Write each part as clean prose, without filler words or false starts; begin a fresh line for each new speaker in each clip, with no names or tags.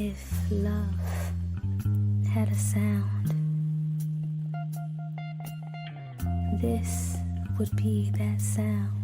If love had a sound, this would be that sound.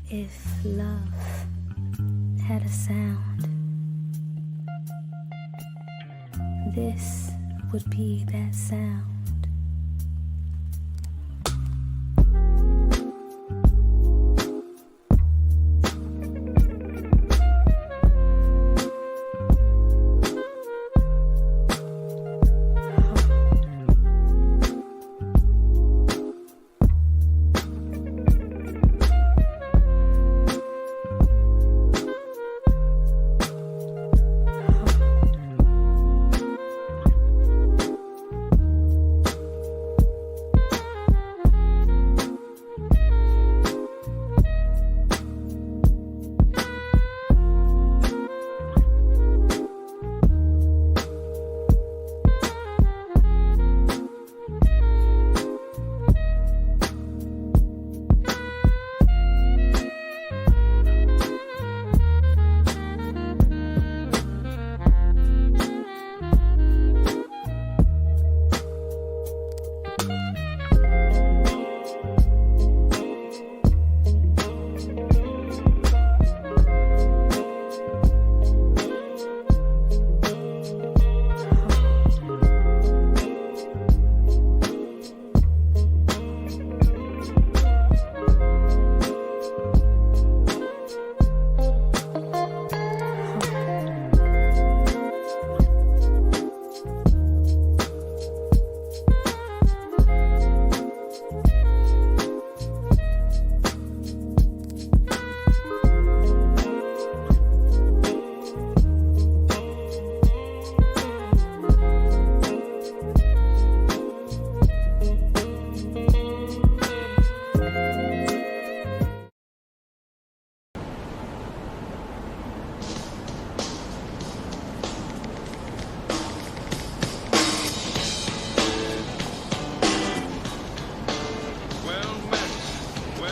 If love had a sound, this would be that sound.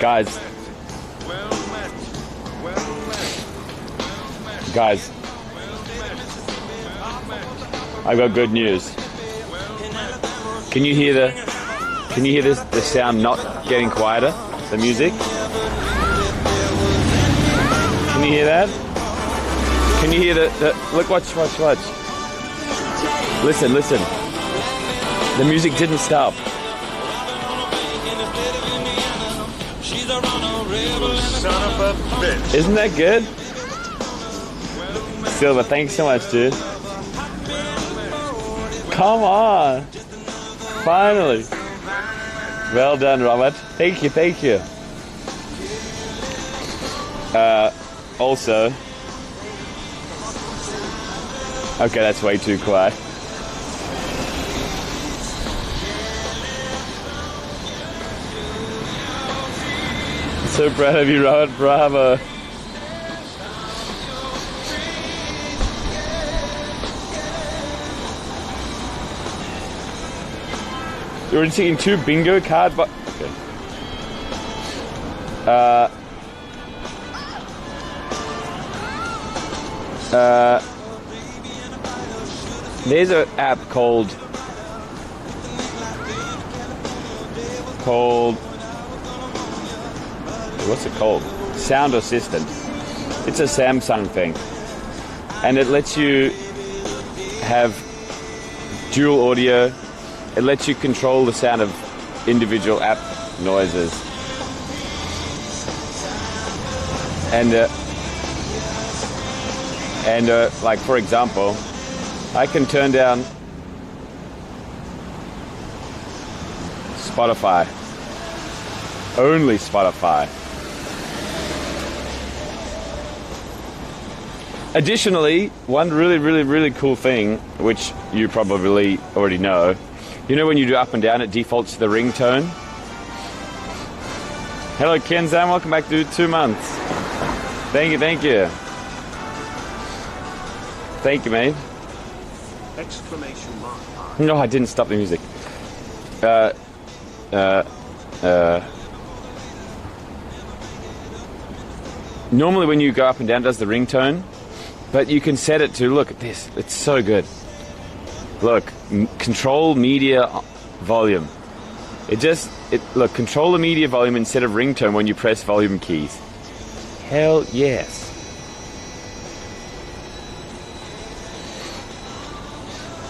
Guys. Guys. I've got good news. Can you hear the sound not getting quieter? The music? Can you hear that? Can you hear the look, watch. Listen. The music didn't stop.
Son of a bitch.
Isn't that good? Silver, thanks so much, dude. Come on. Finally. Well done, Robert. Thank you. Also. Okay, that's way too quiet. So proud of you, Robert. Bravo. You're already taking 2 bingo card, but okay. There's an app called what's it called? Sound Assistant. It's a Samsung thing, and it lets you have dual audio. It lets you control the sound of individual app noises. And like, for example, I can turn down Spotify. Only Spotify. Additionally, one really cool thing, which you probably already know, you know when you do up and down, it defaults to the ringtone? Hello, Kenzan. Welcome back to 2 months. Thank you. Thank you, mate.
Exclamation mark.
No, I didn't stop the music. Normally when you go up and down, it does the ringtone, but you can set it to, look at this. It's so good. Look, control media volume. Look, control the media volume instead of ringtone when you press volume keys. Hell yes.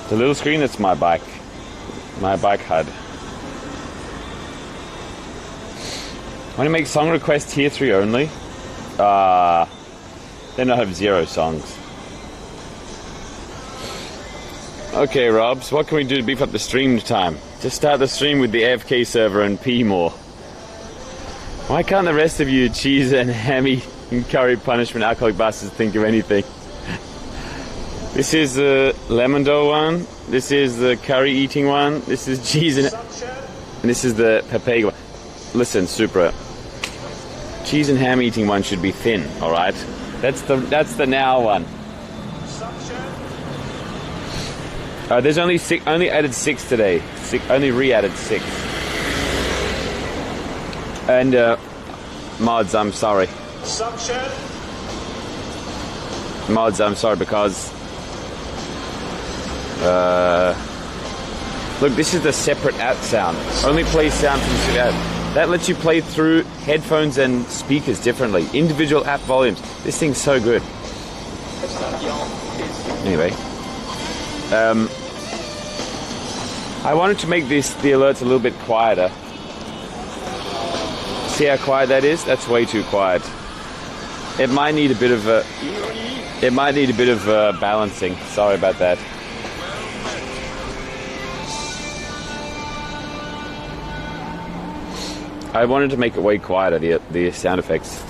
The little screen, that's my bike HUD. Want to make song request tier 3 only? Then I have 0 songs. Okay, Robs, what can we do to beef up the stream time? Just start the stream with the AFK server and pee more. Why can't the rest of you cheese and hammy and curry punishment alcoholic bastards think of anything? This is the lemon dough one. This is the curry eating one. This is cheese and this is the papega one. Listen, Supra. Cheese and ham eating one should be thin, all right? That's the now one. There's only added 6 today. Only re-added 6. And mods, I'm sorry. Mods, I'm sorry because look, this is the separate app sound. Only plays sound from the app. That lets you play through headphones and speakers differently. Individual app volumes. This thing's so good. Anyway. I wanted to make the alerts a little bit quieter. See how quiet that is? That's way too quiet. It might need a bit of balancing. Sorry about that. I wanted to make it way quieter, the sound effects.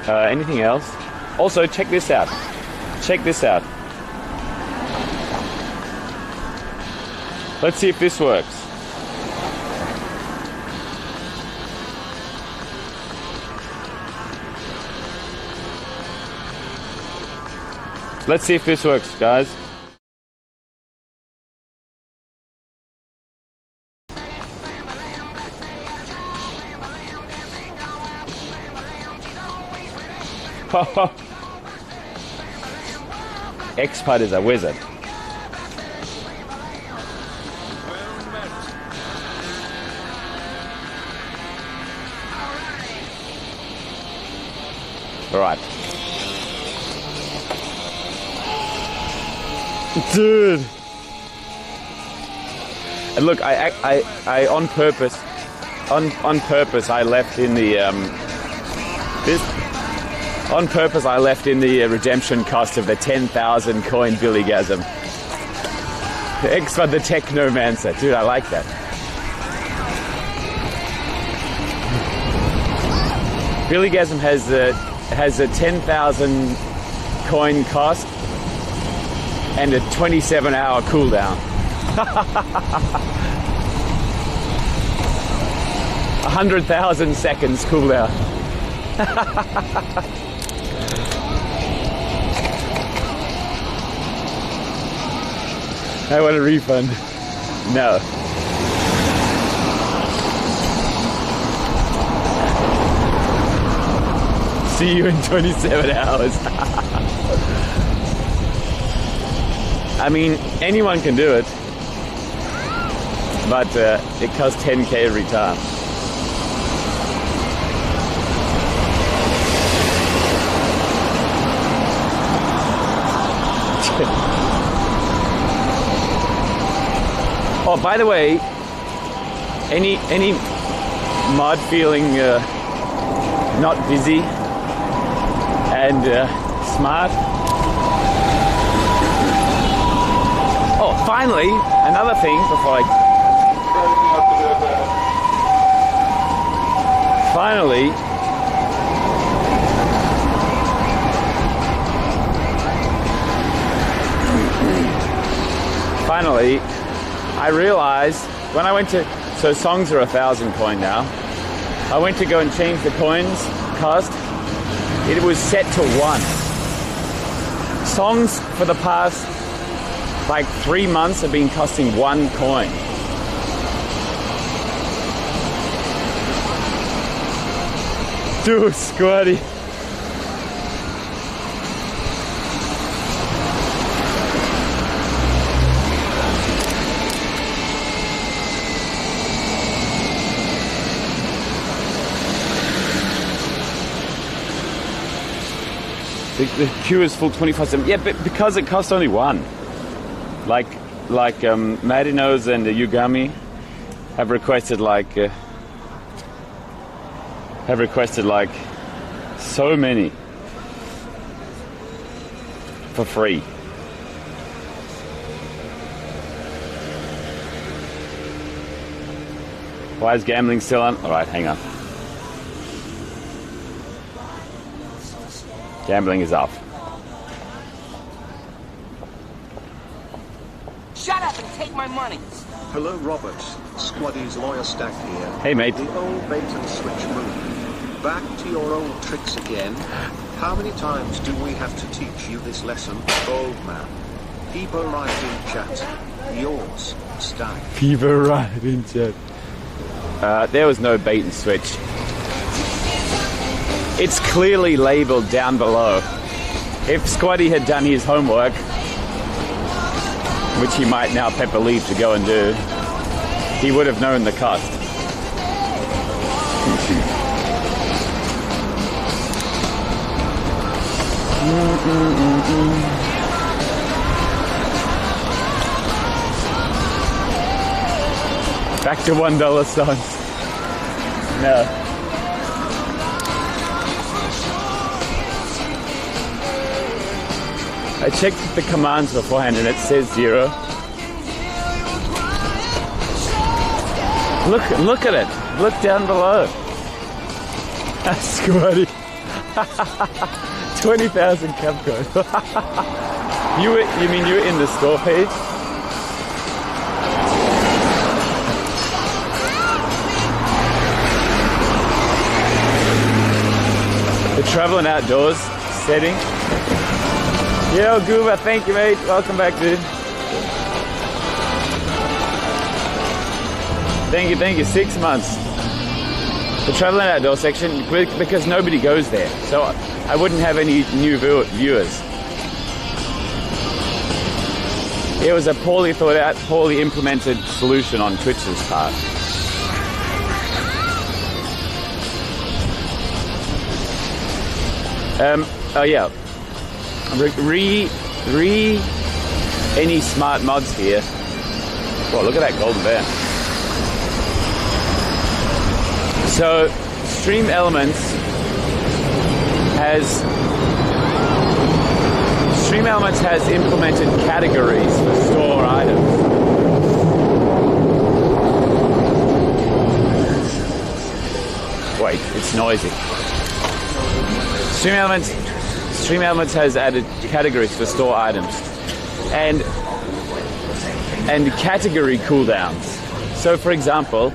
Anything else? Also, check this out. Let's see if this works. Let's see if this works, guys. Expert is a wizard. All right. Dude. And look, I on purpose I left in the redemption cost of the 10,000 coin Billygasm. The X for the Technomancer. Dude, I like that. Billygasm has a 10,000 coin cost and a 27-hour cooldown. 100,000 seconds cooldown. I want a refund. No. See you in 27 hours. I mean, anyone can do it, but it costs 10k every time. Oh, by the way, any mod feeling not busy and smart? Oh, finally, another thing before I... Finally, I realized when I went to... So songs are 1,000 coin now. I went to go and change the coins cost. It was set to 1. Songs for the past like 3 months have been costing 1 coin. Dude, Squatty. The queue is full 24/7. Yeah, but because it costs only 1. Like Marinos and Yugami have requested so many for free. Why is gambling still on? All right, hang on. Gambling is off.
Shut up and take my money.
Hello, Robert. Squaddy's lawyer Stack here.
Hey, mate.
The old bait and switch move. Back to your old tricks again. How many times do we have to teach you this lesson, old man? People right in chat. Yours, Stack.
Fever right in chat. There was no bait and switch. It's clearly labeled down below. If Squatty had done his homework, which he might now pepper leave to go and do, he would have known the cost. Back to $1 songs. No. I checked the commands beforehand and it says 0. Look at it. Look down below. Squatty. 20,000 Capcom. You mean you were in the store page? The Traveling Outdoors setting. Yo, Gooba, thank you, mate. Welcome back, dude. Thank you. 6 months. the Traveling Outdoor section because nobody goes there, so I wouldn't have any new viewers. It was a poorly thought out, poorly implemented solution on Twitch's part. Oh yeah, any smart mods here. Well, look at that golden van. So, Stream Elements has implemented categories for store items. Wait, it's noisy. Stream Elements has added categories for store items and category cooldowns. So, for example,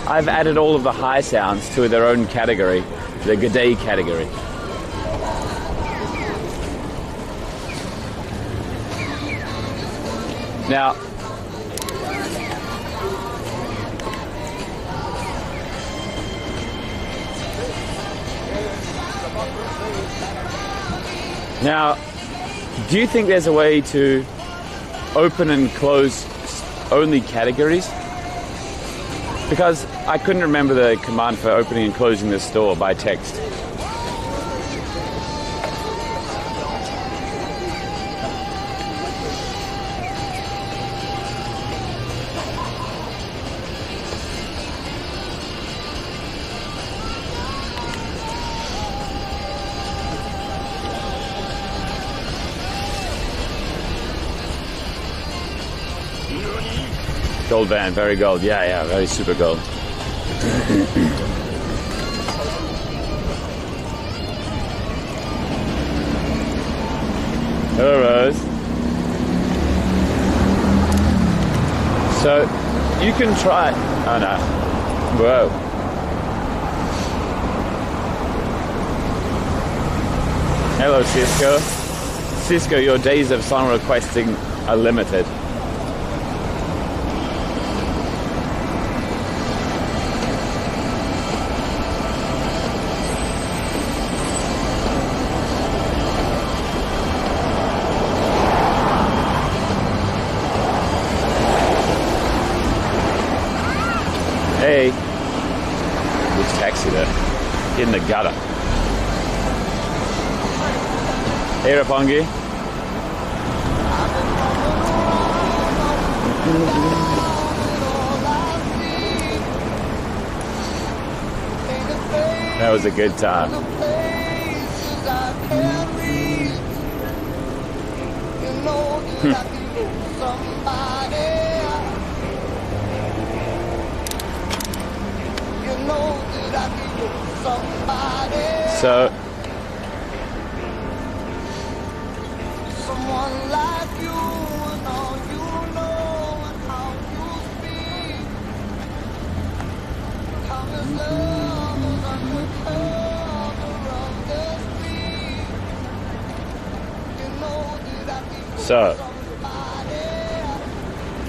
I've added all of the high sounds to their own category, the G'day category. Now, do you think there's a way to open and close only categories? Because I couldn't remember the command for opening and closing the store by text. Gold van, very gold. Yeah, very super gold. Hello, Rose. So, you can try... Oh, no. Whoa. Hello, Cisco. Cisco, your days of song requesting are limited. Hey, which taxi there? In the gutter. Hey, Rapongi. That was a good time. So,
someone like you and all you know and how you speak. How this love is under cover of the street. You know that I need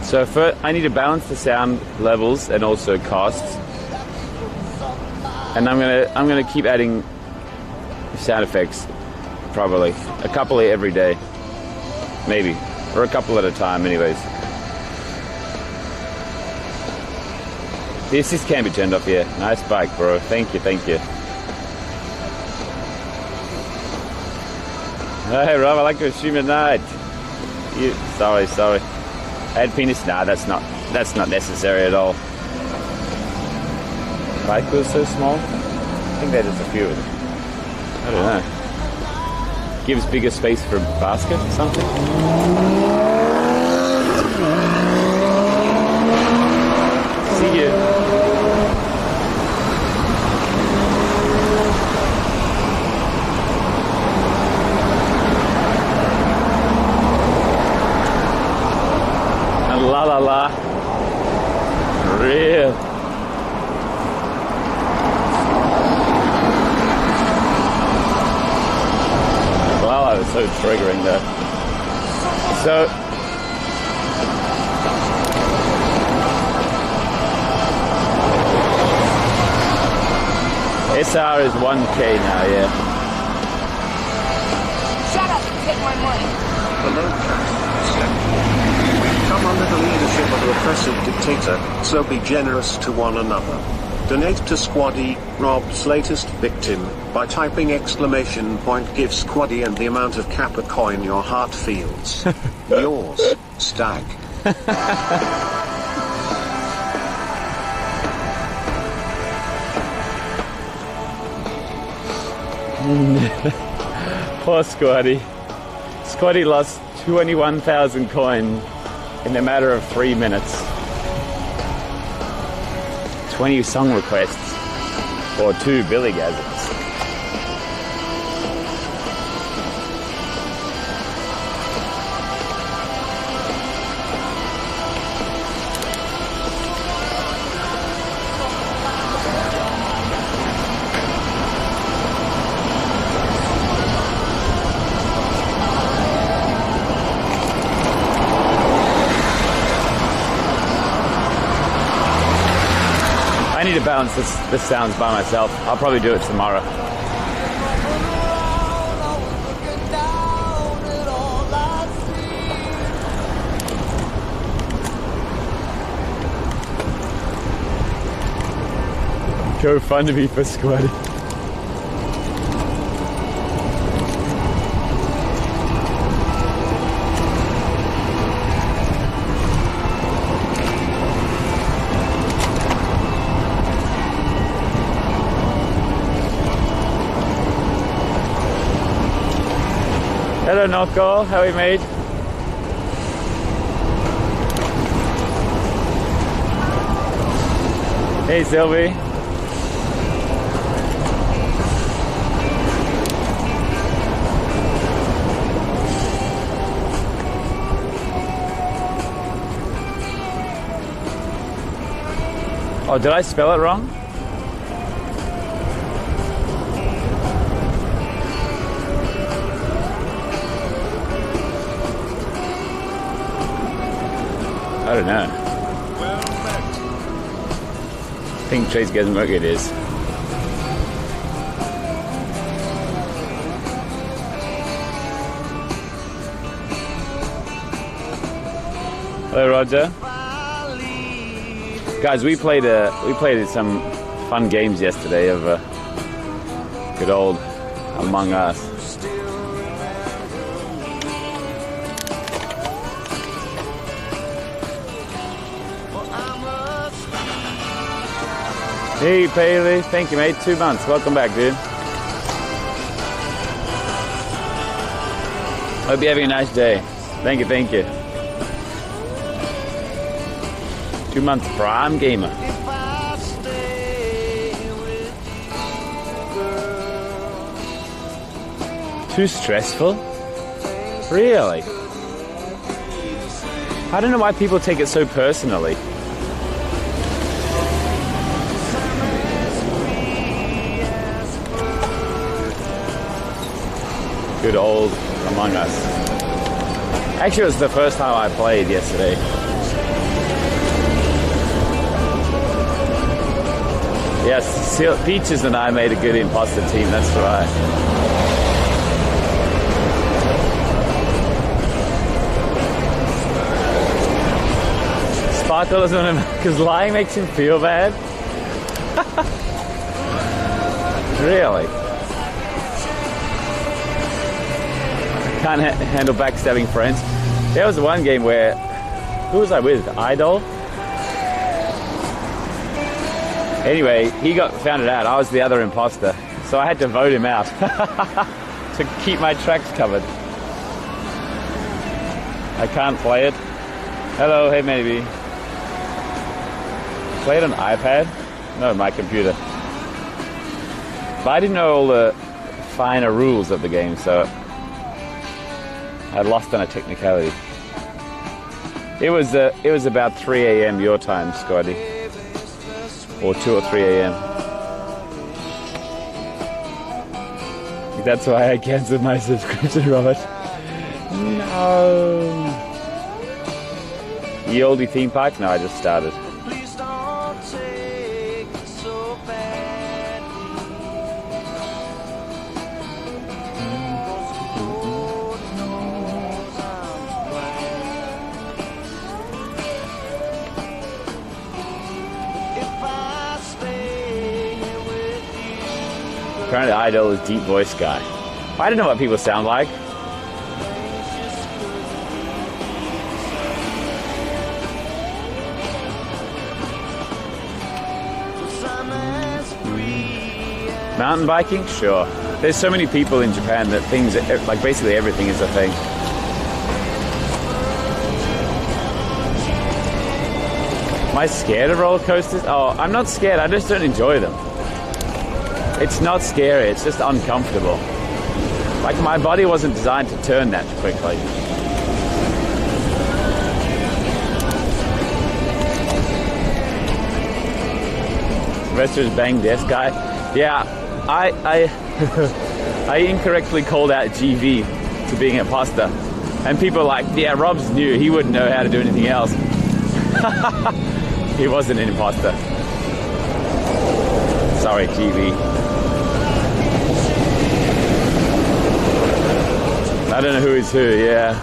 so first, I need to balance the sound levels and also costs. And I'm gonna keep adding sound effects, probably a couple every day, maybe, or a couple at a time. Anyways, the assist can be turned off. Yeah, nice bike, bro. Thank you. Hey, Rob, I like to stream at night. Sorry. Add penis? Nah, that's not necessary at all. Bike was so small. I think that is a few of them. I don't know. Gives bigger space for a basket or something? See you. And la la la. Real. That was so triggering there. So, SR is 1K now, yeah.
Shut up and take my money.
Hello, Cat. We've come under the leadership of an oppressive dictator, so be generous to one another. Donate to Squaddy, Rob's latest victim, by typing ! Give Squaddy and the amount of Kappa coin your heart feels. Yours, Stag.
Poor Squaddy. Squaddy lost 21,000 coin in a matter of 3 minutes. 20 song requests or 2 Billygasms. I need to balance this sounds by myself. I'll probably do it tomorrow. Go fund me for Squaddy. Hello, Noko. How are you, mate? Hey, Sylvie. Oh, did I spell it wrong? I don't know. I think Chase Gesmurg it is. Hello, Roger. Guys, we played some fun games yesterday of good old Among Us. Hey, Paley. Thank you, mate. 2 months. Welcome back, dude. Hope you're having a nice day. Thank you, thank you. 2 months Prime Gamer. Too stressful? Really? I don't know why people take it so personally. Good old Among Us. Actually, it was the first time I played yesterday. Yes, Peaches and I made a good imposter team, that's right. Sparkle doesn't want to, because lying makes him feel bad. Really? Can't handle backstabbing friends. There was one game where, who was I with? Idol? Anyway, he found it out. I was the other imposter, so I had to vote him out to keep my tracks covered. I can't play it. Hello, hey, maybe. Play it on iPad? No, my computer. But I didn't know all the finer rules of the game, so I lost on a technicality. It was about 3 a.m. your time, Scotty. Or 2 or 3 a.m. That's why I cancelled my subscription, Robert. No. Ye Olde theme park? No, I just started. Current idol is deep voice guy. I don't know what people sound like. Mountain biking? Sure. There's so many people in Japan that things, like basically everything is a thing. Am I scared of roller coasters? Oh, I'm not scared, I just don't enjoy them. It's not scary, it's just uncomfortable. Like my body wasn't designed to turn that quickly. Sylvester's bang desk guy. Yeah, I I incorrectly called out GV for being an imposter. And people are like, yeah, Rob's new, he wouldn't know how to do anything else. He wasn't an imposter. Sorry, GV. I don't know who is who, yeah.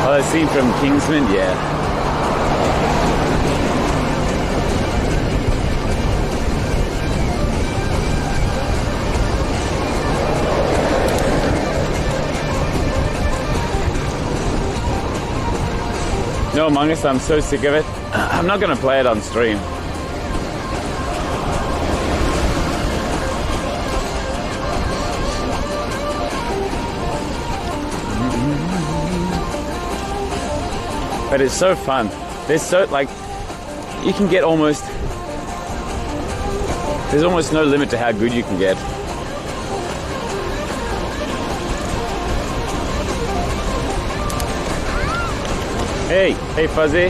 Oh, the scene from Kingsman, yeah. No Among Us, I'm so sick of it. I'm not going to play it on stream. But it's so fun. There's so, like, you can get almost, there's almost no limit to how good you can get. Hey Fuzzy.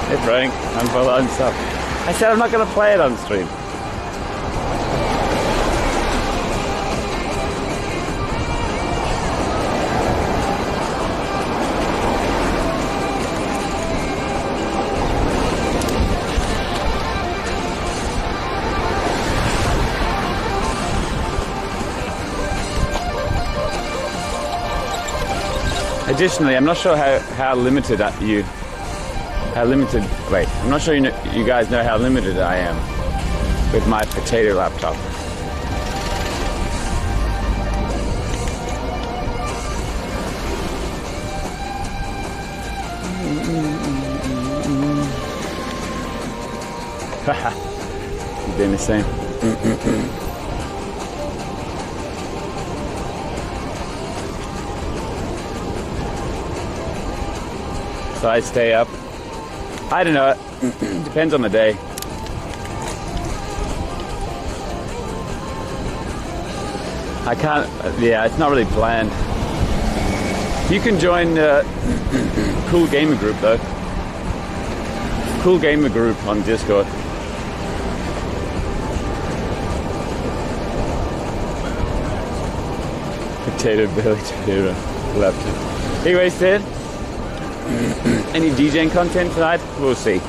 Hey Frank, I'm full on stuff. I said I'm not going to play it on stream. Additionally, I'm not sure how limited I'm not sure you guys know how limited I am with my potato laptop. Haha, you're doing the same. So I stay up. I don't know. Depends on the day. I can't. Yeah, it's not really planned. You can join Cool Gamer Group though. Cool Gamer Group on Discord. Potato Billy Potato laptop. Anyways, Ted. Any DJing content tonight? We'll see.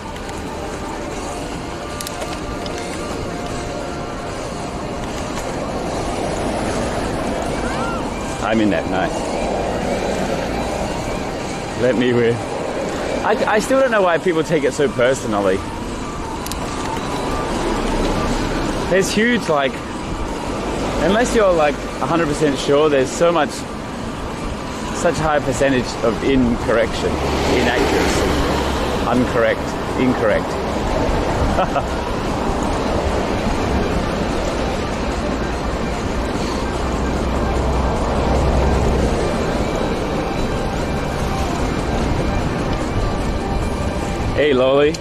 I'm in that night. Let me win. I still don't know why people take it so personally. There's huge, like, unless you're like 100% sure, there's such high percentage of inaccuracy, incorrect. Hey, Loli.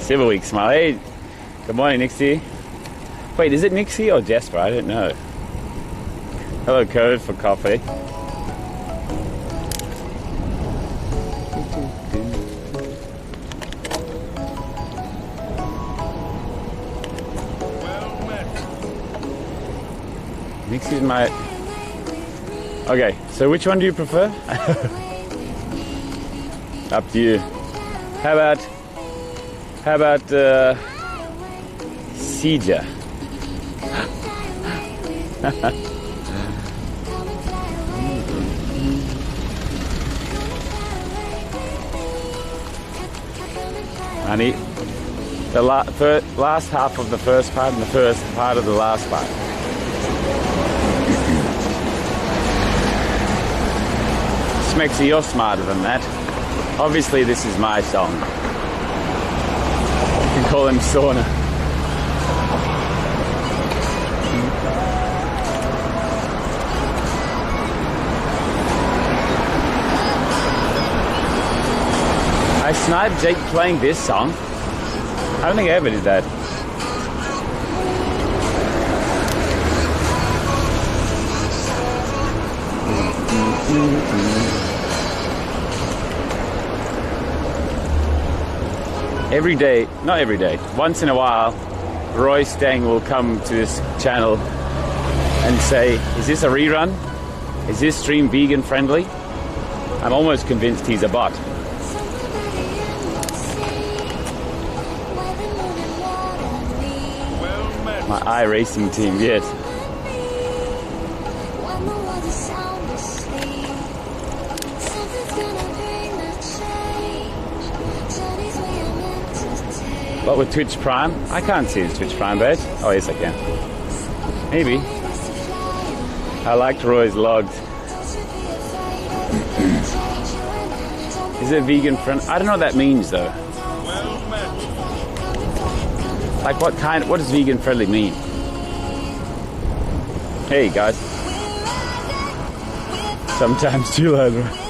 Civil Week smile. Hey, good morning, Nixie. Wait, is it Nixie or Jasper? I don't know. Hello, Code for coffee.
Well met.
Nixie's my... Okay, so which one do you prefer? Up to you. How about Sija? Honey, the last half of the first part and the first part of the last part. Smexy, you're smarter than that. Obviously, this is my song. You can call him Sauna. I sniped Jake playing this song. I don't think I ever did that. Every day, not every day, once in a while, Roy Stang will come to this channel and say, is this a rerun? Is this stream vegan friendly? I'm almost convinced he's a bot.
Well met.
My iRacing team, yes. What with Twitch Prime? I can't see the Twitch Prime badge. Oh yes I can. Maybe. I liked Roy's logs. Is it vegan friendly? I don't know what that means though.
Well met.
Like what does vegan friendly mean? Hey guys. Sometimes too loud.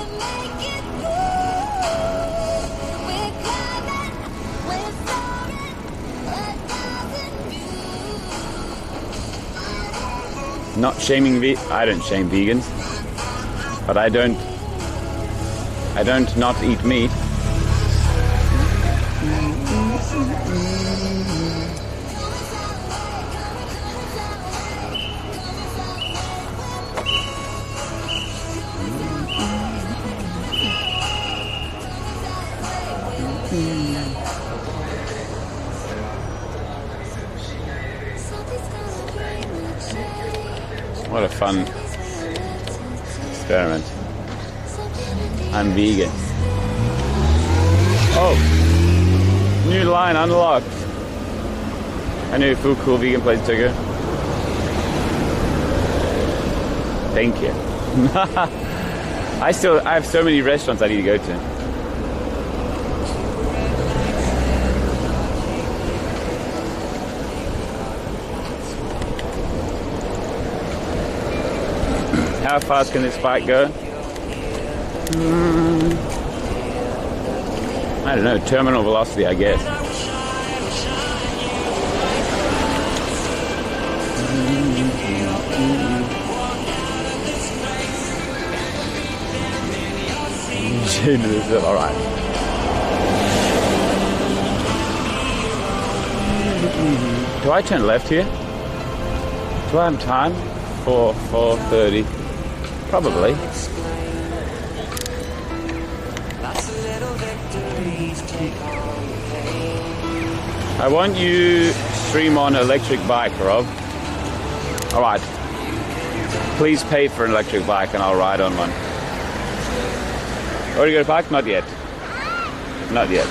Not shaming I don't shame vegans, but I don't not eat meat. What a fun experiment. I'm vegan. Oh! New line unlocked. I knew a full cool vegan place to go. Thank you. I have so many restaurants I need to go to. How fast can this bike go? I don't know, terminal velocity, I guess. All right. Do I turn left here? Do I have time for 4:30? Probably. I want you stream on electric bike, Rob. All right. Please pay for an electric bike and I'll ride on one. Already got a bike? Not yet. Not yet.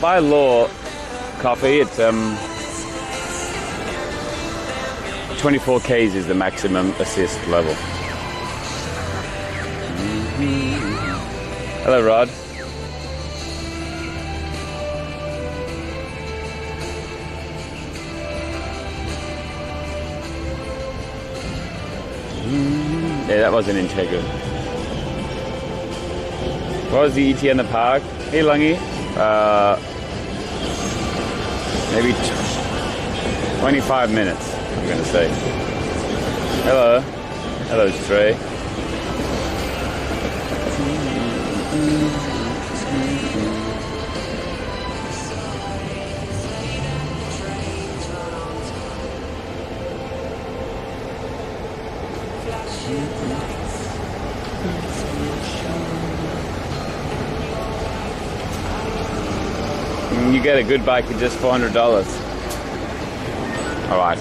By law, coffee, it's 24 Ks is the maximum assist level. Hello, Rod. Yeah, that wasn't integral. What was the ET in the park? Hey, Lungy. Maybe 25 minutes, I'm going to say. Hello. Hello, Stray. You get a good bike at just $400. All right.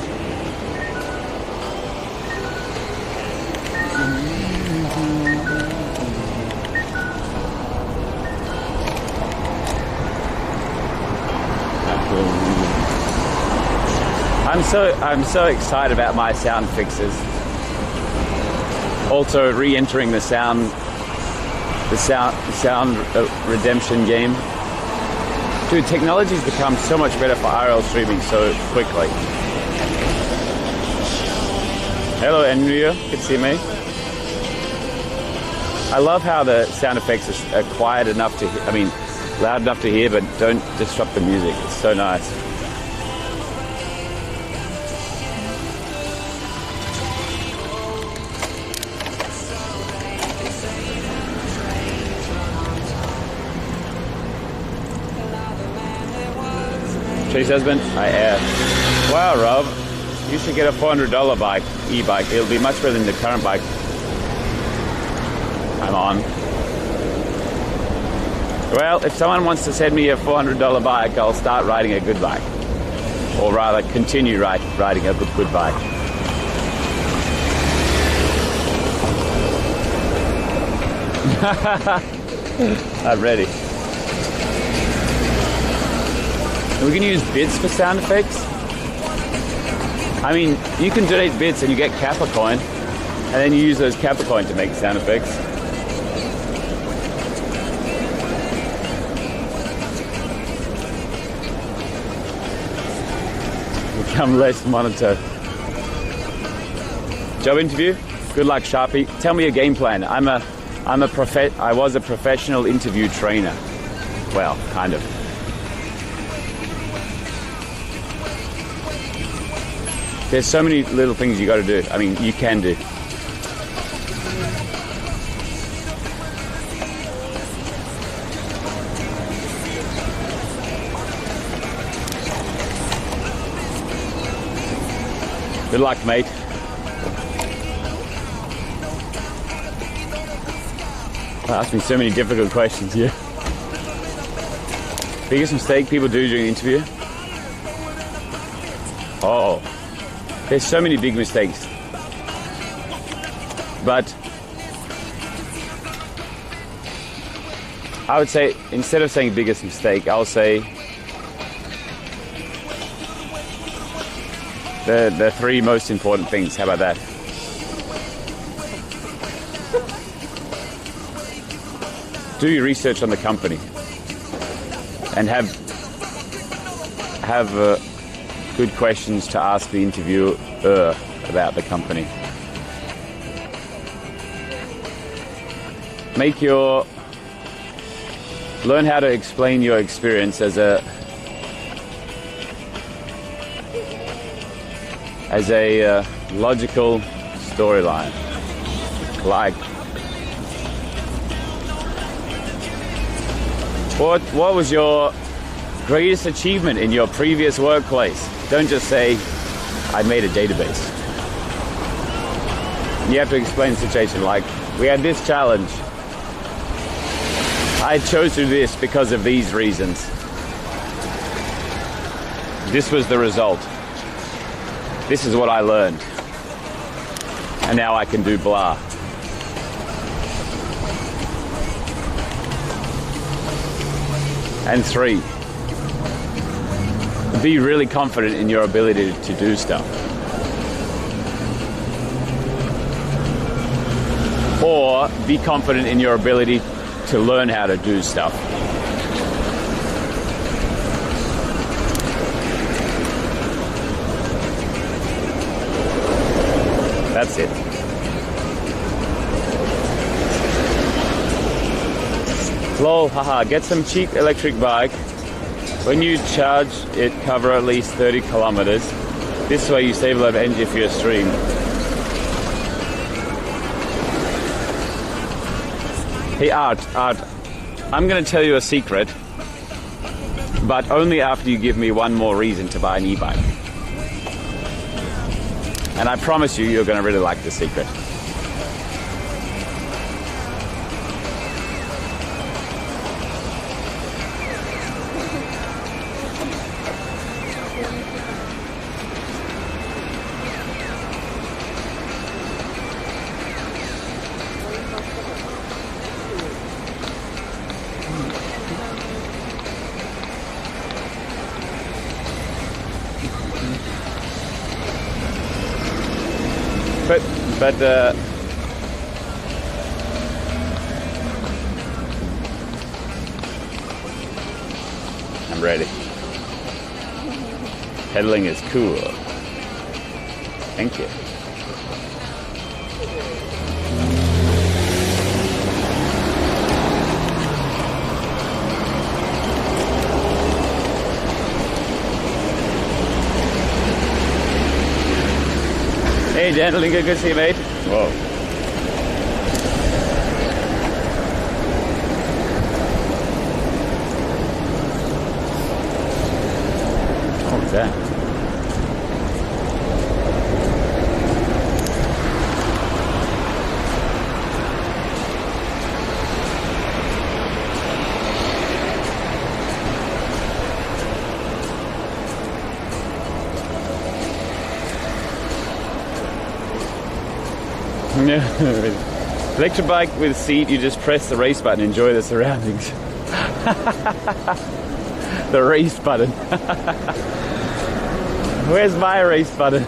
I'm so excited about my sound fixes. Also re-entering the sound redemption game. Dude, technology's become so much better for RL streaming so quickly. Hello, Andrea. Good to see me. I love how the sound effects are quiet enough to, loud enough to hear, but don't disrupt the music. It's so nice. Chase husband, I am. Wow, Rob, you should get a $400 bike, e-bike. It'll be much better than the current bike I'm on. Well, if someone wants to send me a $400 bike, I'll start riding a good bike. Or rather, continue riding a good bike. I'm ready. We can use bits for sound effects. I mean, you can donate bits and you get Kappa coin, and then you use those Kappa coin to make sound effects. Become less monotone. Job interview? Good luck, Sharpie. Tell me your game plan. I was a professional interview trainer. Well, kind of. There's so many little things you got to do. I mean, you can do. Good luck, mate. Ask me so many difficult questions here. Biggest mistake people do during the interview? Oh. There's so many big mistakes. But I would say, instead of saying biggest mistake, I'll say the three most important things. How about that? Do your research on the company and have good questions to ask the interviewer about the company. Learn how to explain your experience as a logical storyline. Like, what was your greatest achievement in your previous workplace? Don't just say, I made a database. You have to explain the situation, like, we had this challenge. I chose to do this because of these reasons. This was the result. This is what I learned. And now I can do blah. And 3, be really confident in your ability to do stuff. Or be confident in your ability to learn how to do stuff. That's it. Lol, haha, get some cheap electric bike. When you charge it, cover at least 30 kilometers. This way you save a lot of energy for your stream. Hey Art, I'm gonna tell you a secret, but only after you give me one more reason to buy an e-bike. And I promise you, you're gonna really like the secret. But I'm ready. Pedaling is cool. Thank you. Hey, Jantelinga, good to see you, mate. Whoa. What was that? Electric bike with seat, you just press the race button, enjoy the surroundings. The race button. Where's my race button?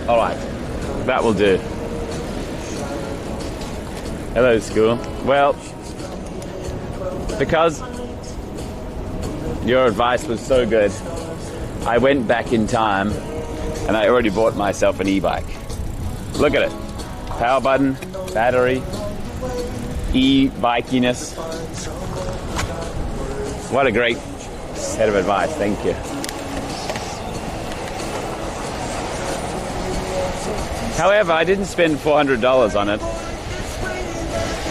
Alright, that will do. Hello, school. Well, because your advice was so good, I went back in time and I already bought myself an e-bike. Look at it. Power button, battery, e-bikiness. What a great set of advice. Thank you. However, I didn't spend $400 on it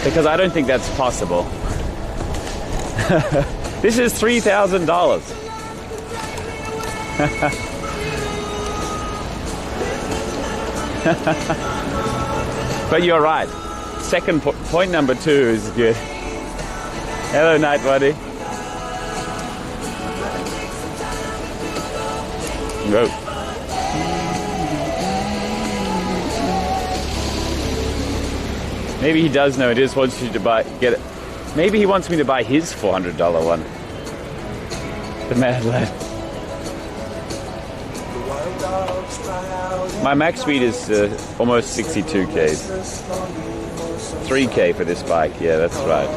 because I don't think that's possible. This is $3,000. But you're right. Second point number 2 is good. Hello, Night Buddy. Go. Maybe he does know. He just wants you to get it. Maybe he wants me to buy his $400 one. The Mad Lad. My max speed is almost 62 k's. 3k for this bike. Yeah, that's right.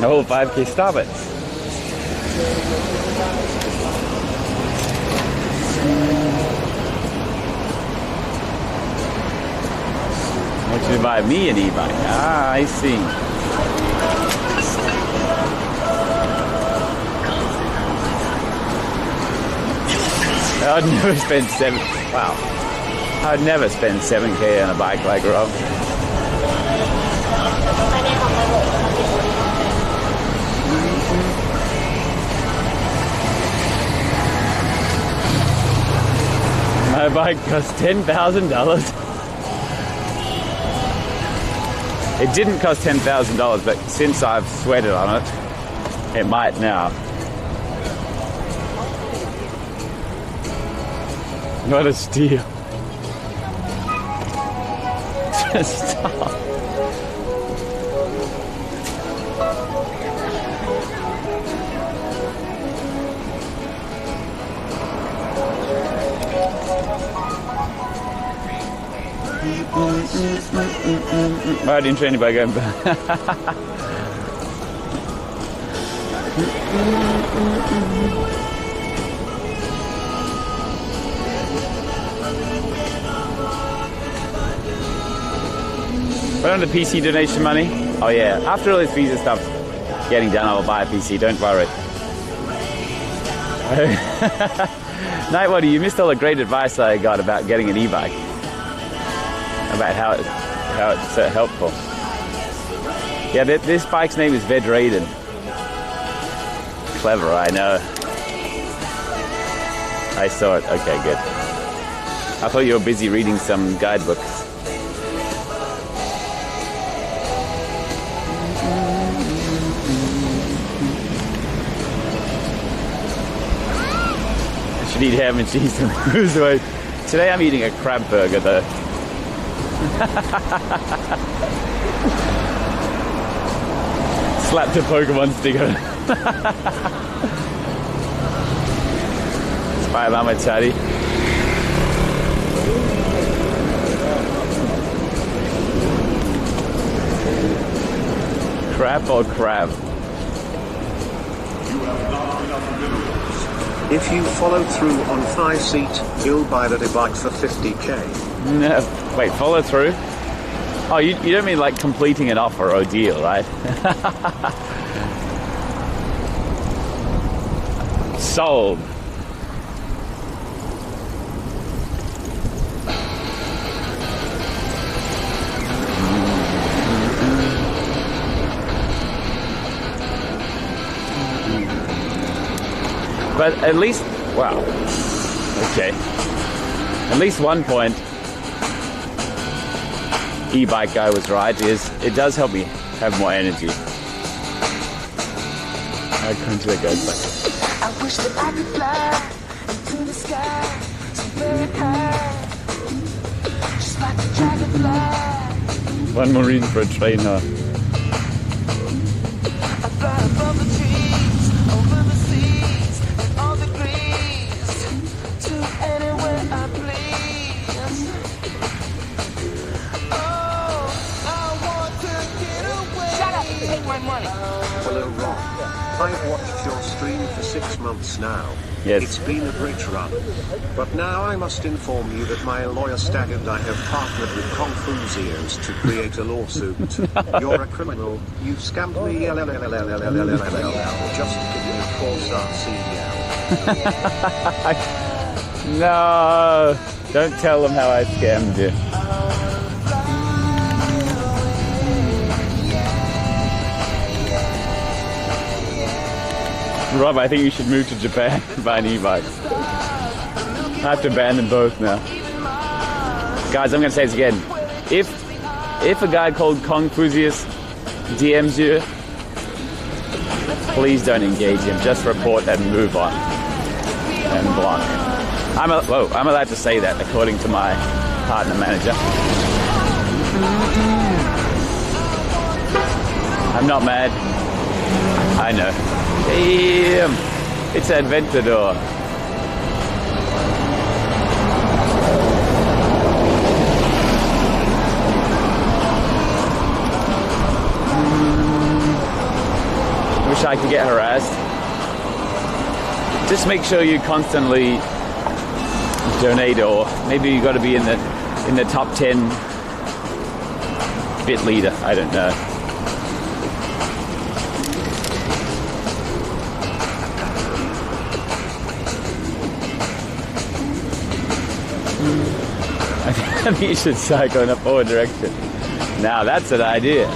The whole 5k. Stop it. I want you to buy me an e-bike. Ah, I see. I'd never spend I'd never spend 7k on a bike like Rob. My bike cost $10,000. It didn't cost $10,000, but since I've sweated on it, it might now. What a steal. Stop. I didn't train anybody going back. Put on the PC donation money. Oh yeah, after all this visa stuff getting done, I'll buy a PC, don't worry. Nightwater, you missed all the great advice I got about getting an e-bike. About how it's so helpful. Yeah, this bike's name is Vedraden. Clever, I know. I saw it. Okay, good. I thought you were busy reading some guidebooks. I should eat ham and cheese and lose weight. Today I'm eating a crab burger though. Slapped a Pokemon sticker. Bye, Mama Chatty. Crap or crab?
If you follow through on Thigh Seat, you'll buy the bike for 50k.
No, wait, follow through? Oh, you don't mean like completing an offer or deal, right? Sold. But at least, wow, okay. At least one point, e-bike guy was right, is it does help me have more energy. I come to the ghost bike.
I wish that I could fly into the sky so very high, just like a dragonfly.
One more reason for a train, huh?
I fly above the trees, over the seas, and all the degrees, to anywhere I please. Oh, I want to get away.
Shut up and take my money.
Hello, Rob. I've watched your stream for 6 months now.
Yes.
It's been a great run. But now I must inform you that my lawyer Stag and I have partnered with Confucius to create a lawsuit. You're a criminal. You scammed me. Just kidding, of course, RCL.
No, don't tell them how I scammed you. Rob, I think you should move to Japan and buy an e-bike. I have to ban them both now. Guys, I'm going to say this again. If a guy called Confucius DMs you, please don't engage him. Just report and move on. And block. I'm allowed to say that according to my partner manager. I'm not mad. I know. Damn! It's Adventador. Wish I could get harassed. Just make sure you constantly donate, or maybe you got to be in the top 10 bit leader. I don't know. I think you should start going up forward direction. Now that's an idea.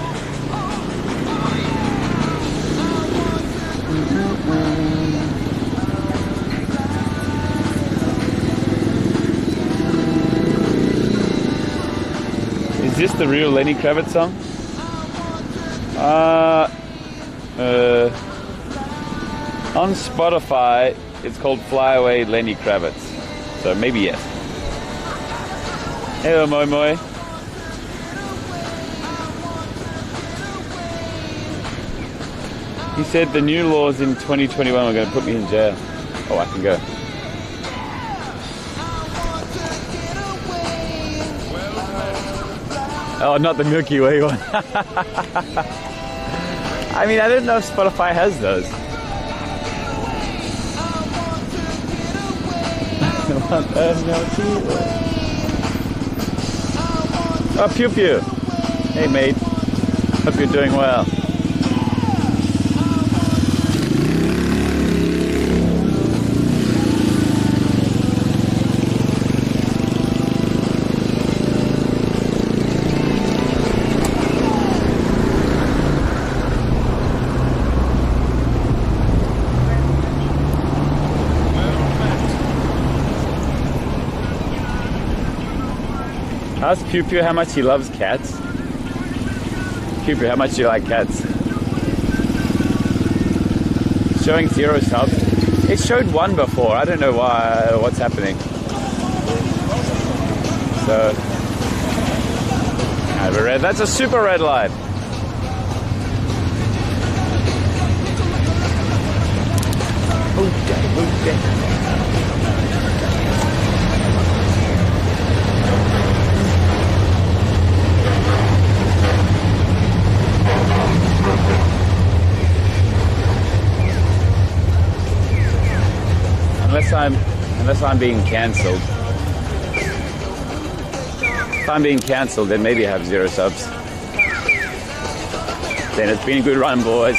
Is this the real Lenny Kravitz song? On Spotify, it's called Fly Away Lenny Kravitz. So maybe yes. Hello, Moi Moi. He said the new laws in 2021 are going to put me in jail. Oh, I can go. Oh, not the Milky Way one. I mean, I don't know if Spotify has those. Oh, Pew Pew. Hey mate, hope you're doing well. Ask Pew Pew how much he loves cats. Pew Pew, how much do you like cats? Showing 0 subs. It showed 1 before. I don't know why. What's happening? So, I have a red. That's a super red light. Okay. Unless I'm being cancelled. If I'm being cancelled, then maybe I have 0 subs. Then it's been a good run, boys.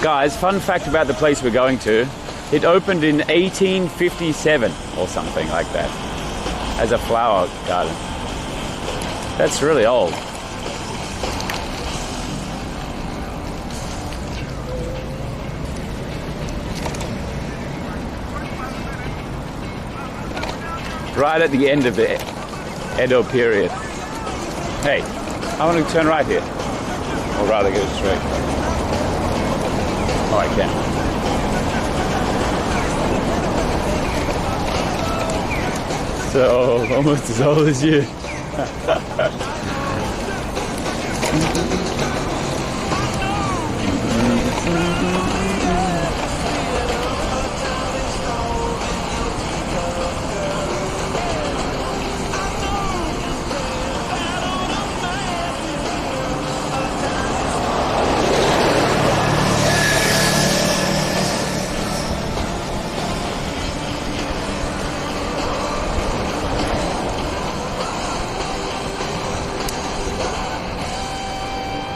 Guys, fun fact about the place we're going to. It opened in 1857 or something like that as a flower garden. That's really old. Right at the end of the Edo period. Hey, I want to turn right here. Or rather go straight. Oh, I can. So, almost as old as you.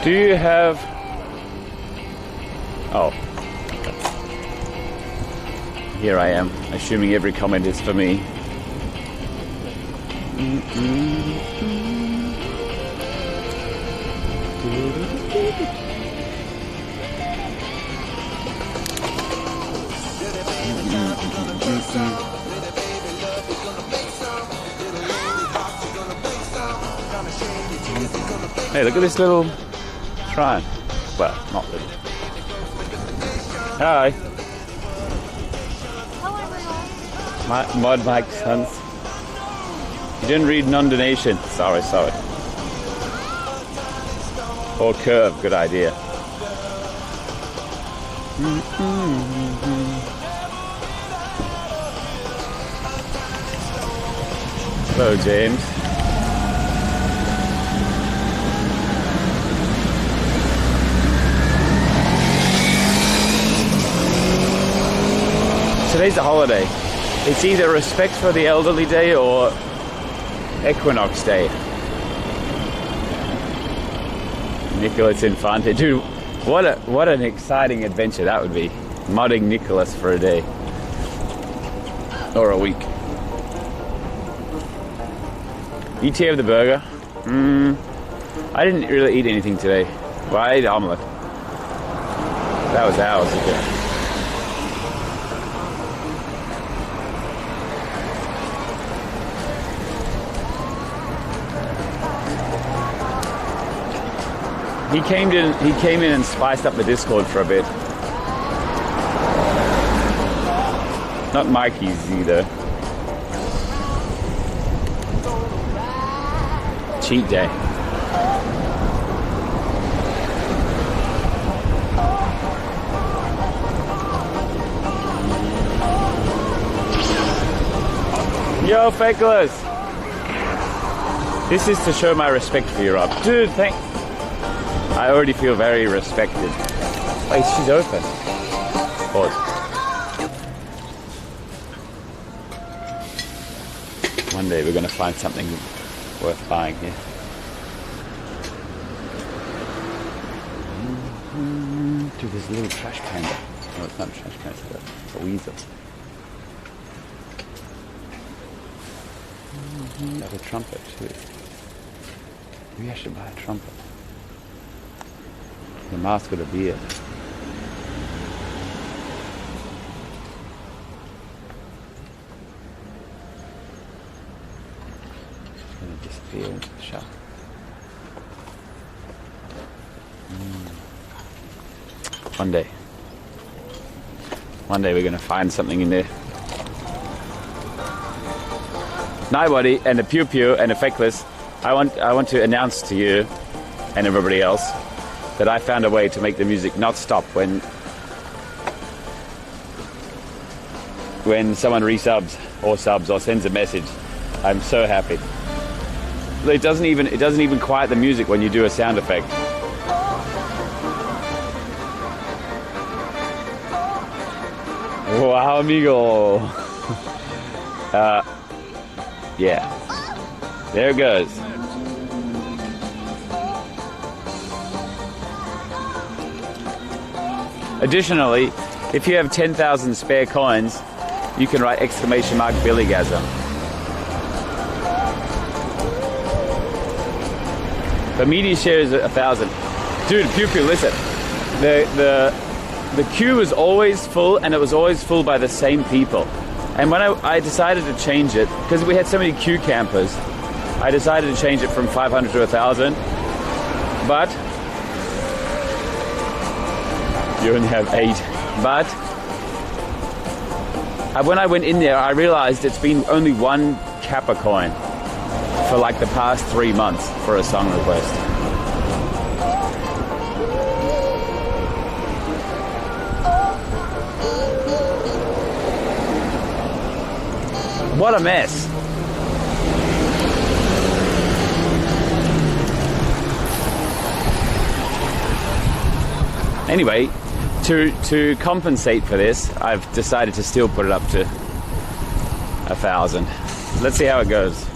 Do you have... Oh. Here I am, assuming every comment is for me. Hey, look at this little shrine. Well, not little. Hi. Mod Mike Sons. You didn't read non-donation. Sorry. Or curve, good idea. Hello, James. Today's a holiday. It's either Respect for the Elderly Day or Equinox Day. Nicholas Infante. Dude, what an exciting adventure that would be. Modding Nicholas for a day. Or a week. ETA of the burger? I didn't really eat anything today. Well, I ate omelette. That was hours ago. He came in and spiced up the Discord for a bit. Not Mikey's either. Cheat day. Yo, Fakeless! This is to show my respect for you, Rob. Dude, I already feel very respected. Wait, she's open. Pause. One day we're going to find something worth buying here. Dude, there's a little trash panda. No, it's not a trash panda, it's a weasel. Like a trumpet too. Maybe I should buy a trumpet. The mask with a beard. It's gonna disappear into the shop. One day we're gonna find something in there. Nobody and the Pew Pew and the Feckless, I want to announce to you and everybody else that I found a way to make the music not stop when someone resubs or subs or sends a message. I'm so happy. It doesn't even quiet the music when you do a sound effect. Wow, amigo. Yeah. There it goes. Additionally, if you have 10,000 spare coins, you can write ! Billygasm. The media share is 1,000. Dude, Pew Pew, listen. The queue was always full, and it was always full by the same people. And when I decided to change it, because we had so many queue campers, I decided to change it from 500 to 1,000. But you only have 8. But when I went in there, I realized it's been only 1 Kappa coin for like the past 3 months for a song request. What a mess. Anyway, to compensate for this, I've decided to still put it up to 1,000. Let's see how it goes.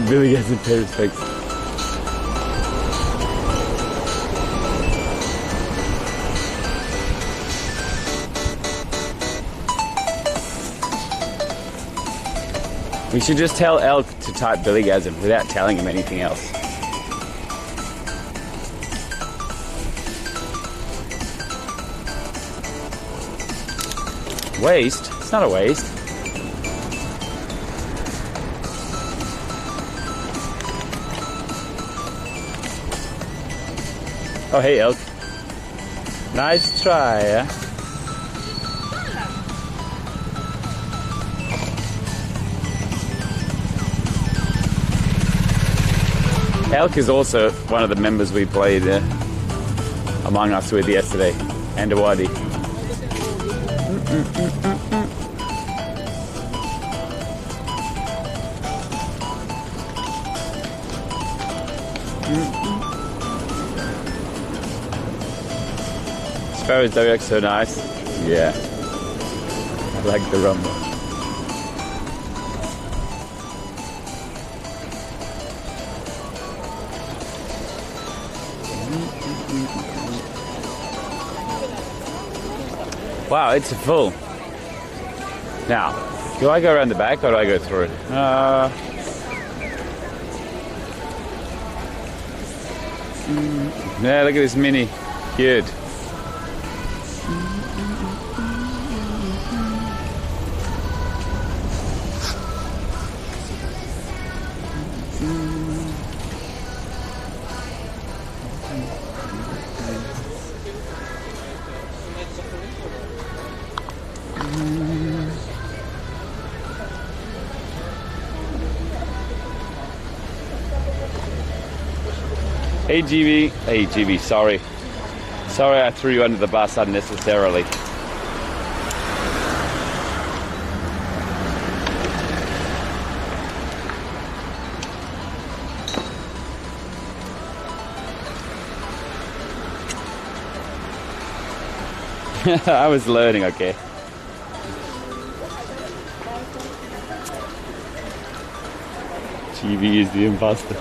Billy has a pair of specs. We should just tell Elk to type Billygasm without telling him anything else. Waste? It's not a waste. Oh, hey, Elk. Nice try, yeah? Elk is also one of the members we played Among Us with yesterday, and Awadi. Sparrow's direct so nice. Yeah. I like the rumble. Wow, it's full. Now, do I go around the back or do I go through it? Yeah, look at this mini. Cute. Hey GB. Hey GB, sorry. Sorry I threw you under the bus unnecessarily. I was learning, okay. GB is the imposter.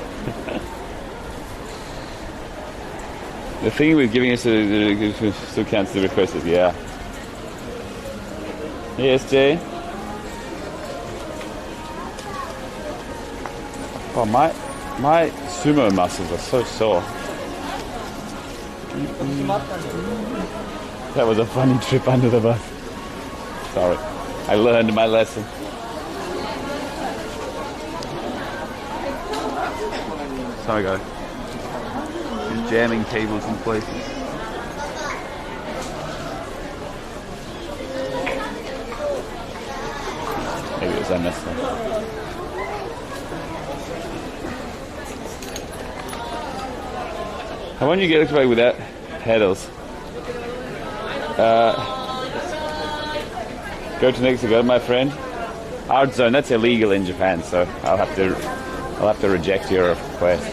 The thing with giving us still counts the requested, yeah. Yes, Jay. Oh, my sumo muscles are so sore. That was a funny trip under the bus. Sorry, I learned my lesson. Sorry, guys. Just jamming cables in places. Maybe it was I messed up. I want you to get away without pedals. Go to Mexico, my friend. Hard zone, that's illegal in Japan, so I'll have to reject your request.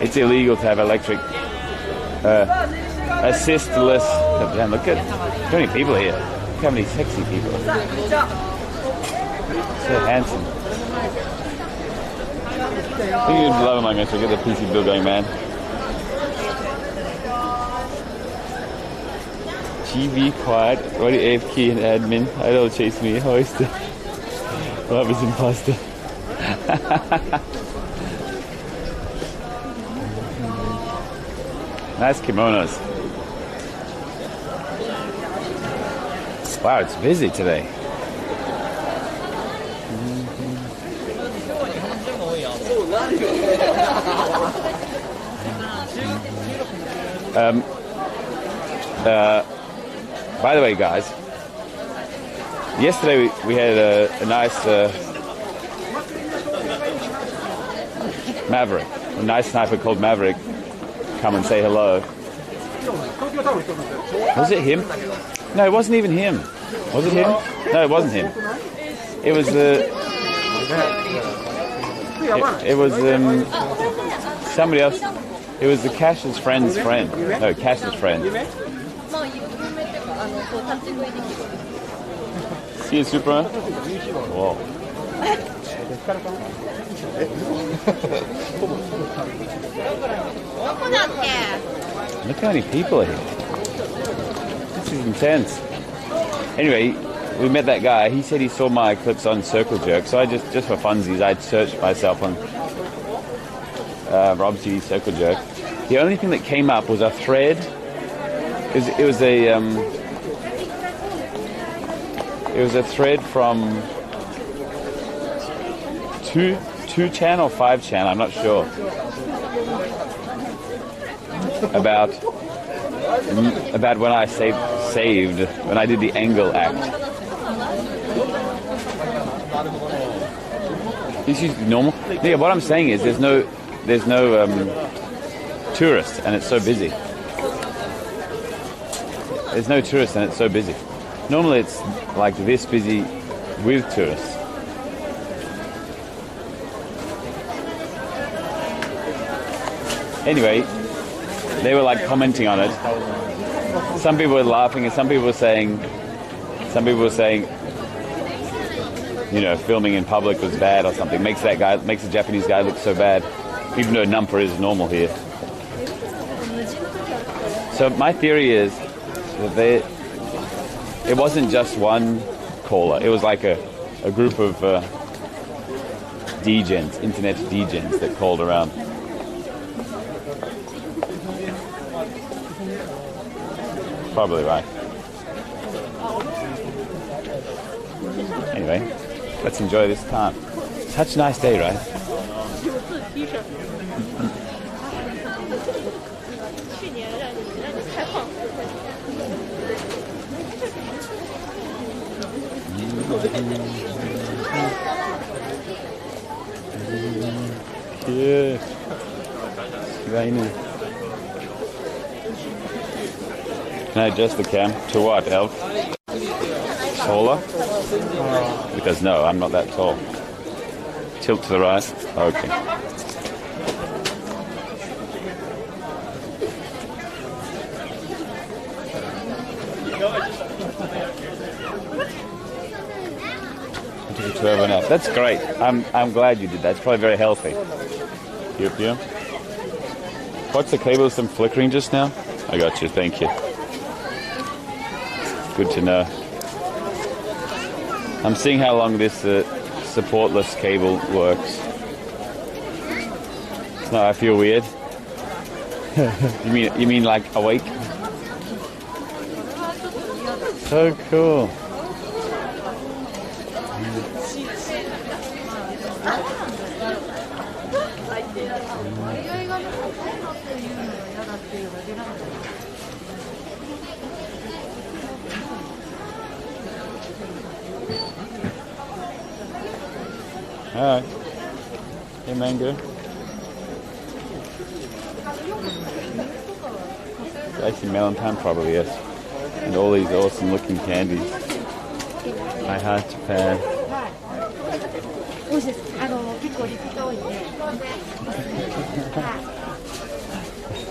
It's illegal to have electric assistless. Damn, look at how many people here. Look how many sexy people. So handsome. I think you'd love him, I'm going to get the PC bill going, man. GB quiet, what AFK and admin, I don't chase me, hoist. Love is imposter. Nice kimonos. Wow, it's busy today. By the way, guys, yesterday we had a nice Maverick, a nice sniper called Maverick, come and say hello. Was it him? No, it wasn't even him. Was it him? No, it wasn't him. It was it was somebody else. It was the Cash's friend's friend. No, Cash's friend. See you, Supra? Whoa. Look how many people are here. This is intense. Anyway, we met that guy. He said he saw my clips on Circle Jerk, so I just for funsies, I searched myself on Rob G Circle Jerk. The only thing that came up was a thread. It was a thread from 2chan or 5chan, I'm not sure, about when I saved when I did the angle act. This is normal. Yeah, what I'm saying is there's no tourists and it's so busy. There's no tourists and it's so busy. Normally it's like this busy with tourists. Anyway, they were like commenting on it. Some people were laughing and some people were saying, you know, filming in public was bad or something. Makes the Japanese guy look so bad, even though Nampa is normal here. So my theory is that it wasn't just one caller. It was like a group of degens, internet degens that called around. Probably right. Anyway, let's enjoy this time. Such a nice day, right? Yeah. Raining. Can I adjust the cam to what, Elf? Taller? Because no, I'm not that tall. Tilt to the right. Okay. That's great. I'm glad you did that. It's probably very healthy. Yep, yeah. What's the cable? Some flickering just now? I got you. Thank you. Good to know. I'm seeing how long this supportless cable works. No, I feel weird. You mean like awake? So cool. Alright. Hey, mango. It's actually melon time, probably, yes. And all these awesome looking candies. Hi, hi, Japan.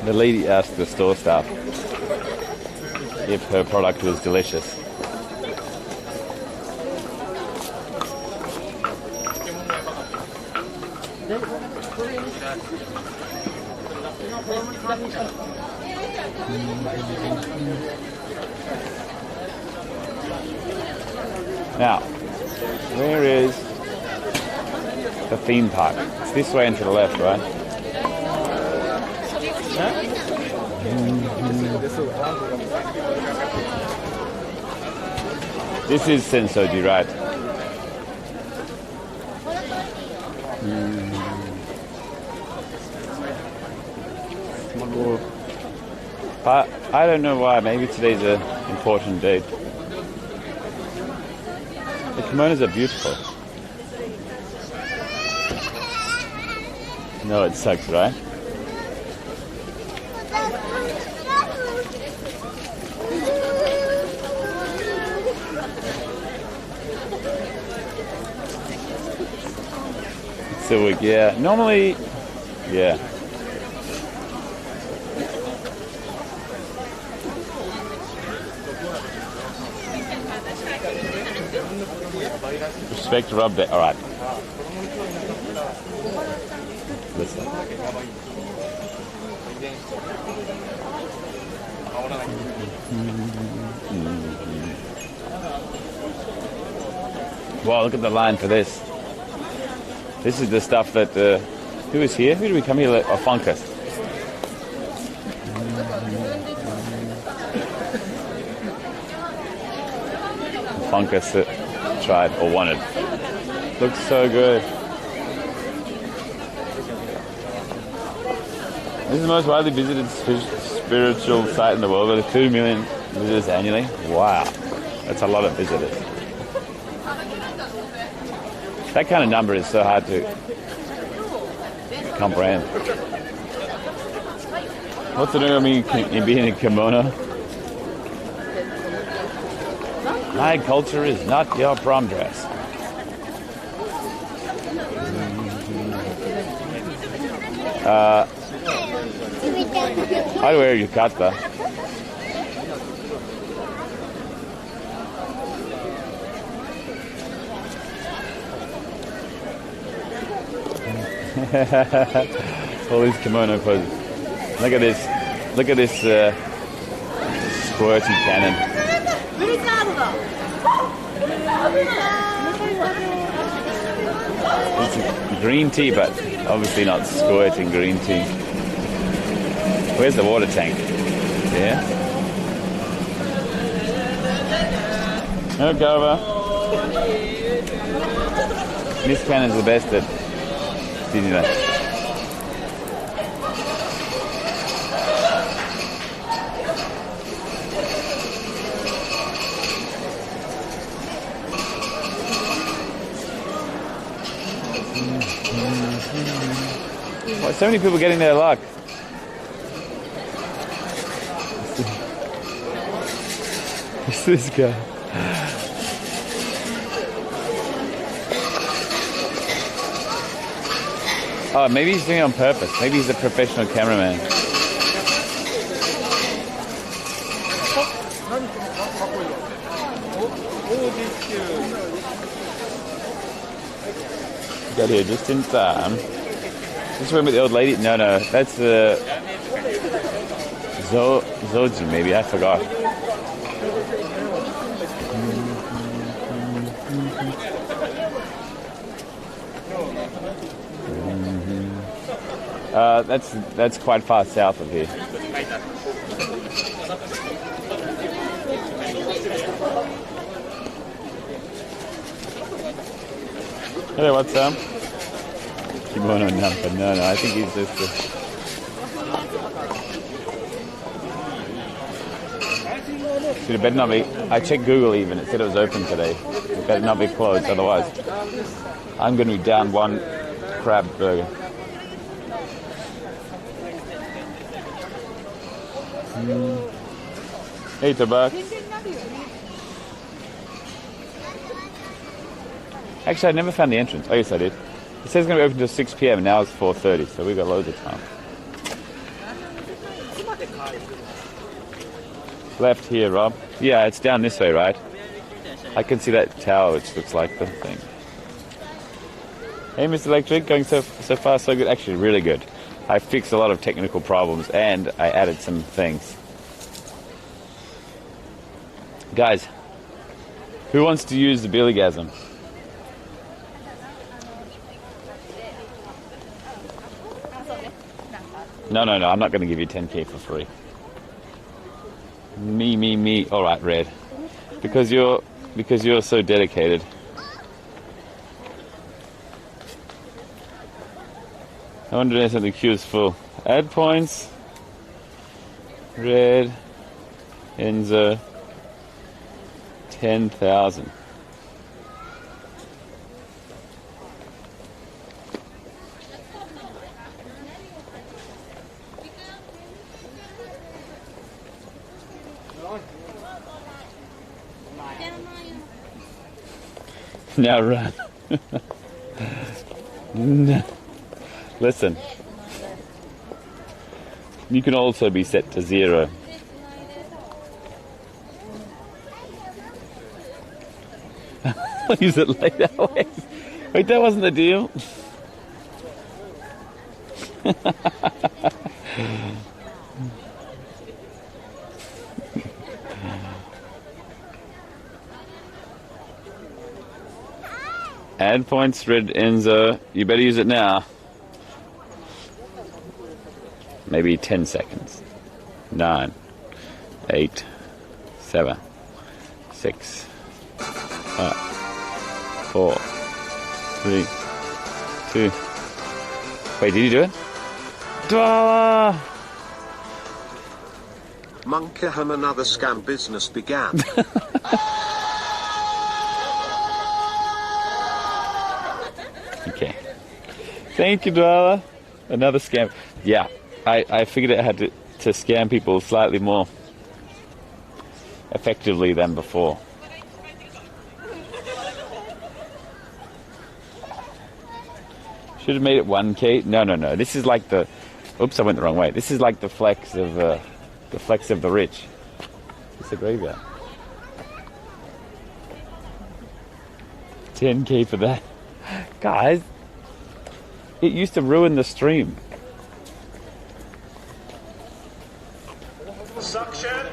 The lady asked the store staff if her product was delicious. Now, where is the theme park? It's this way and to the left, right? This is Sensoji, right? I don't know why. Maybe today's an important date. The kimonos are beautiful. No, it sucks, right? So yeah, normally, yeah. Respect rub there. All right. Listen. Wow, look at the line for this. This is the stuff that, who is here? Who do we come here? Oh, Funkus. Funkus that tried or wanted. Looks so good. This is the most widely visited spiritual site in the world with 2 million visitors annually. Wow. That's a lot of visitors. That kind of number is so hard to comprehend. What's the name in being a kimono? My culture is not your prom dress. I'd wear yukata. All these kimono poses. Look at this. Look at this squirty cannon. It's green tea, but obviously not squirting green tea. Where's the water tank? Yeah. No cover. This cannon's the best at Disneyland. Why so many people getting their luck? Who's this guy? Oh, maybe he's doing it on purpose. Maybe he's a professional cameraman. Got here just in time. This room with the old lady? No, that's the Zoji, maybe. I forgot. That's quite far south of here. Hello, what's up? Kimono number. No, I think he's just Dude, it better not be. I checked Google even. It said it was open today. It better not be closed, otherwise I'm going to be down one crab burger. $8. Actually, I never found the entrance. Oh, yes, I did. It says it's going to be open till 6 p.m. Now it's 4:30, so we got loads of time. Left here, Rob. Yeah, it's down this way, right? I can see that tower, which looks like the thing. Hey, Mr. Electric, going so far, so good. Actually, really good. I fixed a lot of technical problems, and I added some things. Guys, who wants to use the Billygasm? No, I'm not going to give you 10k for free. Me. All right, Red. Because you're so dedicated. I wonder if the queue is full. Add points. Red. Enzo. 10,000. Now run. No. Listen. You can also be set to 0. Use it later. Wait, that wasn't the deal. Add points, Red Enzo. You better use it now. Maybe 10 seconds. 9, 8, 7, 6, 5, 4, 3, 2. Wait, did you do it? Dwala!
Monkeyham, another scam business began.
Okay. Thank you, Dwala. Another scam. Yeah, I figured I had to scam people slightly more effectively than before. Should have made it 1k. No. This is like the. Oops, I went the wrong way. This is like the flex of the rich. It's a graveyard. 10k for that, guys. It used to ruin the stream.
Suction.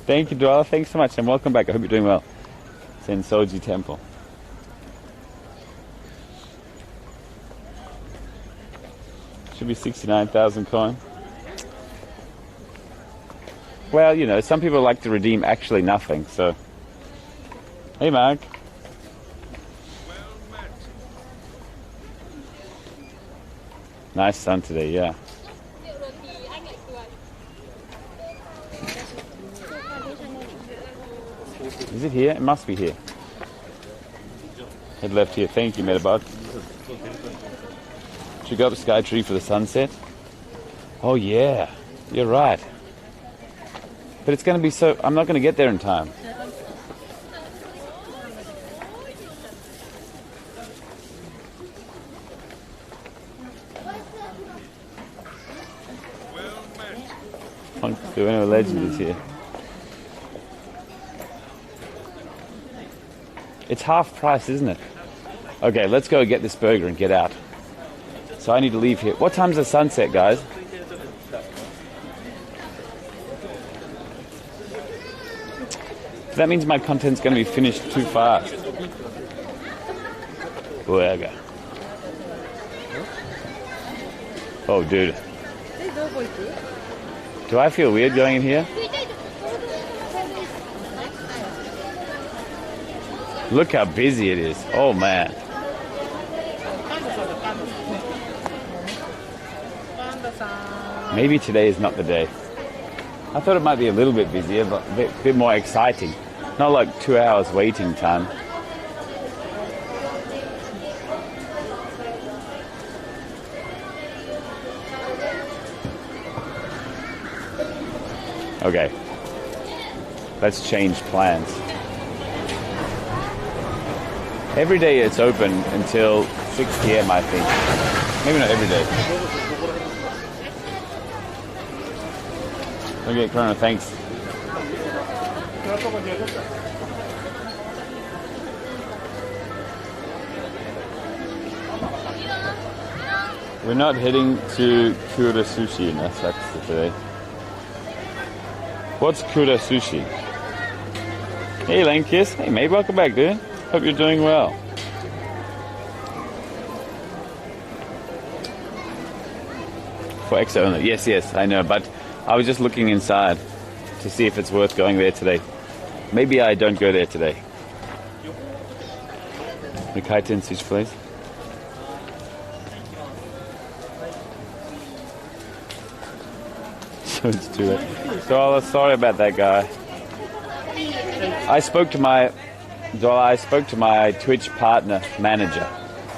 Thank you, Dwala. Thanks so much, and welcome back. I hope you're doing well. Sensoji Temple. Should be 69,000 coin. Well, you know, some people like to redeem actually nothing, so. Hey, Mark. Nice sun today, yeah. Is it here? It must be here. Head left here. Thank you, Metabug. Should we go up Skytree for the sunset? Oh yeah, you're right. But it's going to be so... I'm not going to get there in time. The winner legend is here. It's half price, isn't it? Okay, let's go get this burger and get out. So I need to leave here. What time's the sunset, guys? That means my content's going to be finished too fast. Burger. Oh, dude. Do I feel weird going in here? Look how busy it is. Oh, man. Maybe today is not the day. I thought it might be a little bit busier, but a bit more exciting. Not like 2 hours waiting time. Okay. Let's change plans. Every day it's open until 6 p.m. I think. Maybe not every day. Okay, Corona, thanks. We're not heading to Kura Sushi in Osaka today. What's Kura Sushi? Hey, Lankiss. Hey, mate, welcome back, dude. Hope you're doing well. For extra only. Yes, I know, but I was just looking inside to see if it's worth going there today. Maybe I don't go there today. The kaiten sushi place. So it's too late. So sorry about that guy. I spoke to my Twitch partner manager,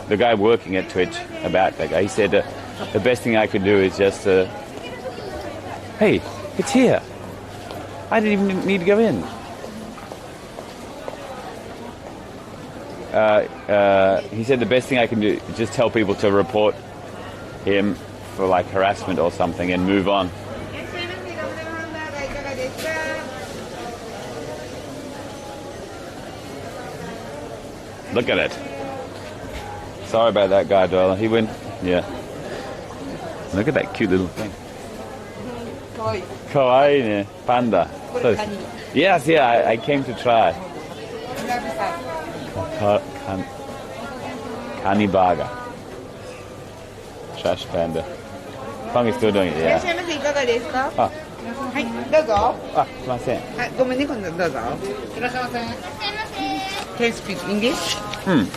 the guy working at Twitch, about that guy. He said the best thing I could do is just hey, it's here. I didn't even need to go in. He said the best thing I can do is just tell people to report him for like harassment or something and move on. Look at it. Sorry about that guy, Doyle. He went, yeah. Look at that cute little thing. Kawaii ne, panda. So, yes, yeah, I came to try. Kanibaga. Trash panda. Fang is still doing it,
いらっし
yeah.
ゃいませ。いかがですか。
あ、
はい、どうぞ。
あ、すいません。
はい、ごめんね、今度どうぞ。いらっしゃいませ。Can you speak English?
うん。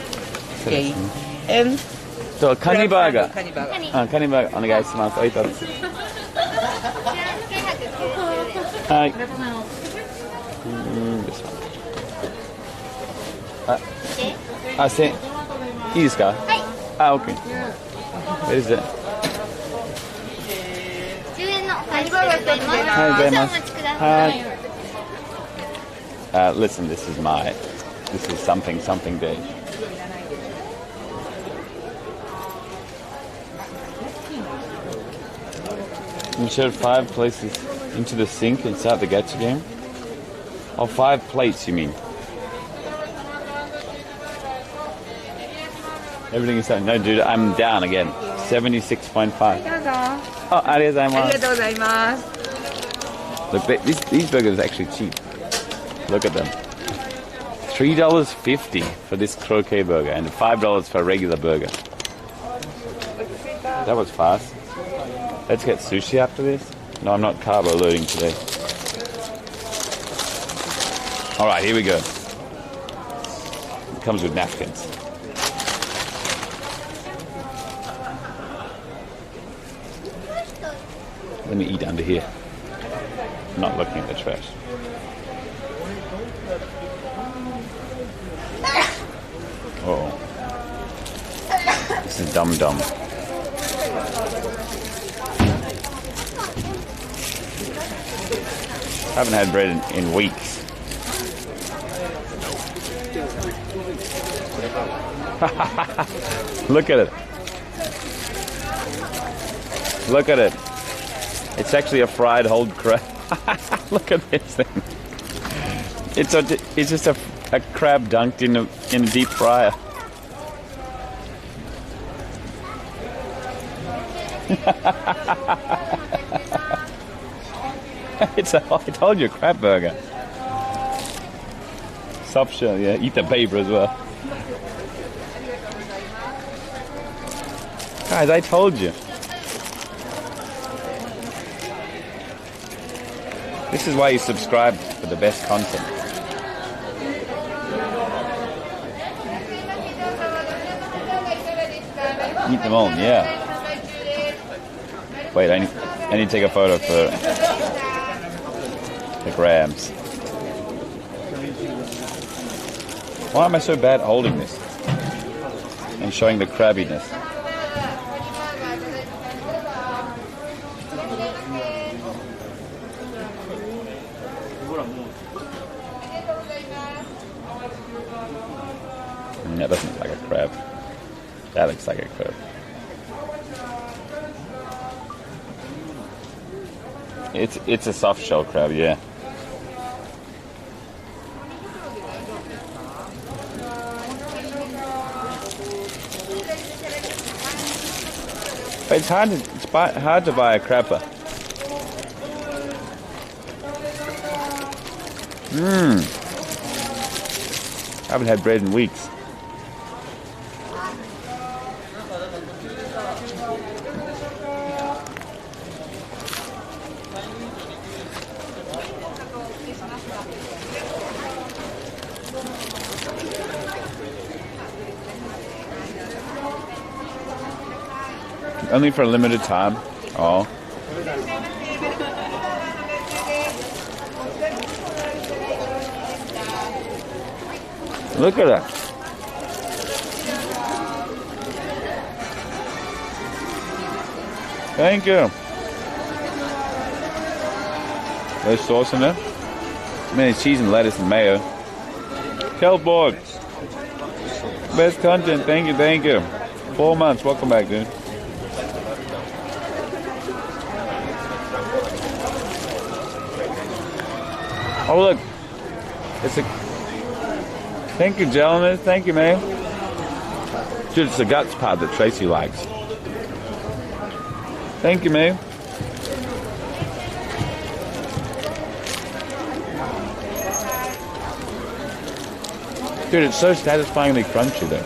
Okay. And
そう、カニバーガー。
カニバーガー。
あ、カニバーガーお願いします。おいとつ。はい。ですあ、いいですか？はい。あ、OK。What is it?
10円のお返しでございます。
はい、ございます。
少々お待ちください。
Listen, this is something day. You showed 5 places into the sink inside the gacha game? Oh, 5 plates, you mean? Everything is done. No, dude, I'm down again. 76.5.
どうぞ。
Oh, ありがとうございます。
ありがとうございます。
Look, these burgers are actually cheap. Look at them. $3.50 for this croquet burger and $5 for a regular burger. That was fast. Let's get sushi after this. No, I'm not carbo loading today. All right, here we go. It comes with napkins. Let me eat under here. I'm not looking at the trash. Oh. Max is dum dum. I haven't had bread in weeks. Look at it. Look at it. It's actually a fried whole crab. Look at this thing. It's just a crab dunked in a deep fryer. I told you, a crab burger. Soft shell, yeah. Eat the paper as well. Guys, I told you. This is why you subscribe for the best content. Eat them all, yeah. Wait, I need to take a photo for the grams. Why am I so bad at holding this and showing the crabbiness? That doesn't look like a crab. That looks like a crab. It's a soft shell crab, yeah. But it's hard to buy a crapper. I haven't had bread in weeks. Only for a limited time. Oh. Look at that. Thank you. There's sauce in there. I mean, cheese and lettuce and mayo. Kelborg. Best content. Thank you, thank you. 4 months. Welcome back, dude. Oh, look. It's a... Thank you, gentlemen. Thank you, man. Dude, it's the guts part that Tracy likes. Thank you, man. Dude, it's so satisfyingly crunchy, though.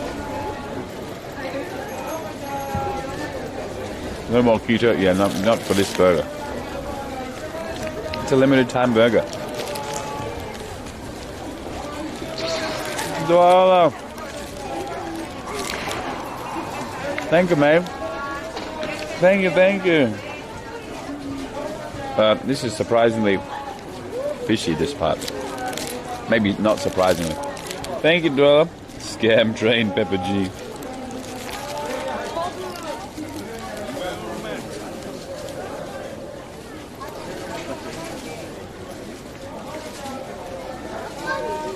No more keto? Yeah, not for this burger. It's a limited time burger. Hello. Thank you, mate. Thank you, thank you. This is surprisingly fishy, this part. Maybe not surprisingly. Thank you, Dwella. Scam train, Pepper G.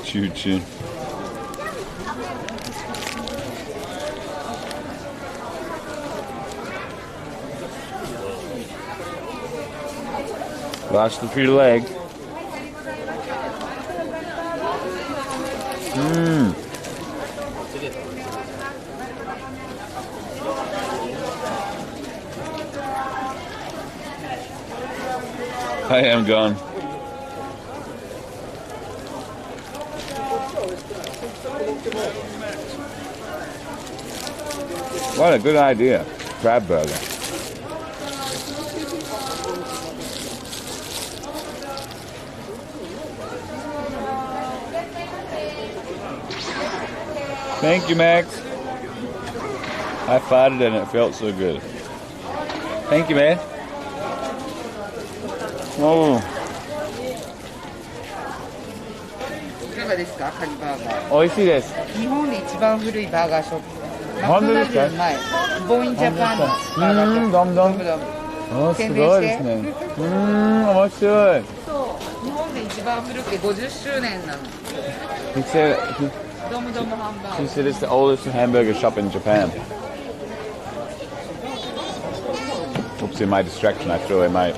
Choo choo. Watch the free leg. I am gone. What a good idea. Crab burger. Thank you, Max. I farted and it felt so good. Thank you, man. Oh.
いかがですか、カニバーガー。
美味しいです。
日本で一番古いバーガーショップ。
本当ですか？
うまい。ボインジャパンのバーガーショップ。
どんどん。
どんどん。
あ、すごいですね。面白い。
日本で一番古くて50周年なの。
He said,
ドムドムハンバー
he
ガ
said it's the oldest hamburger shop in Japan. Oops, in my distraction, I threw away my...
ー。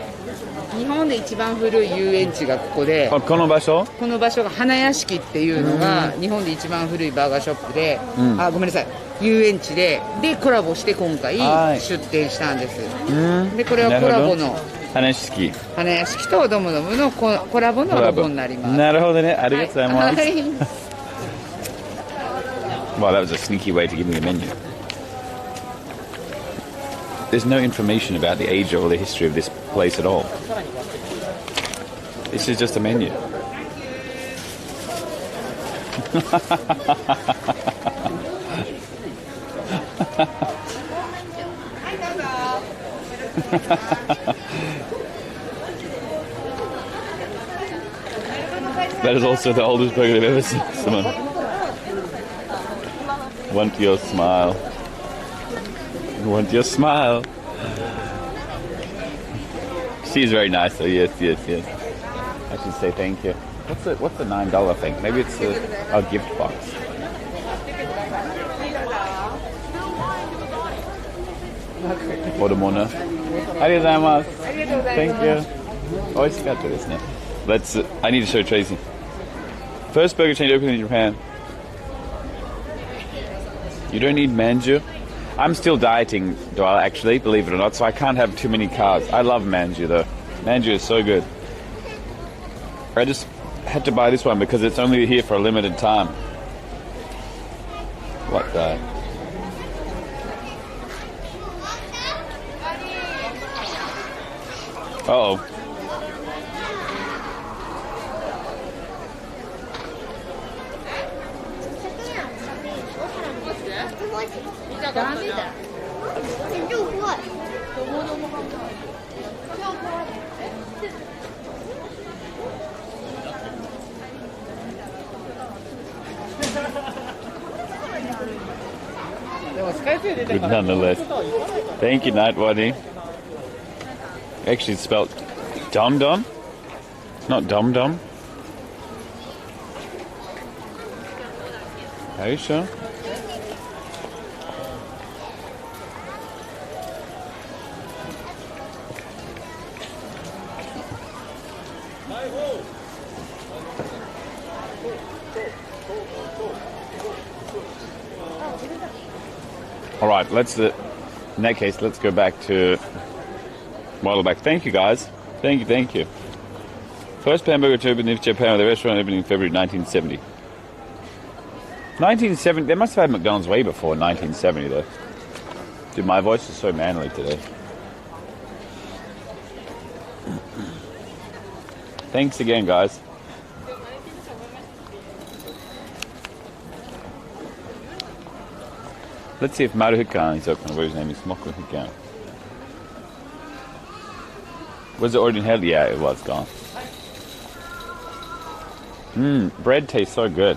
日本で一番古い遊園地がここで、
あ、この場所？
この場所が花屋敷っていうのが日本で一番古いバーガーショップで、あ、ごめんなさい、遊園地でコラボして今回
はい
出店したんです。でこれはコラボの
花式。
花屋敷とドムドムのコラボのロゴになります。
なるほどね。ありがとうございます。
はい。
Well, that was a sneaky way to give me a menu. There's no information about the age or the history of this place at all. This is just a menu. That is also the oldest burger I've ever seen. Someone. Want your smile. Want your smile. She's very nice though, yes. I should say thank you. What's the $9 thing? Maybe it's a gift box. Odomono. Arigatou Thank you. Always got to this now. I need to show Tracy. First burger chain opened in Japan. You don't need manju. I'm still dieting, Doyle, actually, believe it or not, so I can't have too many carbs. I love manju, though. Manju is so good. I just had to buy this one because it's only here for a limited time. What the... Uh-oh. Good nonetheless. Thank you, Nightwaddy. Actually, it's spelled Dom Dom. It's not Dom Dom. Are you sure? All right, in that case, let's go back to Waddleback. Thank you, guys. Thank you. First hamburger to open in Japan, with the restaurant opening in February 1970. 1970, they must have had McDonald's way before 1970, though. Dude, my voice is so manly today. Thanks again, guys. Let's see if Maruhikan is open, where his name is Mokuhikan. Was it already in hell? Yeah, it was gone. Bread tastes so good.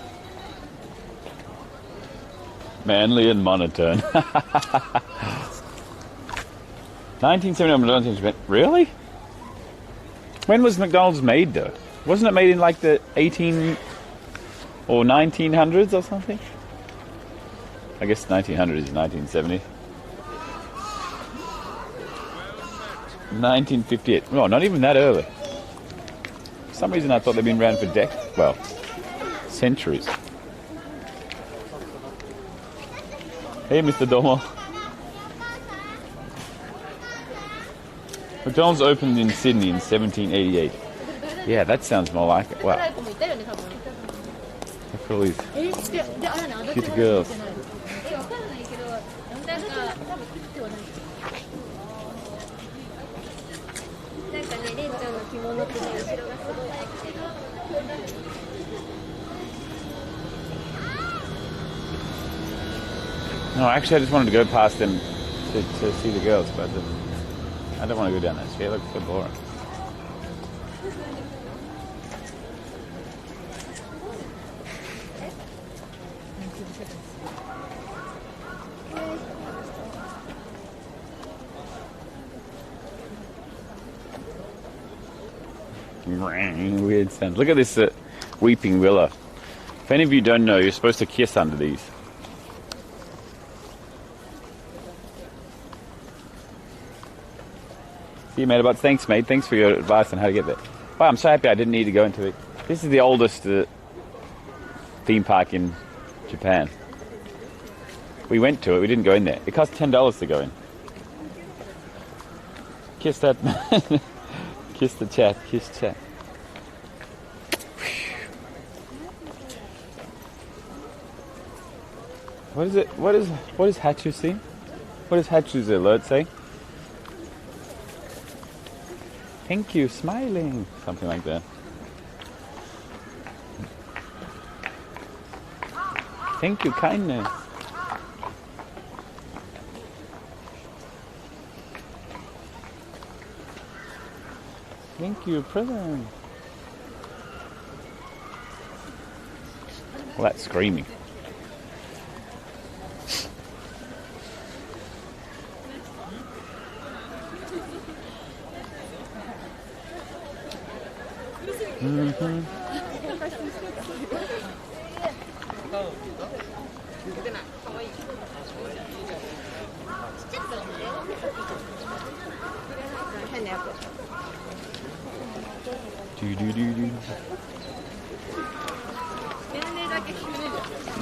Manly and monotone. 1970 McDonald's. Really? When was McDonald's made, though? Wasn't it made in like the 18 or 1900s or something? I guess 1900 is 1970. 1958. No, not even that early. For some reason I thought they'd been around for centuries. Hey, Mr. Domo. McDonald's opened in Sydney in 1788. Yeah, that sounds more like it. Wow. Look at all these cute girls. No, actually I just wanted to go past them to see the girls, but I don't want to go down that street. It looks so boring. making weird sounds. Look at this weeping willow. If any of you don't know, you're supposed to kiss under these. See you, mate. Thanks, mate. Thanks for your advice on how to get there. Wow, I'm so happy I didn't need to go into it. This is the oldest theme park in Japan. We went to it. We didn't go in there. It cost $10 to go in. Kiss that man. Kiss the chat. Kiss chat. What is it? What is Hachu saying? What does Hachu's alert say? Thank you, smiling. Something like that. Thank you, kindness. Thank you, present. Well, that's screaming. Mm-hmm.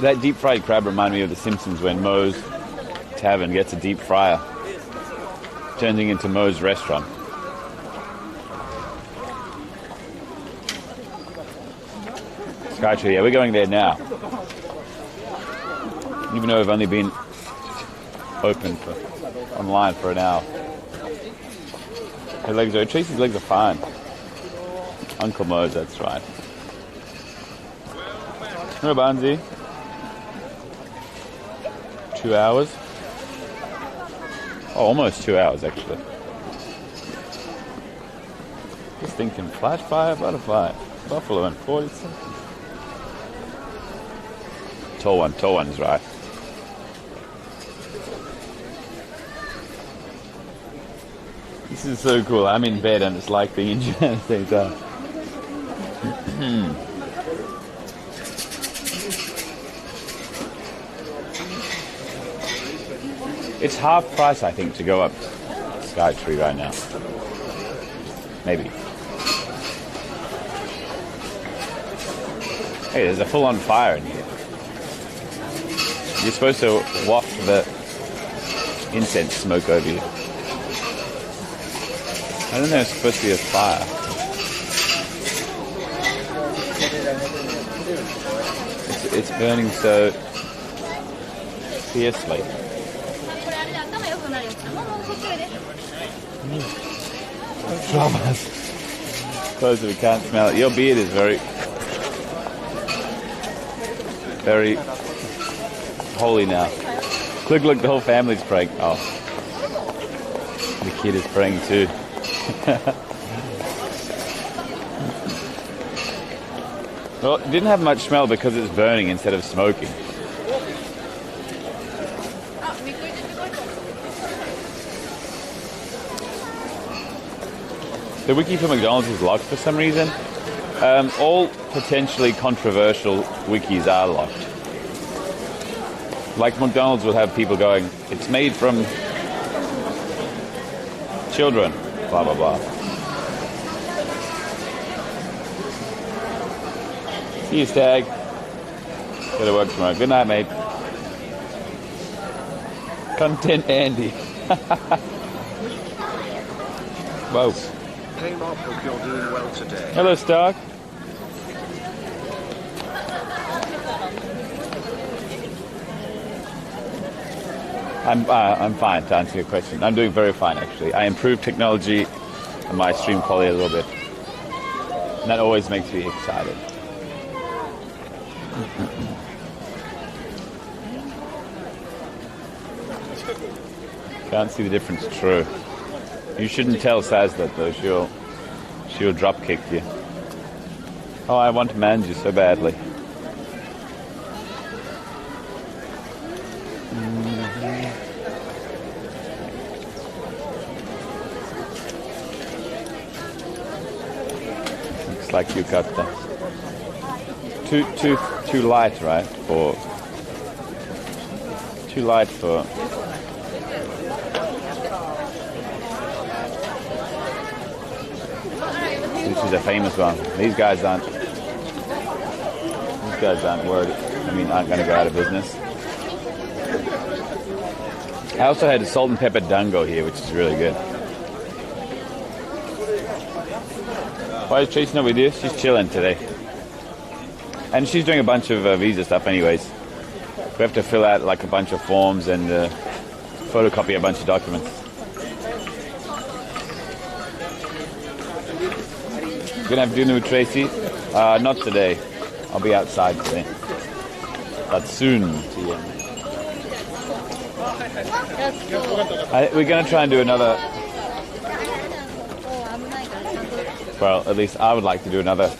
That deep fried crab reminded me of The Simpsons when Moe's Tavern gets a deep fryer, turning into Moe's restaurant. Skytree, yeah, we're going there now. Even though we've only been open online for an hour. Tracy's legs are fine. Uncle Moe's, that's right. No, Banzi. 2 hours. Oh, almost 2 hours actually. Just thinking, flash fire, butterfly, buffalo, and 40 seconds. Tall one's right. This is so cool. I'm in bed and it's like being in Japan at the same time. It's half price, I think, to go up Skytree right now. Maybe. Hey, there's a full-on fire in here. You're supposed to waft the incense smoke over you. I don't know, it's supposed to be a fire. It's burning so fiercely. Close it, we can't smell it. Your beard is very holy now. Look, the whole family's praying. Oh, the kid is praying too. Well, it didn't have much smell because it's burning instead of smoking. The wiki for McDonald's is locked for some reason. All potentially controversial wikis are locked. Like McDonald's will have people going, it's made from children, blah, blah, blah. See you, Stag. Go to work tomorrow. Good night, mate. Content Andy. Whoa.
Hey Rob, hope you're doing well today.
Hello, Stark. I'm fine, to answer your question. I'm doing very fine, actually. I improved technology and my stream quality a little bit. And that always makes me excited. Can't see the difference, true. You shouldn't tell Saz that though, she'll drop kick you. Oh, I want to manage you so badly. like yukata. Too light, right? Too light for. This is a famous one. These guys aren't worried. I mean, aren't going to go out of business. I also had a salt and pepper dango here, which is really good. Why is Tracy not with you? She's chilling today. And she's doing a bunch of visa stuff anyways. We have to fill out like a bunch of forms and photocopy a bunch of documents. You gonna have dinner with Tracy? Not today. I'll be outside today. But soon. We're gonna try and do another. Well, at least I would like to do another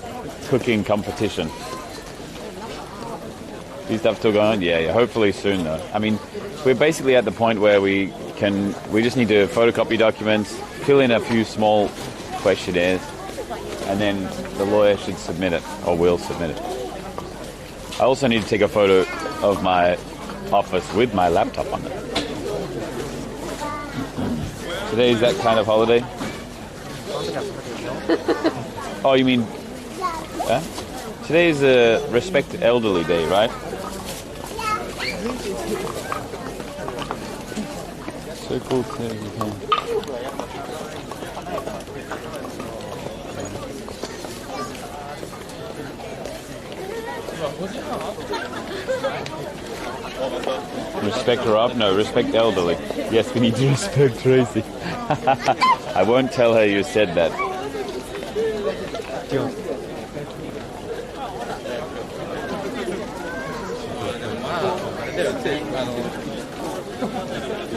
cooking competition. Is stuff still going on? Yeah, hopefully soon though. I mean, we're basically at the point where we just need to photocopy documents, fill in a few small questionnaires, and then the lawyer should submit it, or will submit it. I also need to take a photo of my office with my laptop on it. Today is that kind of holiday? Oh, you mean... Today is a Respect Elderly Day, right? So cool today. Respect Rob? No, respect elderly. Yes, we need to respect Tracy. I won't tell her you said that.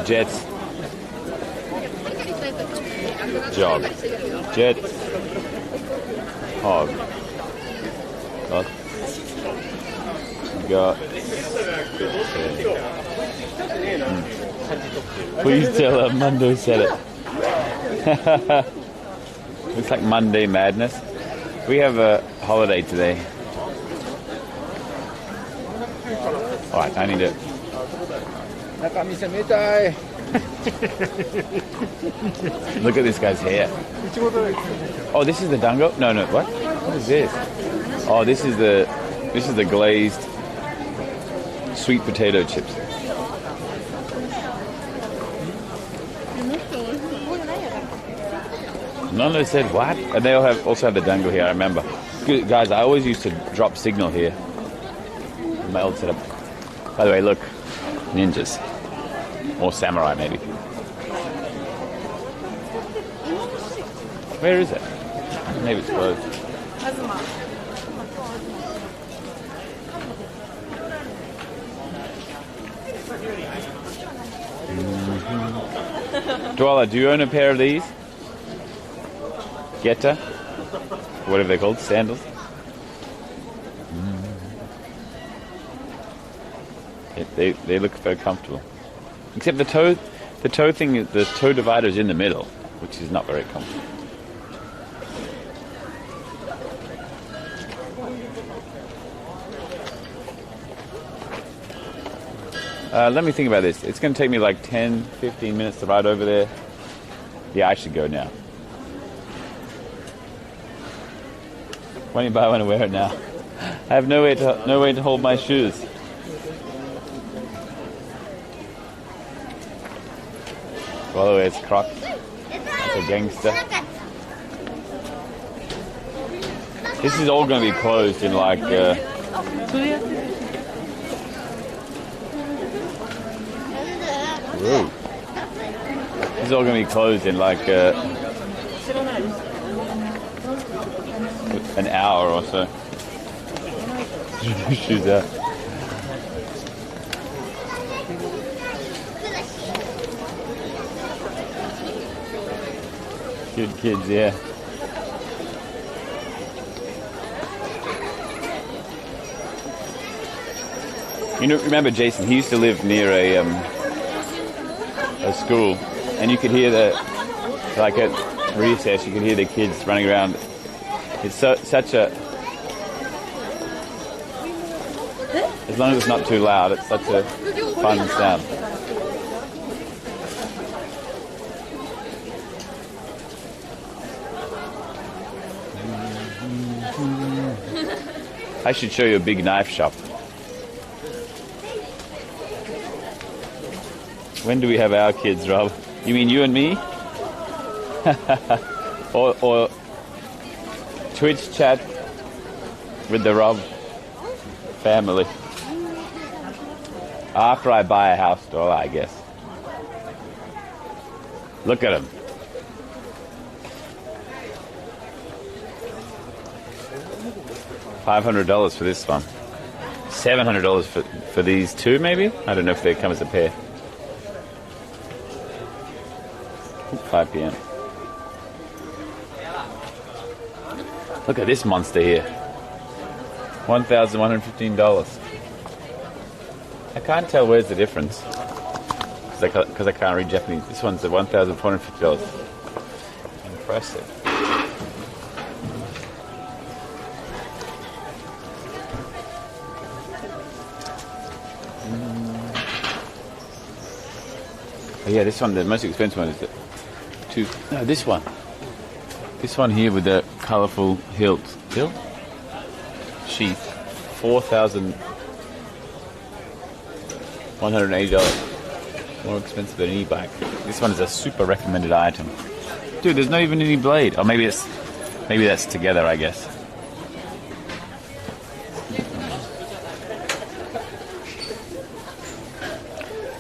Jets. Jog. Jets. Hog. Got. Please tell her Mundo said it. Looks like Monday madness. We have a holiday today. Alright, I need to... Look at this guy's hair. Oh, this is the dango? No, what? What is this? Oh, this is the glazed sweet potato chips. None said what? And they also have the dango here, I remember. Good, guys, I always used to drop signal here. My old setup. By the way, look. Ninjas. Or samurai, maybe. Where is it? Maybe it's closed. Dwala, do you own a pair of these? Geta? Whatever they're called, sandals? They look very comfortable. Except the toe thing, the toe divider is in the middle, which is not very comfortable. Let me think about this. It's going to take me like 10, 15 minutes to ride over there. Yeah, I should go now. Why don't you buy one and wear it now? I have no way to hold my shoes. By the way, it's Crocs. That's a gangster. This is all going to be closed in like... Whoa. This is all going to be closed in like an hour or so. Shoes out. Good kids, yeah. You know, remember Jason? He used to live near a school, and you could hear like at recess, you could hear the kids running around It's such a... As long as it's not too loud, it's such a fun sound. I should show you a big knife shop. When do we have our kids, Rob? You mean you and me? or Twitch chat with the Rob family. After I buy a house doll, I guess. Look at him. $500 for this one. $700 for these two, maybe? I don't know if they come as a pair. 5 p.m. Look at this monster here. $1,115. I can't tell where's the difference. Because I can't read Japanese. This one's at $1,450. Impressive. Oh yeah, this one, the most expensive one is this one. This one here with the colourful hilt sheath. $4,180. More expensive than an e-bike. This one is a super recommended item. Dude, there's not even any blade. Or maybe that's together, I guess.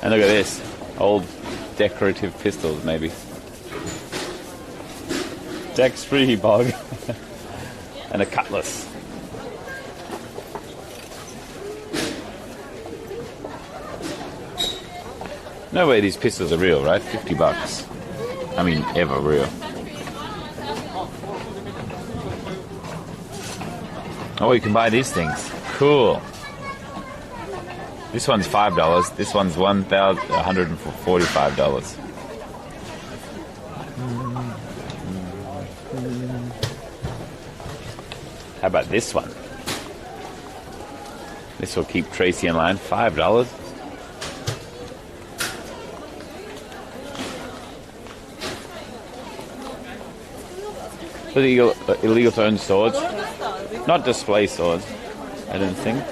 And look at this. Old decorative pistols, maybe. Tax-free, Bog. And a cutlass. No way these pistols are real, right? $50. I mean, ever real. Oh, you can buy these things. Cool. This one's $5. This one's $1,145. How about this one? This will keep Tracy in line. $5. Illegal to own swords. Not display swords, I don't think.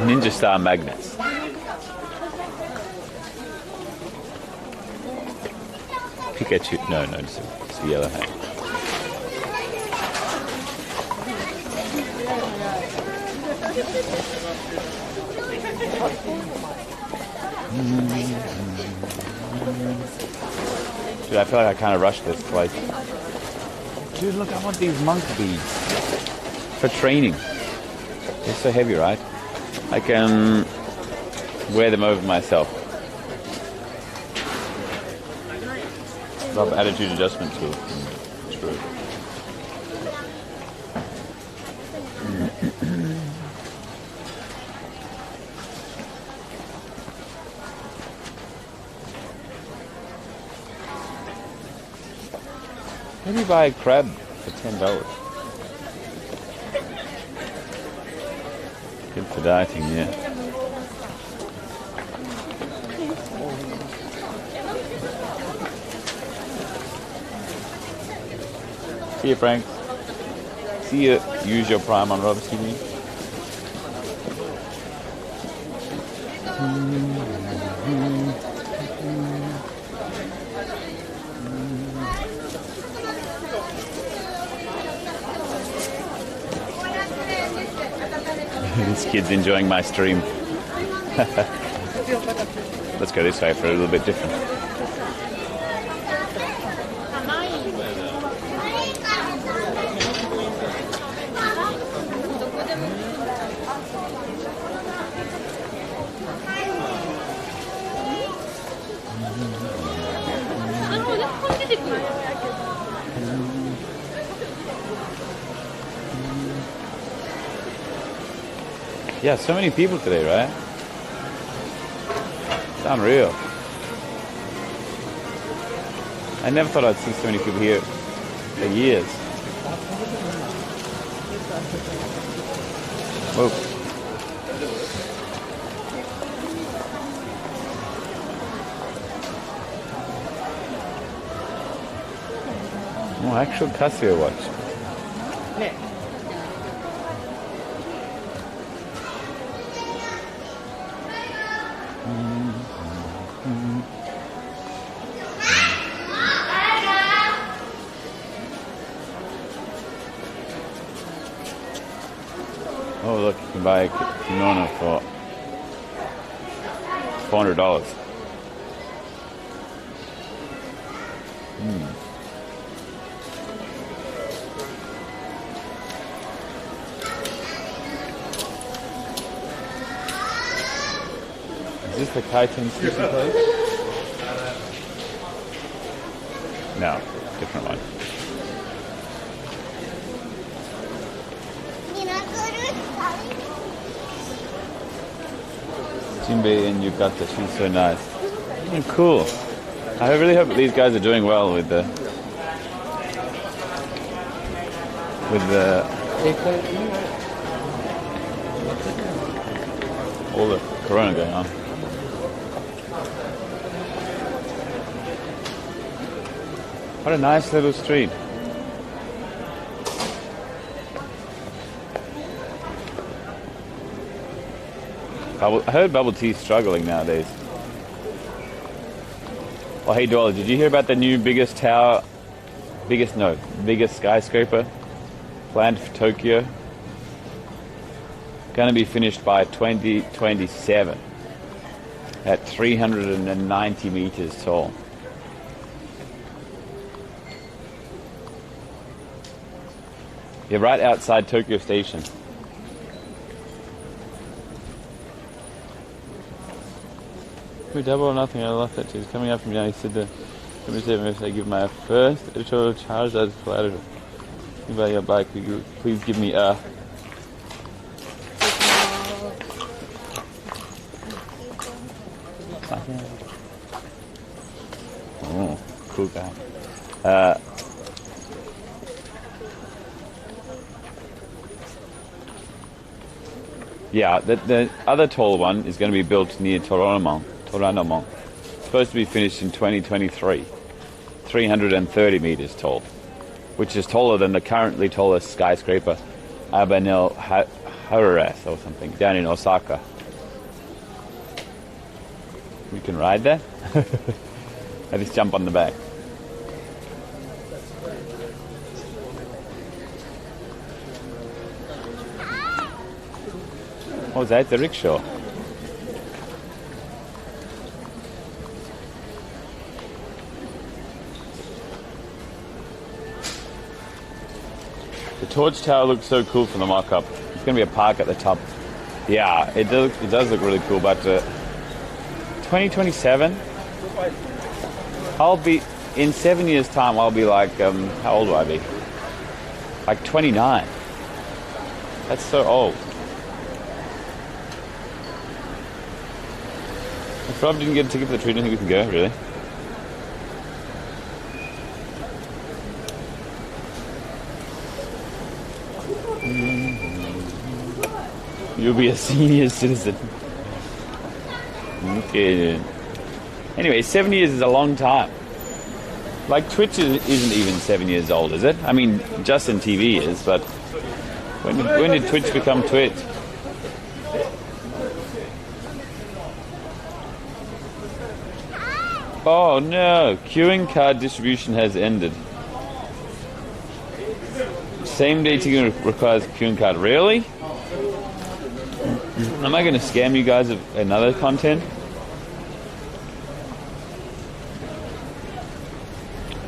Ninja Star magnets. Pikachu. No, it's a yellow hat. Dude, I feel like I kind of rushed this place. Dude, look, I want these monk beads for training. They're so heavy, right? I can wear them over myself. Love attitude adjustment tool. True. Maybe buy a crab for $10. Good for dieting, yeah. See you, Frank. See you. Use your Prime on Rob's TV. This kid's enjoying my stream. Let's go this way for a little bit different. Yeah, so many people today, right? It's unreal. I never thought I'd see so many people here for years. Whoa. Oh, actual Casio watch.
ね。
Oh, look, you can buy a kimono for $400. Is this the Kaiten sushi place? No, different one. Jinbei and Yukata, she's so nice. Oh, cool. I really hope that these guys are doing well with the all the corona going on. What a nice little street. I heard bubble tea's struggling nowadays. Oh, hey Dollar, did you hear about the new biggest skyscraper planned for Tokyo? Going to be finished by 2027 at 390 meters tall. Yeah, right outside Tokyo Station. Double or nothing, I love that too. Coming up from Johnny said the if I give my first editorial charge as collateral. About your bike, please give me a. Oh, cool guy. Yeah, the other tall one is going to be built near Toranomon. Supposed to be finished in 2023. 330 meters tall, which is taller than the currently tallest skyscraper, Abanel Haruras or something, down in Osaka. You can ride that? I just jump on the back. What was that? The rickshaw. The Torch Tower looks so cool from the mock-up. It's going to be a park at the top. Yeah, it does look really cool, but 2027? I'll be, in 7 years' time, I'll be like, how old will I be? Like 29. That's so old. If Rob didn't get a ticket for the tree, I don't think we can go, really. You'll be a senior citizen. Okay. Anyway, 7 years is a long time. Like, Twitch isn't even 7 years old, is it? I mean, Justin TV is, but when did Twitch become Twitch? Oh no, queuing card distribution has ended. Same day ticketing requires queuing card. Really? Am I going to scam you guys of another content?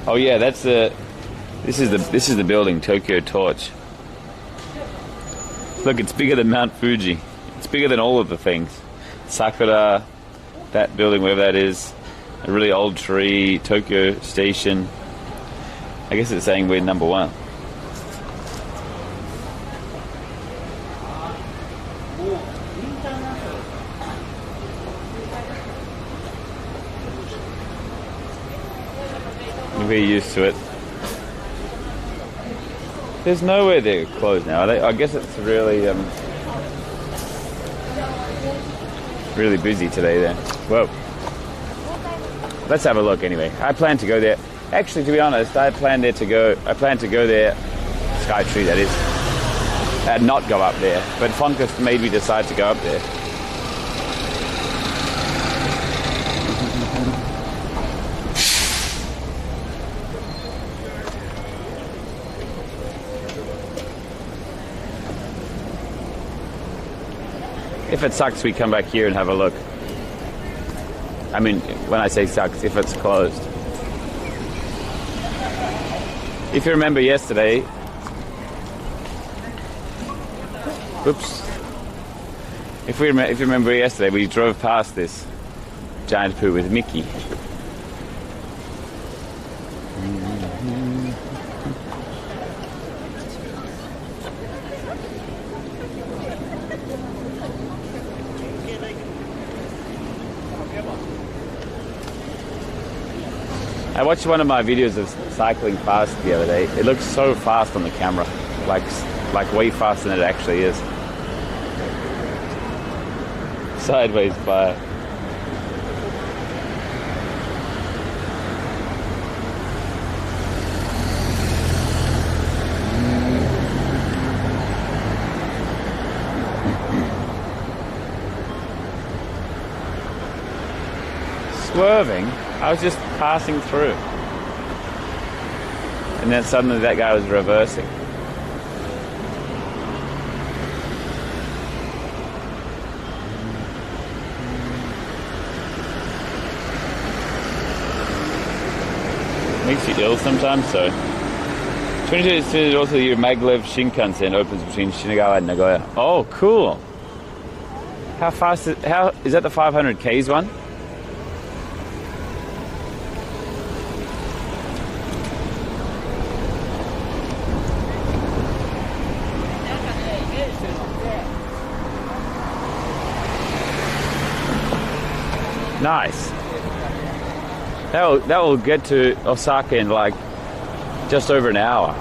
Oh yeah, this is the building, Tokyo Torch. Look, it's bigger than Mount Fuji. It's bigger than all of the things. Sakura, that building, wherever that is, a really old tree, Tokyo Station. I guess it's saying we're number one. You're very used to it. There's nowhere they're closed now. I guess it's really Really busy today there. Whoa. Let's have a look anyway. I plan to go there. Actually, to be honest, I plan to go there, Skytree that is, and not go up there. But Funkus made me decide to go up there. If it sucks, we come back here and have a look. I mean, when I say sucks, if it's closed. If you remember yesterday, oops. If you remember yesterday, we drove past this giant poo with Mickey. I watched one of my videos of cycling fast the other day. It looks so fast on the camera, like way faster than it actually is. Sideways fire. Swerving. I was just passing through. And then suddenly that guy was reversing. Makes you ill sometimes, so. 22 is also your Maglev Shinkansen opens between Shinagawa and Nagoya. Oh, cool. How fast is that the 500 Ks one? Nice. That will get to Osaka in like just over an hour.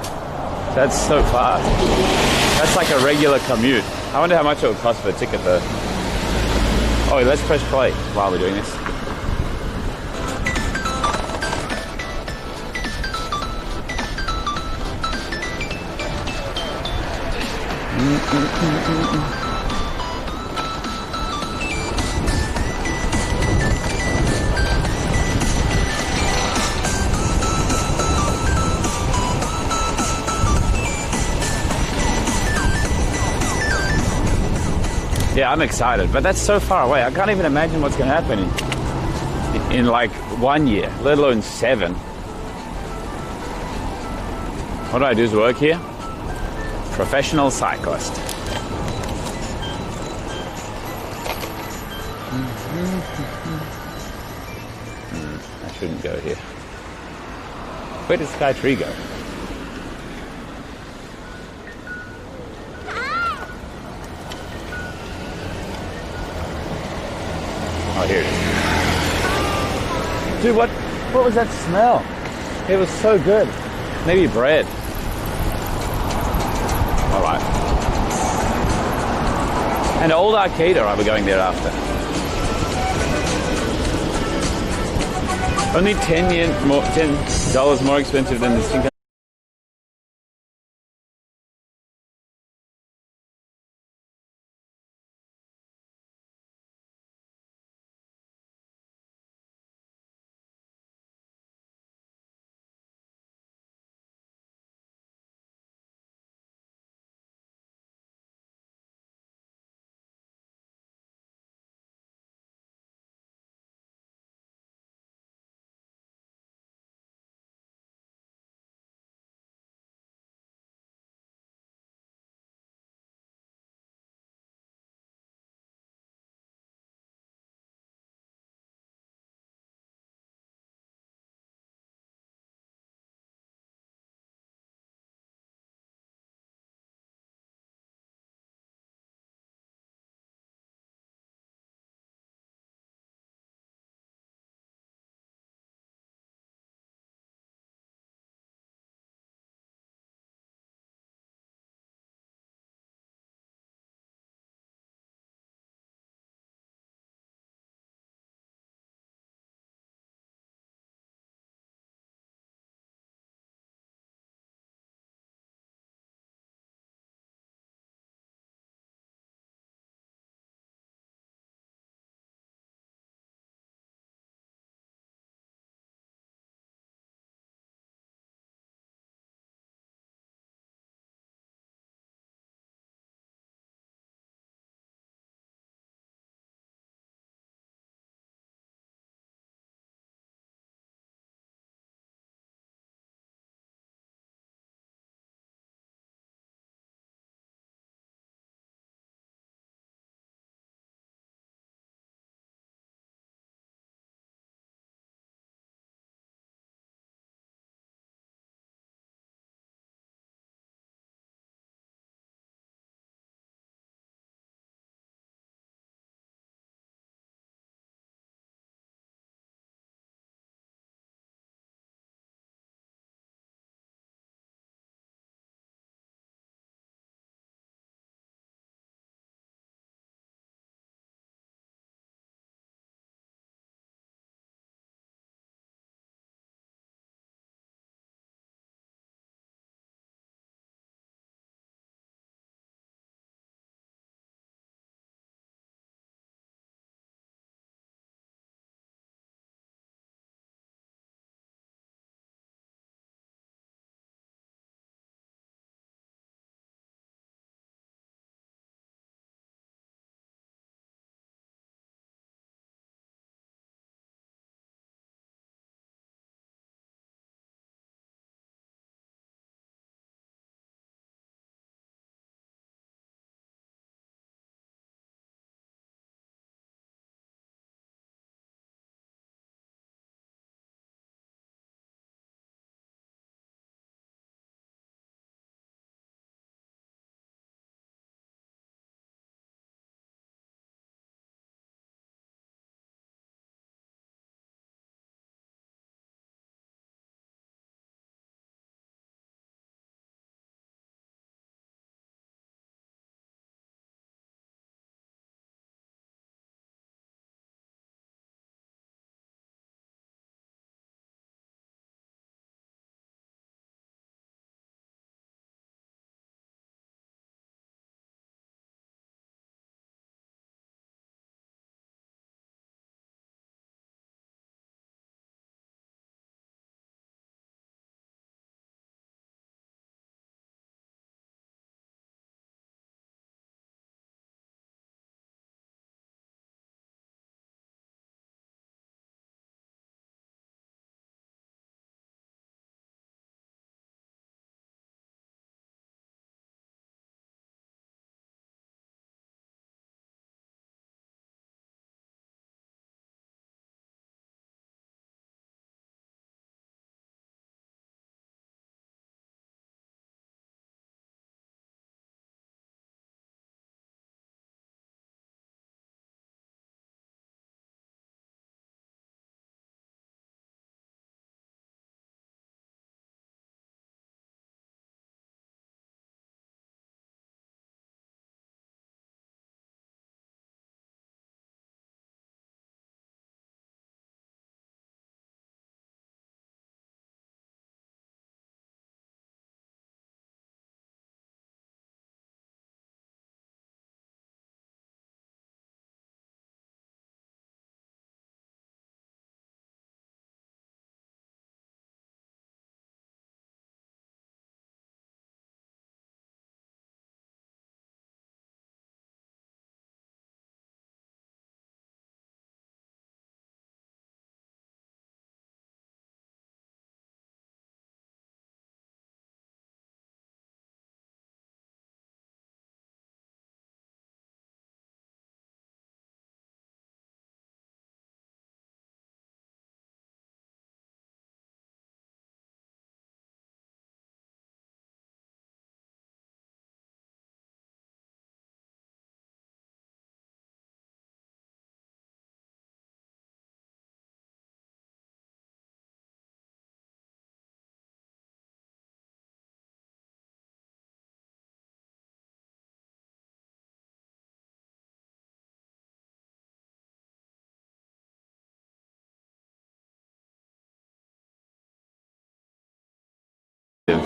That's so fast. That's like a regular commute. I wonder how much it would cost for a ticket though. Oh, let's press play while we're doing this. Yeah, I'm excited, but that's so far away. I can't even imagine what's going to happen in like 1 year, let alone 7. What do I do is work here? Professional cyclist. I shouldn't go here. Where does Skytree go? Oh, here it is. Dude, what was that smell? It was so good. Maybe bread. All right. And old arcade, or are we going there after? Only $10 more expensive than the Shinkansen.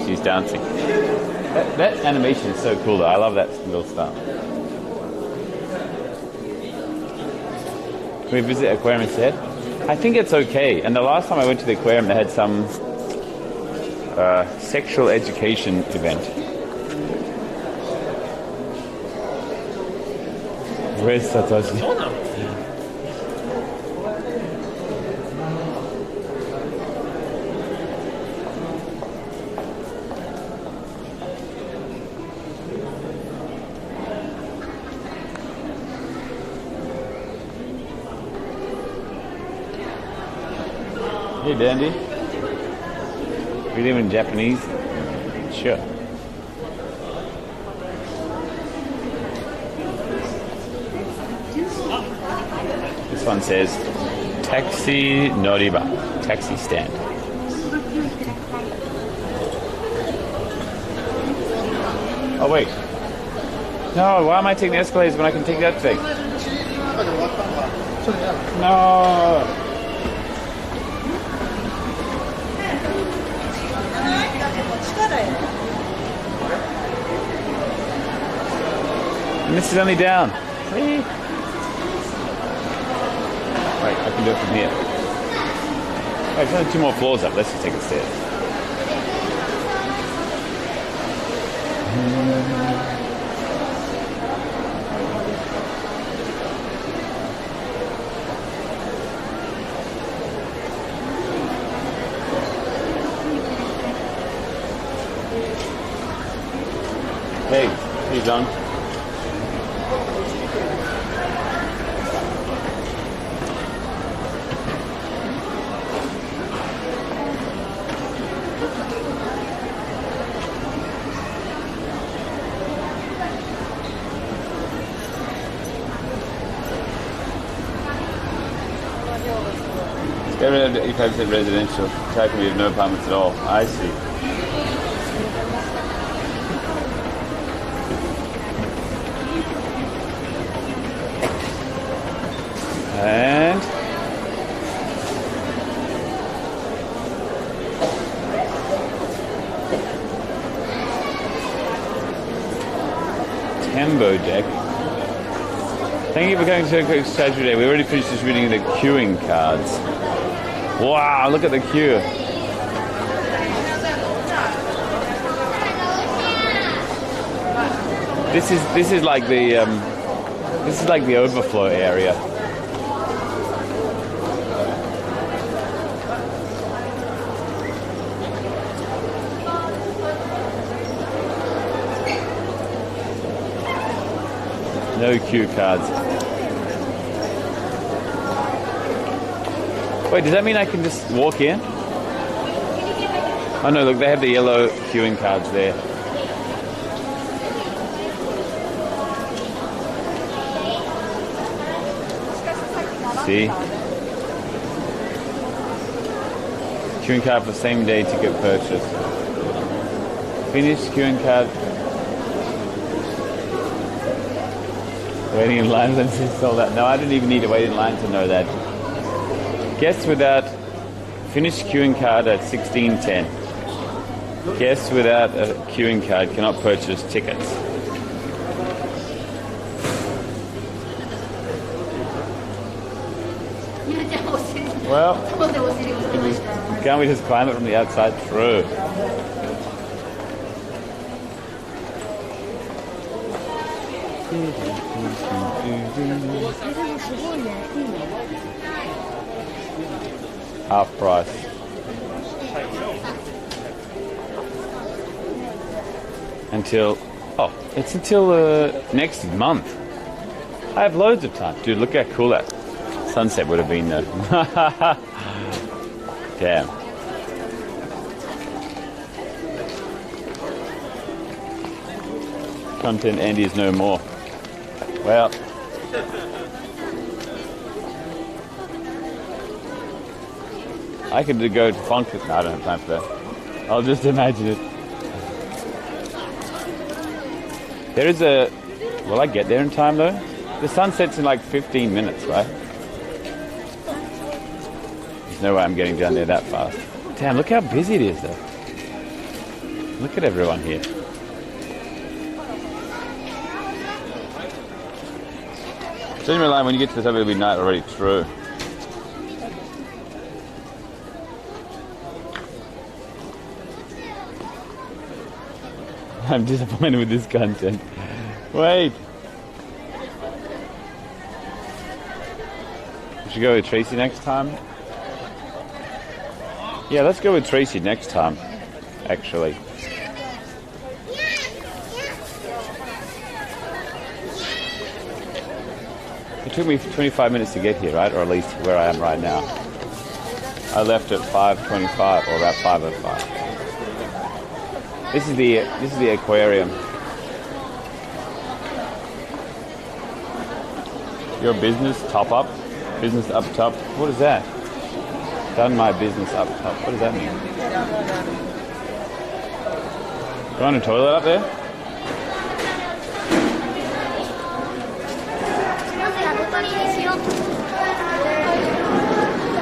She's dancing. That animation is so cool though. I love that little stuff. Can we visit aquarium instead? I think it's okay. And the last time I went to the aquarium, they had some sexual education event. Where's Satoshi? Hey, Dandy. Read them in Japanese? Sure. This one says Taxi Noriba, taxi stand. Oh, wait. No, why am I taking the escalators when I can take that thing? No. And this is only down. Whee. Right, I can do it from here. Right, there's only 2 more floors up. Let's just take the stairs. Hey, he's on. Area 85% residential. Taikumi, we have no apartments at all. I see. And Tembo deck. Thank you for coming to a Saturday today. We already finished distributing the queuing cards. Wow, look at the queue. This is like the overflow area. No queue cards. Wait, does that mean I can just walk in? Oh no, look, they have the yellow queuing cards there. See? Queuing card for same day ticket purchase. Finished queuing card. Waiting in line since it's sold out. No, I didn't even need to wait in line to know that. Guests without finished queuing card at 16:10. Guests without a queuing card cannot purchase tickets. Well, can't we just climb it from the outside? True. Half price. It's until next month. I have loads of time. Dude, look how cool that sunset would have been though. Damn. Content Andy is no more. Well. I could go to Funk. No, I don't have time for that. I'll just imagine it. There is a... Will I get there in time though? The sun sets in like 15 minutes, right? There's no way I'm getting down there that fast. Damn, look how busy it is though. Look at everyone here. Generally, line, when you get to the top, it'll be night already. True. I'm disappointed with this content. Wait. We should go with Tracy next time. Yeah, let's go with Tracy next time, actually. It took me 25 minutes to get here, right? Or at least where I am right now. I left at 5:25 or about 5:05. This is the aquarium. Your business top up? Business up top? What is that? Done my business up top. What does that mean? You want a toilet up there?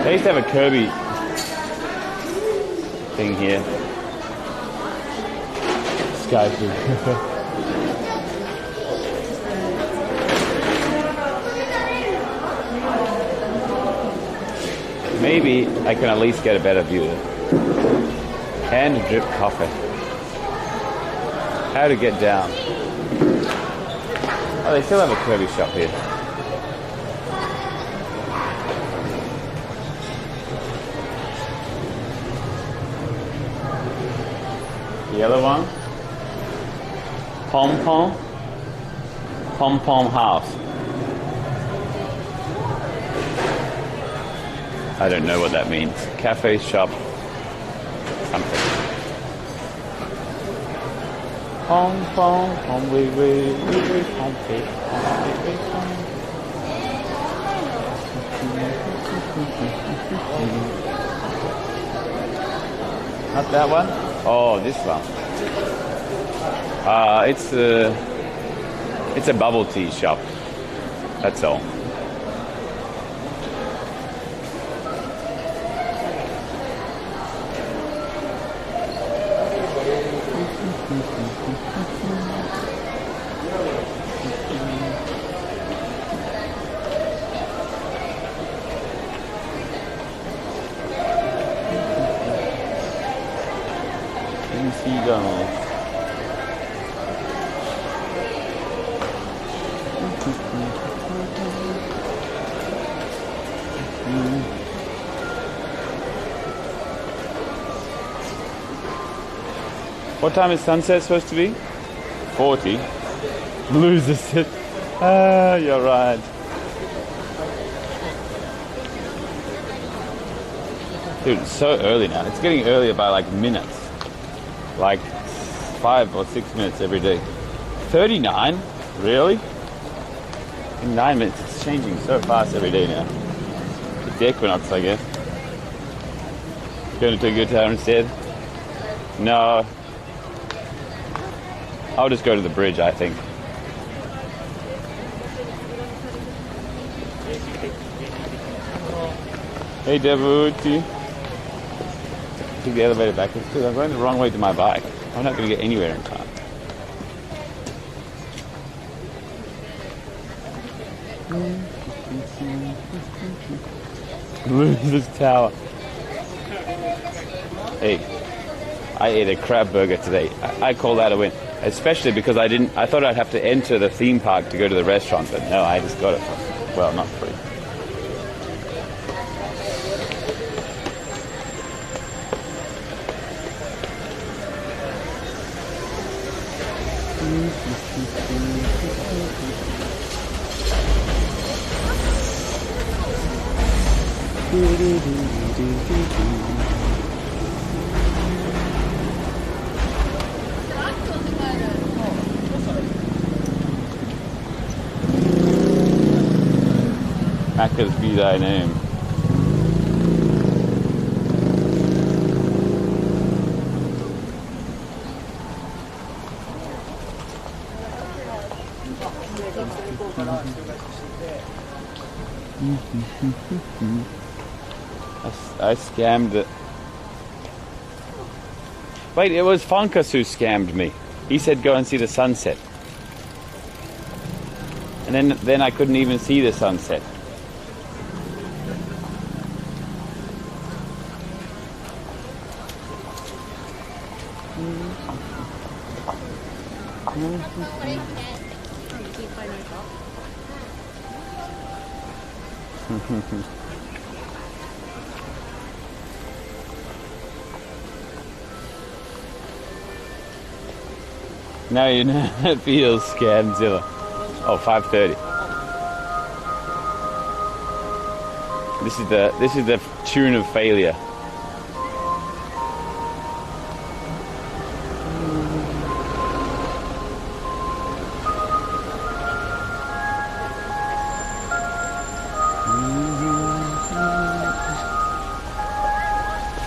They used to have a Kirby thing here. Skype. Maybe I can at least get a better view. Hand drip coffee. How to get down. Oh, they still have a Kirby shop here. The yellow one. Pom Pom. Pom Pom House. I don't know what that means. Cafe, shop, something. Pom Pom Pom Wee Wee Wee Pom Pom Pom. Not that one? Oh, this one. It's a bubble tea shop. That's all. Seagulls. What time is sunset supposed to be? 40. Loses it. Ah, you're right. Dude, it's so early now. It's getting earlier by like minutes. Like 5 or 6 minutes every day. 39? Really? In 9 minutes. It's changing so fast every day now. It's the equinox, I guess. Going to a good town instead? No. I'll just go to the bridge, I think. Hey, Devuti. Take the elevator back. I'm going the wrong way to my bike. I'm not going to get anywhere in time. Losers Tower. Hey, I ate a crab burger today. I call that a win. Especially because I thought I'd have to enter the theme park to go to the restaurant, but no, I just got it for, well, not free. Macca's be thy name. I scammed it. Wait, it was Funkus who scammed me. He said go and see the sunset. And then I couldn't even see the sunset. Now you know it feels Scamzilla. Oh, 5:30. This is the tune of failure.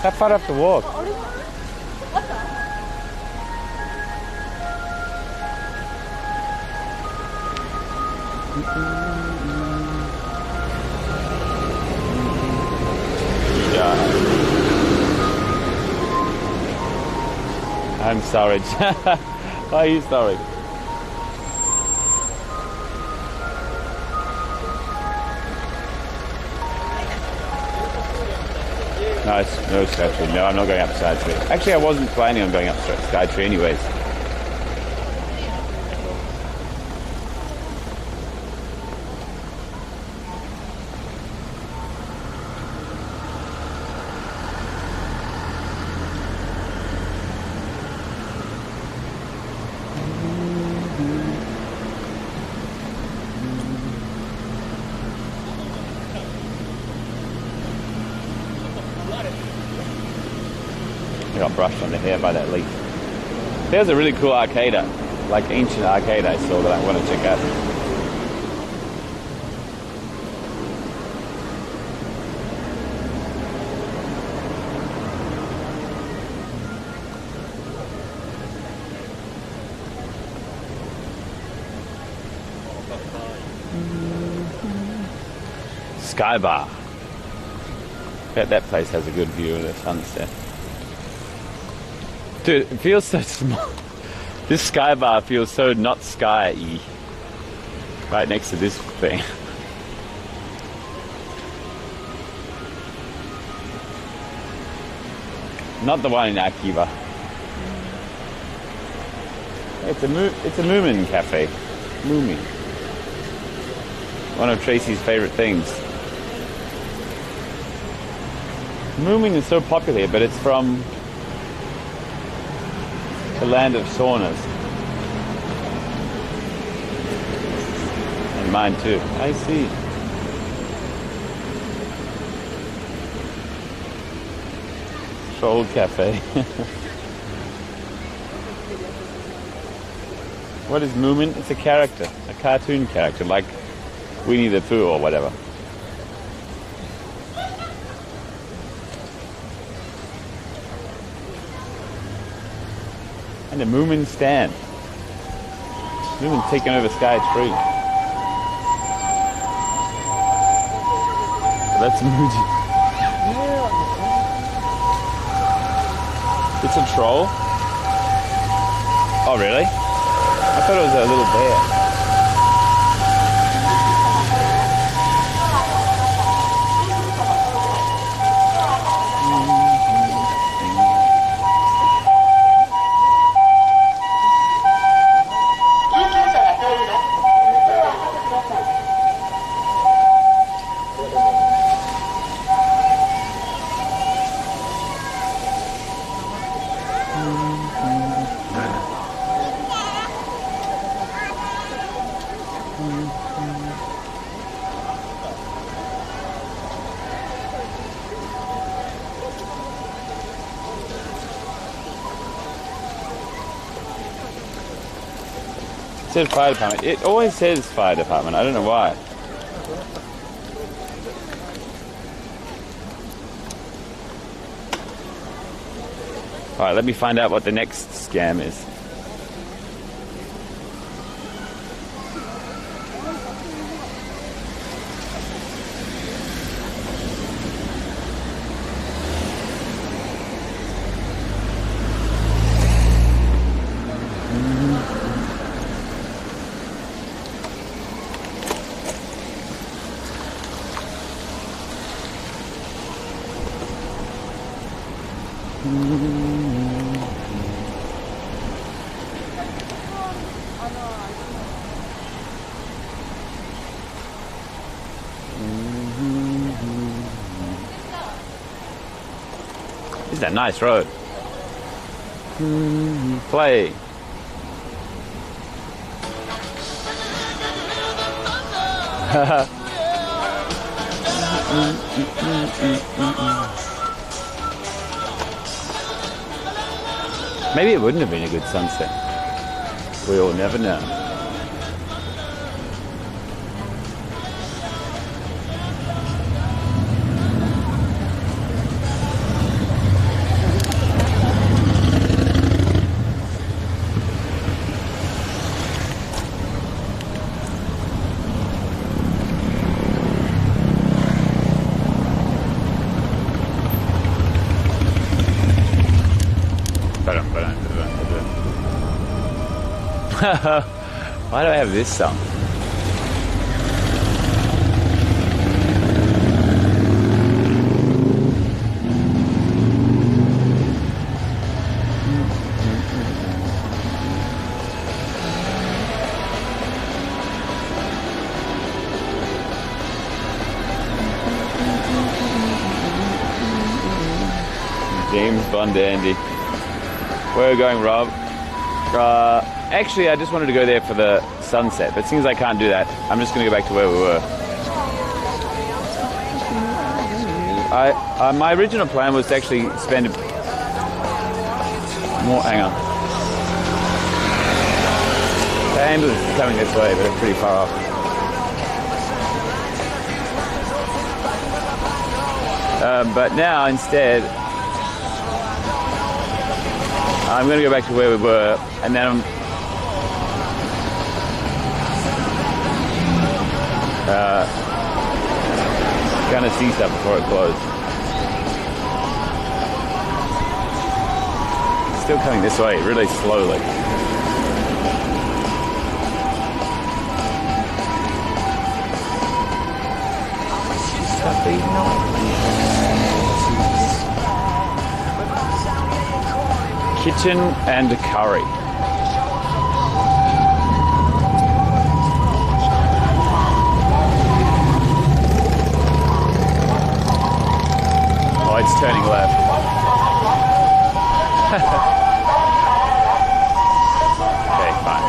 How far up to walk? I'm sorry. Why are you sorry? No, no Skytree. No, I'm not going up Skytree. Actually, I wasn't planning on going up Skytree anyways. I got brushed on the hair by that leaf. There's a really cool arcade, like ancient arcade I saw that I want to check out. Sky Bar. Bet that place has a good view of the sunset. Dude, it feels so small. This Sky Bar feels so not sky-y. Right next to this thing. Not the one in Akiba. It's a Moomin cafe. Moomin. One of Tracy's favorite things. Moomin is so popular here, but it's from the land of saunas. And mine too. I see. Troll Cafe. What is Moomin? It's a character. A cartoon character, like Winnie the Pooh or whatever. And the Moomin stand. Moomin taking over Skytree. So that's Muji. It's a troll? Oh really? I thought it was a little bear. It said fire department. It always says fire department. I don't know why. Alright, let me find out what the next scam is. This is a nice road. Play. Maybe it wouldn't have been a good sunset. We'll never know. Why do I have this song? James Bond Andy. Where are we going, Rob? Actually, I just wanted to go there for the sunset, but since I can't do that, I'm just going to go back to where we were. My original plan was to actually spend more. Hang on. The ambulance is coming this way, but it's pretty far off. But now, instead, I'm going to go back to where we were, and then I'm gonna see stuff before it closed. Still coming this way, really slowly. Kitchen and curry. Oh, it's turning left. Okay, fine.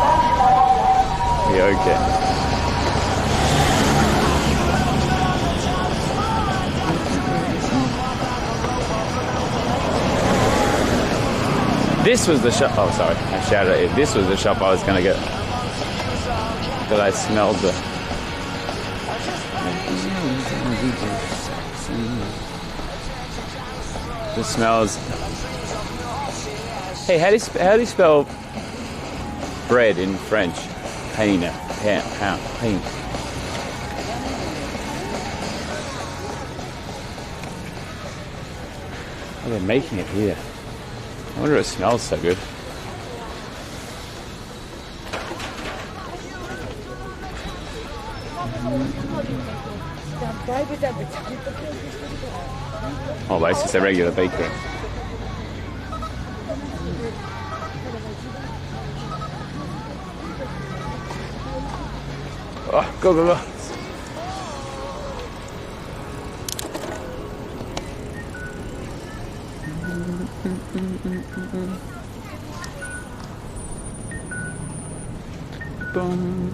Yeah, okay. This was the shop. Oh, sorry, I shouted at you. This was the shop I was going to get. But I smelled the. The smells. Hey, how do you spell bread in French? Pain. Pain. Oh, they're making it here. I wonder if it smells so good. Oh, but it's just a regular bakery. Oh, go. Boom.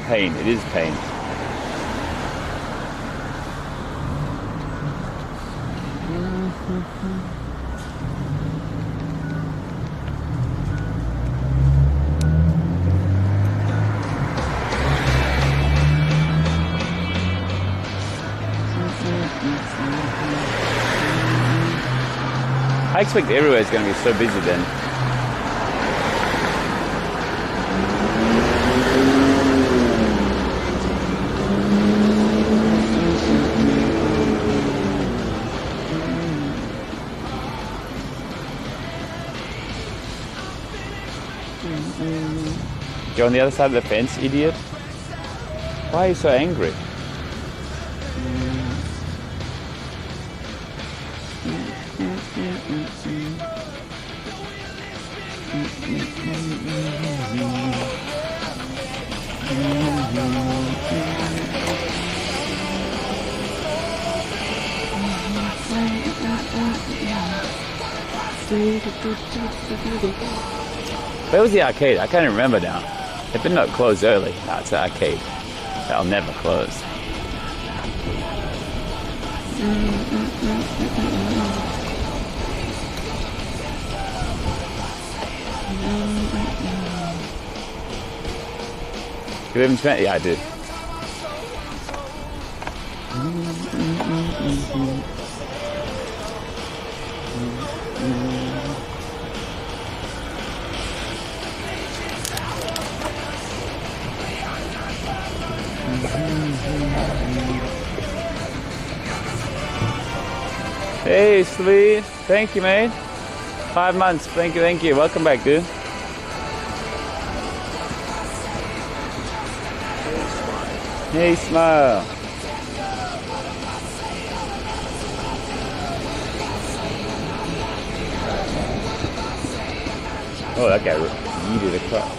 Pain. It is pain. I expect everywhere is going to be so busy then. You're on the other side of the fence, idiot. Why are you so angry? Where was the arcade? I can't remember now. It better not close early. No, it's the arcade. That'll never close. You haven't spent? Yeah, I did. Hey, sweet. Thank you, mate. 5 months. Thank you, thank you. Welcome back, dude. Hey, smile. Oh, that guy yeeted across.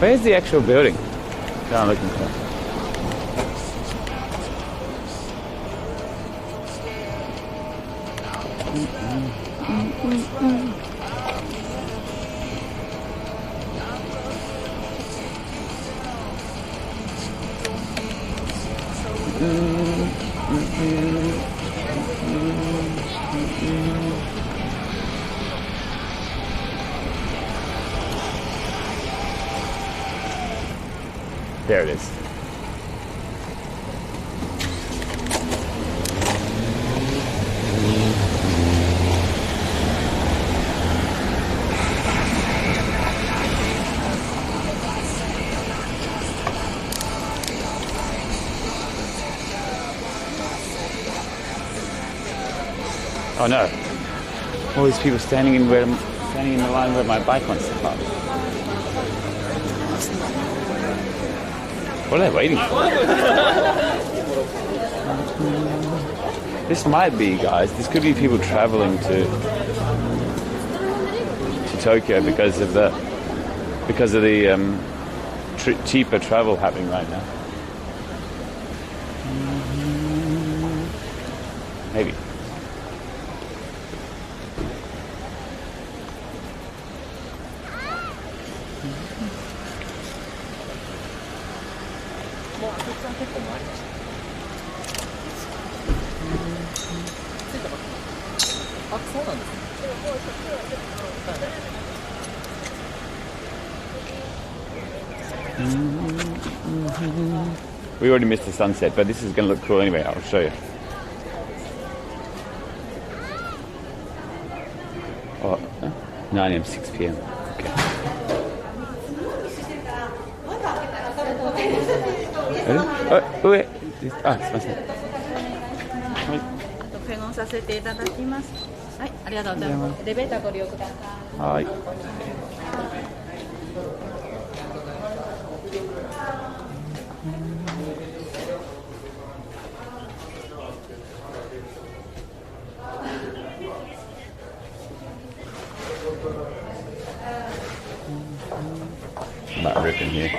Where's the actual building that I'm looking for? There it is. Oh no. All these people standing in the line where my bike wants to park. What are they waiting for? This might be, guys. This could be people traveling to Tokyo because of the cheaper travel happening right now. Maybe. We already missed the sunset, but this is going to look cool anyway. I'll show you. Oh, 9 a.m., 6 p.m. Okay. Wait. Ah, すいません。
検温させていただきます。はい、ありがとうございます。エレベーターご利用ください。
はい。Not ripping here.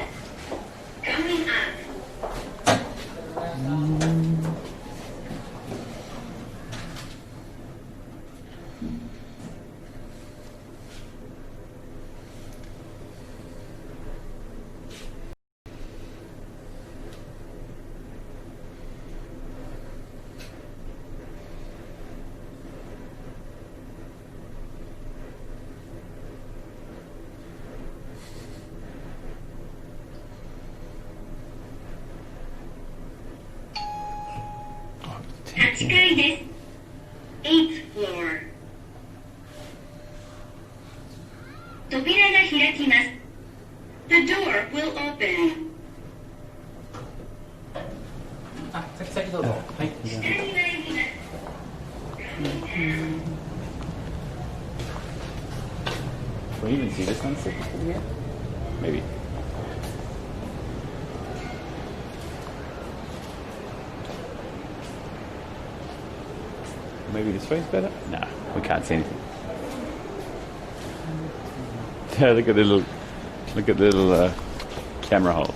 Eighth floor. 扉が開きます。The door
あ、先どうぞ。はい。Can we even see the sunset from here? Maybe. Maybe this way's better? No, we can't see anything. Yeah, look at the little camera holes.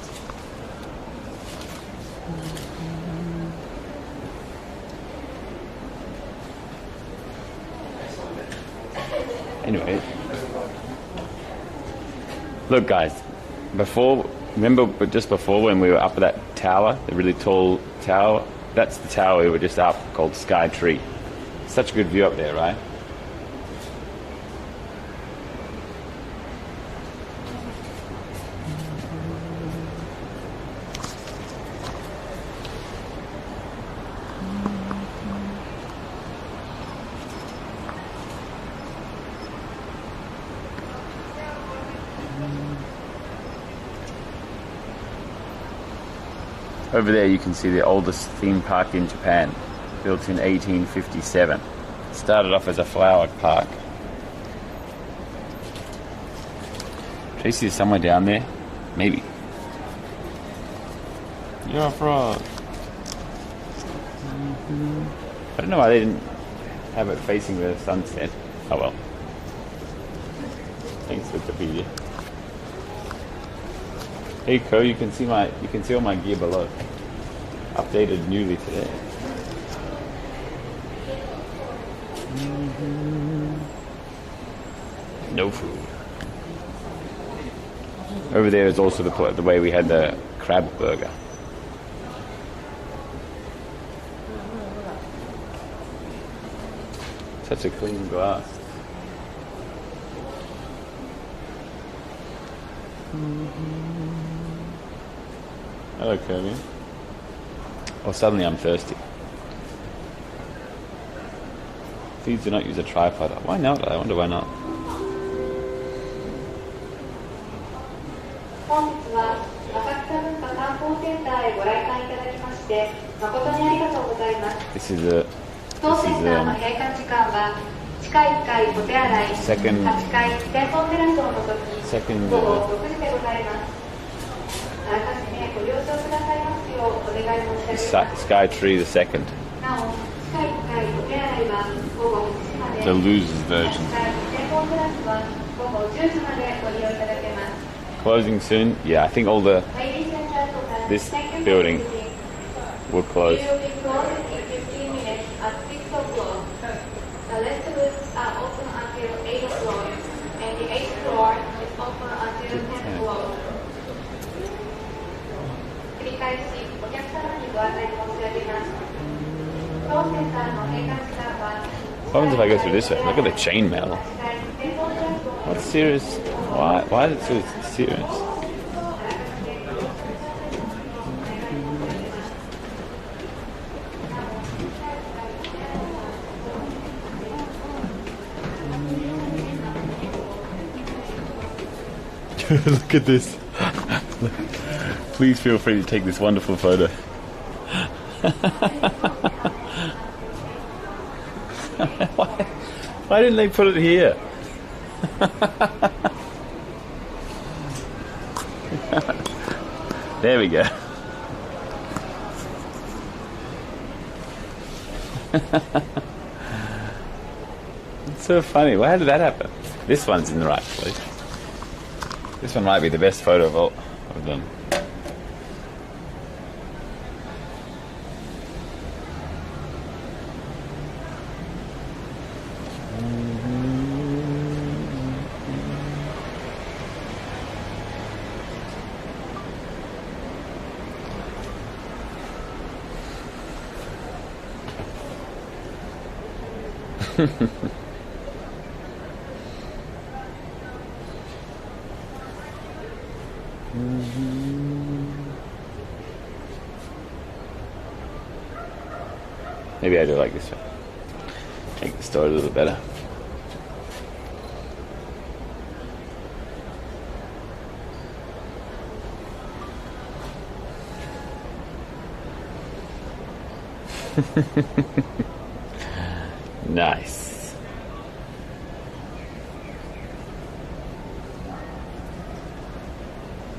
Anyway, look guys, remember just before when we were up at that tower, the really tall tower? That's the tower we were just up, called Sky Tree. Such a good view up there, right? Over there you can see the oldest theme park in Japan, built in 1857. Started off as a flower park. Tracy is somewhere down there? Maybe. You're a frog. I don't know why they didn't have it facing the sunset. Oh well. Thanks, Wikipedia. Hey Co, you can see all my gear below. Updated newly today. No food. Over there is also the way we had the crab burger. Such a clean glass. Hello, Kirby. Oh, suddenly I'm thirsty. Please do not use a tripod. Why not? I wonder why not.
本日は浅草文化観光センターへご来館いただきまして誠にありがとうございます。当センターの閉館時間は地下1階お手洗い、8階天本テラスを除き午後6時でございます。あらかじめご了承くださいますようお願い申し上げます。
Sky Tree the Second.
なお、地下1階お手洗いは午後8時まで、
The loser's version.
8階天本テラスは午後10時までご利用いただけます。
Closing soon? Yeah, I think this building will close.
It will be closed in 15 minutes at 6 o'clock. The rest rooms are open until 8 o'clock, and the 8th floor is open until 10 o'clock. 繰り返しお客様にご案内申し上げます。当センターの閉館時間は
What happens if I go through this way? Look at the chainmail. What's serious? Why is it so serious? Look at this. Please feel free to take this wonderful photo. Why didn't they put it here? There we go. It's so funny. How did that happen? This one's in the right place. This one might be the best photo of all of them. Maybe I do like this one. Make the story a little better. Nice.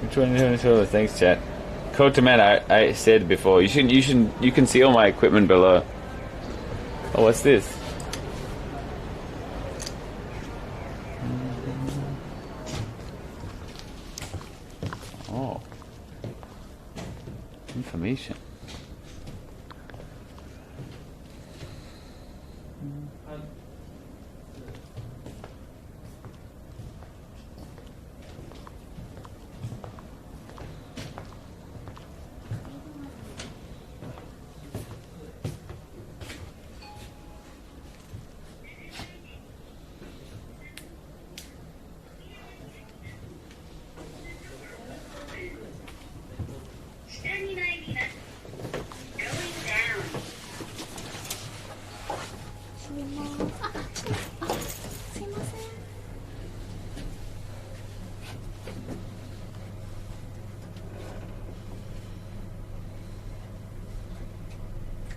Which one is it? Thanks, chat. Kotaman, I said before, you can see all my equipment below. Oh, what's this? Oh. Information.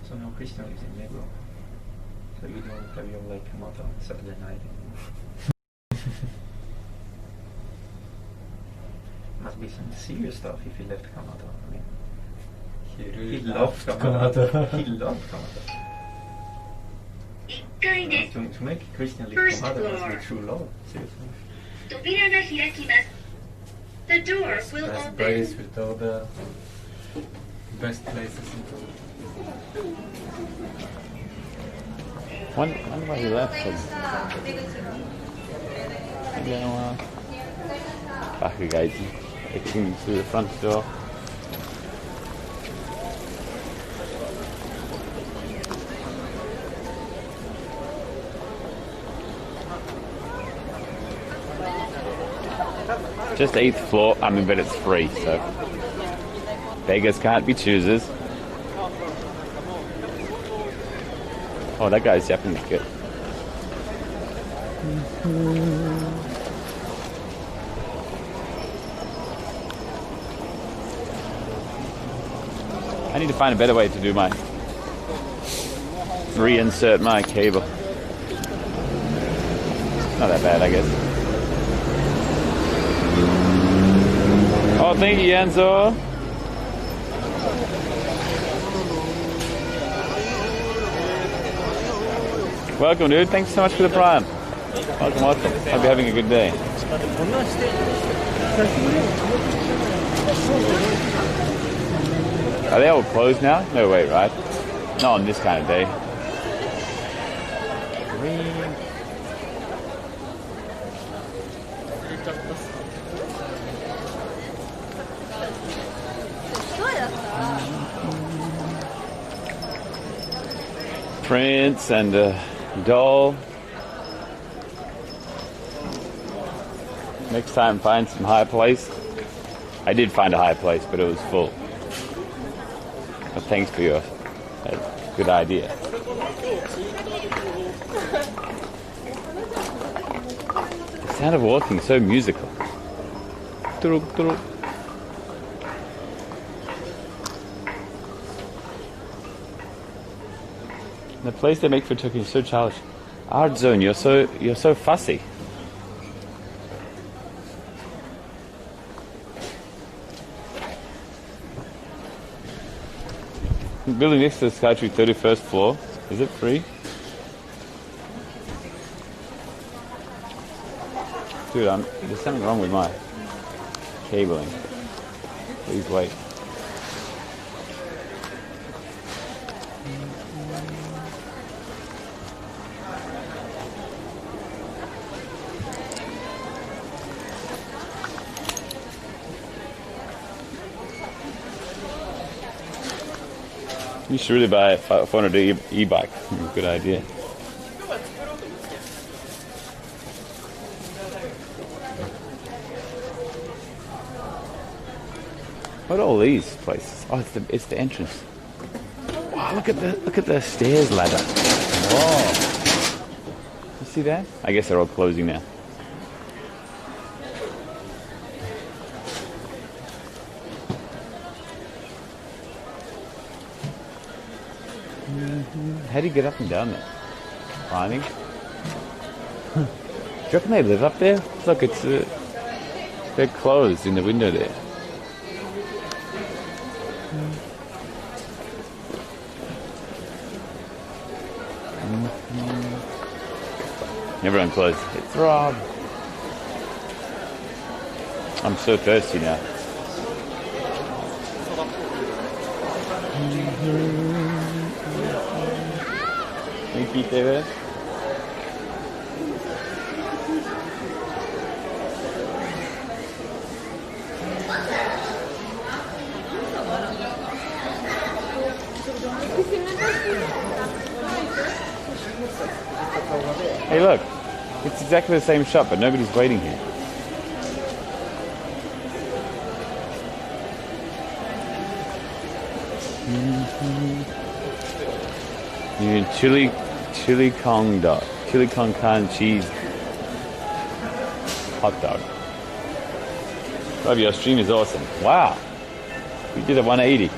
So now Christian lives in Negro. So you don't have your like mother on Saturday night anymore. Must be some serious stuff if he left Kanata. I mean, he loved Kanata. He loved Kanata. To make Christian leave Kanata must be true love. Seriously.
The door will
Best
open.
place with all the best places in the world.
Wonder why he left. Bakkegeiten. Looking through the front door. Just 8th floor, I mean, but it's free, so beggars can't be choosers. Oh, that guy's definitely good. I need to find a better way to do my reinsert my cable. Not that bad, I guess. Oh, thank you, Enzo. Welcome, dude. Thanks so much for the prime. Welcome, welcome. Hope you're having a good day. Are they all closed now? No way, right? Not on this kind of day. Prince and doll. Next time find some high place. I did find a high place, but it was full. But thanks for your good idea. The sound of walking, so musical. The place they make for Turkey is so childish. Art Zone, you're so fussy. Building next to the Skytree, 31st floor. Is it free? Dude, there's something wrong with my cabling. Please wait. You should really buy a 400 e-bike. Good idea. What are all these places? Oh, it's the entrance. Wow, look at the stairs ladder. Whoa. You see that? I guess they're all closing now. How do you get up and down there? Climbing? Do you reckon they live up there? Look, it's they're closed in the window there. Everyone closed. It's Rob. I'm so thirsty now. Can you keep there? Hey, look. It's exactly the same shop, but nobody's waiting here. Chili Kong dog. Chili Kong Khan cheese hot dog. Love, your stream is awesome. Wow. We did a 180.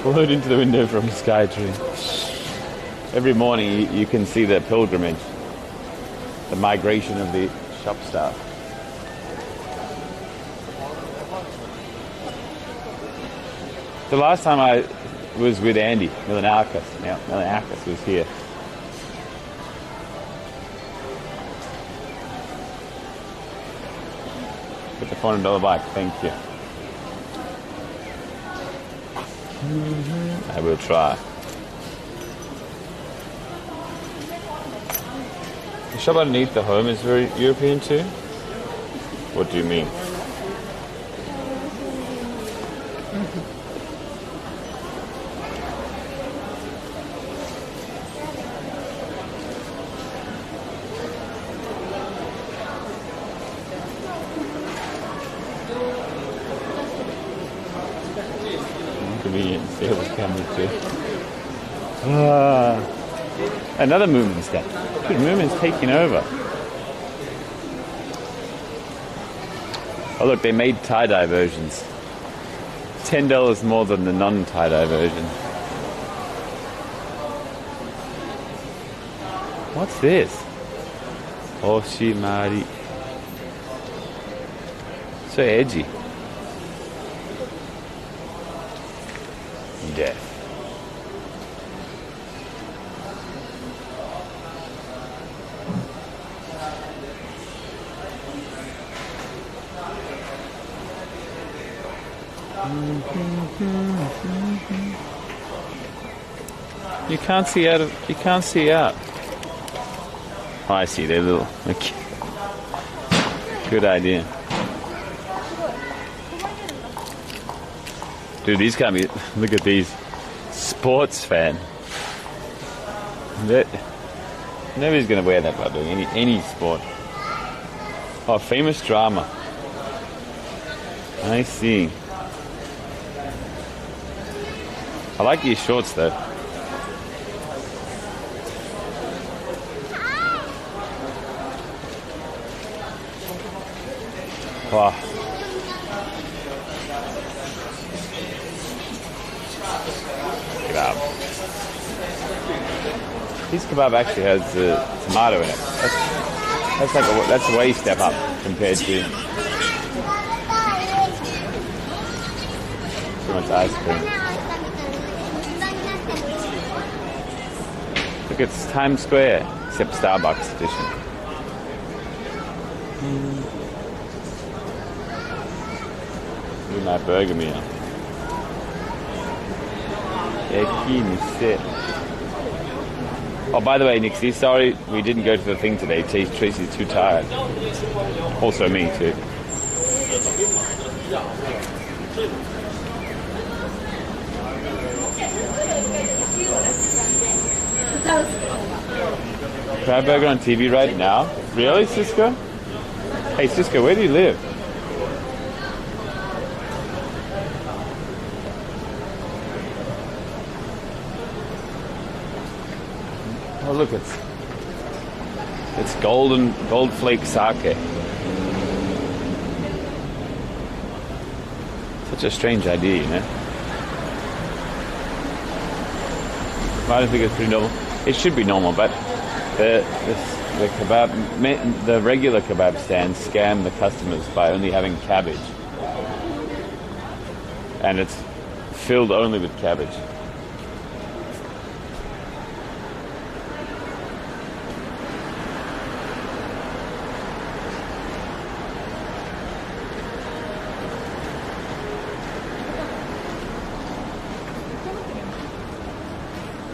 Float into the window from Skytree. Every morning you can see the pilgrimage, the migration of the shop staff. The last time I was with Andy Milanakis. Now, Milanakis was here. Get the $400 bike, thank you. I will try. The shop underneath the home is very European too? What do you mean? Convenient sales camera too. Another Moomin step. Good, Moomin's taking over. Oh look, they made tie-dye versions. $10 more than the non-tie-dye version. What's this? Oshimari. So edgy. Death. You can't see out of. You can't see out. Oh, I see. They're little. Okay. Good idea. Dude, these can't be. Look at these. Sports fan. Nobody's gonna wear that by doing any sport. Oh, famous drama. I see. I like these shorts though. Wow. Kebab. This kebab actually has tomato in it. That's a way step up compared to too much ice cream. Look, it's Times Square, except Starbucks edition. Look at my burger meal. Oh, by the way, Nixie, sorry we didn't go to the thing today. Tracy's too tired. Also me too. Crab burger on TV right now? Really, Cisco? Hey, Cisco, where do you live? Oh, look, it's gold flake sake. Such such a strange idea, you know. I don't think it's pretty normal. It should be normal, but the regular kebab stands scam the customers by only having cabbage, and it's filled only with cabbage.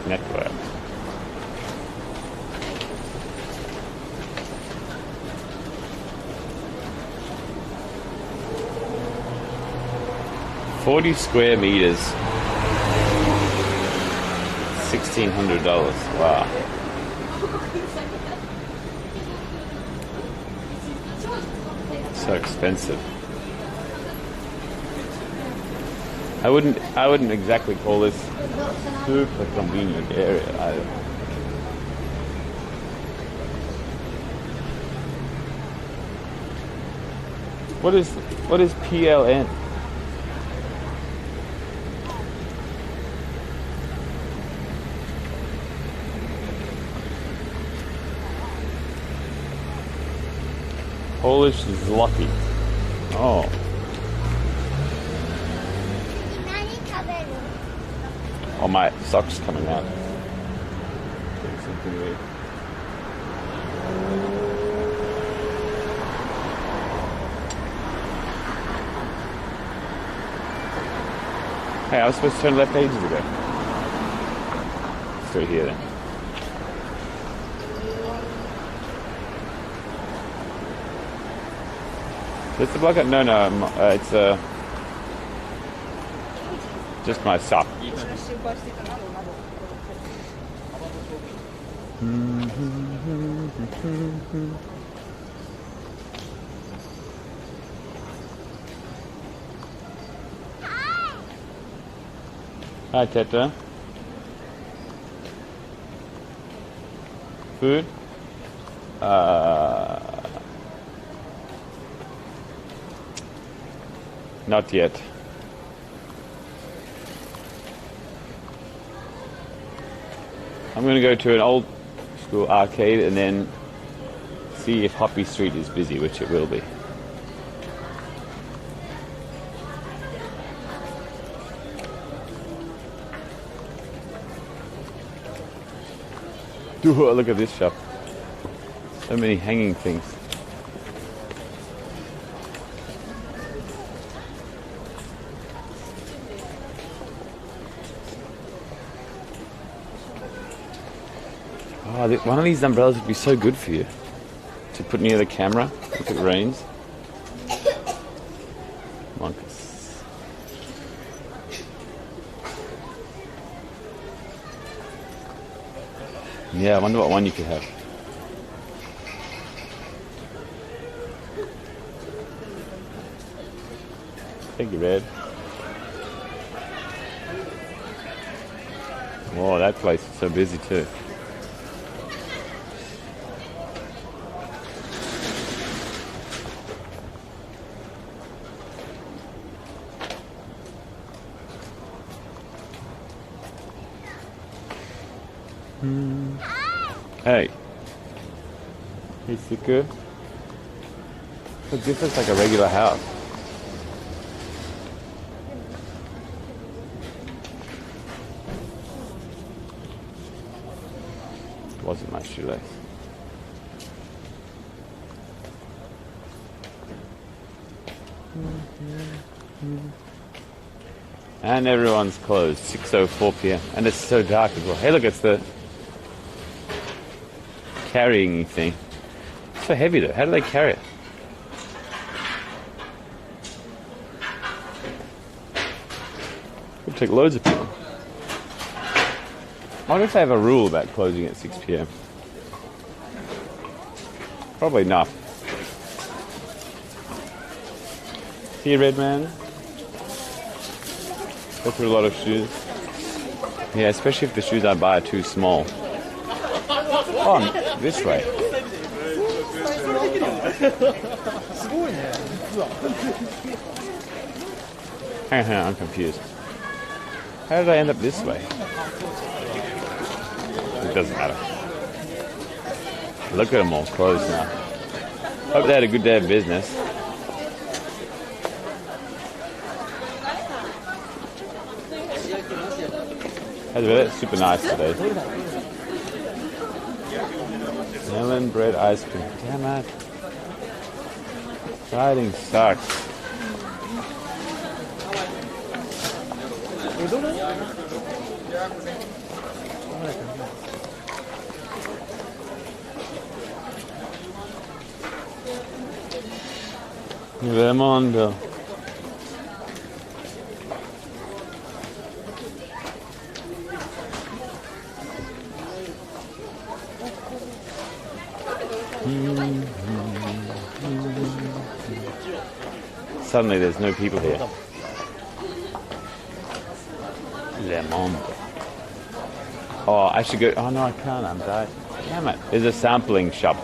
Network. $40 square meters. $1,600. Wow. So expensive. I wouldn't exactly call this super convenient area either. What is PLN? Polish zloty. Oh. Oh, my sock's coming out. Doing something weird. Hey, I was supposed to turn left ages ago. Straight here then. Is the block? No, it's just my sock. Hi, Teta. Food? Not yet. I'm going to go to an old school arcade and then see if Hoppy Street is busy, which it will be. Ooh, look at this shop. So many hanging things. Oh, one of these umbrellas would be so good for you to put near the camera if it rains. Monkeys. Yeah, I wonder what one you could have. Thank you, Red. Whoa, that place is so busy too. Hey. Hey, Siku. Look, this looks like a regular house. Wasn't my shoelace. And everyone's closed. 6:04 p.m. And it's so dark as well. Hey, look, it's the carrying thing. It's so heavy though. How do they carry it? It'll take loads of people. I wonder if they have a rule about closing at 6 p.m. Probably not. See you, Red Man? Go through a lot of shoes. Yeah, especially if the shoes I buy are too small. Oh, this way. Hang on, I'm confused. How did I end up this way? It doesn't matter. Look at them all closed now. Hope they had a good day of business. It's super nice today. Melon bread ice cream. Damn it. Riding sucks. Raimondo. Suddenly there's no people here. Le Monde. Oh, I should go. Oh no, I can't. I'm dying. Damn it. There's a sampling shop.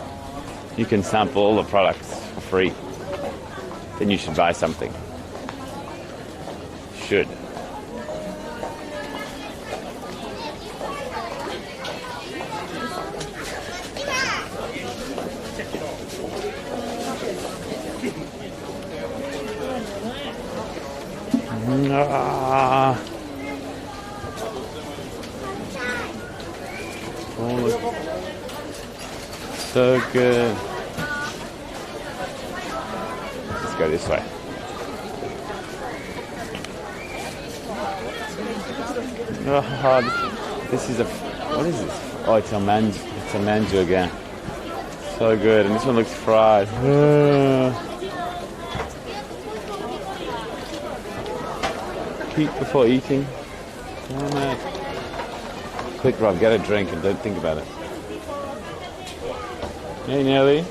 You can sample all the products for free. Then you should buy something. Should. Ah. Oh, so good. Let's go this way. Oh, this is a. What is this? Oh, it's a manju. It's a manju again. So good, and this one looks fried. Eat before eating. Damn it. Quick, Rob, get a drink and don't think about it. Hey, Nelly.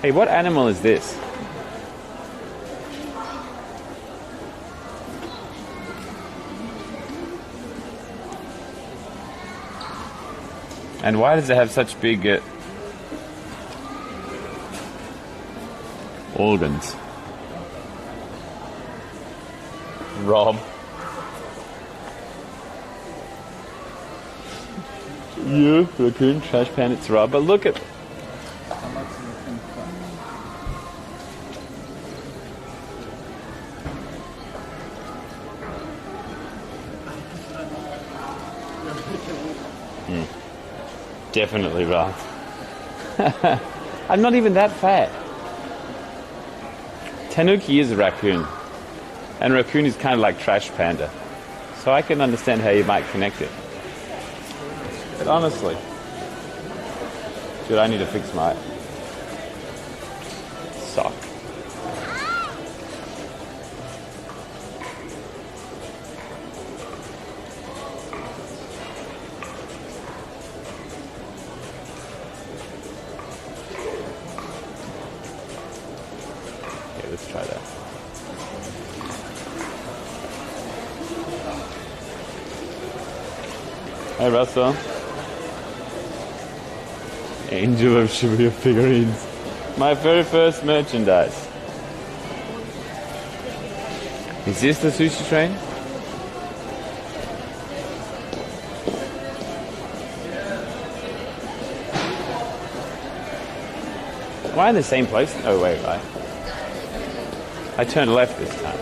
Hey, what animal is this? And why does it have such big organs? Rob. Yeah, raccoon, trash pan, it's Rob. But look at... Definitely Rob. I'm not even that fat. Tanuki is a raccoon. And raccoon is kind of like trash panda. So I can understand how you might connect it. But honestly, dude, I need to fix my sock. Okay, let's try that. Hey, Russell. Angel of Shibuya figurines. My very first merchandise. Is this the sushi train? Am I in the same place? Oh, wait, right. I turned left this time.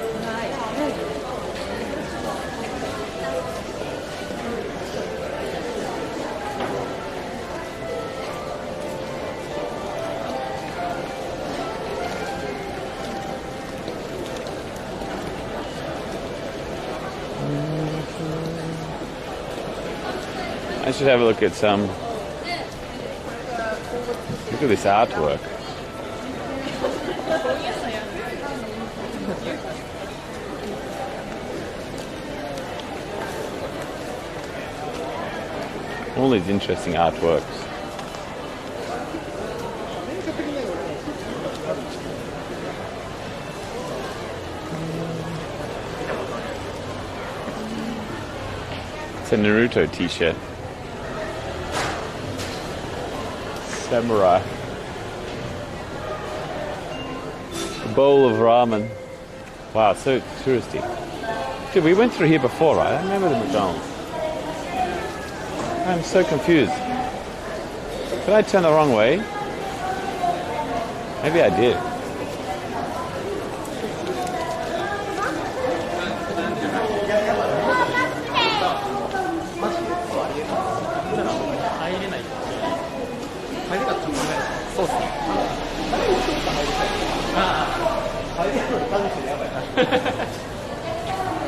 I should have a look at some. Look at this artwork. All these interesting artworks. It's a Naruto t-shirt. samurai. A bowl of ramen. Wow, so touristy. Dude, we went through here before, right? I remember the McDonald's. I'm so confused. Did I turn the wrong way? Maybe I did.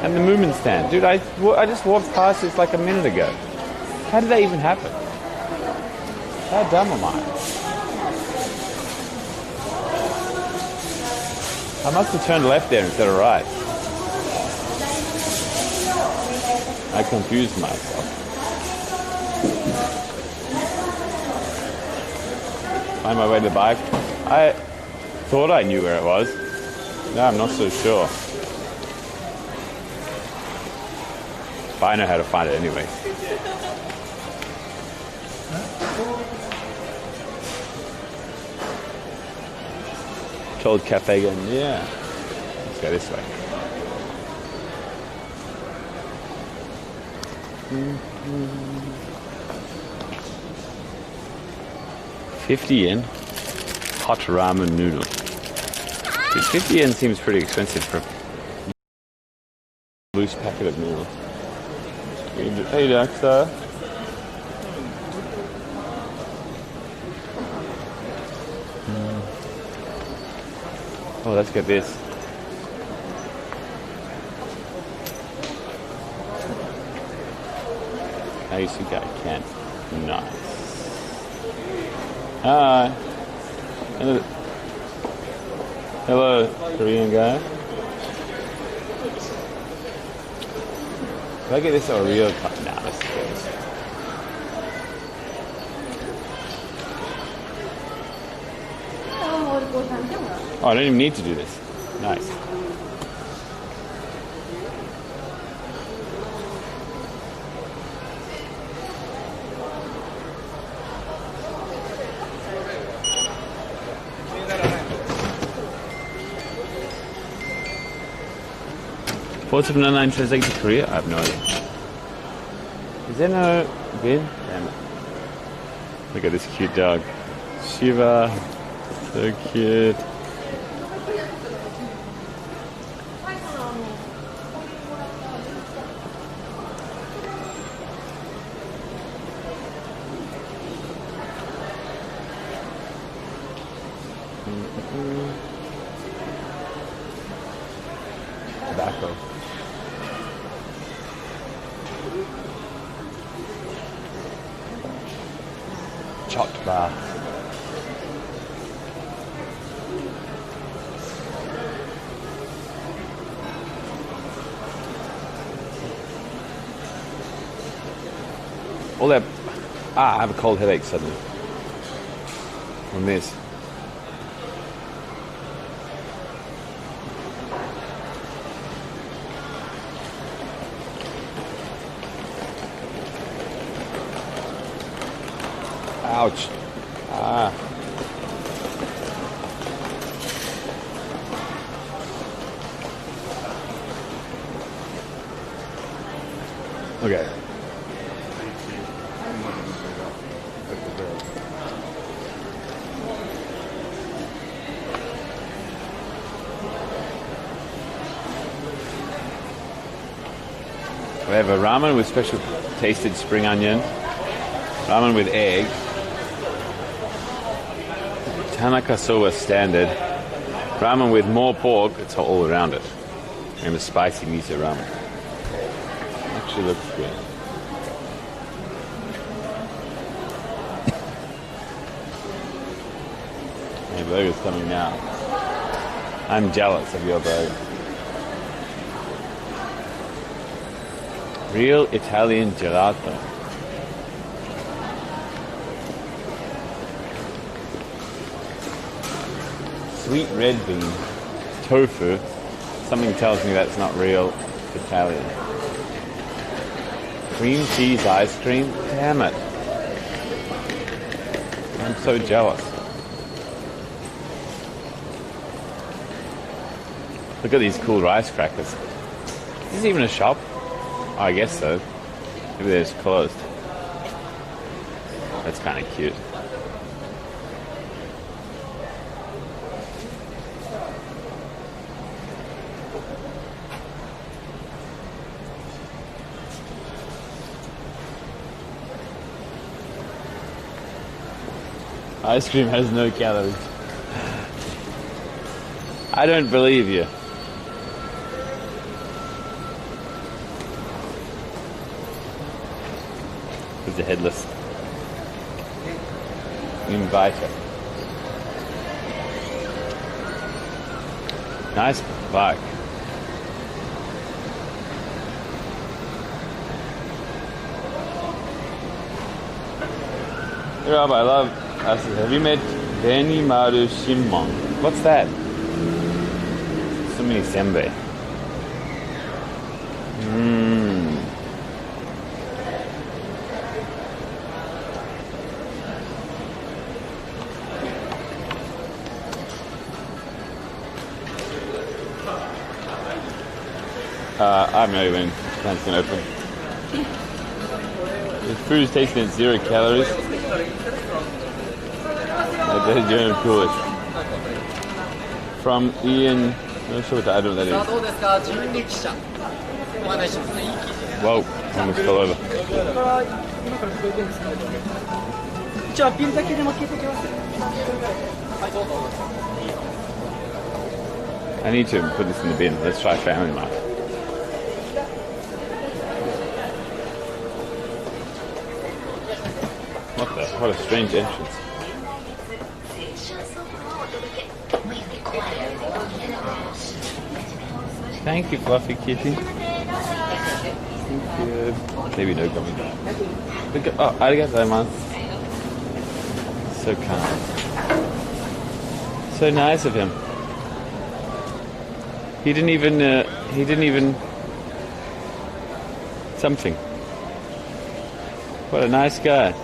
And the Moomin stand. Dude, I just walked past this like a minute ago. How did that even happen? How dumb am I? I must have turned left there instead of right. I confused myself. Find my way to the bike. I thought I knew where it was. Now I'm not so sure. But I know how to find it anyway. Told Cafe again, yeah. Let's go this way. 50 yen. Hot ramen noodle. Dude, 50 yen seems pretty expensive for a loose packet of noodles. Hey, Doctor. Oh, let's get this. Icy guy can't. Nice. Hi. Hello, Korean guy. If I get this Oreo cup, nah, let's go. Oh, I don't even need to do this. Nice. Ports of 99 translate to Korea? I have no idea. Is there no vid? Damn it. Look at this cute dog. Shiva. So cute. Tobacco. Chopped bar. All that. I have a cold headache suddenly. From this. Ouch. Ah. Okay. We have a ramen with special tasted spring onion, ramen with egg, Tanaka Soba standard, ramen with more pork, it's all around it, and the spicy miso ramen. Actually looks good. Your burger's coming now. I'm jealous of your burger. Real Italian gelato. Sweet red bean. Tofu. Something tells me that's not real Italian. Cream cheese ice cream. Damn it. I'm so so jealous. Look at these cool rice crackers. Is this even a shop? Oh, I guess so. Maybe they're just closed. That's kind of cute. Ice cream has no calories. I don't believe you. There's a headless inviter. Nice bike. Rob, I said, have you met Benimaru Shimon? What's that? Sumi Senbei. I have no idea when plant's going to open. The food is tasting at 0 calories. That's German coolest. From Ian, I'm not sure what I don't know what that is. Whoa, almost fell over. I need to put this in the bin. Let's try Family Mart. What a strange entrance. Thank you, Fluffy Kitty. Thank you. Maybe no gummy. Look at, oh, arigatou gozaimasu. So kind. So nice of him. He didn't even something. What a nice guy.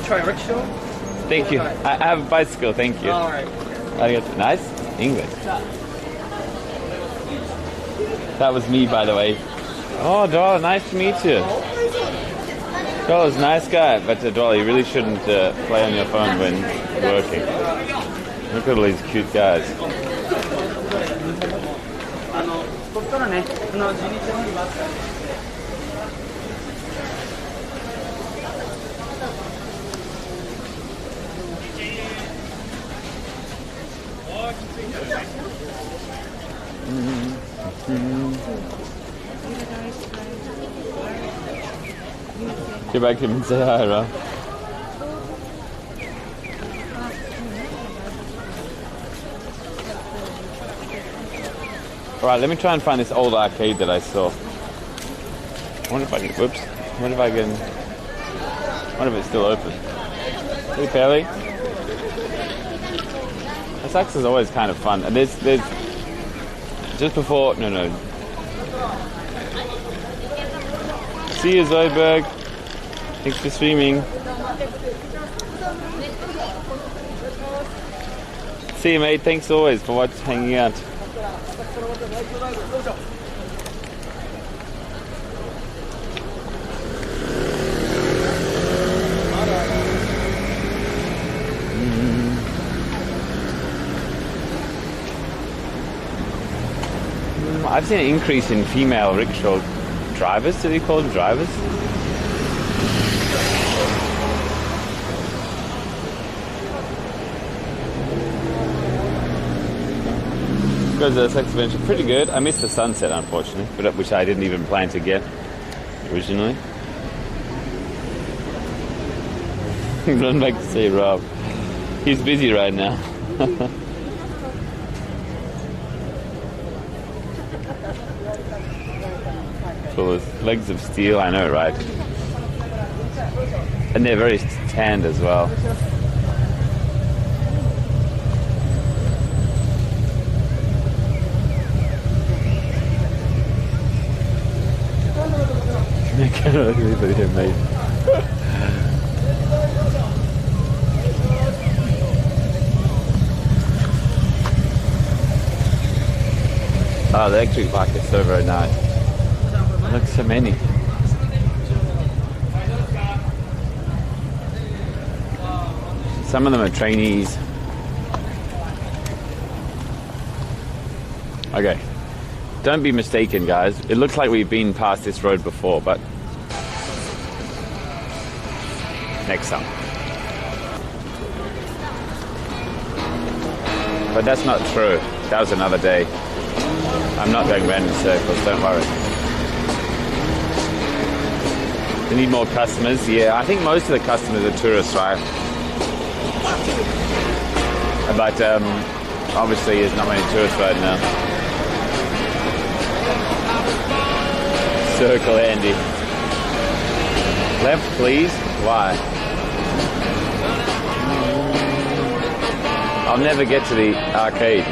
Try rickshaw?
Thank you. I have a bicycle, thank you.
Alright.
Nice English. That was me, by the way. Oh, Dollar, nice to meet you. Dollar's a nice guy, but Dollar, you really shouldn't play on your phone when working. Look at all these cute guys. Get back to him and say hi, Rob. Alright, let me try and find this old arcade that I saw. I wonder if I can, whoops. I wonder if it's still open. Hey, Pelly. This axe is always kind of fun. And there's just before, no. See you, Zoidberg. Thanks for streaming. See you, mate. Thanks always for hanging out. I've seen an increase in female rickshaw drivers. Do they call them drivers? Goes to the sex adventure, pretty good. I missed the sunset, unfortunately, but which I didn't even plan to get originally. Run back to see Rob. He's busy right now. Full of legs of steel, I know, right? And they're very tanned as well. I can't believe it here, mate. Oh, the electric bike is so very nice. Look, so many. Some of them are trainees. Okay. Don't be mistaken, guys. It looks like we've been past this road before, but next time. But that's not true. That was another day. I'm not going round in circles, don't worry. We need more customers. Yeah, I think most of the customers are tourists, right? But obviously there's not many tourists right now. Circle, Andy. Left, please. Why? I'll never get to the arcade.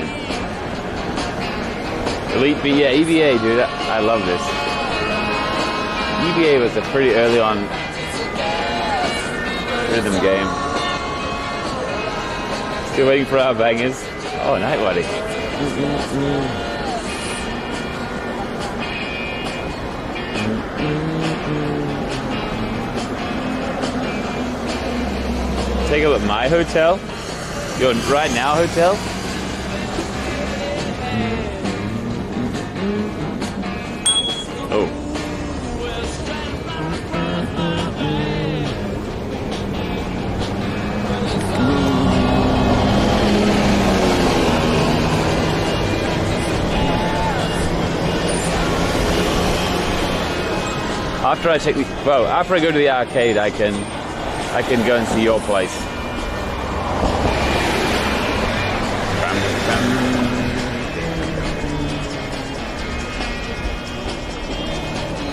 Elite B, yeah, EVA, dude. I love this. EVA was a pretty early on rhythm game. Still waiting for our bangers. Oh, night buddy. Take a look at my hotel. Your right now hotel. Oh. After I after I go to the arcade, I can go and see your place.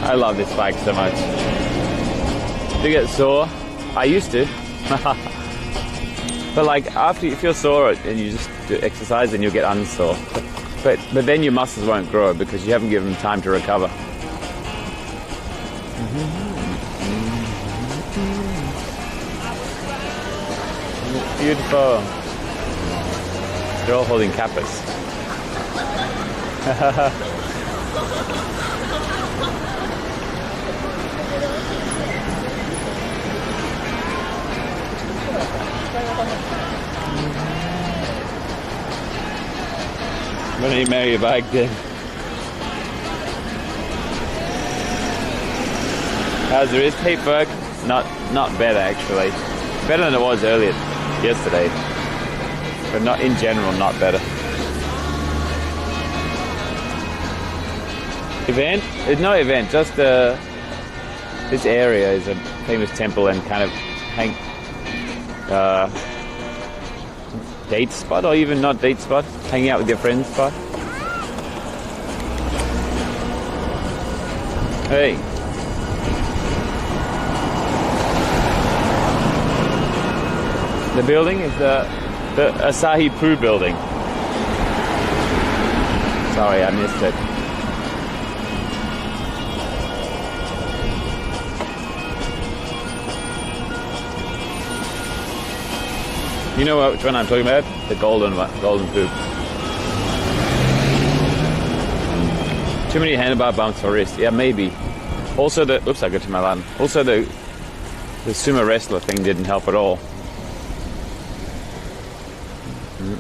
I love this bike so much. Do you get sore? I used to. But like after you feel sore and you just do exercise, then you'll get unsore. But then your muscles won't grow because you haven't given them time to recover. Beautiful. They're all holding kappas. Why don't you marry your bike then? How's the wrist? Hey, Ferg. Not better actually. Better than it was earlier yesterday, but not in general. Not better. Event? There's no event. Just this area is a famous temple and kind of date spot, or even not date spot, hanging out with your friends spot. Hey. The building is the Asahi Poo building. Sorry, I missed it. You know which one I'm talking about? The golden one, golden poop. Too many handlebar bumps for wrist. Yeah, maybe. Also the, oops, I got to my Latin. Also the sumo wrestler thing didn't help at all.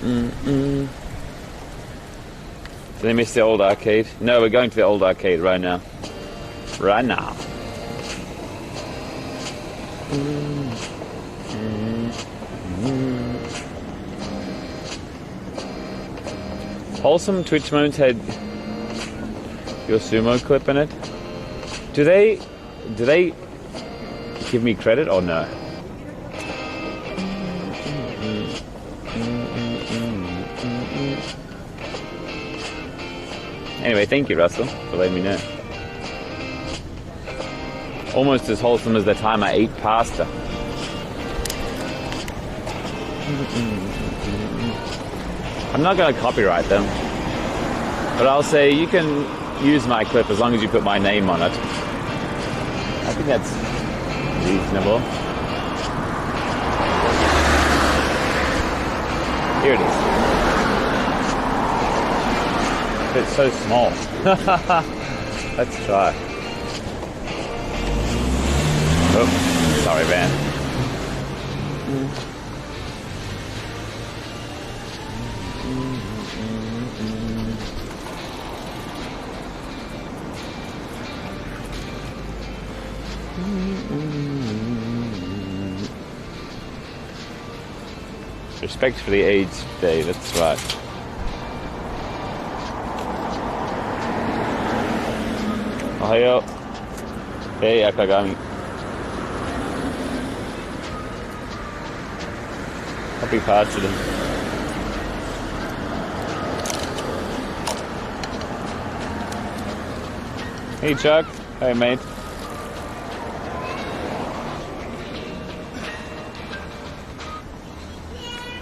Did they miss the old arcade? No, we're going to the old arcade right now. Right now. Wholesome Twitch moments had your sumo clip in it. Do they give me credit or no? Anyway, thank you, Russell, for letting me know. almost as wholesome as the time I ate pasta. I'm not going to copyright them, but I'll say you can use my clip as long as you put my name on it. I think that's reasonable. Here it is. It's so small. Let's try. Oh, sorry, van. Respect for the AIDS Day, that's right. Ohayo. Hey, Akagami. Happy parts of them. Hey, Chuck. Hey, mate.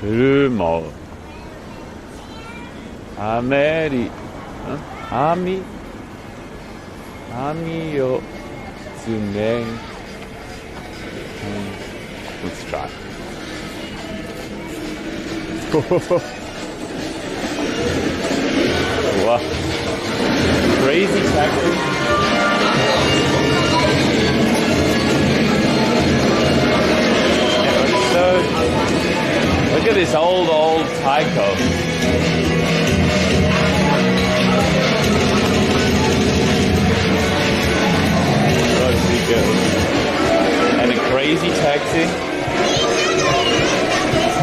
Rumo. Ameri. Ami. Ami yo tsume. Let's try. Wow. Crazy taxi. Look at this old Taiko. And a crazy taxi.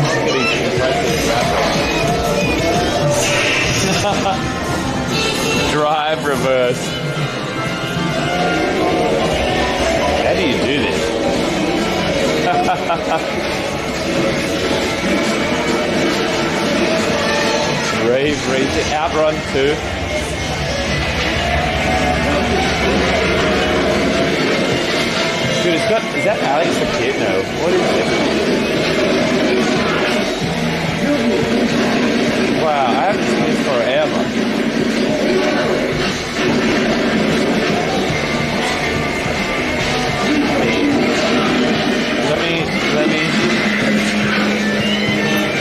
Look at these impressive graphics. Drive reverse. How do you do this? Rave Racer, Outrun 2. Dude, it's got, is that Alex the Kid? No. What is it? Wow, I haven't seen this forever.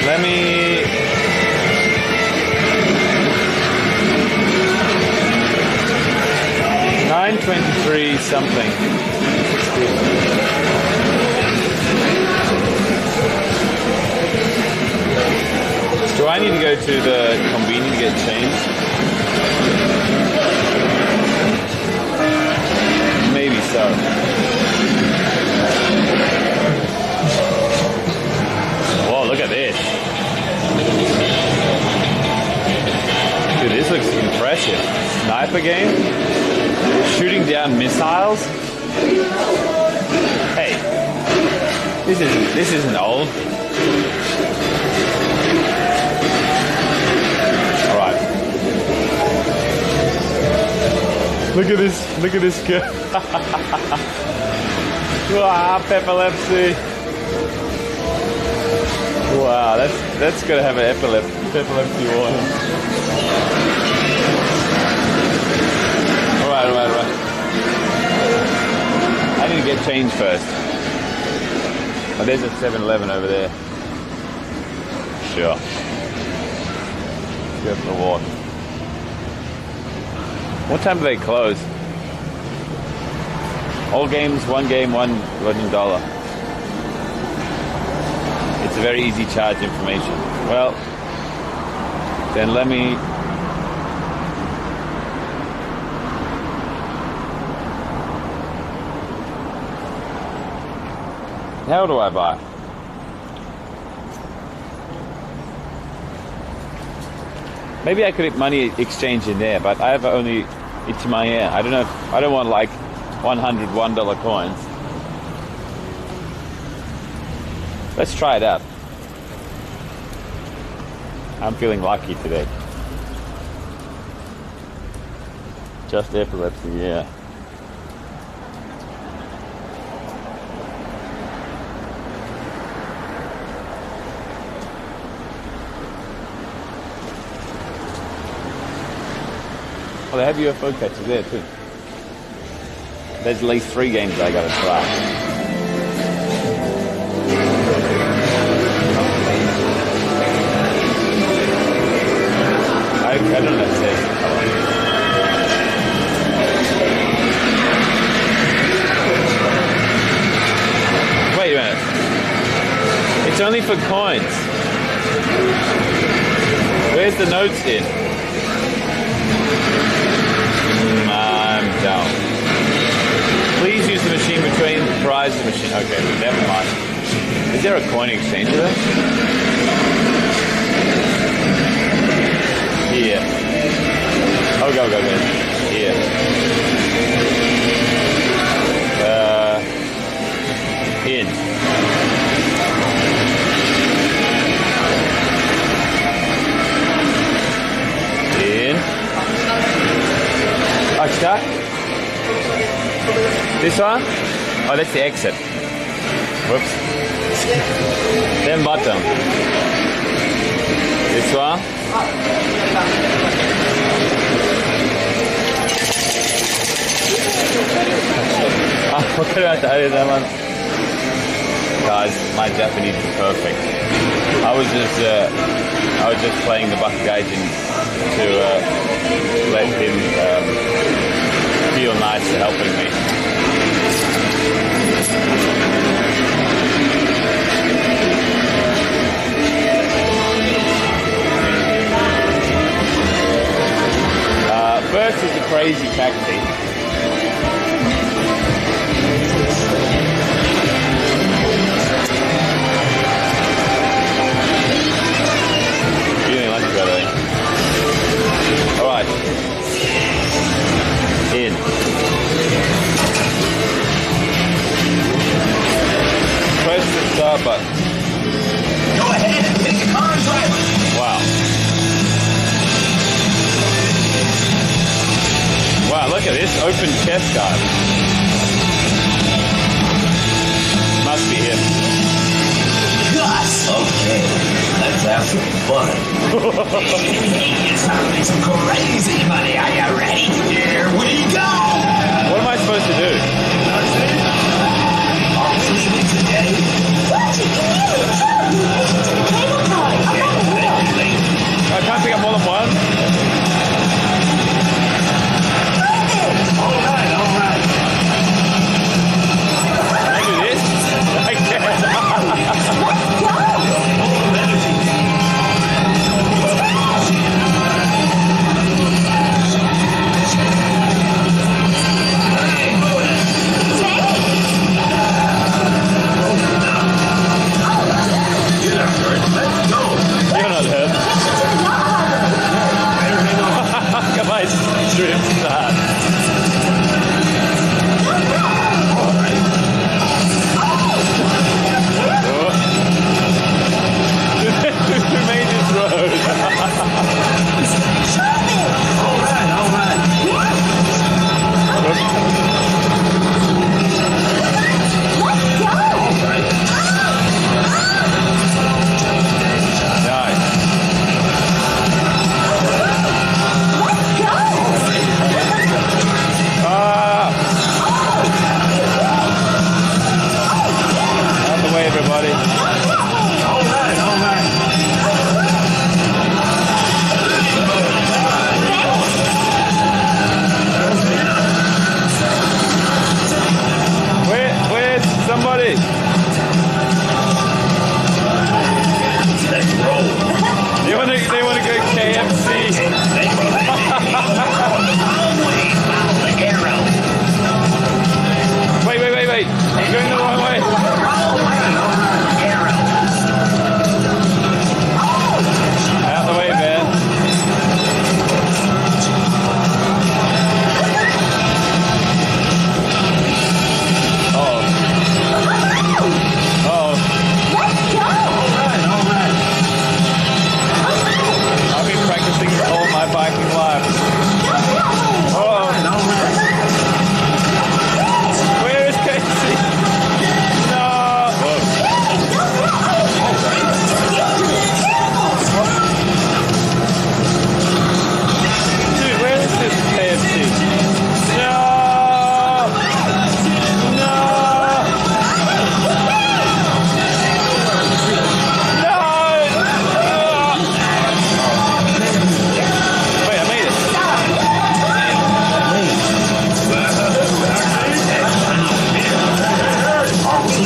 Let me 923 something. Do I need to go to the convenience to get changed? Maybe so. Whoa, look at this. Dude, this looks impressive. Sniper game? Shooting down missiles? Hey, this isn't old. Alright. Look at this girl. Wow, epilepsy. Wow, that's gonna have an epilepsy warning. Alright. I need to get change first. Oh, there's a 7-Eleven over there. Sure. Let's go for a walk. What time do they close? All games, one game, $1 $1. It's a very easy charge information. Well, then let me... How do I buy? Maybe I could money exchange in there, but I have only it's my air. I don't know. I don't want like 100 $1 coins. Let's try it out. I'm feeling lucky today. Just epilepsy, yeah. they have UFO catchers there too. There's at least 3 games I gotta try. I don't know if that's Wait a minute. It's only for coins. Where's the notes in? I'm down. Please use the machine between prizes machine. Okay, never mind. Is there a coin exchange there? Here. Oh, go. Here. In. Extra. This one? Oh, that's the exit. Whoops. Then bottom. This one? Guys, my Japanese is perfect. I was just playing the Bakugaijin to let him feel nice for helping me. First is a crazy taxi. Feeling lucky, by the way. Alright. In. Press the start button.
Go ahead and pick the car and drive it.
Wow. Wow, look at this open chest guard. Must be him.
Gus! Okay, let's have some fun. It's time to make some crazy money. Are you ready? Here we go!
What am I supposed to do?
Officially today.
I can't pick up more than one.
All right.
Can I do this? I can't. You're not hurt. Come on, strip that. Who made this road?
All right.
Out the way, everybody.
All right.
Where's somebody?
Let's roll.
They want to go KFC. Wait. You're going the wrong way. Out the way, man. Oh.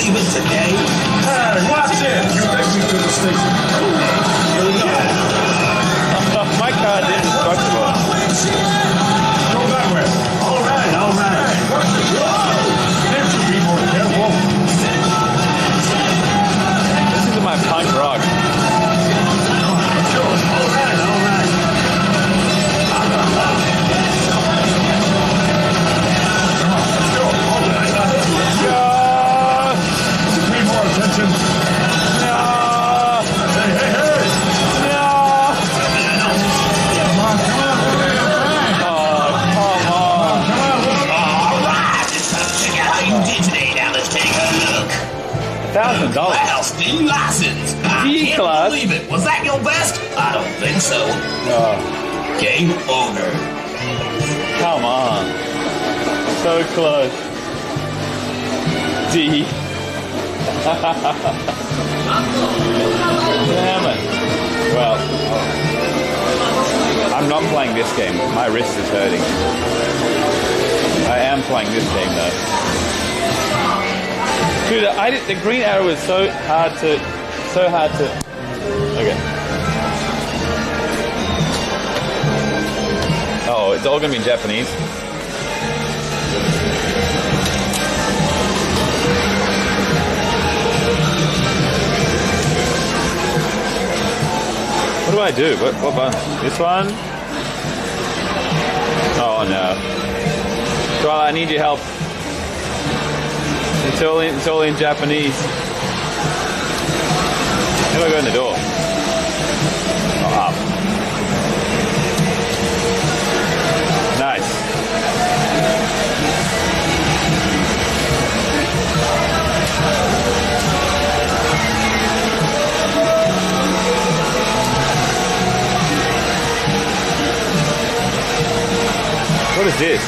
leaving today?
Hey, watch it! You take me to the station.
My car's indestructible.
Go that way.
All right.
Hey, watch it. There should be more careful.
This is my punk rock.
All right.
Pay more attention. Hey. Come on.
All right. It's time to check out how you did today. Now let's take a look.
$1,000.
Well, still license. I can't
class.
believe it. Was that your best? I don't think so. Game over.
Come on. So close. D. Damn it. Well, I'm not playing this game. My wrist is hurting. I am playing this game though. Dude, the green arrow is so hard to. Okay. Oh, it's all gonna be in Japanese. What do I do? What button? This one? Oh no. Well, I need your help. It's all in Japanese. How do I go in the door? Oh, up. Nice. What is this?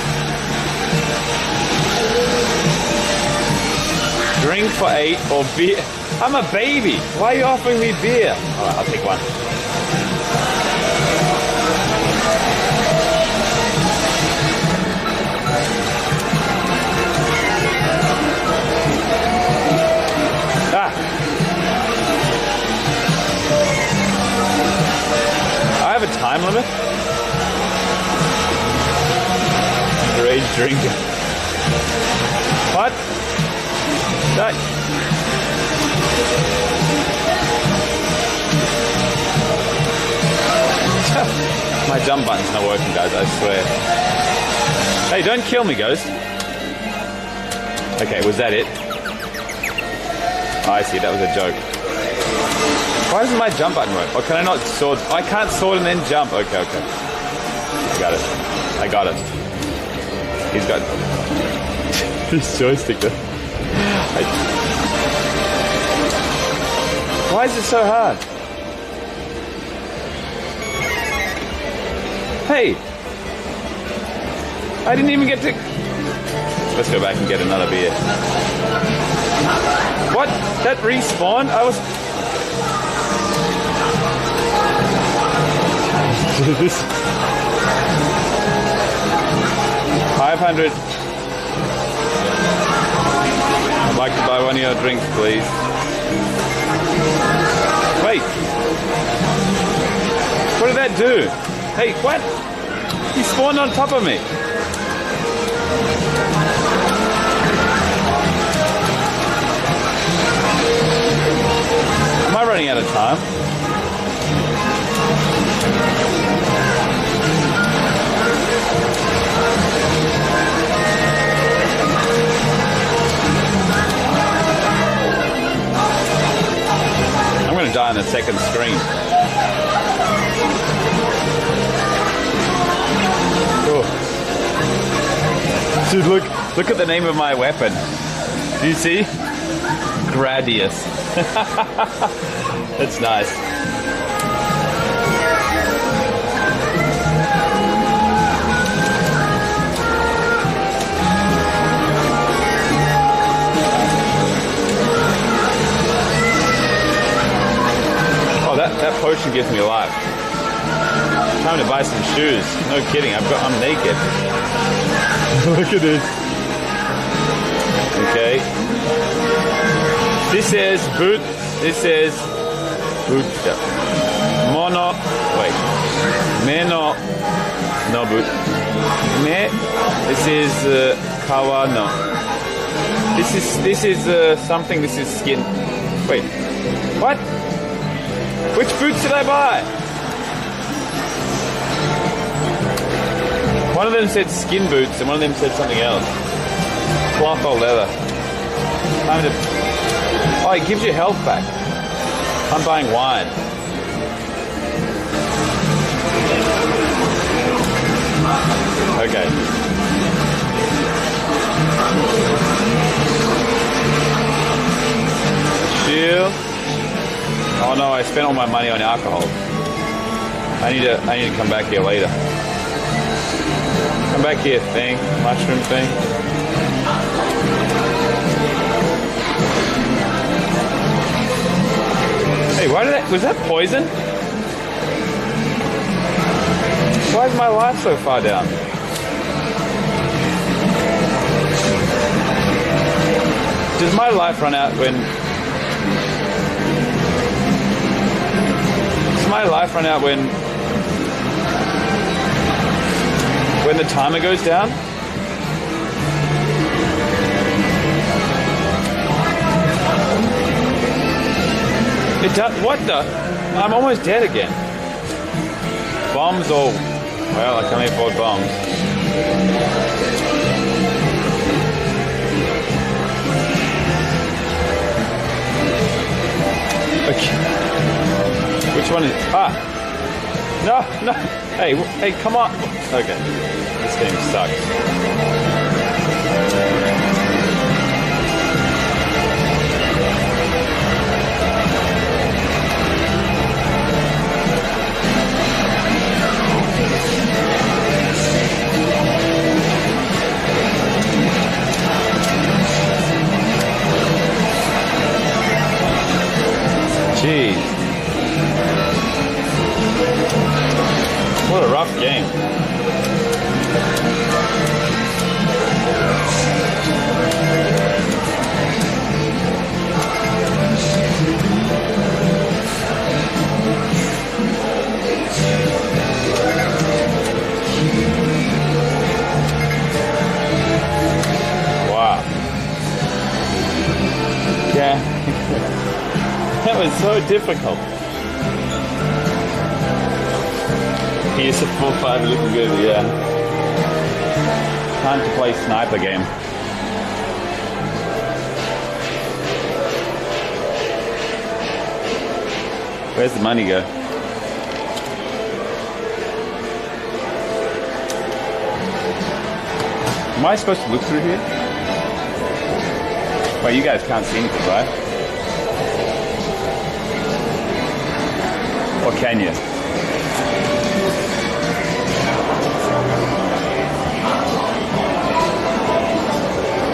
Drink for 8 or beer. I'm a baby. Why are you offering me beer? Alright, I'll take one. I have a time limit. Rage drinker. What? That. My jump button's not working, guys, I swear. Hey, don't kill me, ghost. Okay, was that it? Oh, I see, that was a joke. Why doesn't my jump button work? Or can I not sword? I can't sword and then jump. Okay. I got it. He's got this joystick though. Why is it so hard? Hey! I didn't even get to... Let's go back and get another beer. What? That respawned? I was... This... 500. I'd like to buy one of your drinks, please. Wait. What did that do? Hey, what? He spawned on top of me. Am I running out of time? I'm going to die on the second screen. Oh. Dude, look at the name of my weapon. Do you see? Gradius. That's nice. Oh, that potion gives me life. Time to buy some shoes. No kidding, I'm naked. Look at this. Okay. This is boot. This is boot. Mono. Wait. Meno. No boot. Me. This is kawa no. This is something. This is skin. Wait. What? Which boots did I buy? One of them said skin boots and one of them said something else. Cloth or leather. Oh, it gives you health back. I'm buying wine. Okay. Shield. Oh no, I spent all my money on alcohol. I need to come back here later. Come back here, thing. Mushroom thing. Hey, was that poison? Why is my life so far down? Does my life run out when... Does my life run out when the timer goes down? It does. What the? I'm almost dead again. Bombs or... Well, I can only afford bombs. Okay. Which one is... Ah! No! Hey, come on! Okay. This game sucks. Jeez. What a rough game. Wow. Yeah. That was so difficult. Here's a 4-5 looking good, yeah. Time to play sniper game. Where's the money go? Am I supposed to look through here? Well, you guys can't see anything, right? Or can you?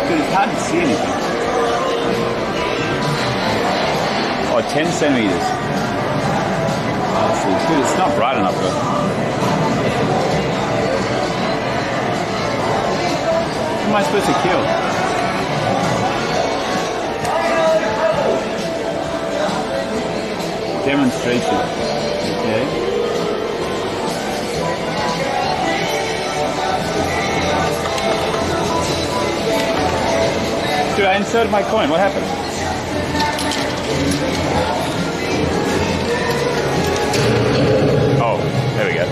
Dude, it's hard to see anything. Oh, 10 centimeters. Dude, it's not bright enough though. Who am I supposed to kill? Demonstration. Okay. Dude, I inserted my coin. What happened? Oh, there we go.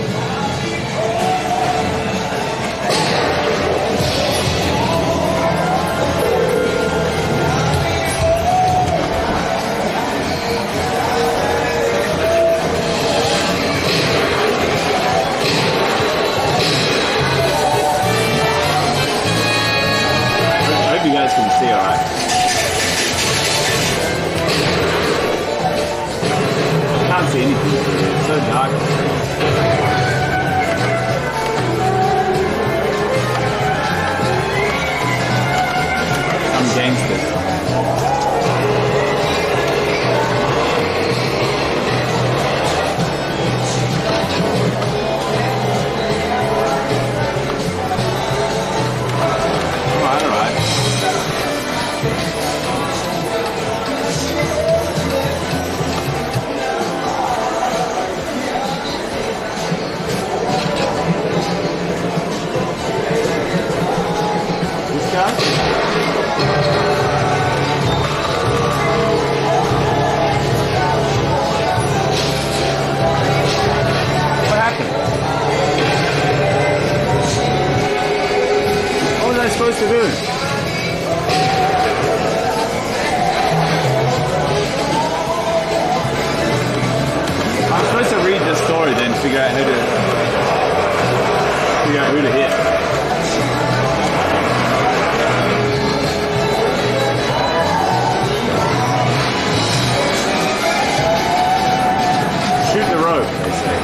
You guys can see all right. Can't see anything. It's so dark. Some gangsters. All right. story, then figure out who to hit. Shoot the rope, they say.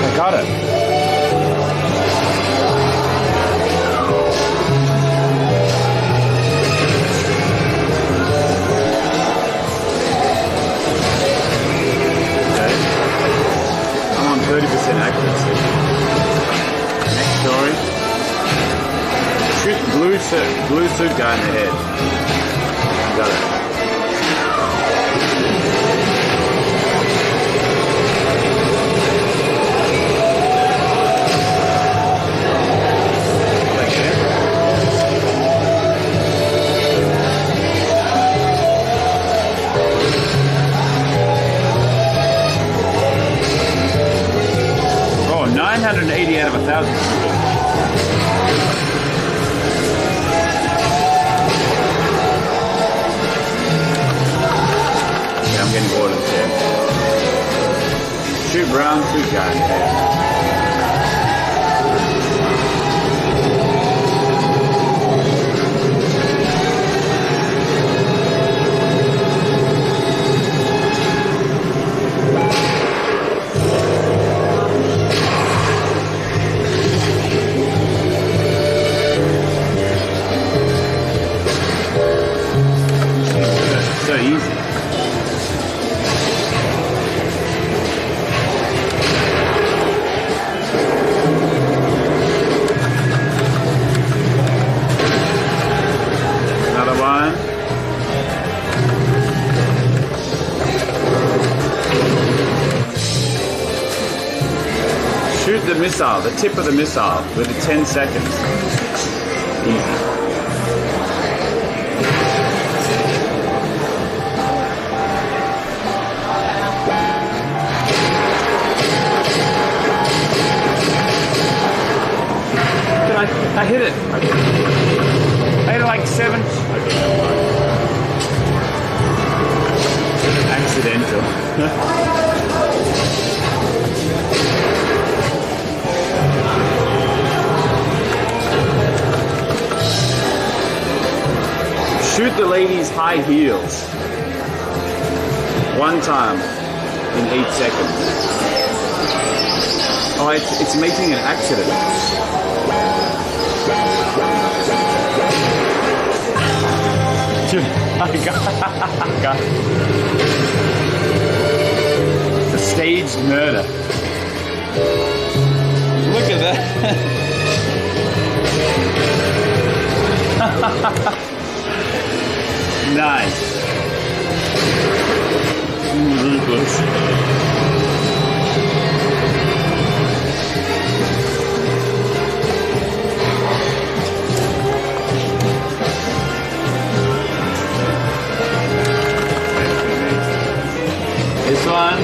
I got it. Okay. I'm on 30% accuracy. Next story. Shoot the blue suit guy in the head. Got it. Oh, 980 out of 1,000. Yeah, I'm getting bored of this game. Shoot brown suit guy in the head. So easy. Another one. Shoot the missile, the tip of the missile, within 10 seconds. Easy. I hit it. I hit it like 7. Accidental. Shoot the lady's high heels. One time in 8 seconds. Oh, it's making an accident. I got the staged murder. Look at that. Nice. Ruthless. This one.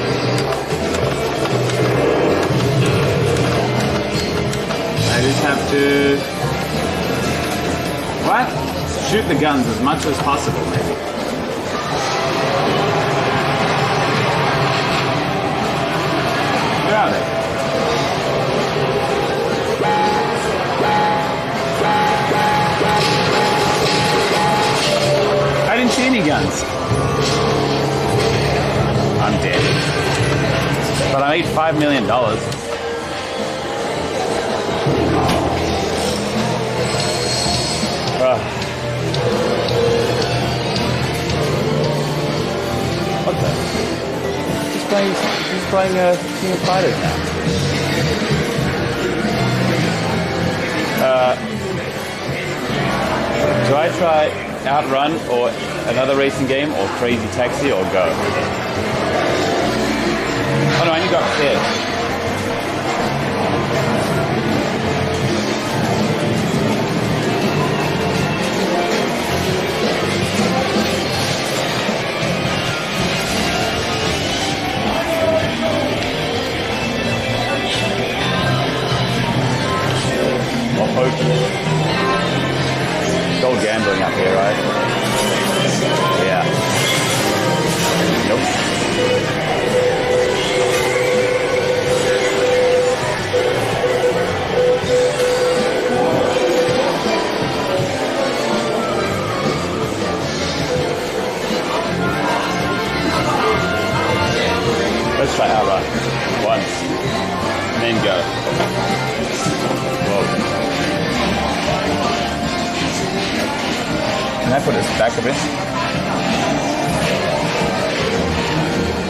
I just have to... What? Shoot the guns as much as possible, maybe. Where are they? I didn't see any guns. I'm dead. But I made $5 million. What the? He's playing King of Fighters now. Do I try Outrun or another racing game or Crazy Taxi or Go? Oh no, I only got upstairs. try outrun once, and then go. Whoa. Can I put this back a bit?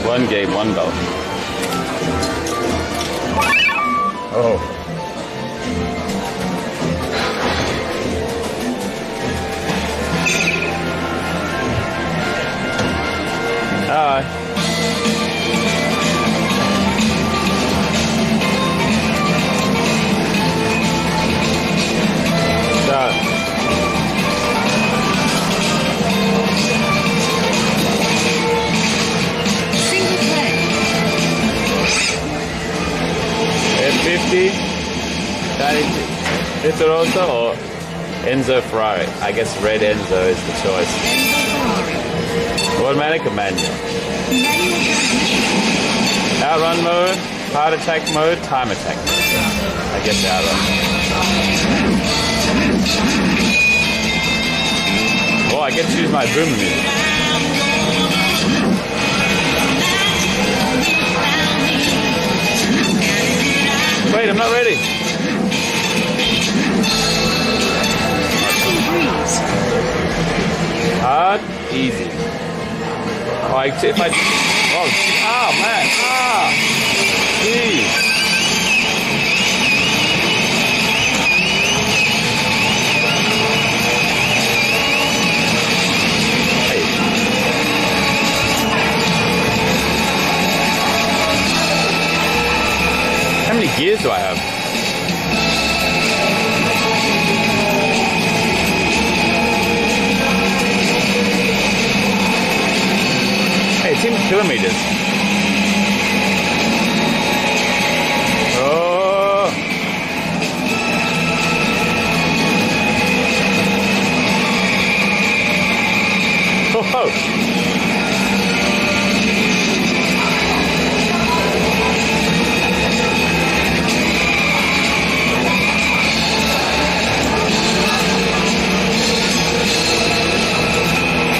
One game, one belt. Oh. Hi.
Single play.
F50, Vitorosa or Enzo Ferrari? I guess red Enzo is the choice. Automatic or manual? Outrun mode, heart attack mode, time attack mode. I guess outrun. Oh, I get to use my boomer music. Wait, I'm not ready. Hard, easy. Oh, if I... Oh, man. Geez. Hey. How many gears do I have? Hey, it's in kilometers. Oh. Oh.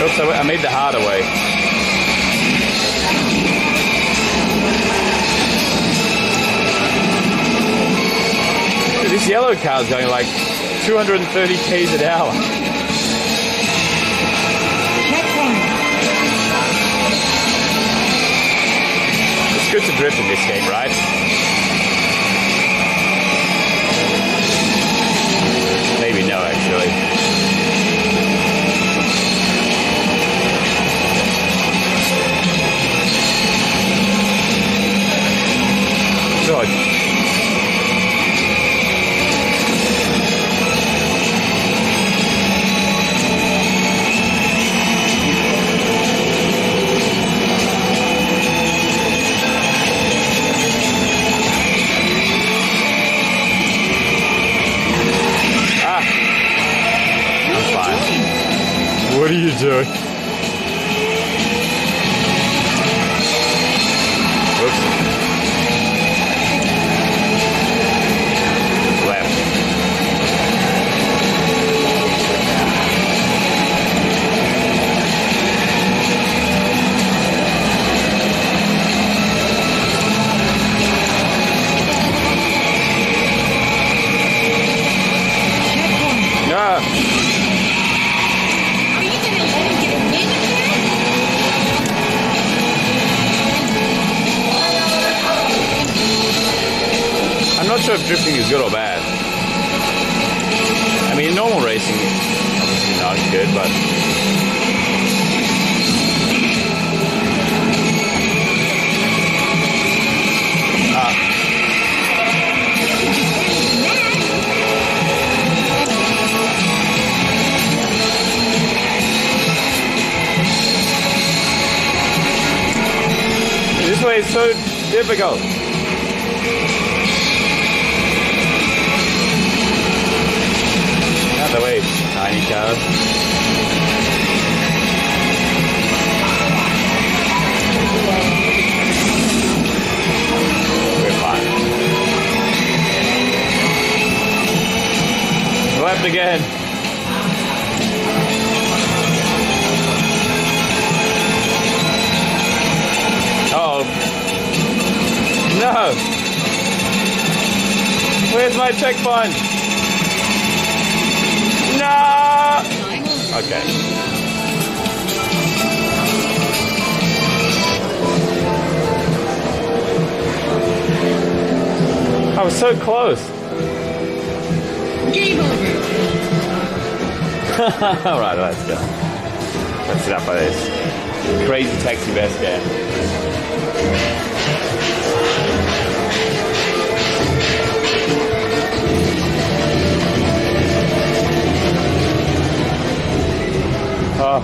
Oops, I made the harder way. This yellow car's going like 230 k's an hour. It's good to drift in this game, right? Maybe no, actually. God. What are you doing? Whoops. Left. No. I'm not sure if drifting is good or bad. I mean, normal racing, obviously not good, but... This way is so difficult. Out the way, tiny cars. We're fine. Left again. Uh-oh. Where's my checkpoint? No! Okay. I was so close.
Game over.
Alright, let's go. Let's sit up by this crazy taxi best game. Oh,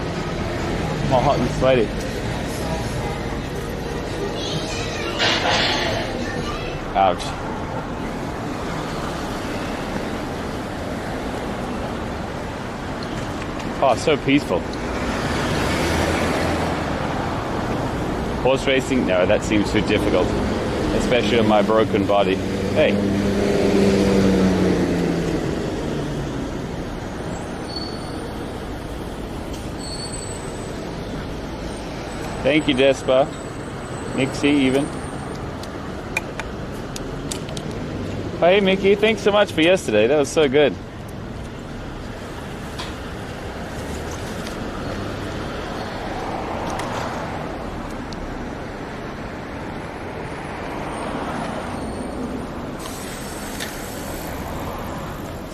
I'm all hot and sweaty. Ouch. Oh, so peaceful. Horse racing? No, that seems too difficult. Especially on my broken body. Hey. Thank you, Despa. Nixie, even. Oh, hey, Mickey. Thanks so much for yesterday. That was so good.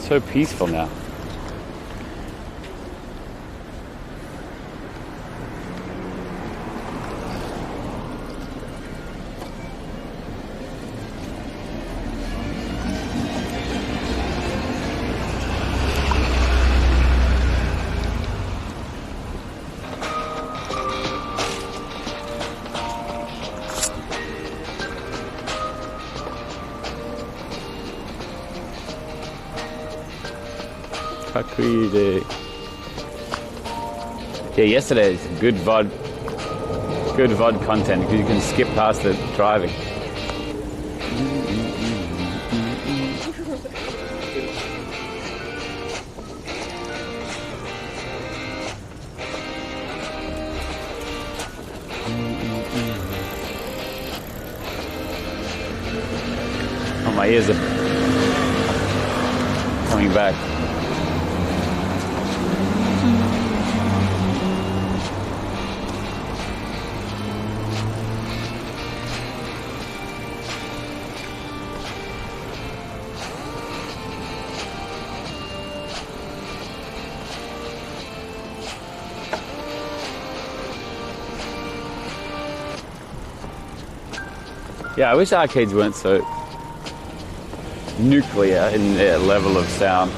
So peaceful now. Yeah, yesterday it's good VOD content because you can skip past the driving. Oh, my ears are coming back. Yeah, I wish arcades weren't so nuclear in their level of sound.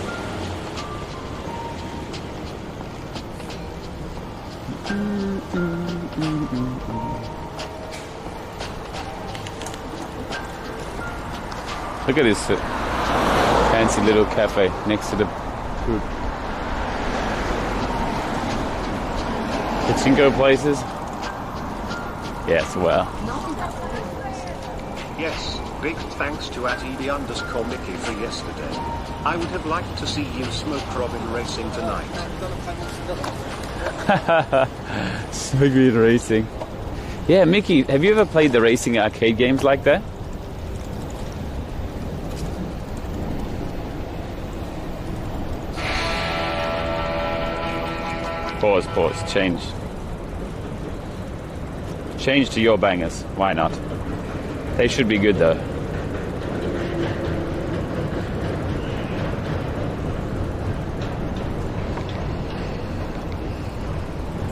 Look at this fancy little cafe next to the food. Pachinko places. Yes, well.
Yes, big thanks to @EB_Mickey for yesterday. I would have liked to see you smoke Robin racing tonight.
So good racing. Yeah, Mickey, have you ever played the racing arcade games like that? Pause, change. Change to your bangers, why not? They should be good though.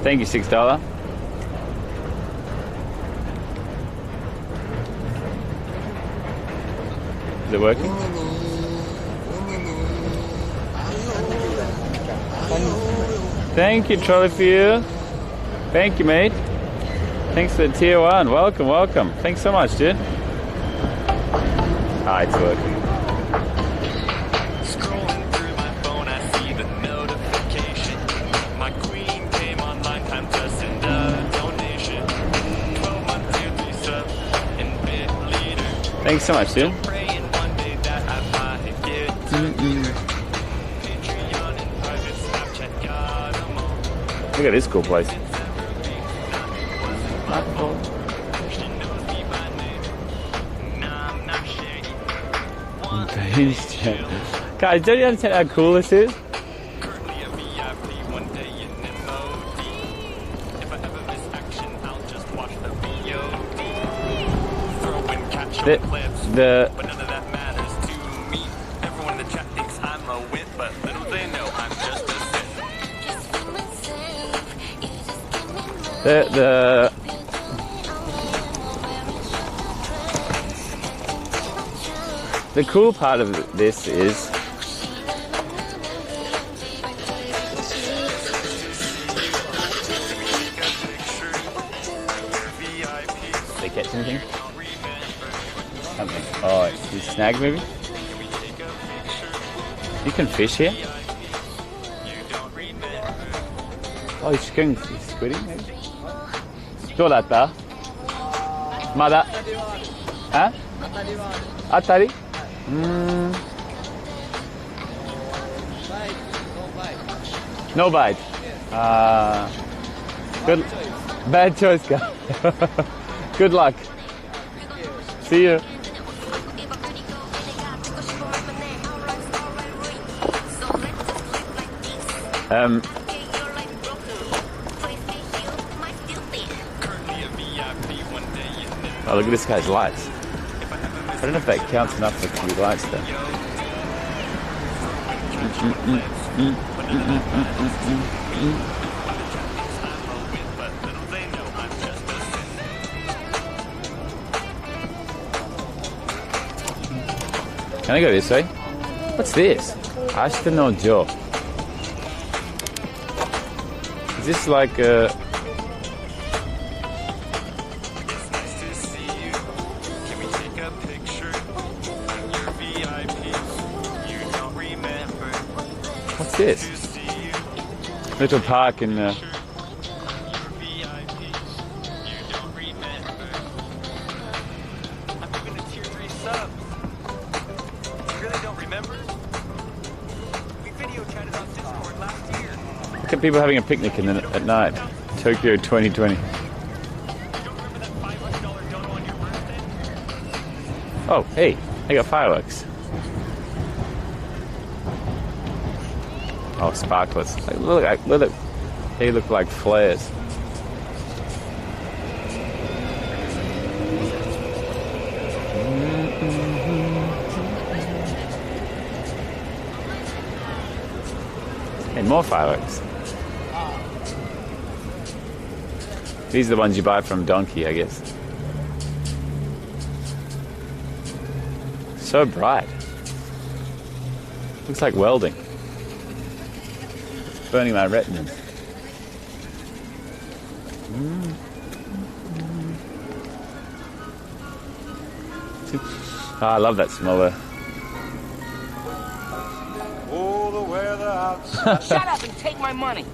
Thank you, $6. Is it working? Thank you, Trolleyfield. Thank you, mate. Thanks for the tier 1. Welcome, welcome. Thanks so much, dude. Ah, it's working.
Scrolling through my phone, I see the notification. My queen came online, time to send a donation. 12 months to be sub and bit leader.
Thanks so much, dude.
Praying one day that I might get Patreon and private Snapchat, got 'em all.
Look at this cool place. Space Jam. Guys, don't you understand how cool this is?
Currently a VIP, one day in MOD. If I ever miss action, I'll just watch the VOD. Throw in catch
The-
on clips,
the-
but none of that matters to me. Everyone in the chat thinks I'm a wit, but little they know I'm just a sit.
The cool part of this is they catch anything? Something. Oh, you snag maybe? You can fish here? Oh, he's squidding maybe? どうだった？まだ？あ？当たり？No bite. Good. Bad choice, guy. Good luck. See you. Oh, look at this guy's lights. I don't know if that counts enough for 3 lights though. Can I go this way? What's this? Ashita no Jo. Is this like a... What's this? Little park in the... Look at people having a picnic at night. Tokyo 2020. Oh, hey, I got fireworks. Oh, sparklers. Look, they look like flares. And more fireworks. These are the ones you buy from Donkey, I guess. So bright. Looks like welding. It's burning my retinas. Oh, I love that smell there.
Oh, the weather outside.
Shut up and take my money.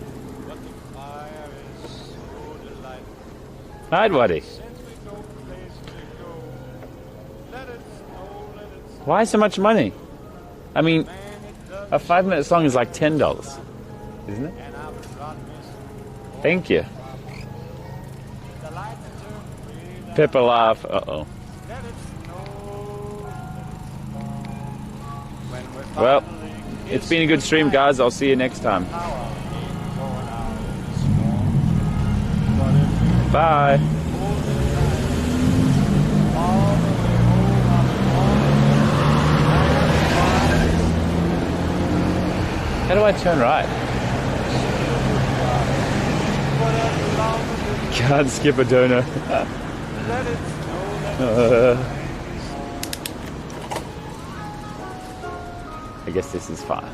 Right, Waddy. Why so much money? I mean, a 5-minute song is like $10, isn't it? Thank you. Pippa laugh. Uh-oh. Well, it's been a good stream, guys. I'll see you next time. Bye. How do I turn right? Can't skip a donut. I guess this is fine.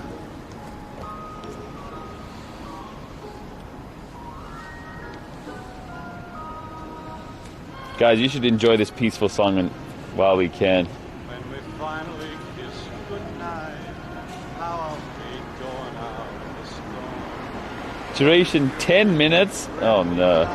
Guys, you should enjoy this peaceful song while we can.
When we finally kiss goodnight, how I'll be going out in the storm.
Duration 10 minutes? Oh no.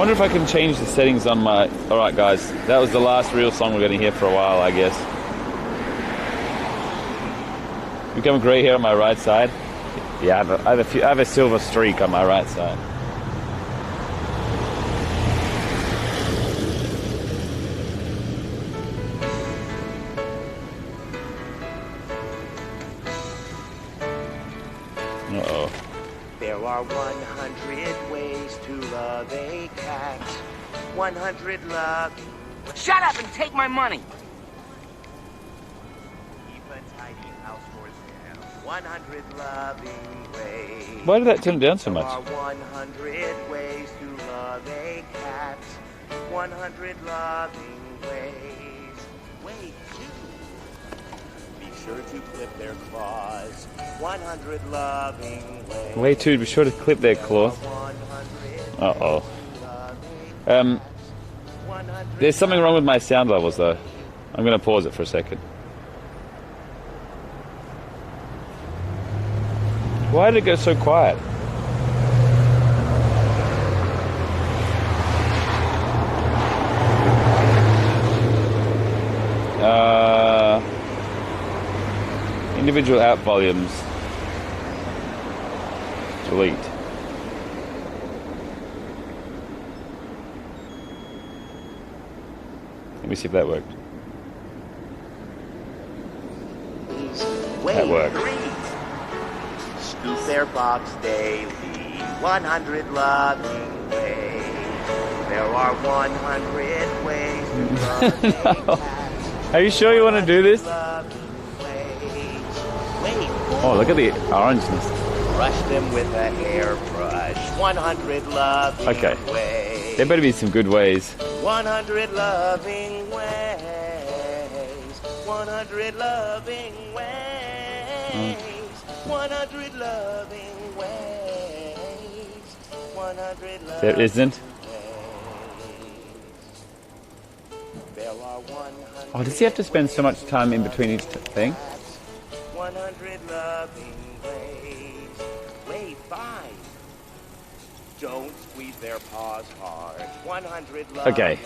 wonder if I can change the settings on my... Alright guys, that was the last real song we're going to hear for a while, I guess. Become grey hair on my right side. Yeah, I have a silver streak on my right side. Uh-oh.
There are 100 ways to love a cat. 100 love. Shut up and take my money! Keep a tidy house for them. 100 loving ways.
Why did that turn down so much?
There are 100 ways to love a cat. 100 loving ways. Way two. Be sure to clip their claws. 100 loving ways.
Way to be sure to clip their claws. Uh-oh. There's something wrong with my sound levels though. I'm going to pause it for a second. Why did it go so quiet? Individual app volumes. Delete. Let me see if that worked. That worked.
Scoop their box daily. 100 loving ways. There are 100 ways to love
No. Are you sure you want to do this? Oh, look at the orangeness.
Brush them with a hairbrush. 100 loving ways.
There better be some good ways.
100 loving ways. 100 loving ways. 100 loving ways. 100 loving
There isn't.
There are 100.
Oh, does he have to spend so much time in between each thing?
100 loving ways. Way 5. Don't squeeze their paws hard. 100 loving
Okay.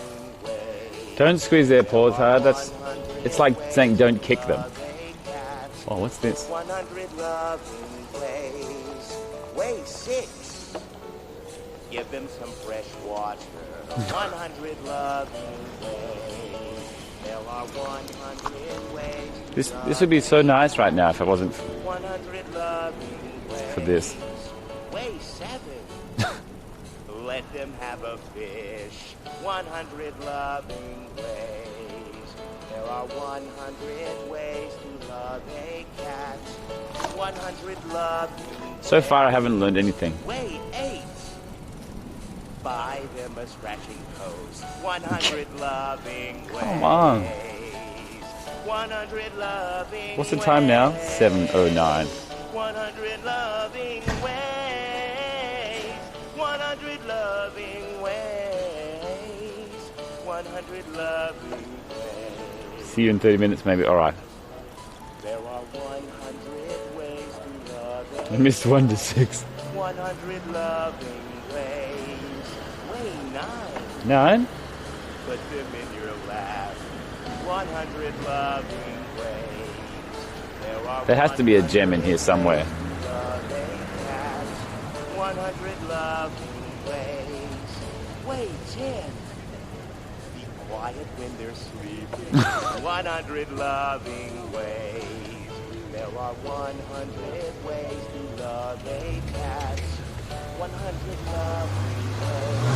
ways.
Don't squeeze their paws hard. It's like saying don't kick them. Oh, what's this?
100 loving ways. Way 6. Give them some fresh water. 100 loving ways. There are 100 ways.
This would be so nice right now if it wasn't
100 loving ways.
for this.
Way 7. Let them have a fish. 100 loving ways. There are 100 ways to love a cat. 100 loving.
So far I haven't learned anything.
Way 8. Buy them a scratching post. 100 loving ways.
Come on.
100 loving.
What's the time now? 7:09.
100 loving ways. 100 loving ways. 100 loving ways.
See you in 30 minutes maybe. Alright.
There are 100 ways to love.
I missed 1 to 6.
100 loving ways. Way 9.
9?
Put them in your lap. 100 loving ways.
There has to be a gem in here somewhere.
100 loving ways. Way 10. Be quiet when they're sleeping. 100 loving ways. There are 100 ways to love a cat. 100 loving ways.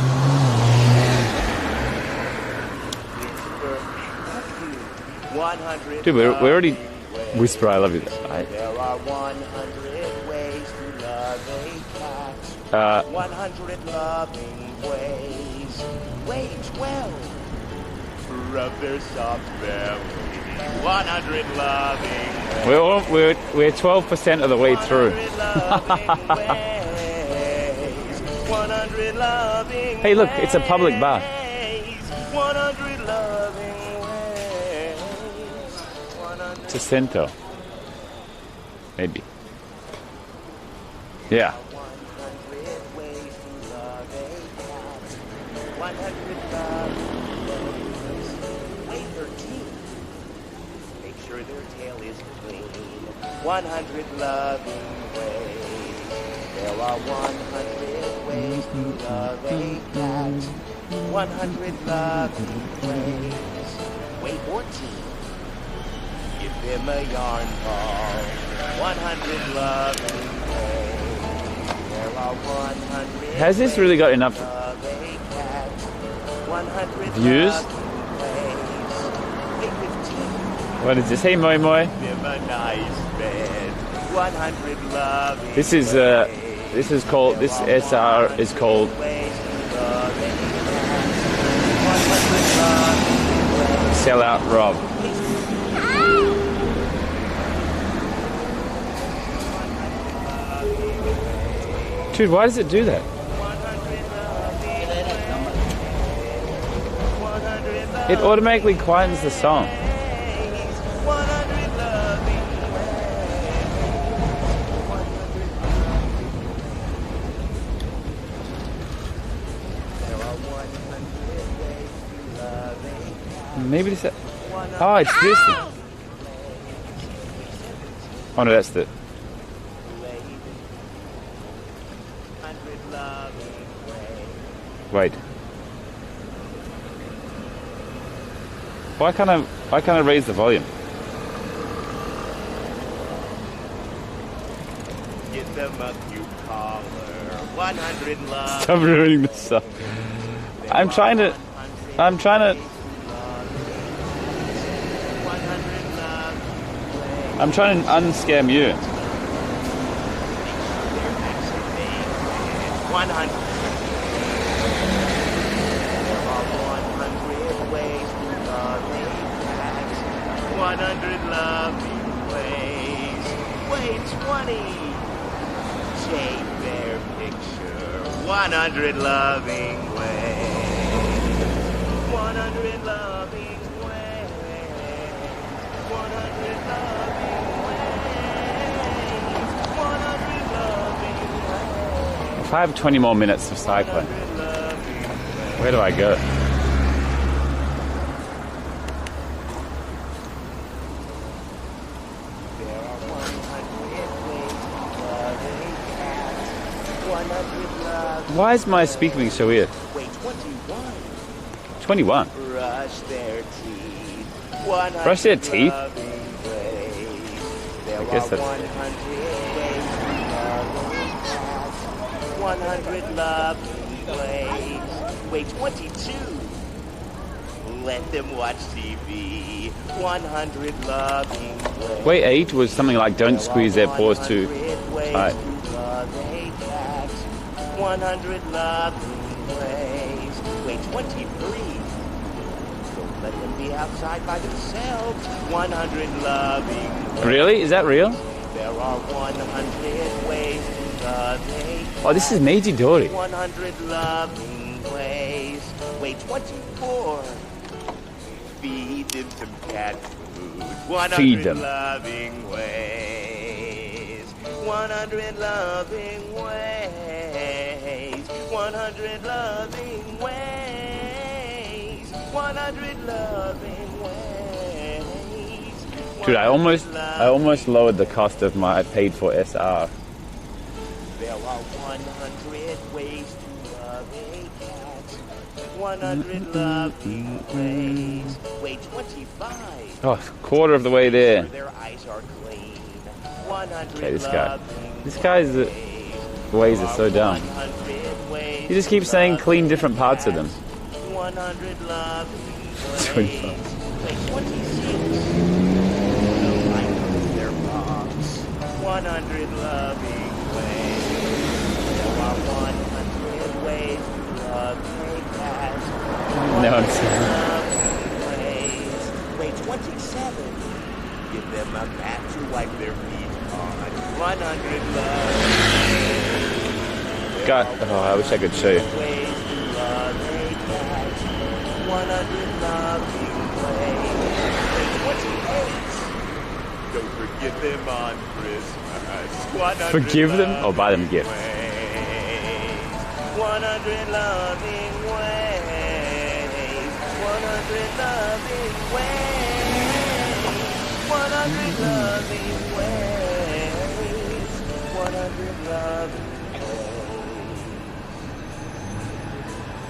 Whisper, I love you. 100
Dude, we already whisper I love you.
There are 100 ways to love a cat. 100 loving ways. Way 12. Rub their soft belly. 100 loving ways.
We're 12% of the way through.
100 loving
Hey, look, it's a public bath.
100 loving ways.
It's a center. Maybe. Yeah.
100 loving ways. Way 13. Make sure their tail is clean. 100 loving ways. There are 100 ways to love a cat. 100 loving ways. Way 14. Give them a yarn ball. 100 loving ways. There are 100.
Has this really got enough views? What is this? Hey, Moi Moi. This is called. This SR is called. Sellout Rob. Dude, why does it do that? It automatically quietens the song. Maybe this. Oh, it's this thing. Oh no, that's the. Wait. Why can't I raise the volume?
Get them a cute collar. 100 love.
Stop ruining the song. I'm trying to. I'm trying to unscam you.
100. There are 100 ways to love a cat. 100 loving ways. Way 20. Take their picture. 100 loving ways. 100 loving ways. 100 loving ways. 100 loving ways.
If I have 20 more minutes of cycling, where do I go? Why is my speaking so weird?
Wait, 21.
21.
Brush their teeth.
Brush their teeth?
I
guess that's.
100 loving ways. Wait, 22. Let them watch TV. 100 loving ways.
Wait, 8 was something like don't squeeze their paws too tight.
100 loving ways. Wait, 23. Don't let them be outside by themselves. 100 loving ways.
Really? Is that real?
There are 100 ways to love a cat.
Oh, this is Meiji Dori.
100 loving ways. Wait, 24. Feed them some cat food. 100
Feed them.
loving ways. 100 loving ways. 100 loving ways. 100 loving ways.
Dude, I almost lowered the cost of my paid for SR.
There are 100 ways to love a cat. 100 loving ways. Wait, 25.
Oh, quarter of the way there.
Their eyes are clean. 100
Okay, this guy. This guy's ways are so dumb. He just keeps saying clean different parts of them.
100 loving ways.
25.
Wait, 26. Their box. 100 loving ways. There are 100 ways to love a cat.
No, I'm sorry.
Ways. Wait, 27. Give them a mat to wipe their feet on. 100 loving ways.
God, oh, I wish I could show you.
Ways to love a cat. 100 loving ways. Wait, 28. Don't forget them on Christmas. 100
Forgive them or buy them gifts?
100 loving ways. 100 loving ways. 100 loving ways. 100 loving ways.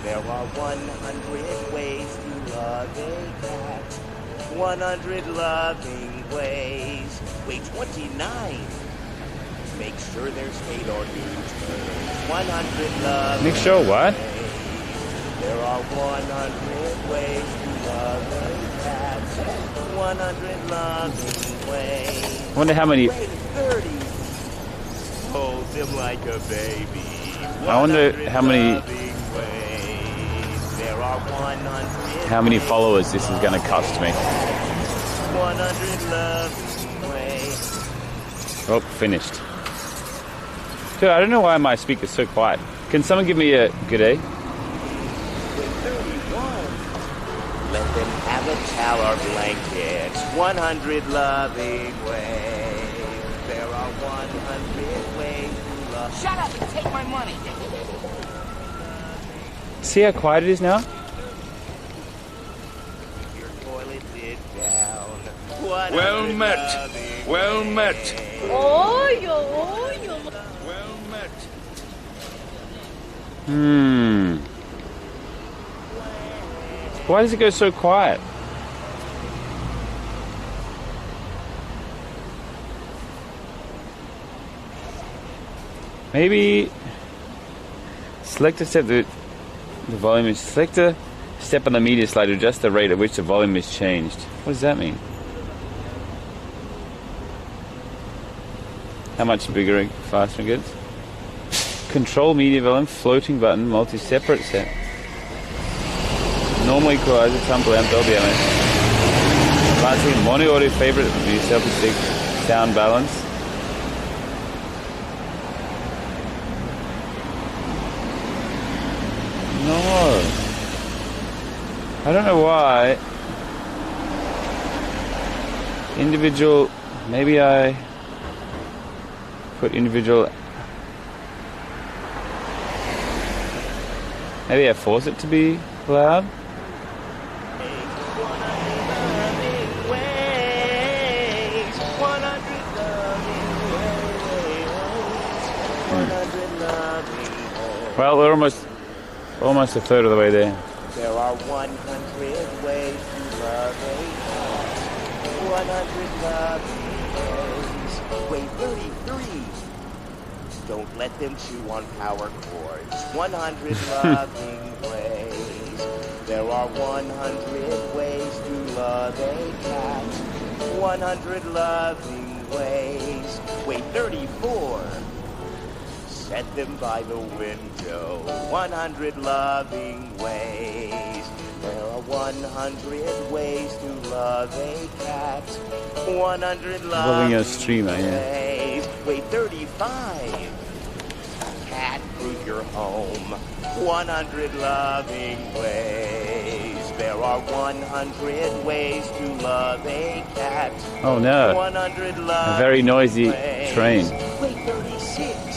There are 100 ways to love a cat. 100 loving ways. Wait, 29. Make sure there's 8 or neuter. 100 loving
Make sure what?
ways. There are 100 ways to love a cat. 100 loving ways.
I wonder how many.
Wait, 30. Hold him like a baby.
I wonder how many.
Loving ways. There are 100
How many followers this is going to cost me?
100 loving ways.
Oh, finished. Dude, I don't know why my speaker's so quiet. Can someone give me a good day?
31. Let them have a towel or blanket. 100 loving ways. There are 100 ways to love. Shut up and take my money.
See how quiet it is now?
Your toilet lid down.
Well met. Well met.
Well
met.
Why does it go so quiet? Maybe select a step the volume is select a step on the media slide to adjust the rate at which the volume is changed. What does that mean? How much bigger and faster it gets? Control media volume, floating button, multi-separate set. Normal equalizer, tumble amp, Dolby Atmos. Lastly, mono audio favorite, view self-stick, sound balance. No. I don't know why. Individual, maybe I put individual. Maybe I force it to be loud. Well, we're almost a third of the way there.
There are 100 ways to love a cat. 100 loving ways. Wait, 33. Don't let them chew on power cords. 100 loving ways. There are 100 ways to love a cat. 100 loving ways. Wait, 34. Set them by the window. 100 loving ways. There are 100 ways to love a cat. 100 loving
a streamer,
ways. Wait, 35. Cat-proof your home. 100 loving ways. There are 100 ways to love a cat.
Oh no.
100
A very noisy
ways.
train.
Wait, 36.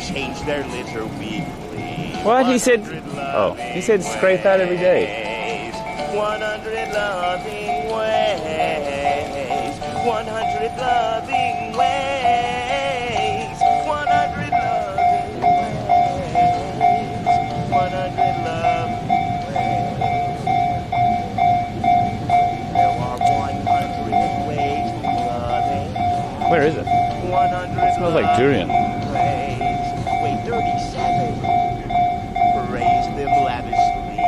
Change their litter weekly.
What? He said scrape that every day.
100 loving ways. 100 loving ways. 100 loving ways. 100 loving ways. There are 100 ways to love a cat.
Where is it?
100
It smells like durian.
ways. Wait, 37. Praise them lavishly.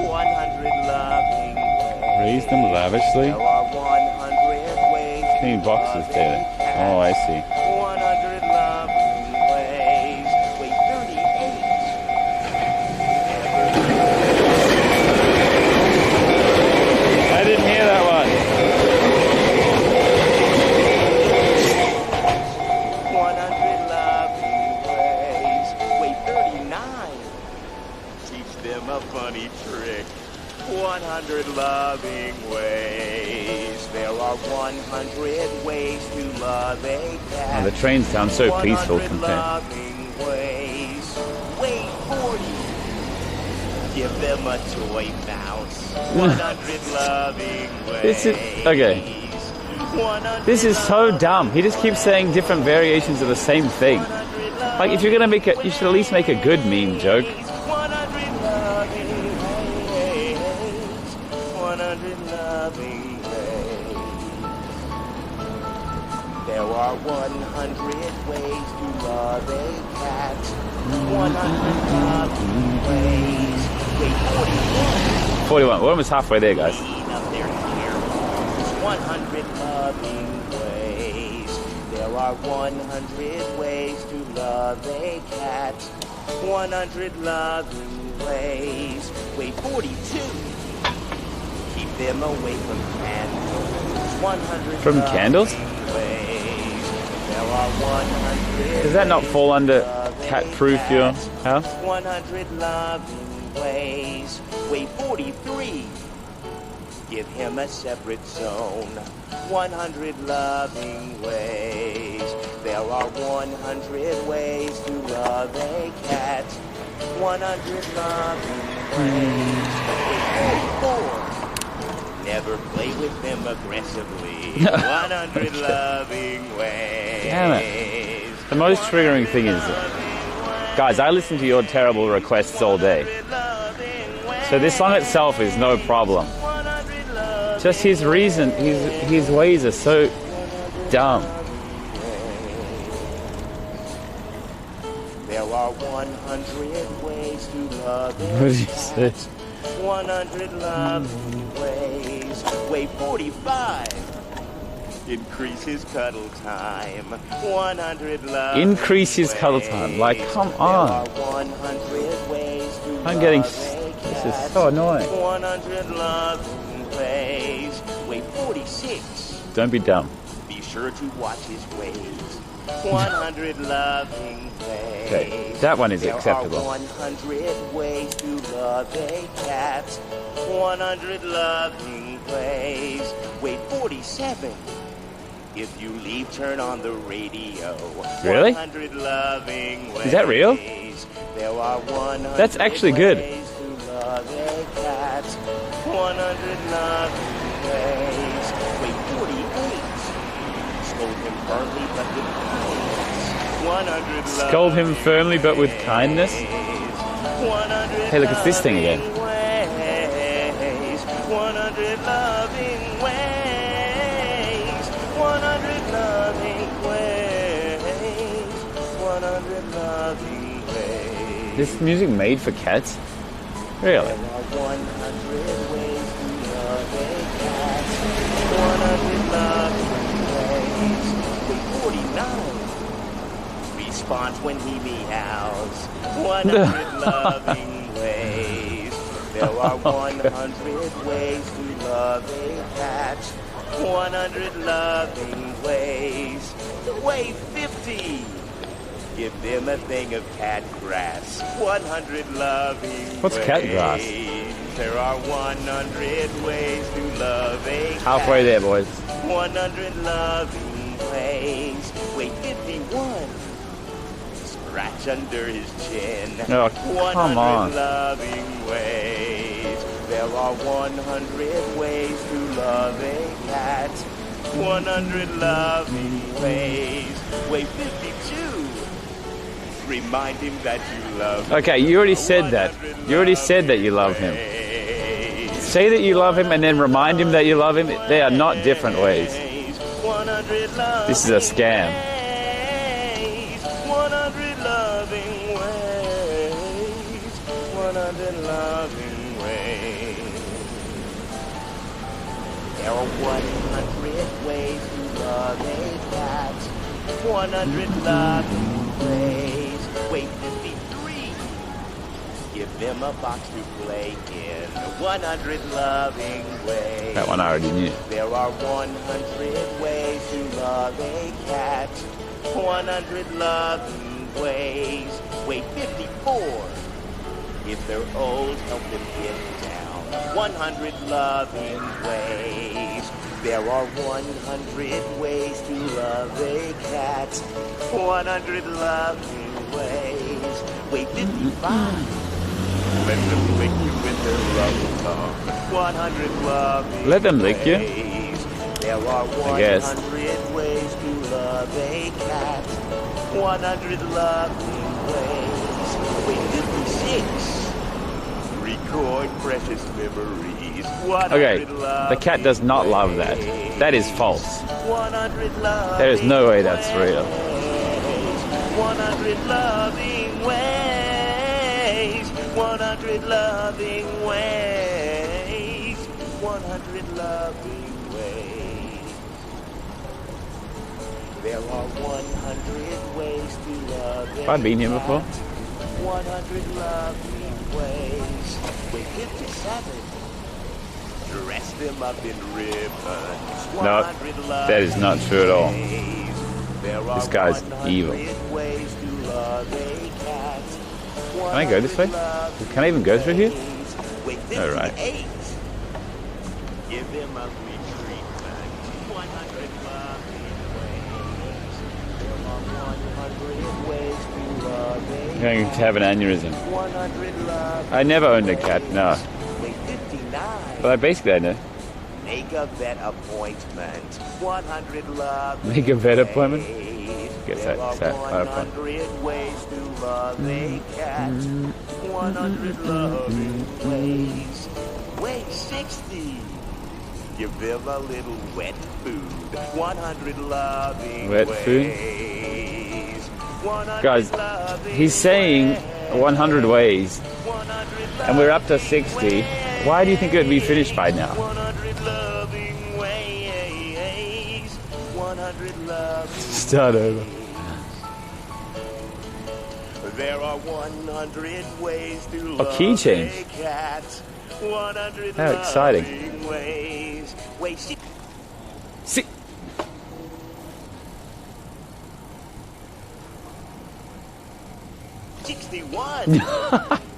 100 loving ways.
Raise them lavishly?
There are 100 ways.
Clean boxes, Taylor. Oh, I see.
100 loving ways. Wait, 38.
I didn't hear that one.
100 loving ways. Wait, 39. Teach them a funny trick. 100 loving ways. There are 100 ways to love a cat.
Oh, the train sounds so peaceful
100
compared.
loving ways. Wait, 40. Give them a toy mouse. 100 loving ways.
This is okay. This is so dumb. He just keeps saying different variations of the same thing. Like, if you're gonna make it, you should at least make a good meme joke.
100 loving ways. 100 loving ways. There are 100 ways to love a cat. 100 loving ways. Wait, 41.
41. We're almost halfway there, guys.
Clean up their hair. 100 loving ways. There are 100 ways to love a cat. 100 loving ways. Wait, 42. Keep them away from candles. 100
From candles?
ways. There are 100
Does that not fall under cat-proof your house?
100 loving ways. Wait, 43. Give him a separate zone. 100 loving ways. There are 100 ways to love a cat. 100 loving ways. Wait, 44. Never play with them aggressively. 100 loving ways.
Damn it. The most triggering thing is, guys, I listen to your terrible requests all day. So this song itself is no problem. Just his reason, his ways are so dumb.
There are 100 ways to love
What did you say?
100 loving ways. Wait, 45. Increase his cuddle time. 100 loving
Increase his cuddle time. Like, come on.
There are 100 ways to
I'm getting.
love a
This
cat.
is so annoying.
100 loving ways. Wait, 46.
Don't be dumb.
Be sure to watch his ways. 100 loving ways.
Okay, that one is acceptable.
There are 100 ways to love a cat. 100 loving ways. Wait, 47. If you leave, turn on the radio.
Really?
100 loving ways.
Is that real?
There are 100
That's actually good.
ways to love a cat. 100 loving ways. Wait, 48. Scold him firmly but with kindness. 100
Scold him firmly but with kindness. Hey, look, it's this thing again.
ways. 100 loving ways. 100 loving ways. 100 loving ways.
This music made for cats? Really?
There are 100 ways to love a cat. 100 loving ways. Wait, 49. Response when he meows. 100 loving ways. There are 100 ways to love a cat. 100 loving ways. Wait, 50. Give them a thing of cat grass. 100 loving
What's cat grass?
ways. There are 100 ways to love a cat.
Halfway there, boys.
100 loving ways. Wait, 51. Scratch under his chin.
Oh,
100
come on.
loving ways. There are 100 ways to love a cat. 100 loving ways. Wait, 52. Remind him that you love him.
Okay, you already said that. You already said that you love him. Say that you love him and then remind him that you love him. They are not different ways.
100 loving
This is a scam.
ways. 100 loving ways. 100 loving ways. There are 100 ways to love a cat. 100 loving ways. Wait, 53. Give them a box to play in. 100 loving ways.
That one I already knew.
There are 100 ways to love a cat. 100 loving ways. Wait, 54. If they're old, help them get down. 100 loving ways. There are 100 ways to love a cat. 100 loving ways. Wait, 55. Let them lick you with their loving tongue. 100 loving
Let them lick you?
ways. There are 100
guess.
ways to love a cat. 100 loving ways. Wait, 56. Record precious memories. 100
Okay, the cat does not love that. That is false.
100 loving
There is no way that's real.
100 loving ways. 100 loving ways. 100 loving ways. There are 100 ways to love.
Have I been here before?
100 loving ways. Wait, 57. Dress them up in ribbons.
No,
100
that is not true at all.
There are
This guy's
100
evil.
ways to love a cat.
Can I go this way? Can I even go through here?
Wait,
All right.
58. Give them ugly treatment. 100 loving ways. There are 100 ways to love a
I'm going to have an aneurysm.
100 love.
I never owned a cat, no.
Wait, 59.
But basically I know.
Make a vet appointment. 100 love.
Make a vet appointment? Guess
There
that's
are
that.
100 ways to love a cat. 100 loving ways. Wait, 60. Give them a little wet food. 100 loving
Wet food?
ways. 100
Guys,
loving
he's saying 100 ways, and we're up to 60. Why do you think it would be finished by now?
100 loving ways. 100 loving
Start over.
There are 100 ways to
A
love
key change.
a cat. 100
How exciting.
loving ways. Wait, see. 61.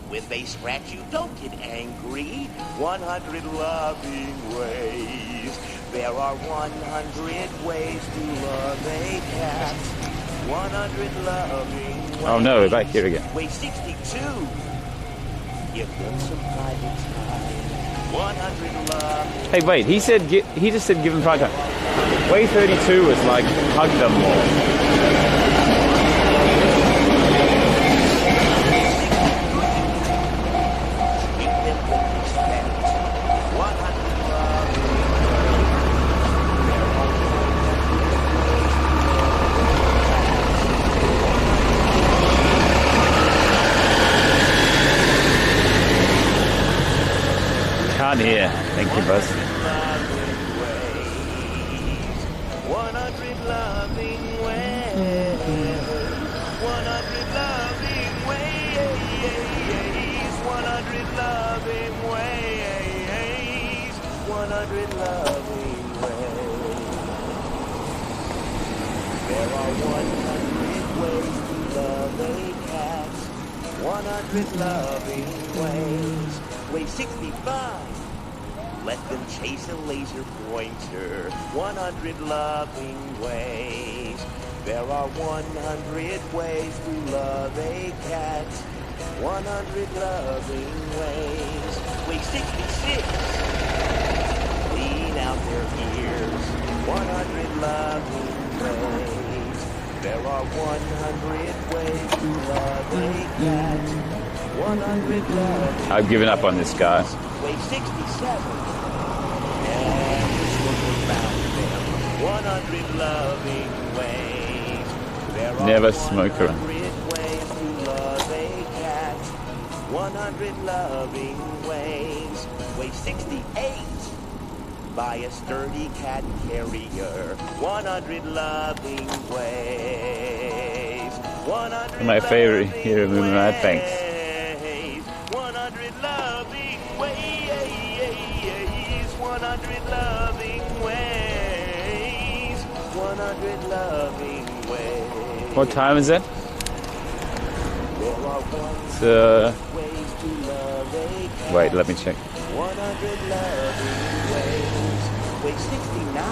When they scratch you, don't get angry. 100 loving ways. There are 100 ways to love a cat. 100 loving ways.
Oh no, we're back here again.
Wait, 62. Give them some private time. 100 loving.
Hey, wait, he just said give him private time. Way 32 was like hug them more. Can't hear. Thank you, boss.
100 loving ways. 100 loving ways. 100 loving ways. 100 loving ways. There are 100 ways to love a cat. 100 loving ways. Wait, 65. Let them chase a laser pointer. 100 loving ways. There are 100 ways to love a cat. 100 loving ways. Wait, 66. Clean out their ears. 100 loving ways. There are 100 ways to love a cat. 100 loving.
I've given up on this guy.
Wait, 67. And this one was found them. 100 loving ways. There are
Never smoke around.
100 ways to love a cat. 100 loving ways. Wait, 68. Buy a sturdy cat carrier. 100 loving ways. 100
My favorite hero movie, man. Thanks.
100 loving ways. 100 loving ways. 100 loving ways.
What time is it?
There are 100
It's,
ways to love a cat.
wait, let me check.
100 loving ways. Wait, 69.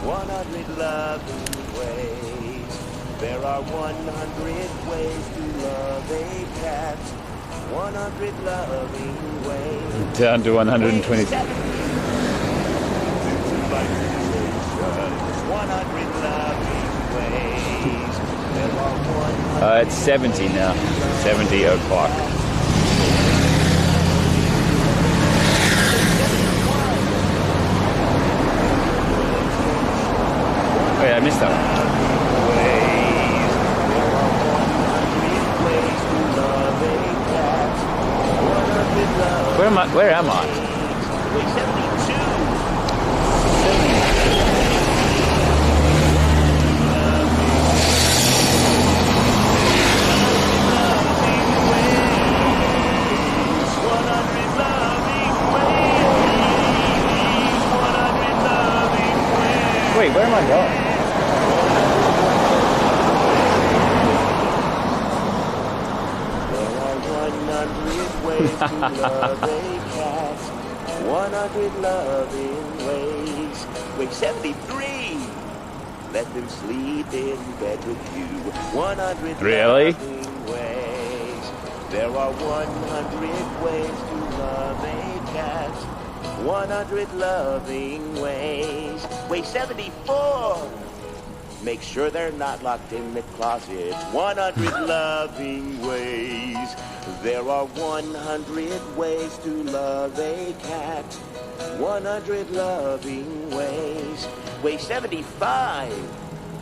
100 loving ways. There are 100 ways to love a cat. 100 loving ways.
Down to 120.
100 loving ways. There are 100
It's 70 now. 70 o'clock. Wait, I missed that one. Where am I? Wait, where am I going?
There are 100 ways to love a cat. 100 loving ways. Wait, 73. Let them sleep in bed with you. 100
Really?
loving ways. There are 100 ways to love a cat. 100 loving ways. Wait, 74. Make sure they're not locked in the closet. 100 loving ways. There are 100 ways to love a cat. 100 loving ways. Wait, 75.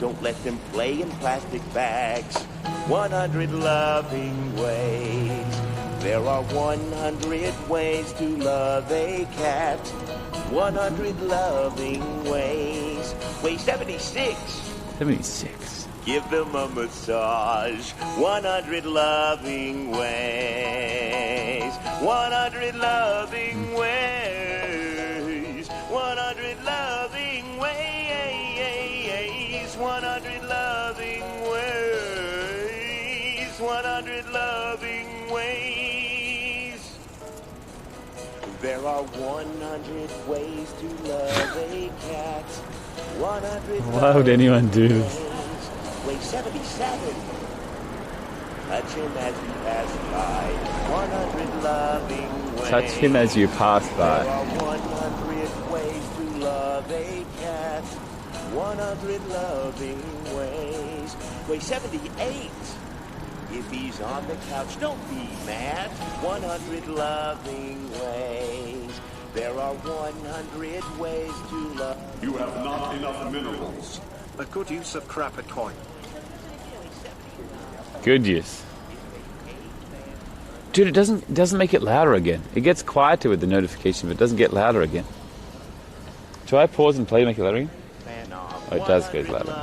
Don't let them play in plastic bags. 100 loving ways. There are 100 ways to love a cat. 100 loving ways. Wait, 76.
76.
Give them a massage. 100 loving ways. 100 loving ways. 100 loving ways. 100 loving ways. 100 loving ways. There are 100 ways to love a cat. 100
Why would anyone do this?
Wait, 77. Touch him as you pass by. 100 loving ways.
Touch him as you pass by.
There are 100 ways to love a cat. 100 loving ways. Wait, 78. If he's on the couch, don't be mad. 100 loving ways. There are 100 ways to love.
You have not enough minerals. A good use of crapper coin.
Good use. Dude, it doesn't make it louder again. It gets quieter with the notification, but it doesn't get louder again. Try pause and play, make it louder again. Oh, it does get louder.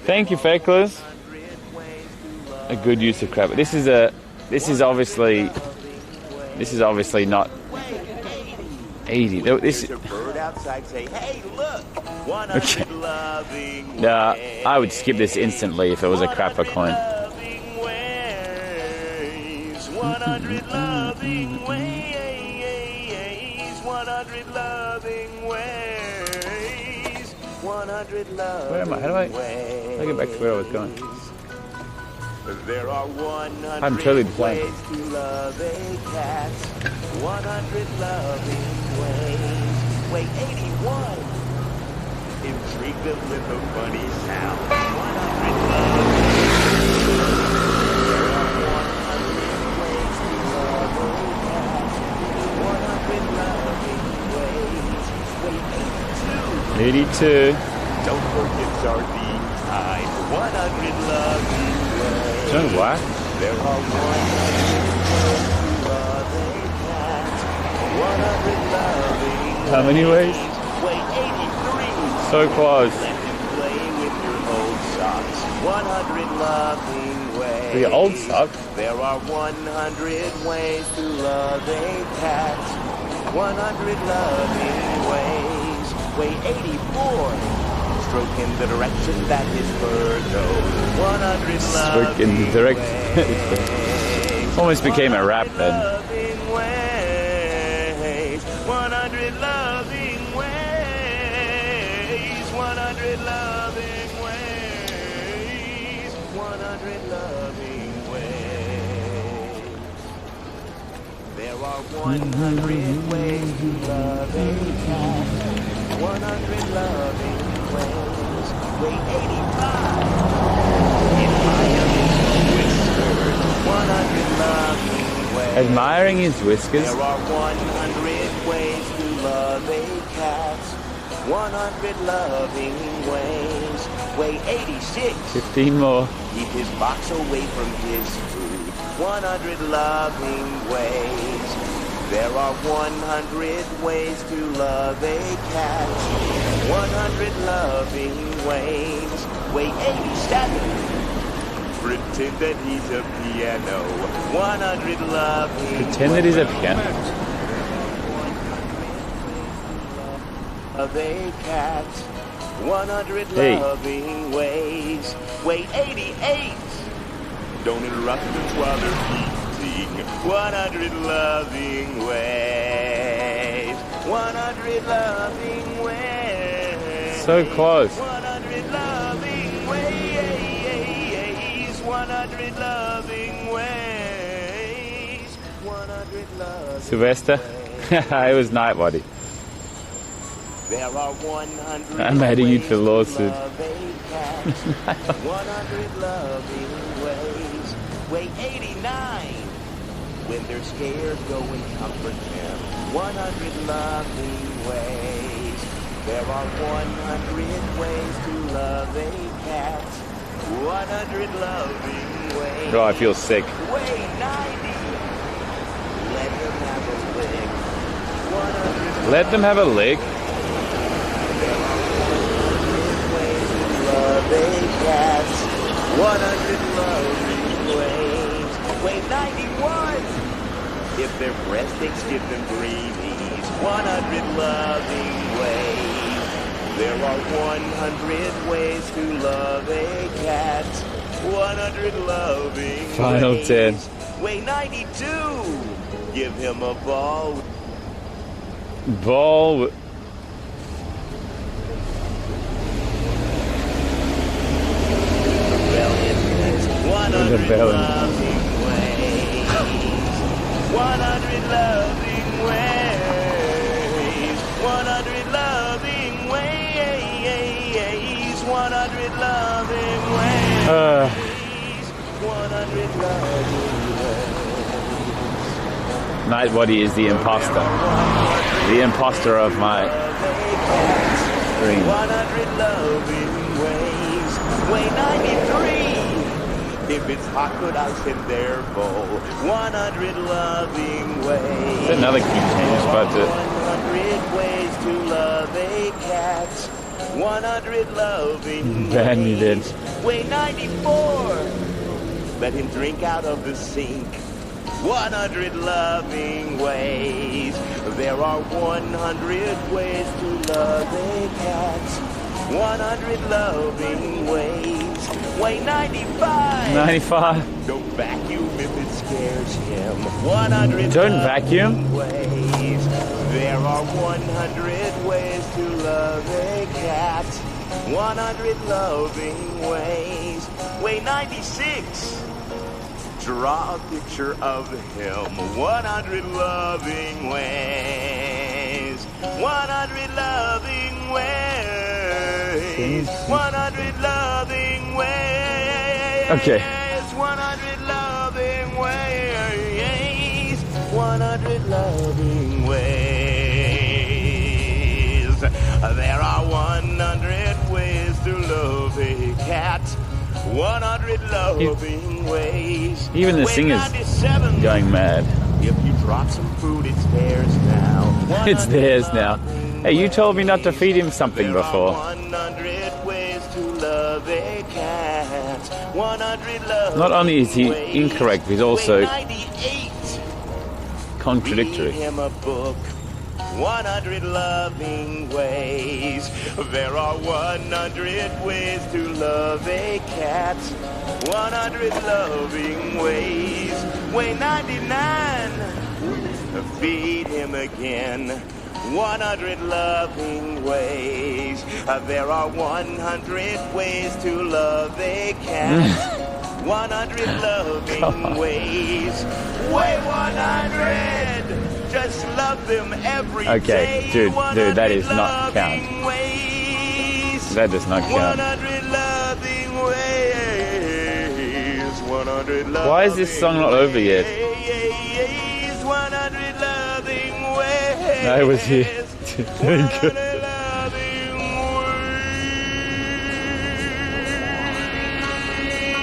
Thank you, Fecklers. A good use of crapper. This is obviously not 80. This is, okay. Nah, I would skip this instantly if it was a crapper coin.
100 loving ways. 100 loving ways. 100 loving
Where am I? How do I get back to where I was going?
There are 100
I'm totally blind.
ways to love a cat. 100 loving ways. Wait, 81. Intrigue them with a funny sound. 100 loving ways.
82.
Don't forget sardine time. 100 loving ways.
Don't what?
There are 100 ways to love a cat. 100 loving ways.
How many ways?
Wait, 83.
So close.
Let him play with your old socks. 100 loving ways.
The old socks?
There are 100 ways to love a cat. 100 loving ways. Wait, 84. Stroke in the direction that his fur goes. 100
Stroke in the direction. Almost became a rap then.
100 loving ways. 100 loving ways. 100 loving ways. There are 100 ways to love a cat. 100 loving ways. Wait, 85.
Admiring his whiskers.
There are 100 ways to love a cat. 100 loving ways. Weigh 86.
15 more.
Keep his box away from his food. 100 loving ways. There are 100 ways to love a cat. 100 loving ways. Weigh 87. Pretend that he's a piano. 100 loving
Pretend that he's a piano.
Of a cat. 100
Hey.
loving ways. Weigh 88. Don't interrupt them while they're eating. 100 loving ways. 100 loving ways.
So close.
100 loving ways. 100 loving ways. 100 loving
Sylvester. It was Nightbody.
There are 100
I'm heading you to lawsuit.
100 loving ways. Weigh 89. When they're scared, go and comfort them. 100 loving ways. There are 100 ways to love a cat. 100 loving ways.
Oh, I feel sick.
Weigh 90. Let them have a lick. 100
Let them have a lick.
love a cat. 100 loving ways. Weigh 91. If they're breadsticks, give them greenies. 100 loving ways. There are 100 ways to love a cat. 100 loving
Final
ways.
10.
Weigh 92. Give him a ball.
Ball. The belly.
100 loving ways. 100 loving ways. 100 loving ways. 100 loving ways.
Nightbody is the imposter. The imposter of my dream.
100 loving ways. Weigh 93. If it's hot, put ice in their bowl. 100 loving ways.
Another key change, but
100 ways to love a cat. 100 loving
Van me then.
Weigh 94. Let him drink out of the sink. 100 loving ways. There are 100 ways to love a cat. 100 loving ways. Weigh 95.
95.
Don't vacuum if it scares him. 100
Don't vacuum?
ways. There are 100 ways to love a cat. 100 loving ways. Weigh 96. Draw a picture of him. 100 loving ways. 100 loving ways. 100 loving ways.
Okay.
100 loving ways. 100 loving ways. There are 100 ways to love a cat. 100 loving ways.
Even the
Weigh
singer's
97.
going mad.
If you drop some food, it's theirs now.
It's theirs now. Hey, you told me not to feed him something before.
100 ways to love a cat. 100 loving
Not only is he
ways.
incorrect, he's also
Weigh 98.
contradictory.
Read him a book. 100 loving ways. There are 100 ways to love a cat. 100 loving ways. Weigh 99. Feed him again. 100 loving ways. There are 100 ways to love a cat. 100 loving ways. Way 100. Just love them every day.
Okay, dude, that is not count. That does not count.
100 loving ways. 100 loving
Why is this song not over yet?
100 loving ways.
No, it was here. Thank you.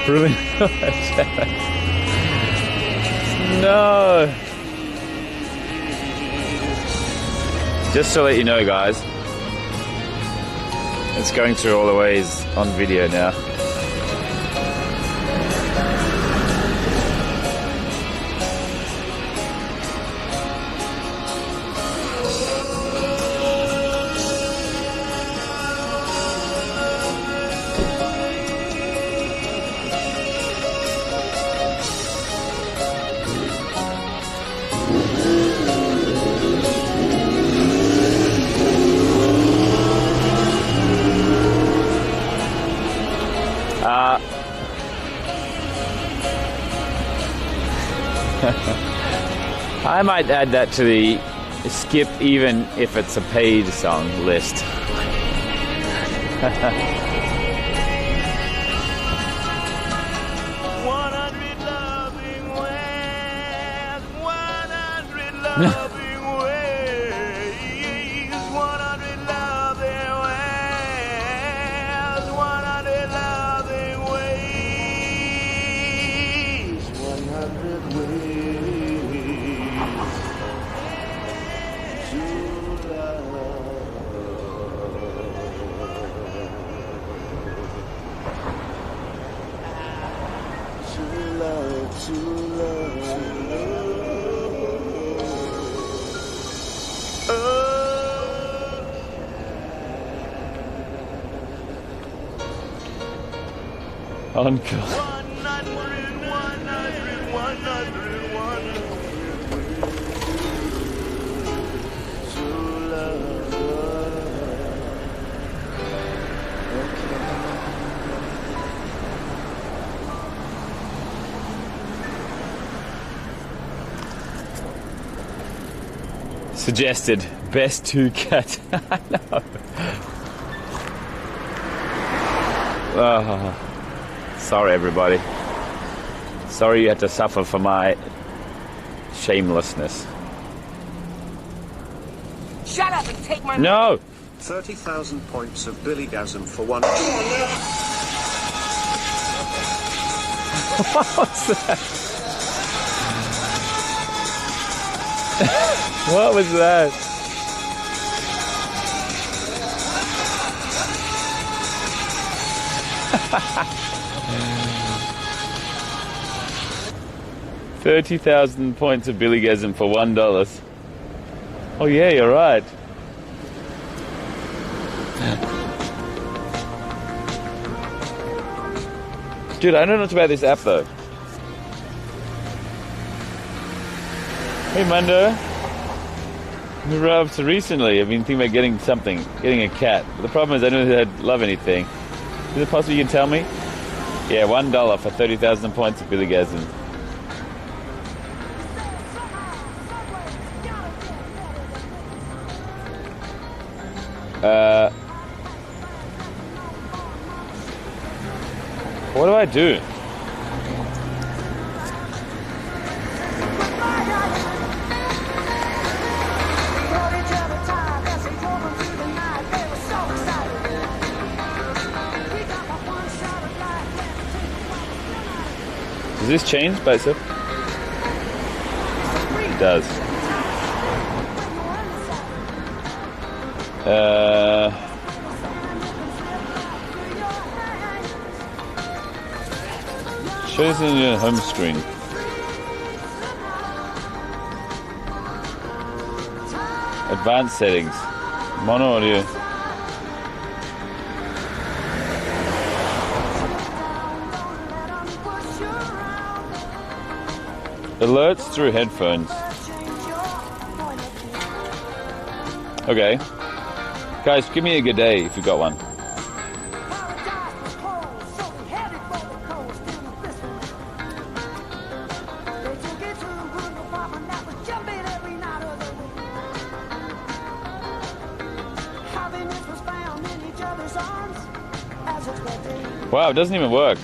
Brilliant. No. Just to let you know, guys, it's going through all the ways on video now. I might add that to the skip even if it's a paid song list.
100 loving ways. 100 loving ways. 100 loving ways. 100 loving ways. 100
Encore. Suggested best two cats. I know. Oh, sorry, everybody. Sorry you had to suffer for my shamelessness.
Shut up and take my
No!
30,000 points of Billygasm for one.
What was that? What was that? $30,000 points of Billygasm for $1. Oh yeah, you're right. Dude, I don't know much about this app though. Hey Mundo. So recently I've been thinking about getting a cat. But the problem is I don't know if I'd love anything. Is it possible you can tell me? Yeah, $1 for 30,000 points of Billygasm. What do I do? Does this change by itself? It does. Show this in your home screen. Advanced settings. Mono audio. Alerts through headphones. Okay. Guys, give me a good day if you got one. Wow, it doesn't even work.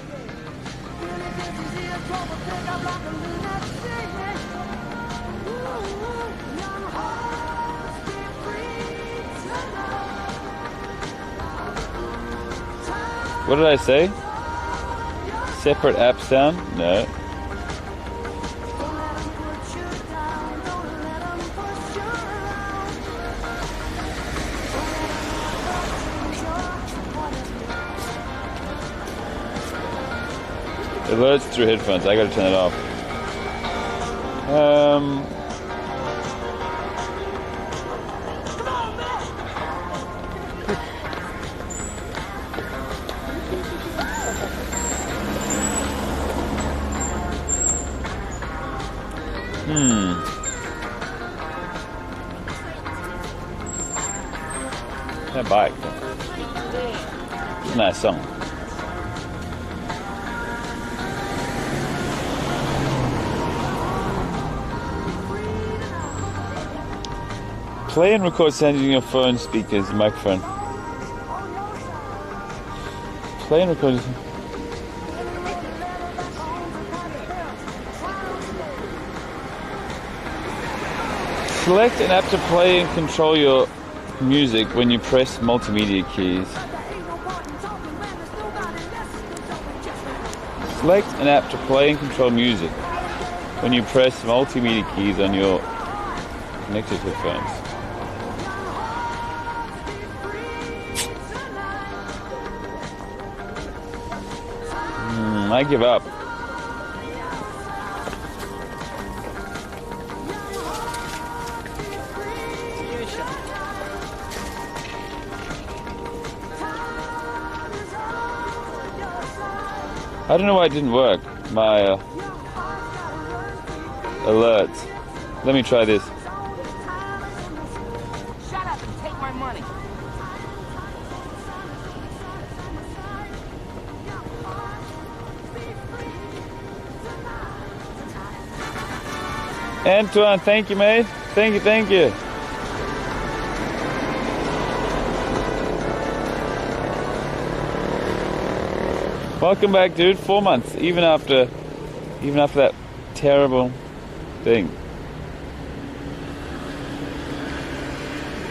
What did I say? Separate app sound? No. Alerts through headphones. I gotta turn it off. That bike. It's a nice song. Play and record sound using your phone speakers, microphone. Play and record. Select an app to play and control your music when you press multimedia keys. Select an app to play and control music when you press multimedia keys on your connected headphones. I give up. I don't know why it didn't work. My alerts. Let me try this.
Shut up and take my money.
Antoine, thank you, mate. Thank you, thank you. Welcome back, dude. 4 months, even after that terrible thing.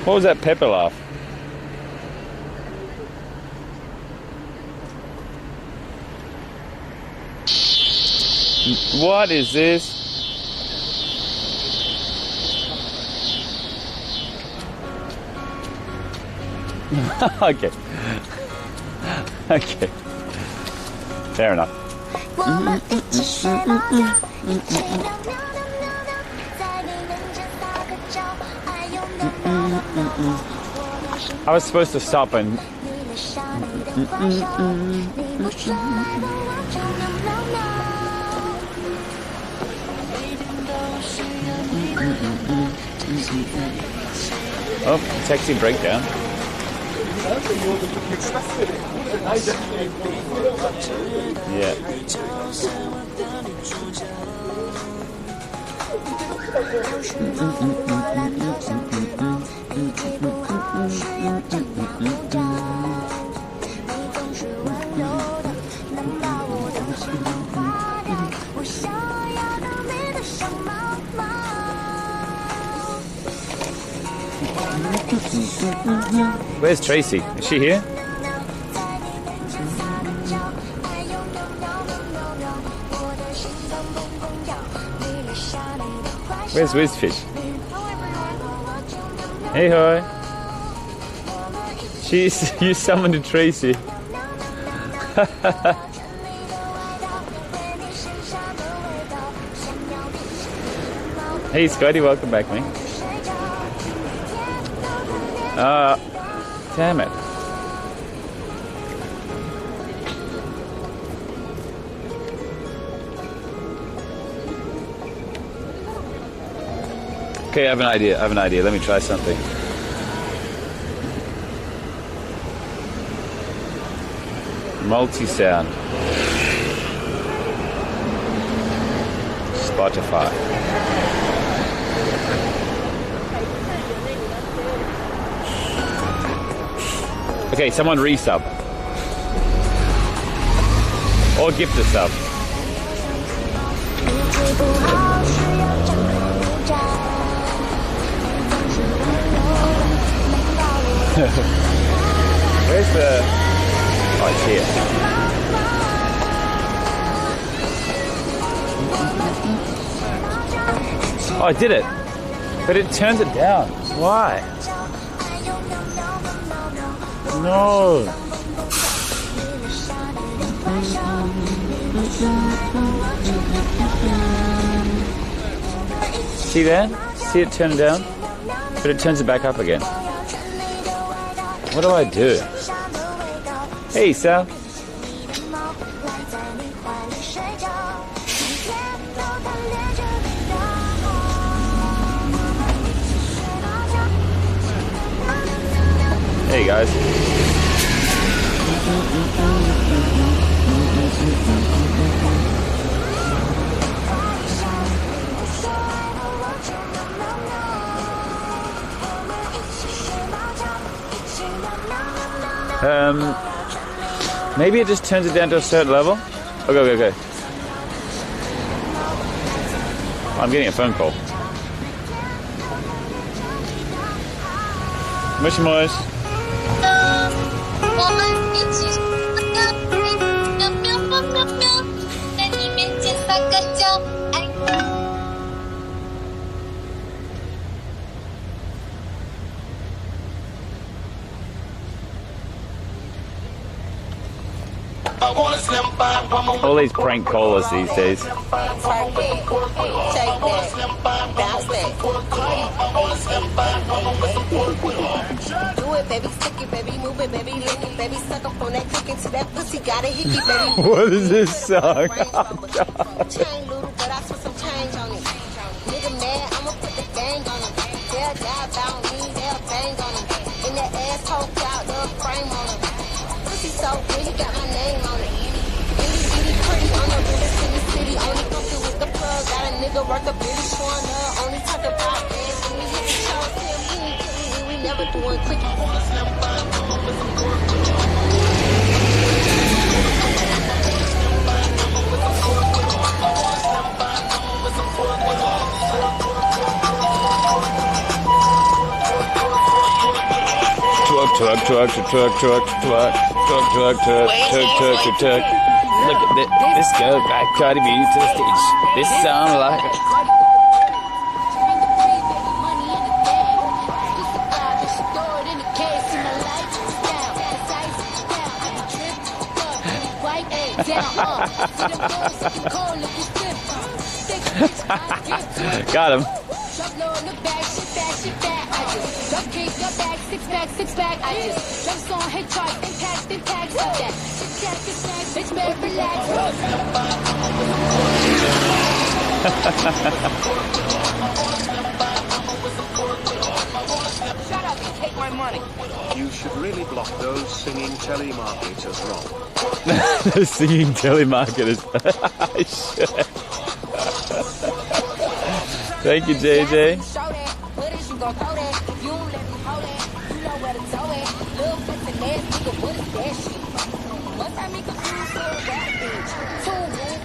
What was that pepper laugh? What is this? Okay. Okay. Fair enough. I was supposed to stop and oh, taxi breakdown. Yeah. Where's Tracy? Is she here? Where's Whizfish? Hey ho! You summoned a Tracy. Hey Scotty, welcome back, mate. Damn it. Okay, I have an idea. Let me try something. Multi-sound. Spotify. Okay, someone resub. Or gift us some. Where's the... Oh, it's here. Oh, I did it. But it turns it down. Why? No. See there? See it turn down? But it turns it back up again. What do I do? Hey, Sal. Hey, guys. Maybe it just turns it down to a certain level. Okay. I'm getting a phone call. Moshi moshi. All these prank callers these days. What is this song?
Worth a billy showing up, only talk about this. When we hit the show, we never doing quickie.
Twerk. Look at this girl got Cardi B to the stage. This sound like got him. Six pack, I just jumps on hit charts, impacts like that. Bitch, man, relax.
Shut up and take my money.
You should really block those singing telemarketers, Rob.
The singing telemarketers. I should. Thank you, JJ.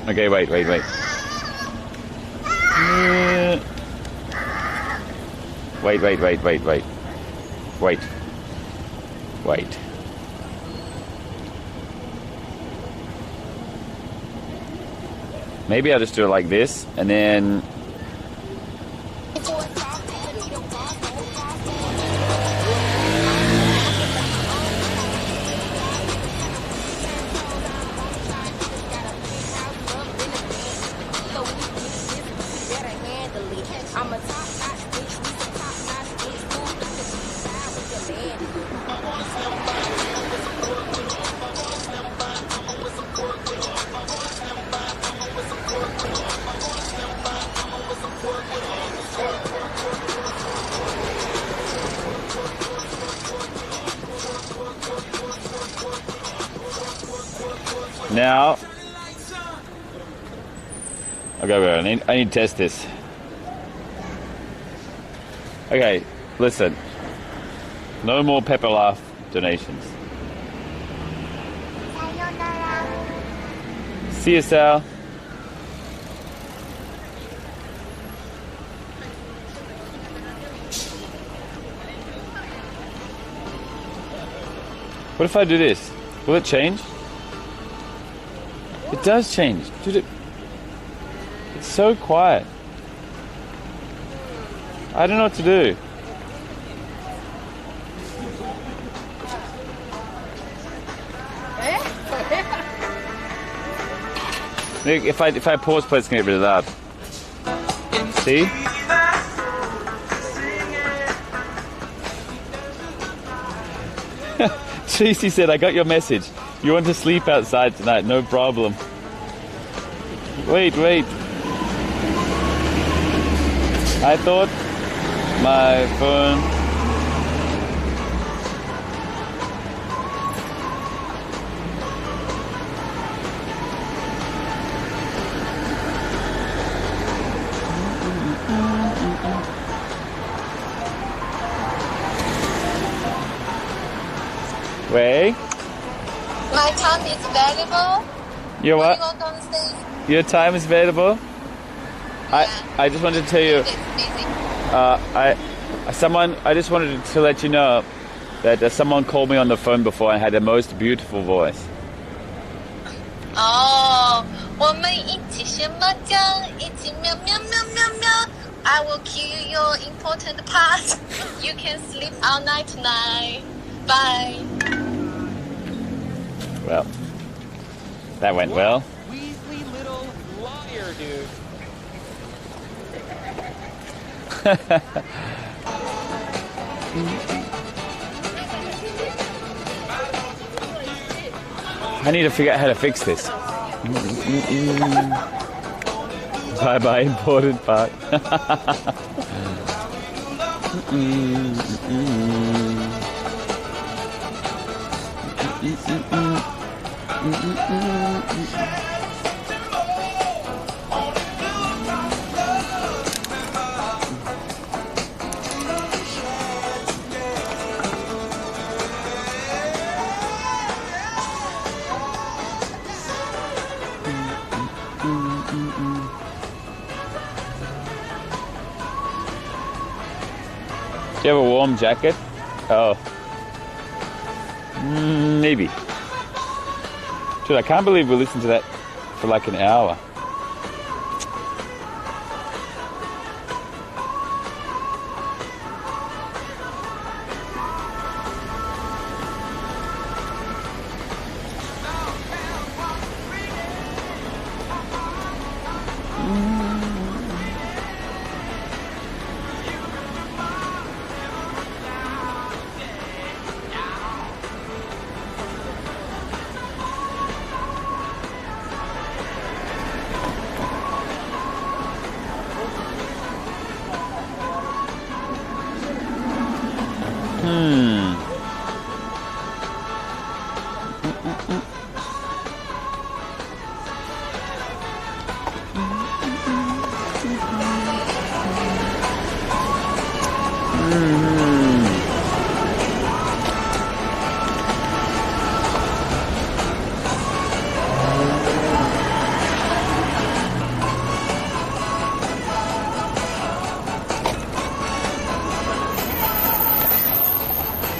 Okay, wait. Wait. Maybe I'll just do it like this, and then... Now, okay, I need to test this. Okay, listen. No more Pepper Laugh donations. See you, Sal. What if I do this? Will it change? It does change. Dude, it's so quiet. I don't know what to do. Look, if I pause play, it's gonna get rid of that. See? Tracy said, I got your message. You want to sleep outside tonight, no problem. Wait. I thought my phone... Wait.
My time is available.
Your what?
Going on stage.
Your time is available?
Yeah.
I just wanted to tell you.
It's busy.
I just wanted to let you know that someone called me on the phone before and had the most beautiful voice.
Oh, 我们一起学麻将，一起喵喵喵喵喵。I will kill your important part. You can sleep all night tonight. Bye.
Well, that went well.
Weasley little liar, dude.
I need to figure out how to fix this. Bye, important part. Do you have a warm jacket? Oh. Maybe. Dude, I can't believe we listened to that for like an hour.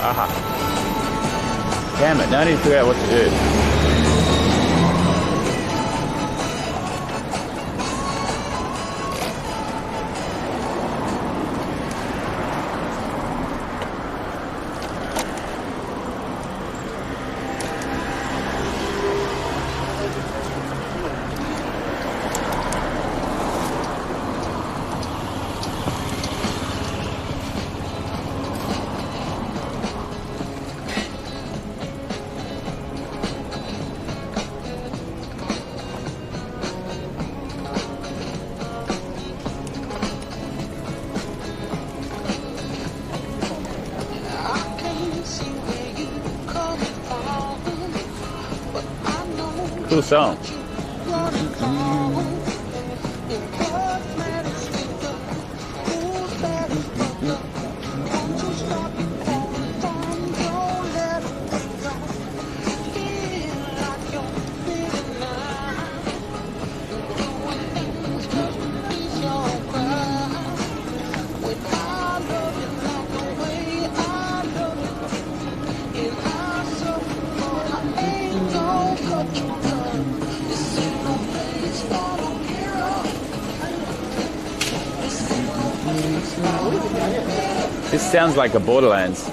Aha. Damn it, now I need to figure out what to do. Cool song. This sounds like a Borderlands.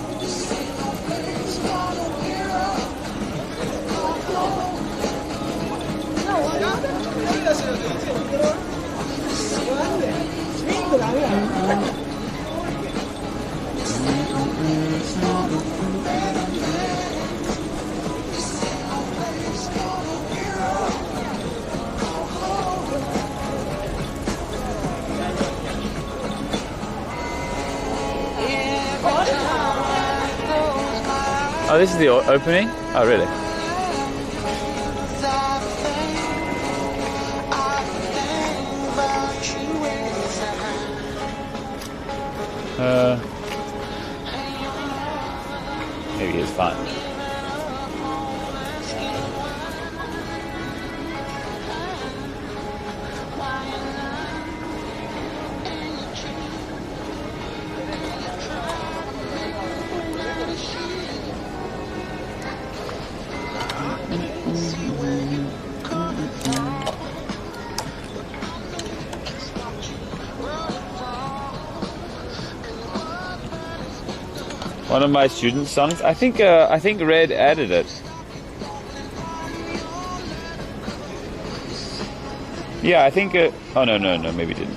Oh, this is the opening? Oh, really? Maybe it's fine. One of my student songs. I think Red added it. Yeah, I think. Oh no, maybe it didn't.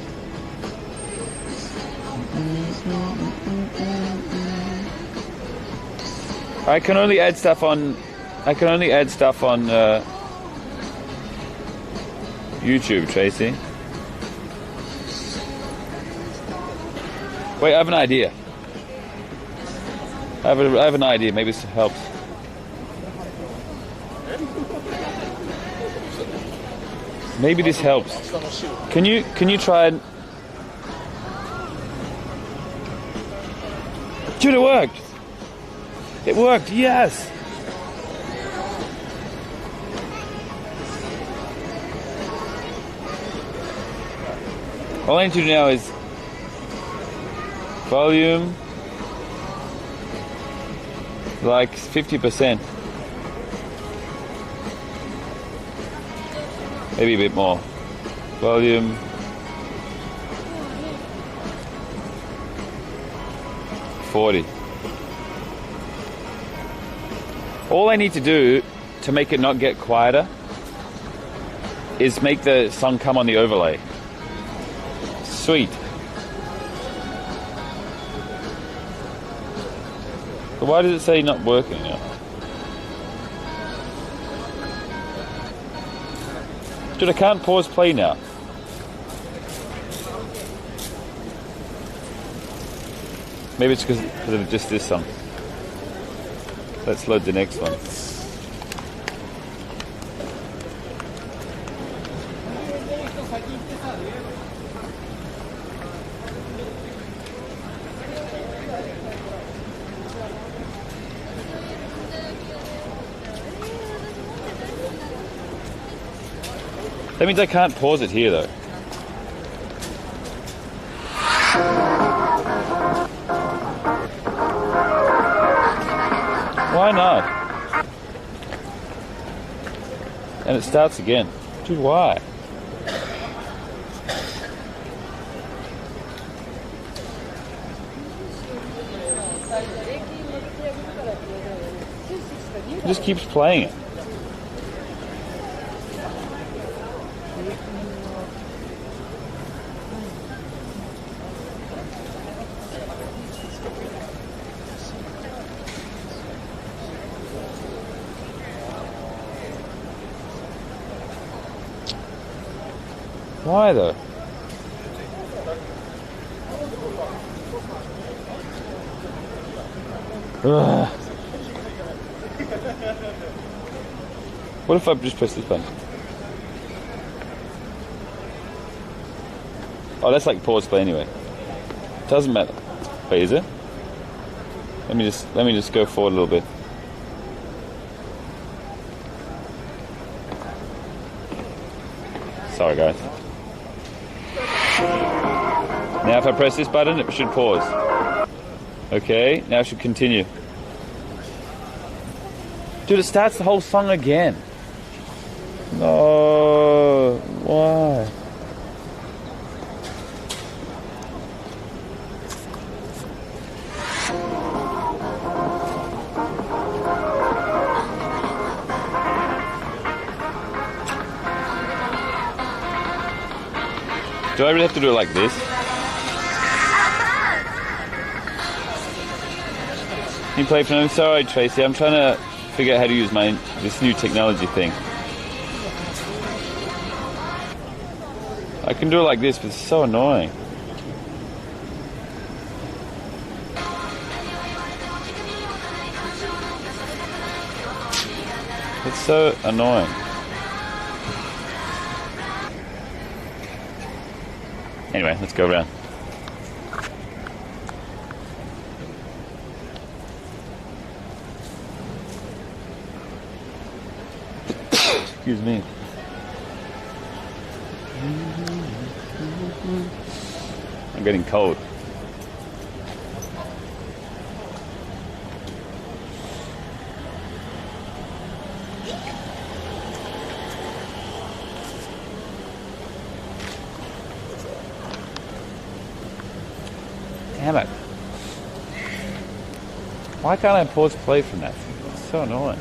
I can only add stuff on. YouTube, Tracy. Wait, I have an idea. I have an idea. Maybe this helps. Maybe this helps. Can you try and... Dude, it worked. It worked. Yes. All I need to do now is volume. Like 50%. Maybe a bit more. Volume. $40. All I need to do to make it not get quieter is make the song come on the overlay. Sweet. But why does it say not working now? Dude, I can't pause play now. Maybe it's because of just this song. Let's load the next one. That means I can't pause it here though. Why not? And it starts again. Dude, why? It just keeps playing it. Why though? Ugh. What if I just press this button? Oh, that's like pause play anyway. Doesn't matter. Wait, is it? Let me just go forward a little bit. Sorry guys. Now if I press this button, it should pause. Okay, now it should continue. Dude, it starts the whole song again. No, why? Do I really have to do it like this? Can you play for me? Sorry, Tracy. I'm trying to figure out how to use this new technology thing. I can do it like this, but it's so annoying. It's so annoying. Anyway, let's go around. Excuse me. I'm getting cold. Damn it. Why can't I pause play from that? It's so annoying.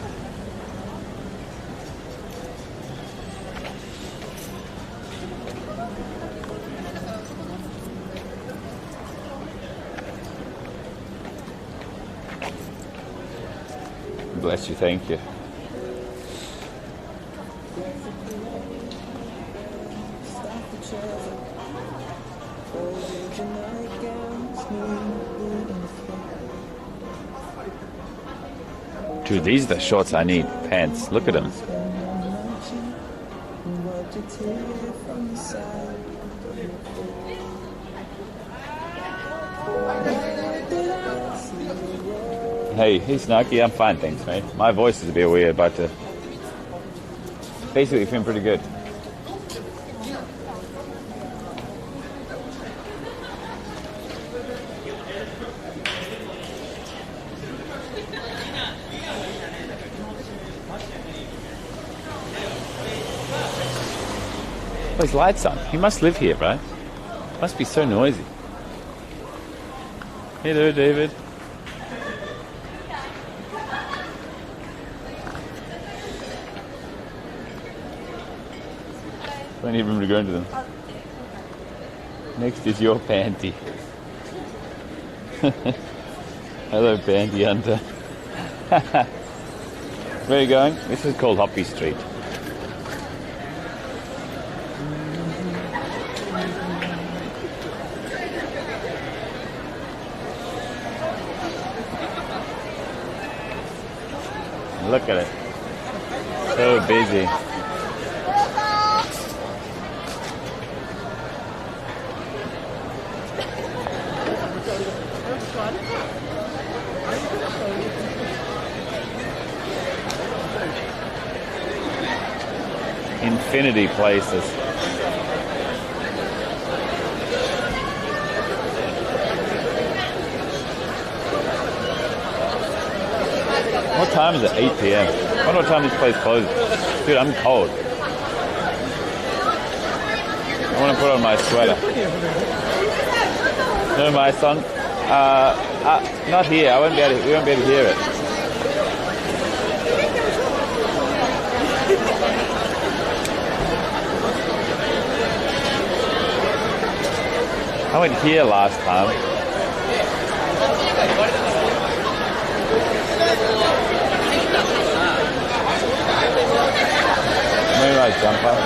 Bless you, thank you. Dude, these are the shorts I need. Pants. Look at them. Hey Snarky, I'm fine, thanks, mate. My voice is a bit weird, but basically feeling pretty good. Oh, his lights on. He must live here, right? Must be so noisy. Hey there, David. Plenty of room to go into them. Next is your panty. Hello, panty hunter. Where are you going? This is called Hoppy Street. Look at it. So busy. Infinity places. What time is it? 8 p.m. I wonder what time this place closes. Dude, I'm cold. I want to put on my sweater. No, my son. Not here. We won't be able to hear it. I went here last time. Moonrise jumper.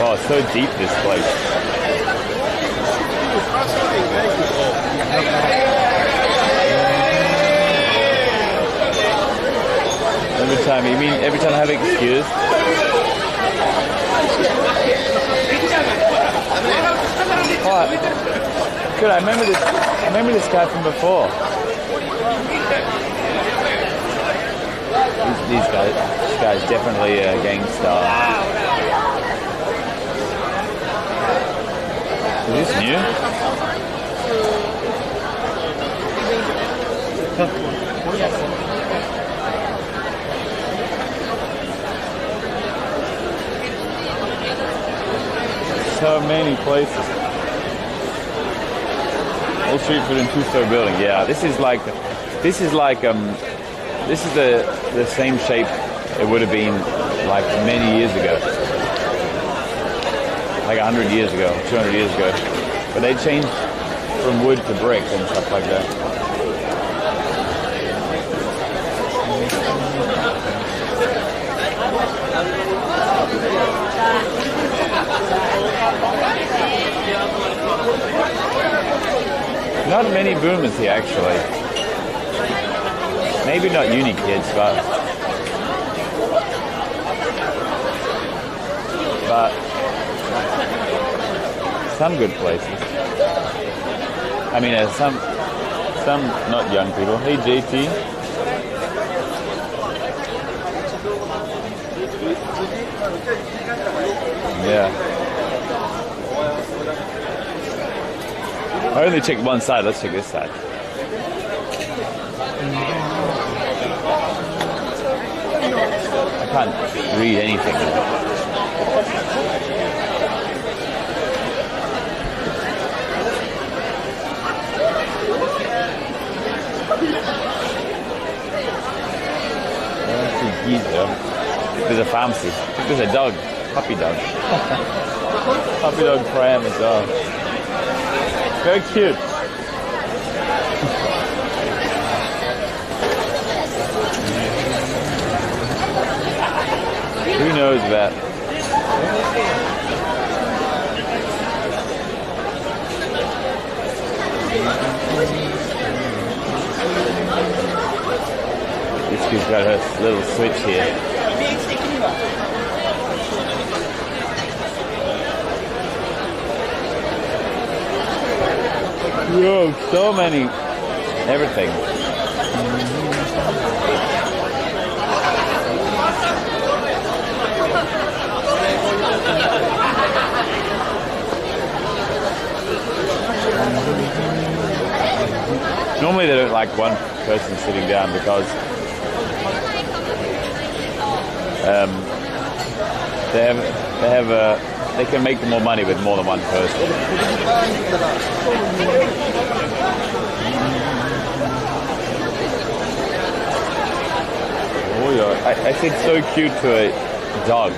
Oh, it's so deep, this place. Every time I have an excuse? What? Good, I remember this guy from before. This guy's definitely a gangster. Is this new? So many places. All street food and two-story building. Yeah, this is the same shape it would have been like many years ago. like 100 years ago, 200 years ago. But they changed from wood to brick and stuff like that. Not many boomers here, actually. Maybe not uni kids, but some good places. I mean, some not young people. Hey, JT. Yeah. I only checked one side. Let's check this side. I can't read anything. There's a pharmacy. There's a dog. Puppy dog. Puppy dog pram as well. Very cute. Who knows that? This kid's got her little switch here. Whoa, so many everything. Normally they don't like one person sitting down because they can make more money with more than one person. Oh yeah, I said so cute to a dog.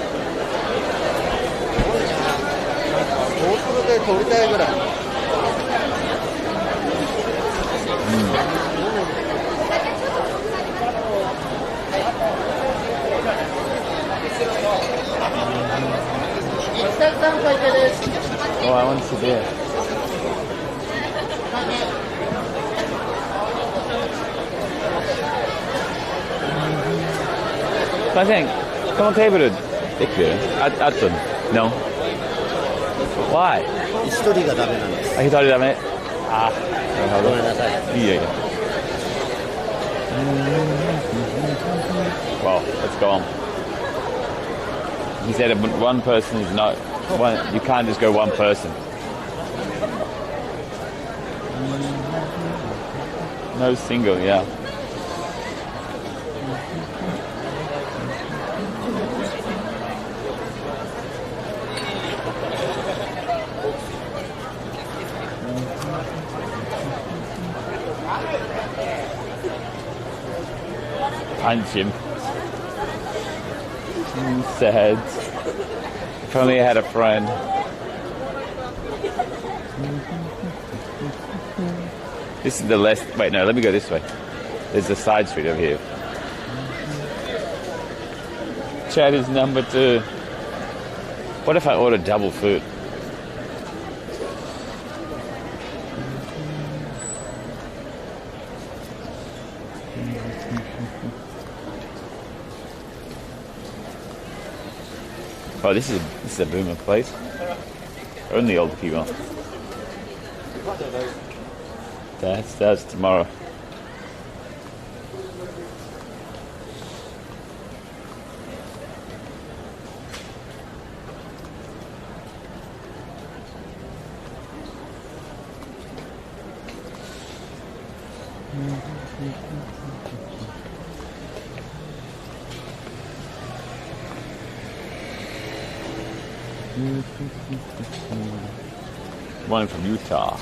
Oh, I want to sit there. I think, このテーブルできる？あと、No? Why?
一人がダメなんです。
あ、一人ダメ。あ、なるほど。
ごめんなさい。
いいよいいよ。Well, let's go on. He said one person is not one. You can't just go one person. No single, yeah. Punch him. Sad. If only I had a friend. This is the less. Wait, no, let me go this way. There's a side street over here. Chad is number 2. What if I order double food? Oh, this is a boomer place. Only old people. That's tomorrow. One from Utah.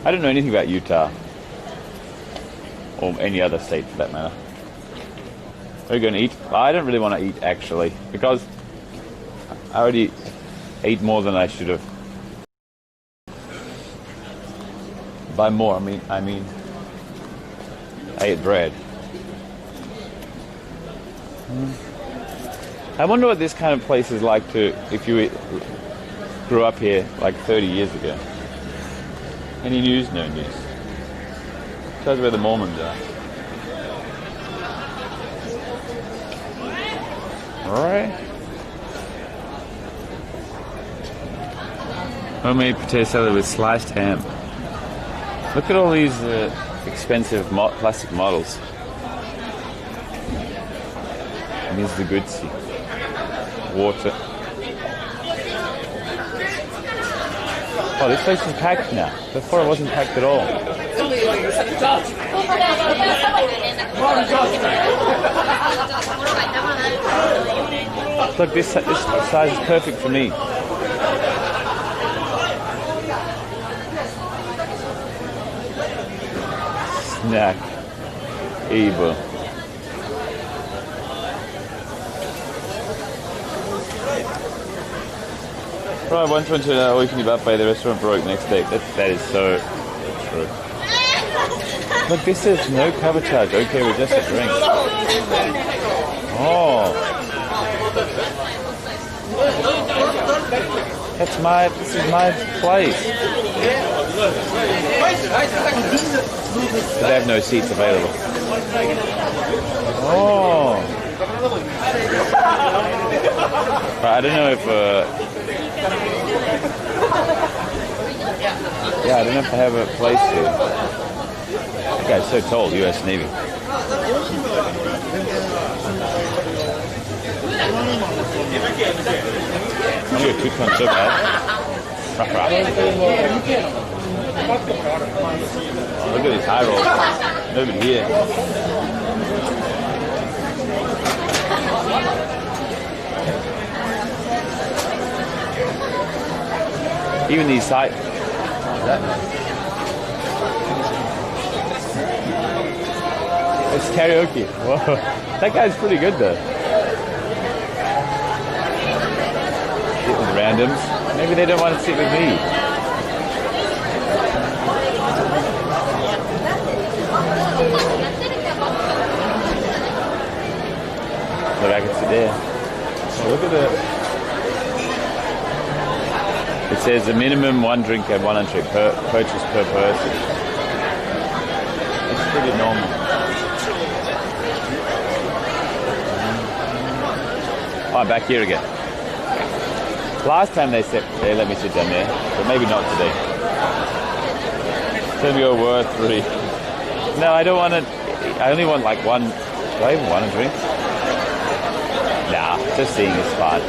I don't know anything about Utah. Or any other state for that matter. Are we going to eat? Well, I don't really want to eat actually. Because I already ate more than I should have. By more, I mean, I ate bread. I wonder what this kind of place is like if you grew up here like 30 years ago. Any news? No news. Shows where the Mormons are. Alright. Homemade potato salad with sliced ham. Look at all these expensive plastic models. And here's the good tea. Water. Oh, this place is packed now. Before it wasn't packed at all. Look, this size is perfect for me. Snack. Evil. Right, once went to an all-you-can-eat buffet, the restaurant broke next day. That is so true. Look, this says no cover charge. Okay, we're just a drink. Oh. This is my place. But they have no seats available. Oh. But I don't know if yeah, I don't know if I have a place here. That guy's so tall, US Navy. Oh, your toucan's so bad. Oh, look at these high rolls. Nobody here. Even these sites. It's karaoke. Whoa. That guy's pretty good though. Sit with randoms. Maybe they don't want to sit with me. Look, I can sit there. Oh, look at that. It says a minimum one drink and one entry purchase per person. It's pretty normal. Oh, I'm back here again. Last time they let me sit down there, but maybe not today. It's going to go worth 3. No, I don't want to. I only want like one. Do I even want a drink? Nah, just seeing is fun.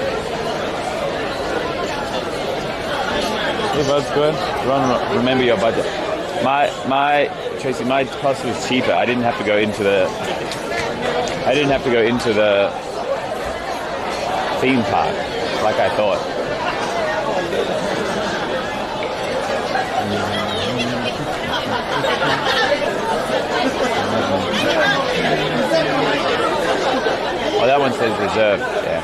Hey, bud's good. Remember your budget. Tracy, my cost was cheaper. I didn't have to go into the theme park like I thought. Oh, that one says reserved. Yeah.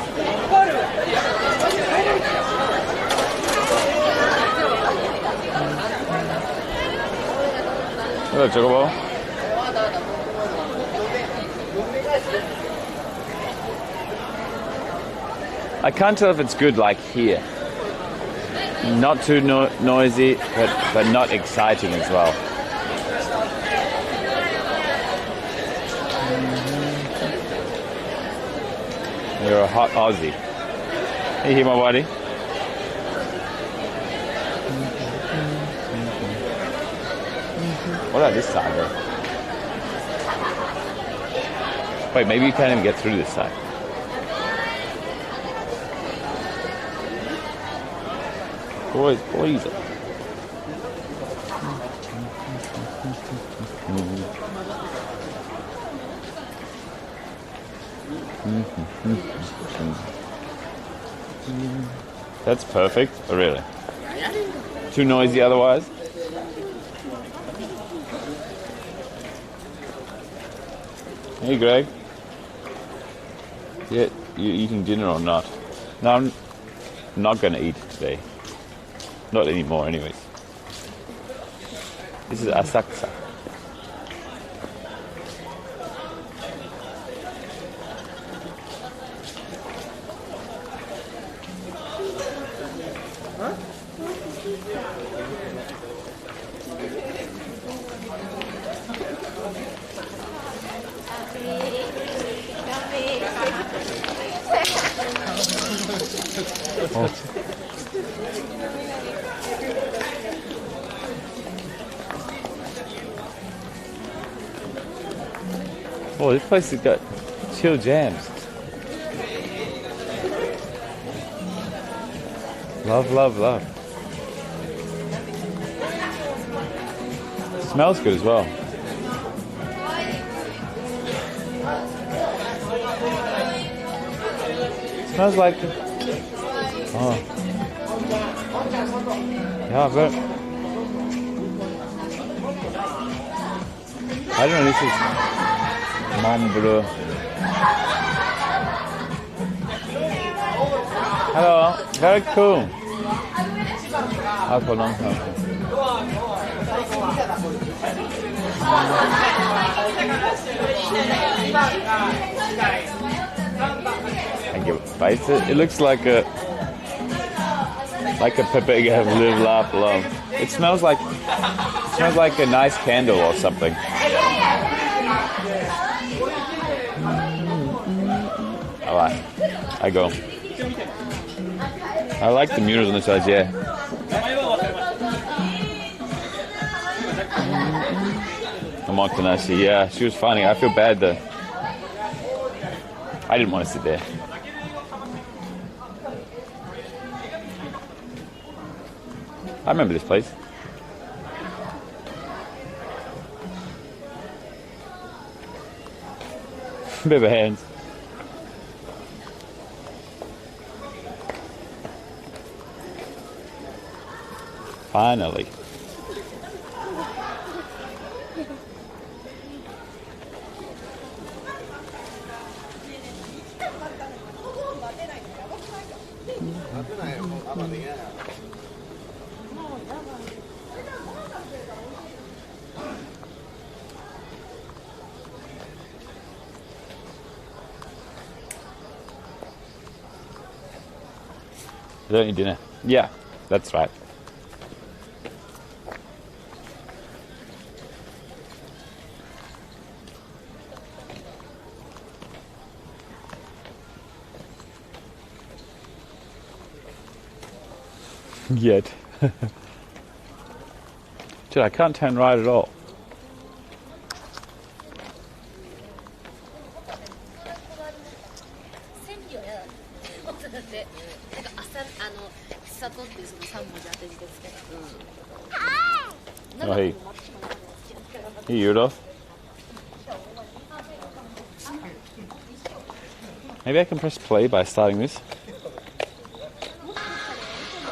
Hello, Chocobo. I can't tell if it's good like here. Not too noisy, but not exciting as well. You're a hot Aussie. Hey, here, my buddy. What about this side, though? Wait, maybe you can't even get through this side. Boys. That's perfect. Oh, really? Too noisy otherwise? Hey, Greg. Yeah, you eating dinner or not? No, I'm not going to eat it today. Not anymore, anyways. This is Asakusa. Oh, this place has got chill jams. Love, love, love. Smells good as well. Smells like... Oh. Yeah, but... I don't know, this is... Mont Bleu. Hello, very cool. Alcohol long time. Thank you. It looks like a Pepega live, laugh, love. It smells like a nice candle or something. Alright, I go. I like the murals on the sides, yeah. Omotenashi, yeah, she was funny. I feel bad though. I didn't want to sit there. I remember this place. Bit of a hands. Finally. Don't eat dinner. Yeah, that's right. Yet. Dude, I can't turn right at all. Oh, hey. Hey, Rudolph. Maybe I can press play by starting this.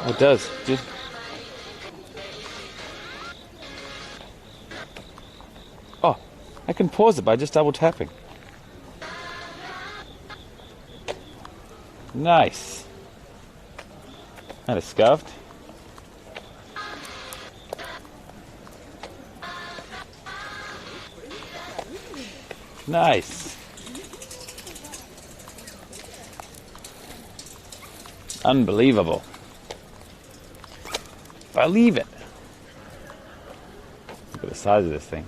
Oh, it does. Oh, I can pause it by just double tapping. Nice. That is scuffed. Nice. Unbelievable. Believe it. Look at the size of this thing.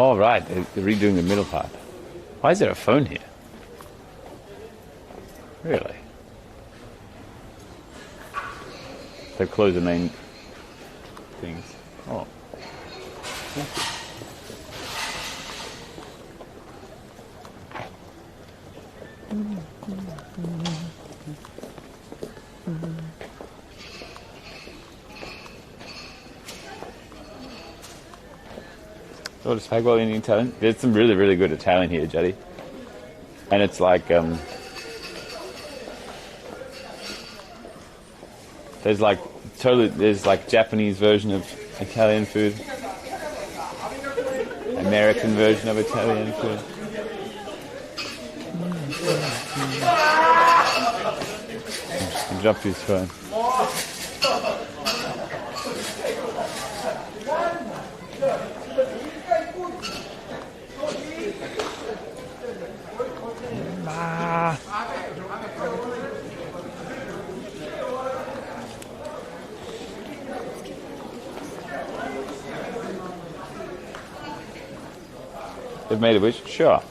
Oh, right, they're redoing the middle part. Why is there a phone here? Really? They've closed the main things. Oh. Torta spagola in Italian. There's some really, really good Italian here, Juddy. And it's like, there's like Japanese version of Italian food, American version of Italian food. He dropped his phone. They've made a wish? Sure.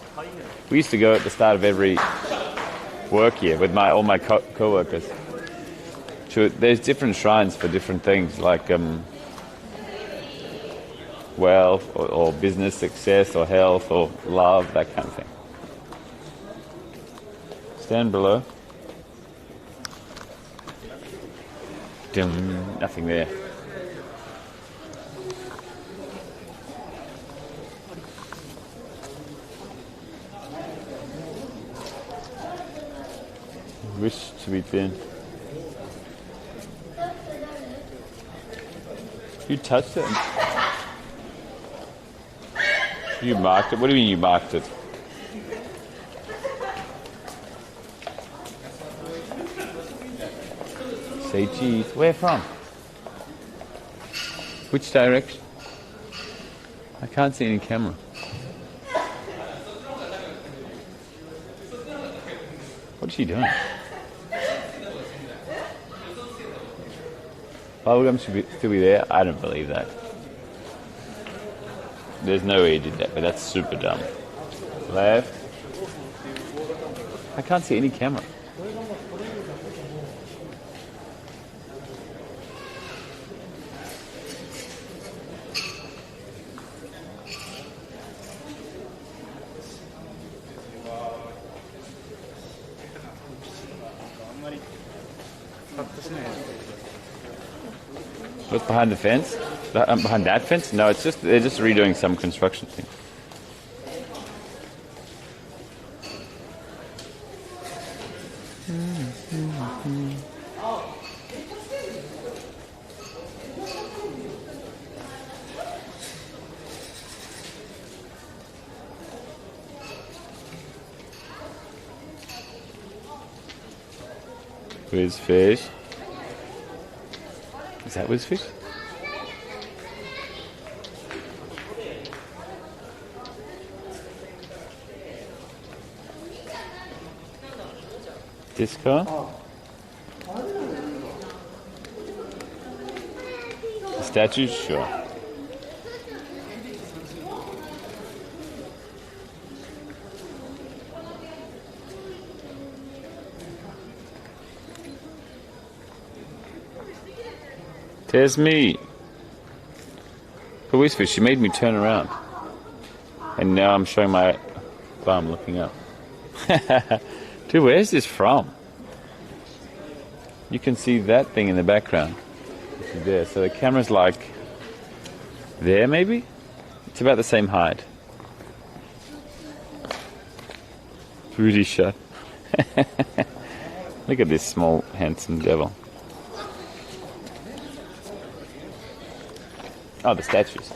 We used to go at the start of every work year with all my co-workers. There's different shrines for different things, like wealth or business success or health or love, that kind of thing. Stand below. Nothing there. Wish to be thin. You touched it? You marked it? What do you mean you marked it? Say cheese. Where from? Which direction? I can't see any camera. What's she doing? Bubblegum should still be there? I don't believe that. There's no way he did that, but that's super dumb. Left. I can't see any camera. What's behind the fence? Behind that fence? No, it's just they're just redoing some construction thing. Where's fish? Is that Wiz Fish? Disco? The statues? Sure. There's me. But Whisper, she made me turn around. And now I'm showing my bum looking up. Dude, where's this from? You can see that thing in the background. It's there. So the camera's like there maybe? It's about the same height. Booty shot. Look at this small handsome devil. Oh, the statues.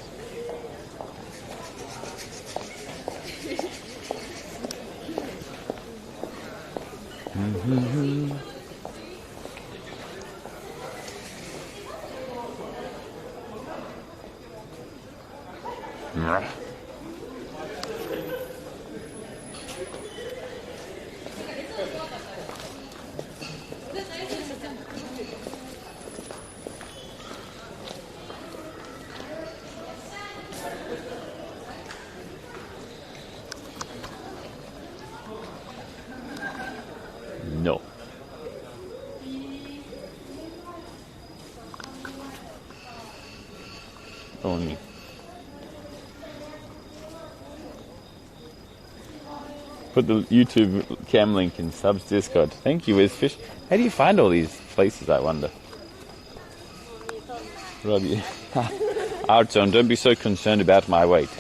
No. Only. Put the YouTube cam link in subs Discord. Thank you, Wizfish. How do you find all these places, I wonder? Robbie. Artzone, don't be so concerned about my weight.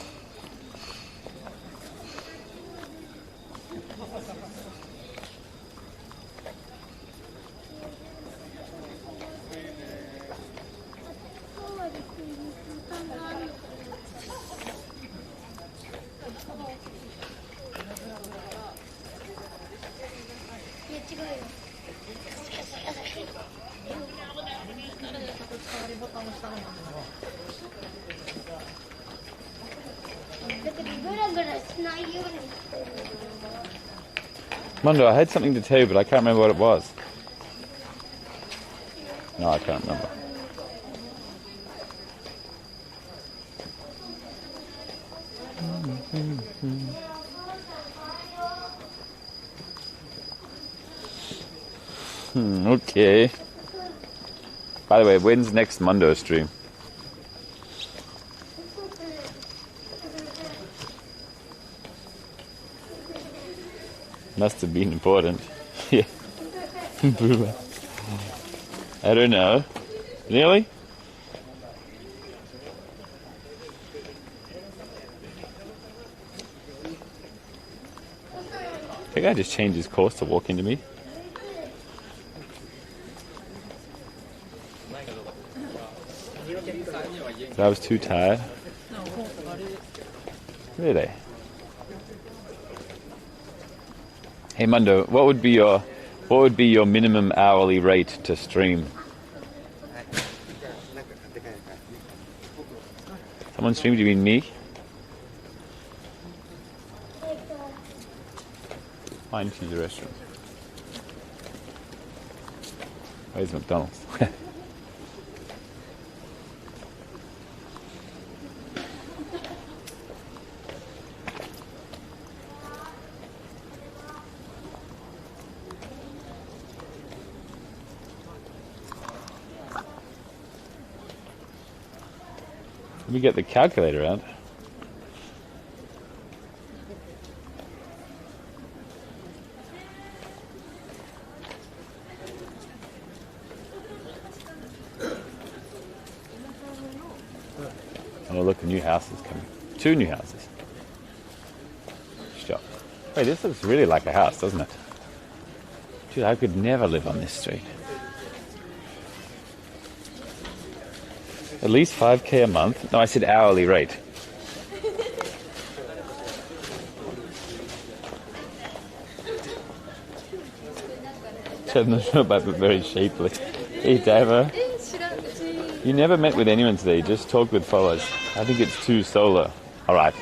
Mondo, I had something to tell you, but I can't remember what it was. No, I can't remember. Okay. By the way, when's next Mondo stream? Must have been important. Yeah. I don't know. Really? The guy just changed his course to walk into me. I was too tired. Really? Hey Mundo, what would be your minimum hourly rate to stream? Someone streamed, you mean me? Find cheese restaurant. Where's McDonald's? Let me get the calculator out. Oh look, a new house is coming. 2 new houses. Stop. Wait, this looks really like a house, doesn't it? Dude, I could never live on this street. At least 5k a month? No, I said hourly rate. Not sure, but very shapely. Hey, Davo. You never met with anyone today, you just talked with followers. I think it's too solo. Alright.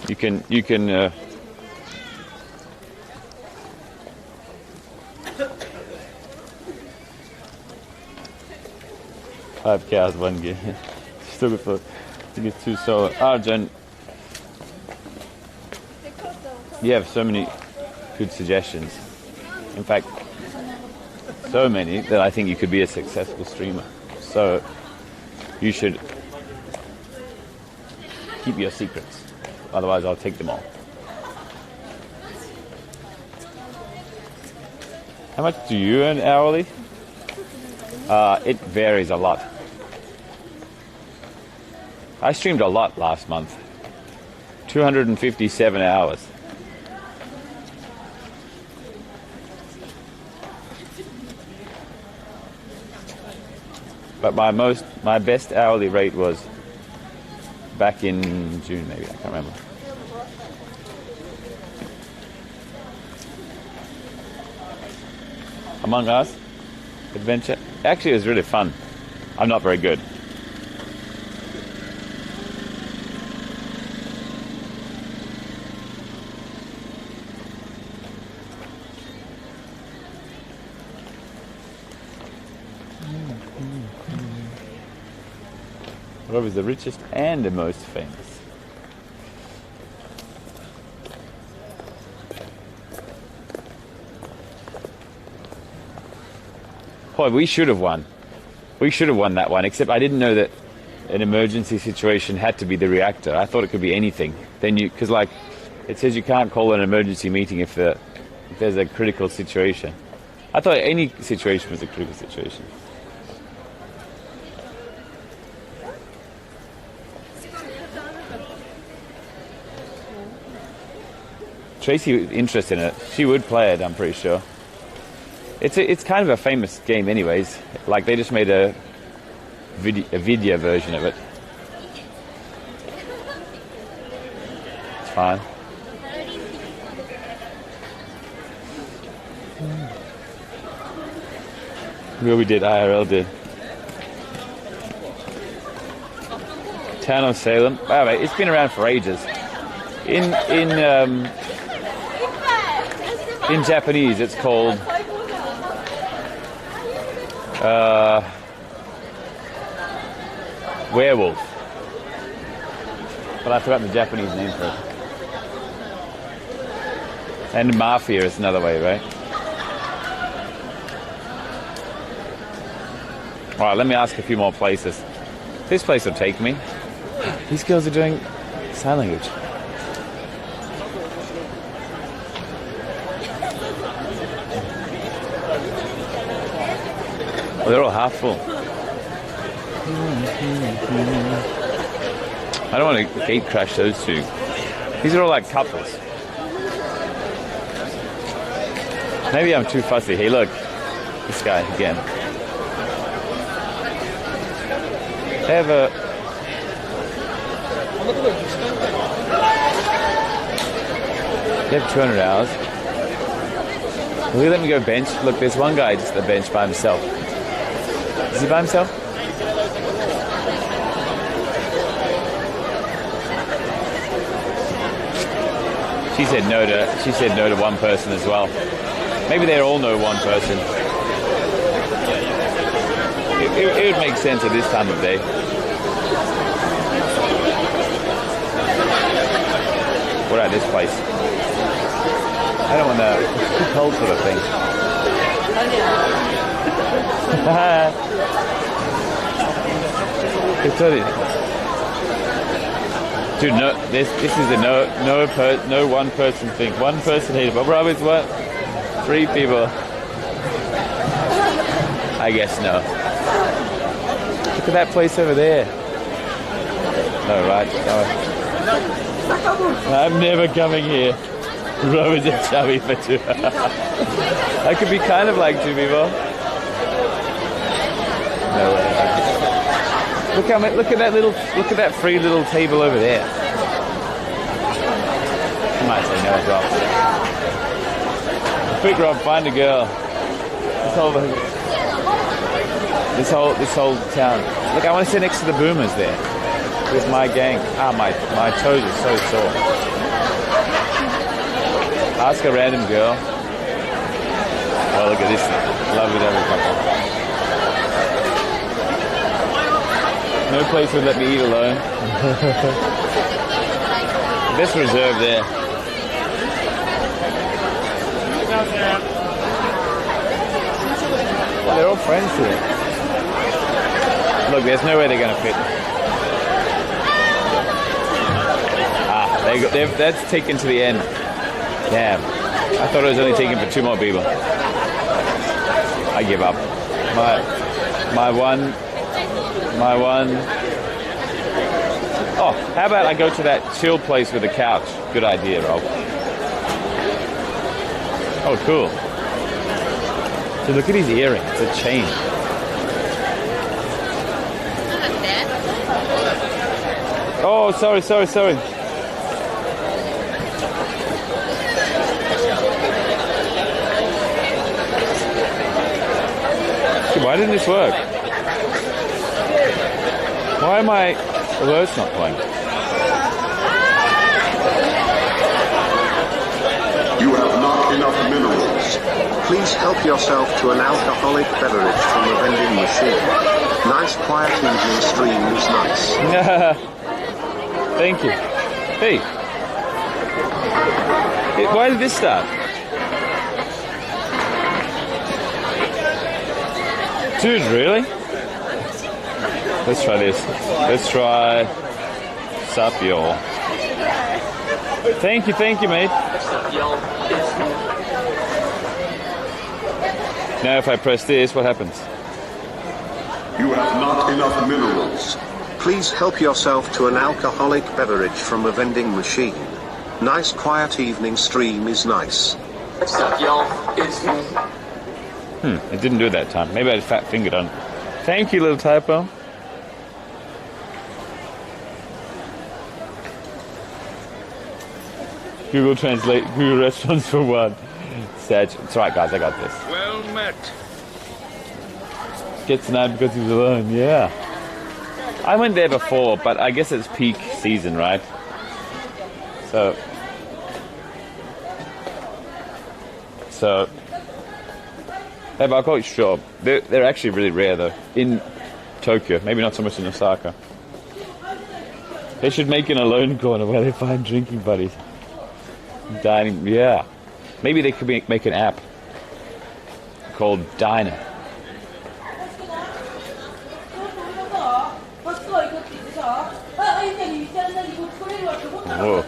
You can 5 cows, 1 gear. Still good for, I think it's too solo. Arjun, you have so many good suggestions. In fact, so many that I think you could be a successful streamer. So you should keep your secrets. Otherwise I'll take them all. How much do you earn hourly? It varies a lot. I streamed a lot last month. 257 hours. But my best hourly rate was back in June, maybe, I can't remember. Among Us adventure. Actually, it was really fun. I'm not very good. Rob is the richest and the most famous. Boy, we should have won. We should have won that one, except I didn't know that an emergency situation had to be the reactor. I thought it could be anything. Then because like, it says you can't call an emergency meeting if there's a critical situation. I thought any situation was a critical situation. Tracy was interested in it. She would play it, I'm pretty sure. It's kind of a famous game anyways. Like they just made a video version of it. It's fine. Where we did, IRL did. Town of Salem. Wow, mate, it's been around for ages. In Japanese, it's called werewolf. But I forgot the Japanese name for it. And mafia is another way, right? Alright, let me ask a few more places. This place will take me. These girls are doing sign language. Oh, they're all half full. I don't want to gate crash those two. These are all like couples. Maybe I'm too fussy. Hey, look. This guy again. They have a... They have 200 hours. Will you let me go bench? Look, there's one guy just at the bench by himself. Is he by himself? She said no to one person as well. Maybe they all know one person. It would make sense at this time of day. What about this place? I don't want to too cold sort of thing. Dude, no, this is a no one person thing. One person here, but Robert's what? 3 people. I guess no. Look at that place over there. No, right? No. I'm never coming here. Robert's a chubby for 2. I could be kind of like 2 people. No way. Look at that free little table over there. I might say no, Rob. Quick, Rob, find a girl. This whole town. Look, I want to sit next to the boomers there with my gang. My toes are so sore. Ask a random girl. Oh, look at this lovely couple. No place would let me eat alone. Best reserve there. Oh, they're all friends here. Look, there's no way they're going to fit. That's taken to the end. Damn. I thought it was only taken for 2 more people. I give up. My one. Oh, how about I go to that chill place with a couch? Good idea, Rob. Oh, cool. So look at his earring. It's a chain. Oh, sorry. Why didn't this work? Why am my alerts not playing?
You have not enough minerals. Please help yourself to an alcoholic beverage from the vending machine. Nice quiet evening stream is nice.
Thank you. Hey. Why did this start? Dude, really? Let's try this. Let's try Sapio. Thank you, mate. Now if I press this, what happens?
You have not enough minerals. Please help yourself to an alcoholic beverage from a vending machine. Nice quiet evening stream is nice.
What's up, y'all? It's me.
It didn't do it that time. Maybe I had fat fingered on. Thank you, little typo. Google Translate, Google Restaurants for 1. Serge, it's alright, guys. I got this.
Well met.
Gets mad because he's alone. Yeah. I went there before, but I guess it's peak season, right? So. Yeah, but I'm quite sure they're actually really rare though in Tokyo. Maybe not so much in Osaka. They should make an alone corner where they find drinking buddies. Dining, yeah. Maybe they could make an app called Diner. Whoa.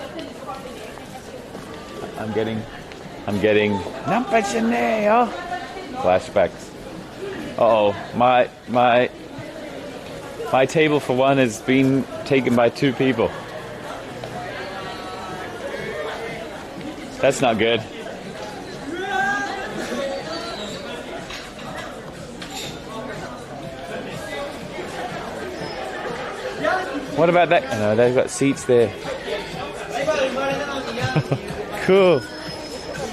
I'm getting Nampachaneyo flashbacks. Uh-oh, my table for one has been taken by 2 people. That's not good. What about that? Oh, no, they've got seats there. Cool.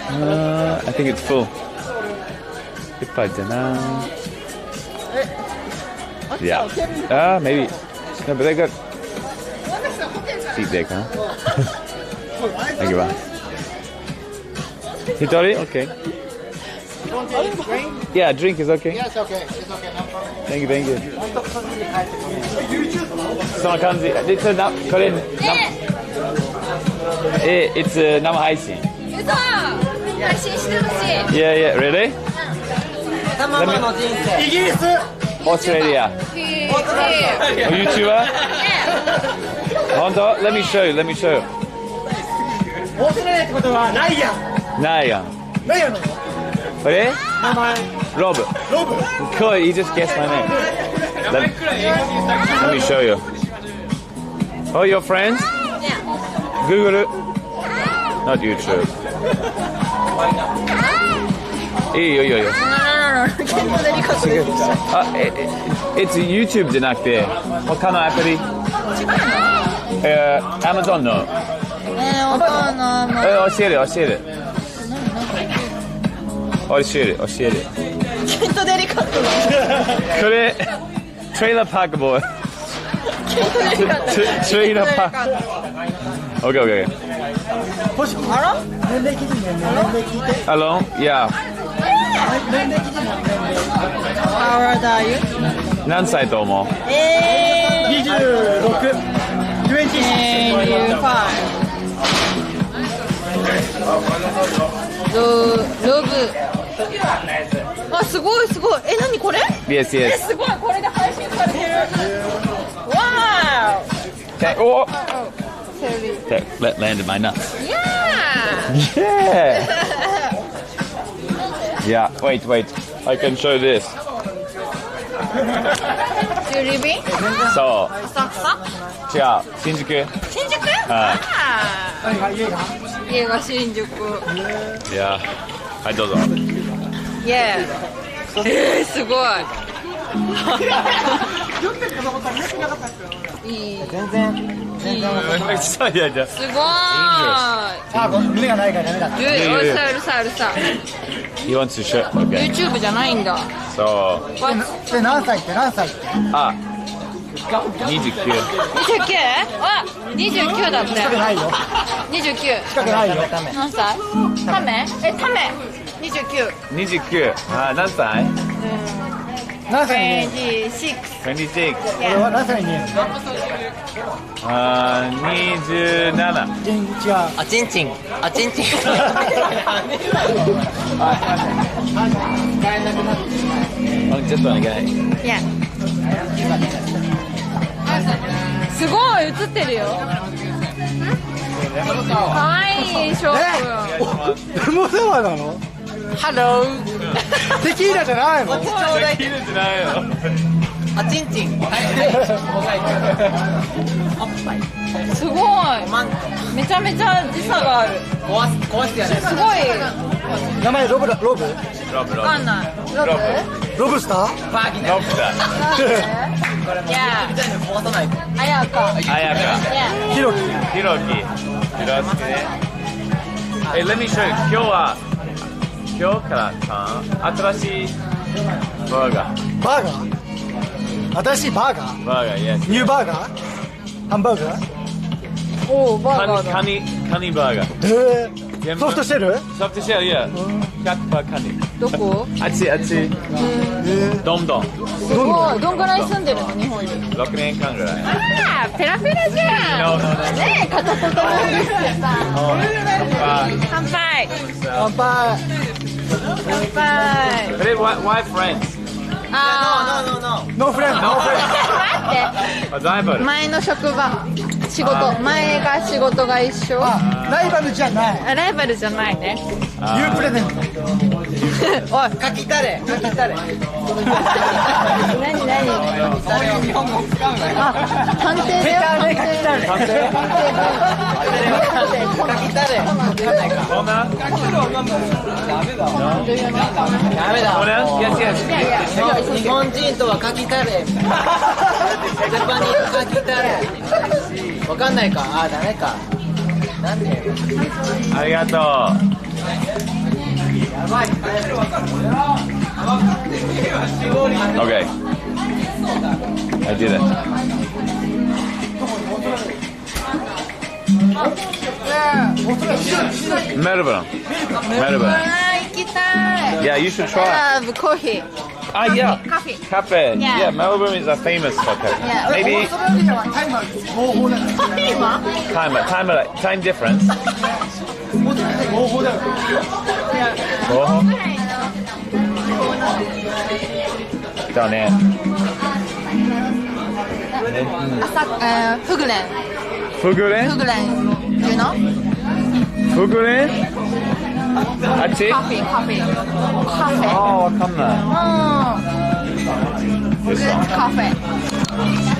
I think it's full. Yeah. Maybe. No, but they got seat there, huh? Thank you, man. Hitori? Okay.
You want to drink?
Yeah, drink is okay.
Yes, okay. It's okay. No problem.
Thank you. その感じ。で、これ、it's 生配信。
嘘。配信してほしい。
Yeah, really?
たままの人生。イギリス。
Australia. YouTuber? 本当 Let me show you.
オーストラリアってことはないやん。
ないやん。これ
名前。
ロブ。Cool, you just guessed my name. Let me show you. Oh, your friends?
Yeah.
Google it. Not YouTube. いいよ。It's YouTube じゃなくて他のアプリ。Amazon の。
わかんない。
教える。
ケントデリカット
これトレーラーパークボーイ。トレーラーパーク。OK。
あら？年齢聞いてね。年齢聞いて。
Alone? Yeah.
年齢聞いてね。
How old are you?
何歳と思う
26。
ロブ。あ、すごい。何これ？
Yes.
すごい。これで配信されてる。わ
Okay. Oh. That landed my nuts. Yeah. Wait. I can show this.
Do you live in?
そう。違う。新宿。
ああ。家が新宿。
いや。はいどうぞ。
Yeah. すごい。いい。
全然。
すごい。
胸がないからダメだ。
うるさい。
He wants to show. Okay.
YouTube じゃないんだ。
そう。
何歳って。
あ。29。
あ、29だって。
近くないよ。
29。
近くないよ。
何歳？タメ。29。
あ、何歳
何歳に見える
？26。
俺は何歳に見える
あ、27。
違う。
あちんちん。
ちょっとお願い。
いや。すごい映ってるよ。可愛いショップ。
レモンサワーなの？
ハロー。
テキーラじゃないの？
ちょうだい。あちんちん。
すごい。めちゃめちゃ時差がある。
壊してやる。
すごい。
名前ロブ？
わかんない。
ロブスター？
バーギナ。
いや。
壊さないと。
あやか。
ヒロキ。
Let me show you. 今日は今日から新しいバーガー。
バーガー新しいバーガー
バーガー、yes.
ニューバーガーハンバーガー
おー、バーガーだ。
カニバーガー。
ソフトシェル
ソフトシェル、yeah. 100%カニ。
どこ？
あっち。どんどん。
すごい。どんぐらい住んでるの日本に
6年間ぐらい。
あー、ペラペラじゃん。ねえ、片言なんですけどさ。乾杯。
乾杯。
乾杯。
But why friends?
No
friend
待って
ライバル。
前の職場仕事前が仕事が一緒。
ライバルじゃない。
ライバルじゃないね。
ユープレゼント。
おい、かきたれ。何？
そういう日本語使うのよ。
あ、探偵だよ。
かきたれ。
かきたれ。
そんな？
ダメだ。
日本人とはかきたれ。ジャパニーズかきたれ。わかんないか。あ、ダメか。なんで？
ありがとう。Okay. I did it. Melbourne.
行きたい。
Yeah, you should try.
Love coffee.
Yeah.
Coffee.
Cafe.
Yeah.
Yeah, Melbourne is famous for cafe.
Yeah.
Maybe
オーストラリアはタイマーです。合法なんです。
time difference.
合法だよ。
だね。
フグレン。
フグレン？
フグレン。You know?
フグレン？あっち？
カフェ。カフェ。
ああ、わかんない。
フグレンカフェ。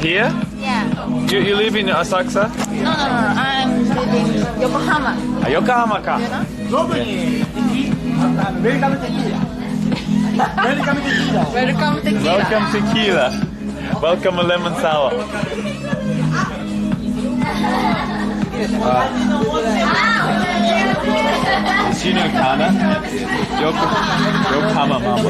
Here?
Yeah.
You live in Asakusa?
No. I'm living Yokohama.
あ、横浜か。
ロブにウェルカムテキーラ。ウェルカムテキーラ。
ウェルカムテキーラ。
Welcome tequila. Welcome a lemon sour. Is she new Kana? Yokohama mama.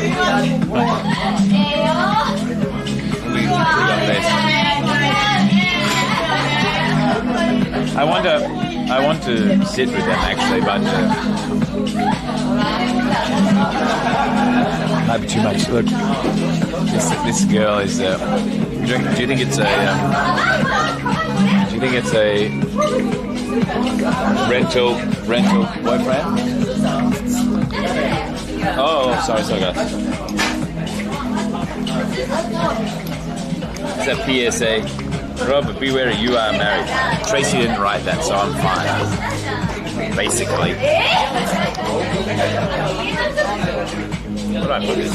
I want to sit with them actually, but might be too much. Look, this girl is. Do you think it's a? Do you think it's a rental boyfriend? Oh, sorry, guys. It's a PSA. Robert, beware, you are married. Tracy didn't write that, so I'm fine. Basically. What do I put this?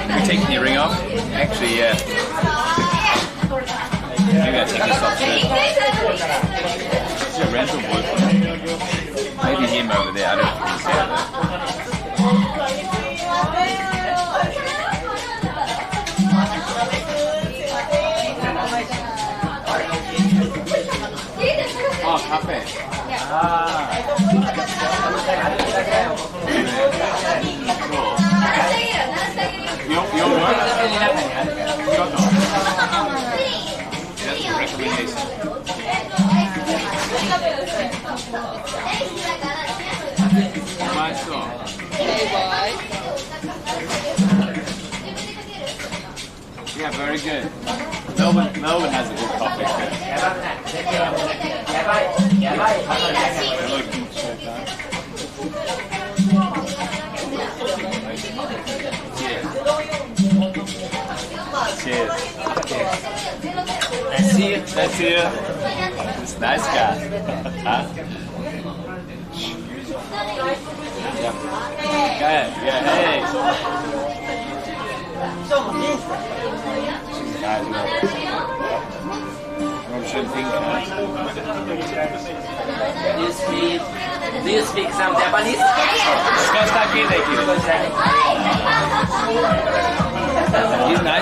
You taking your ring off? Actually, yeah. Maybe I take this off soon. It's a rental boyfriend. Maybe him over there. I don't know if he's over there. Oh, cafe. Your work? That's a recommendation. Nice one. Yeah, very good. Melbourne has a good coffee. Cheers. That's you. This nice guy. Huh? Yeah. Go ahead. Yeah. Hey.
Do you speak some Japanese?
He's nice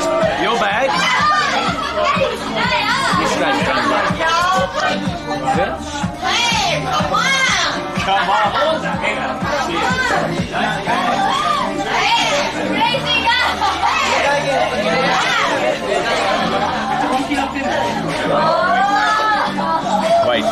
Wait.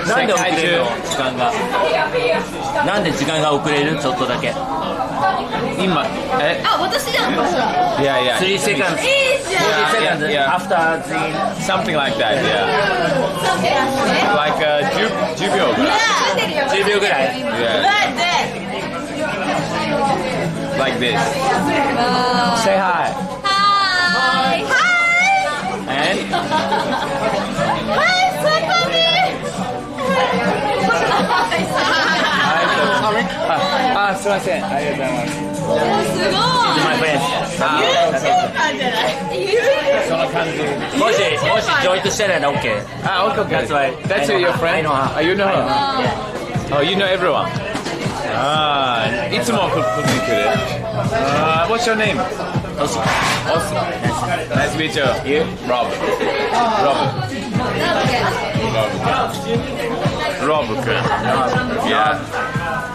なんで遅れるの時間が。なんで時間が遅れるちょっとだけ。
今、
あ、私じゃん。
Yeah, yeah.
3 seconds. 40 seconds after the...
Something like that, yeah. Like 10秒ぐらい。
10秒ぐらい
Yeah. Like this. Say hi.
Hi.
And?
Hi, somebody.
すいません。ありがとうございます。
すごい。
My friends.
その感じ。
もしジョイントしてないら OK.
Okay.
That's why.
That's your friend?
I know her.
You know her? Oh, you know everyone? いつもここに来る。What's your name? Oscar. Nice to meet you. You? Rob. Rob君. Yeah.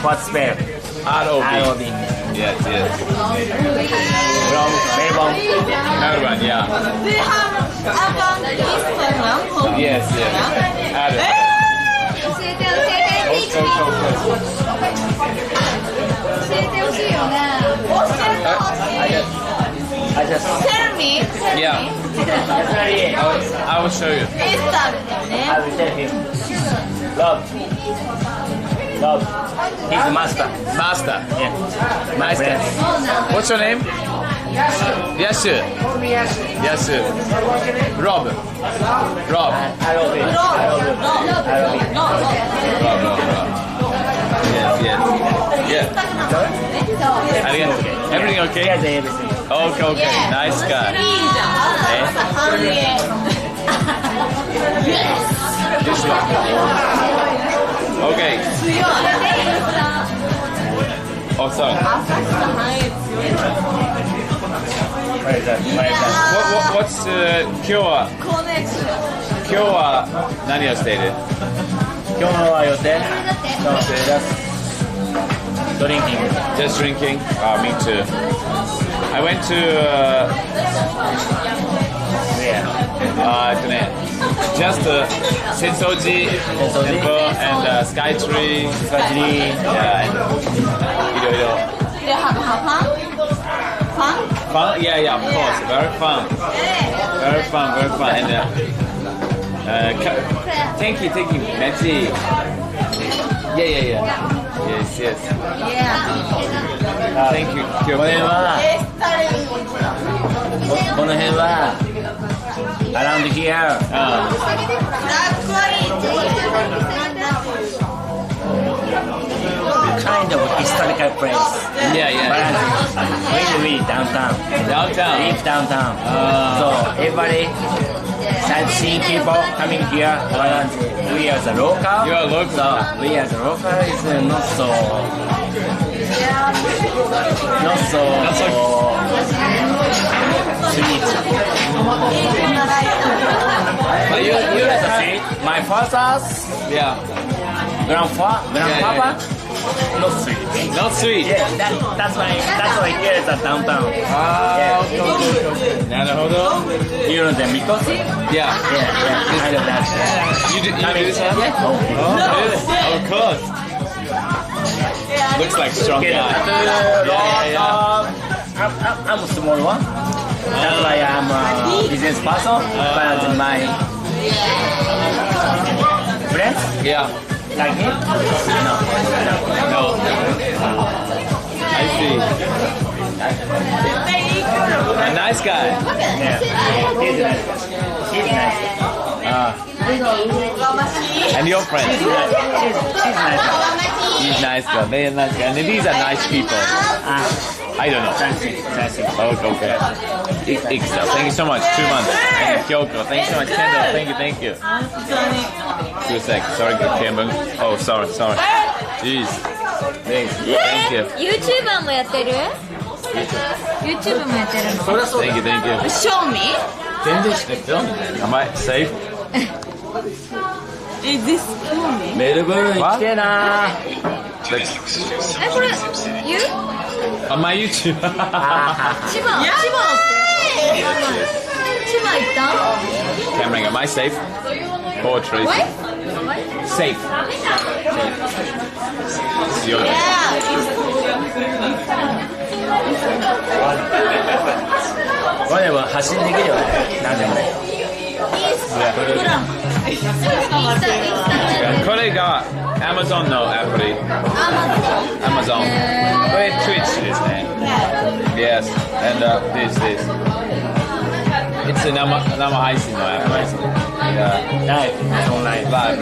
What's spell?
R-O-B. Yes.
From Melbourne.
Melbourne, yeah.
They have Instagram.
Yes. Adam.
教えてほしいよね。
I just...
Tell me.
Yeah. I will show you.
Instagram だよね。
I will tell him. Love. Rob. He's the master.
Master.
Yeah.
Nice guy. What's your name? Yasu. Yasu. Rob. Rob. Yes. Everything okay?
Yes, everything.
Okay. Nice guy. This one. Okay. Oh, sorry. What's 今日は何をしている？
今日は予定
Just drinking? Me too. I went to just Sensoji Temple and Skytree. Yeah, and fun? Yeah, of course. Very fun. And thank you, Nancy. Yeah. Yes. Thank you.
この辺は around here. Kind of historical place.
Yeah.
But really downtown. Deep downtown. So everybody sightseeing people coming here. But we as a local.
You are local.
So we as a local is not so sweet.
But you
see, my father's grandpapa, not sweet.
Not sweet.
Yeah, that's why here is a downtown.
Okay. なるほど。
You know the mikosi? Yeah. Kind of that.
You do this one? Of course. Looks like strong guy.
I'm a small one. That's why I'm a business person. But my friends?
Yeah.
Like him? No.
I see. A nice guy.
Yeah. He's nice.
And your friend?
She's nice.
He's nice guy. They're nice guy. And these are nice people. I don't know.
Fancy.
Okay. Iksa, thank you so much. 2 months. And Kyoko, thank you so much. Kendall, thank you. 2 seconds. Sorry, Kevin. Oh, sorry. Jeez. Thank you.
YouTuber もやってる ?YouTube もやってるの
Thank you.
Show me?
全然してる。Am I safe?
Is this me?
メルボルン行きてえな
これ You?
On my YouTube.
千葉行った
Cameron, am I safe? Poetry.
What?
Safe. It's your
これは発信できるよね何でもね
これが Amazon のアプリ Amazon これ Twitch ですね Yes and this It's a 生配信のアプリ Yeah
Live online
Live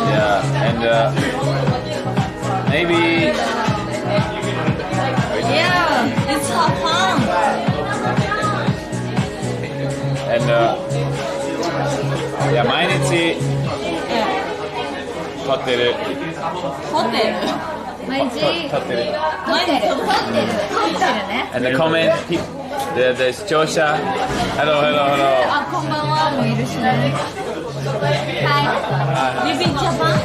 Yeah and maybe
Yeah, it's so fun.
And yeah, 毎日撮ってる
毎日
撮ってる
ね
And the comment the 視聴者 Hello
あ、こんばんはもいるしねはい Live in Japan?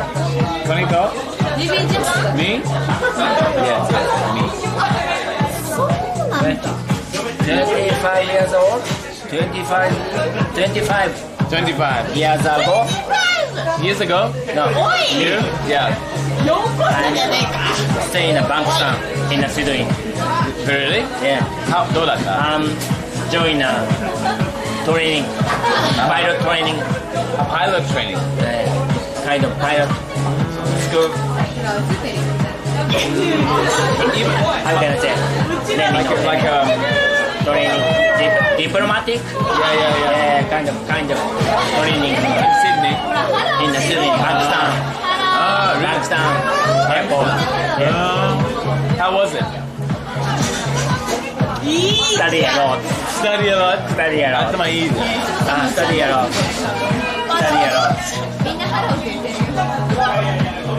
こんにちは
Live in Japan?
Me? Yes, me
そうなんだ
25 years old 25 years ago
Years ago?
No
You? Yeah
I'm staying in a Bangkok in a Sydney
Really?
Yeah
どうだった
Join a training Pilot training
Pilot training?
Kind of pilot school. How can I say?
Like
training, diplomatic.
Yeah.
Kind of training
In Sydney.
in the Sydney, Pakistan. Pakistan airport.
How was it?
Study a lot.
Study a lot.
Study a lot.
That's my easy.
Study a lot. Study a lot.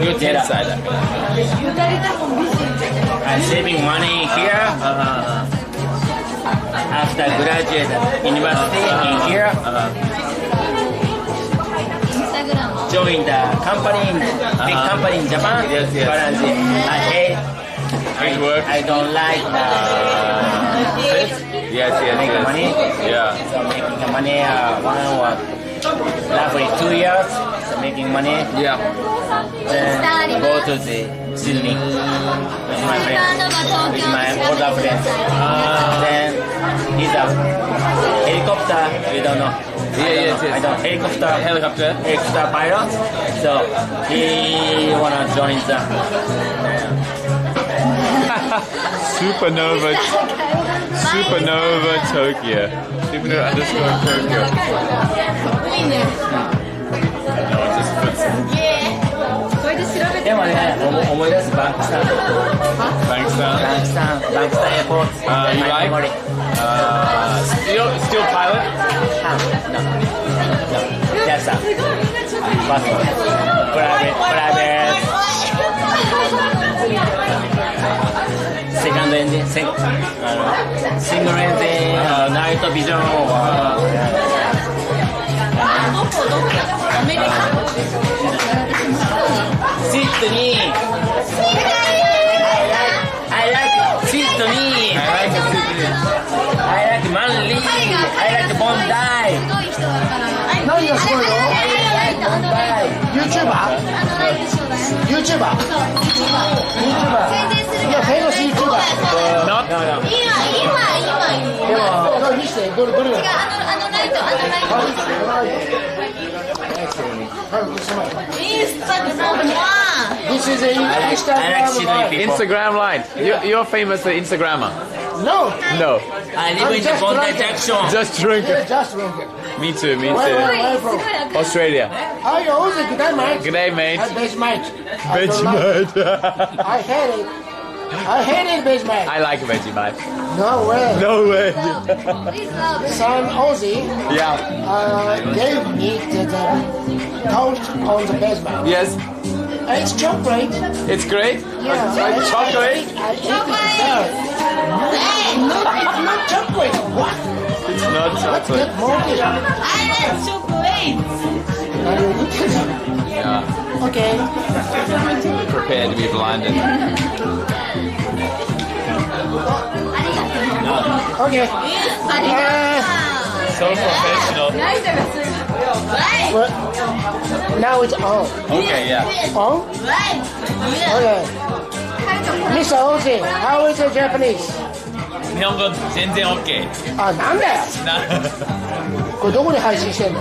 You're a insider.
I'm saving money here. After graduate university in here. Join the company, big company in Japan.
Yes.
But I hate.
Work.
I don't like the
Yes.
making money.
Yeah.
So making the money, one or roughly 2 years, so making money.
Yeah.
Then go to the Sydney with my friends, with my older friends. Then he's a helicopter, you don't know.
Yes.
I don't
Helicopter.
pilot. So he wanna join the
Supernova Tokyo. Supernova underscore Tokyo.
でもね、思い出すバンクスタン。バンクスタンエアポート。
You like? Still pilot?
No. Just a private. Second engine, single engine, night vision. Sydney. I like Sydney. I like Manly. I like Bondi.
何がすごいの YouTuber? YouTuber? Yeah, famous YouTuber.
Not?
No.
でも見せて、どれがThis is an
Instagram line. You're famous Instagrammer.
No.
I live in the Bondi Junction.
Just drink it.
Just drink it.
Me too.
Where from?
Australia.
Hi, Ozzy. Good day, mate.
Good day, mate.
Vegemite.
Vegemite.
I hate it. I hated Vegemite.
I like Vegemite.
No way.
No way.
Son Ozzy gave me the toast on the Vegemite.
Yes.
It's chocolate.
It's great.
Yeah.
Chocolate.
I ate it myself. No, it's not chocolate. What?
It's not chocolate. Yeah.
Okay.
Prepare to be blinded.
Okay.
So professional.
Well, now it's on.
Okay, yeah.
On? Okay. Mr. Ozzy, how is your Japanese?
日本語全然 OK。
あ、なんだよ。これどこに配信してんの？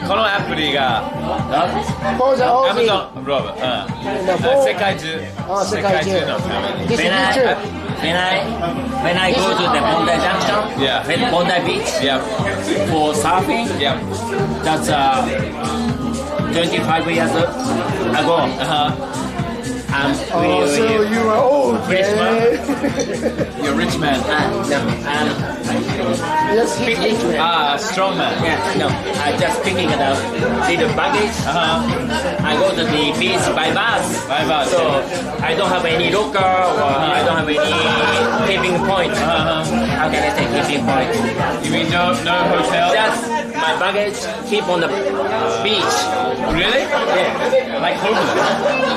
このアプリが
For the Ozzy.
Amazon ロブ、世界中のために。
When I go to the Bondi Junction, Bondi Beach, for surfing, that's 25 years ago.
So you are old,
rich man.
You're a rich man.
Yes, he's rich man.
Strong man.
Yeah, no, I just picking it up. See the baggage? I go to the beach by bus. So I don't have any locker or I don't have any keeping point. How can I say keeping point?
You mean no hotel?
Just my baggage keep on the beach.
Really?
Yeah.
Like homeless?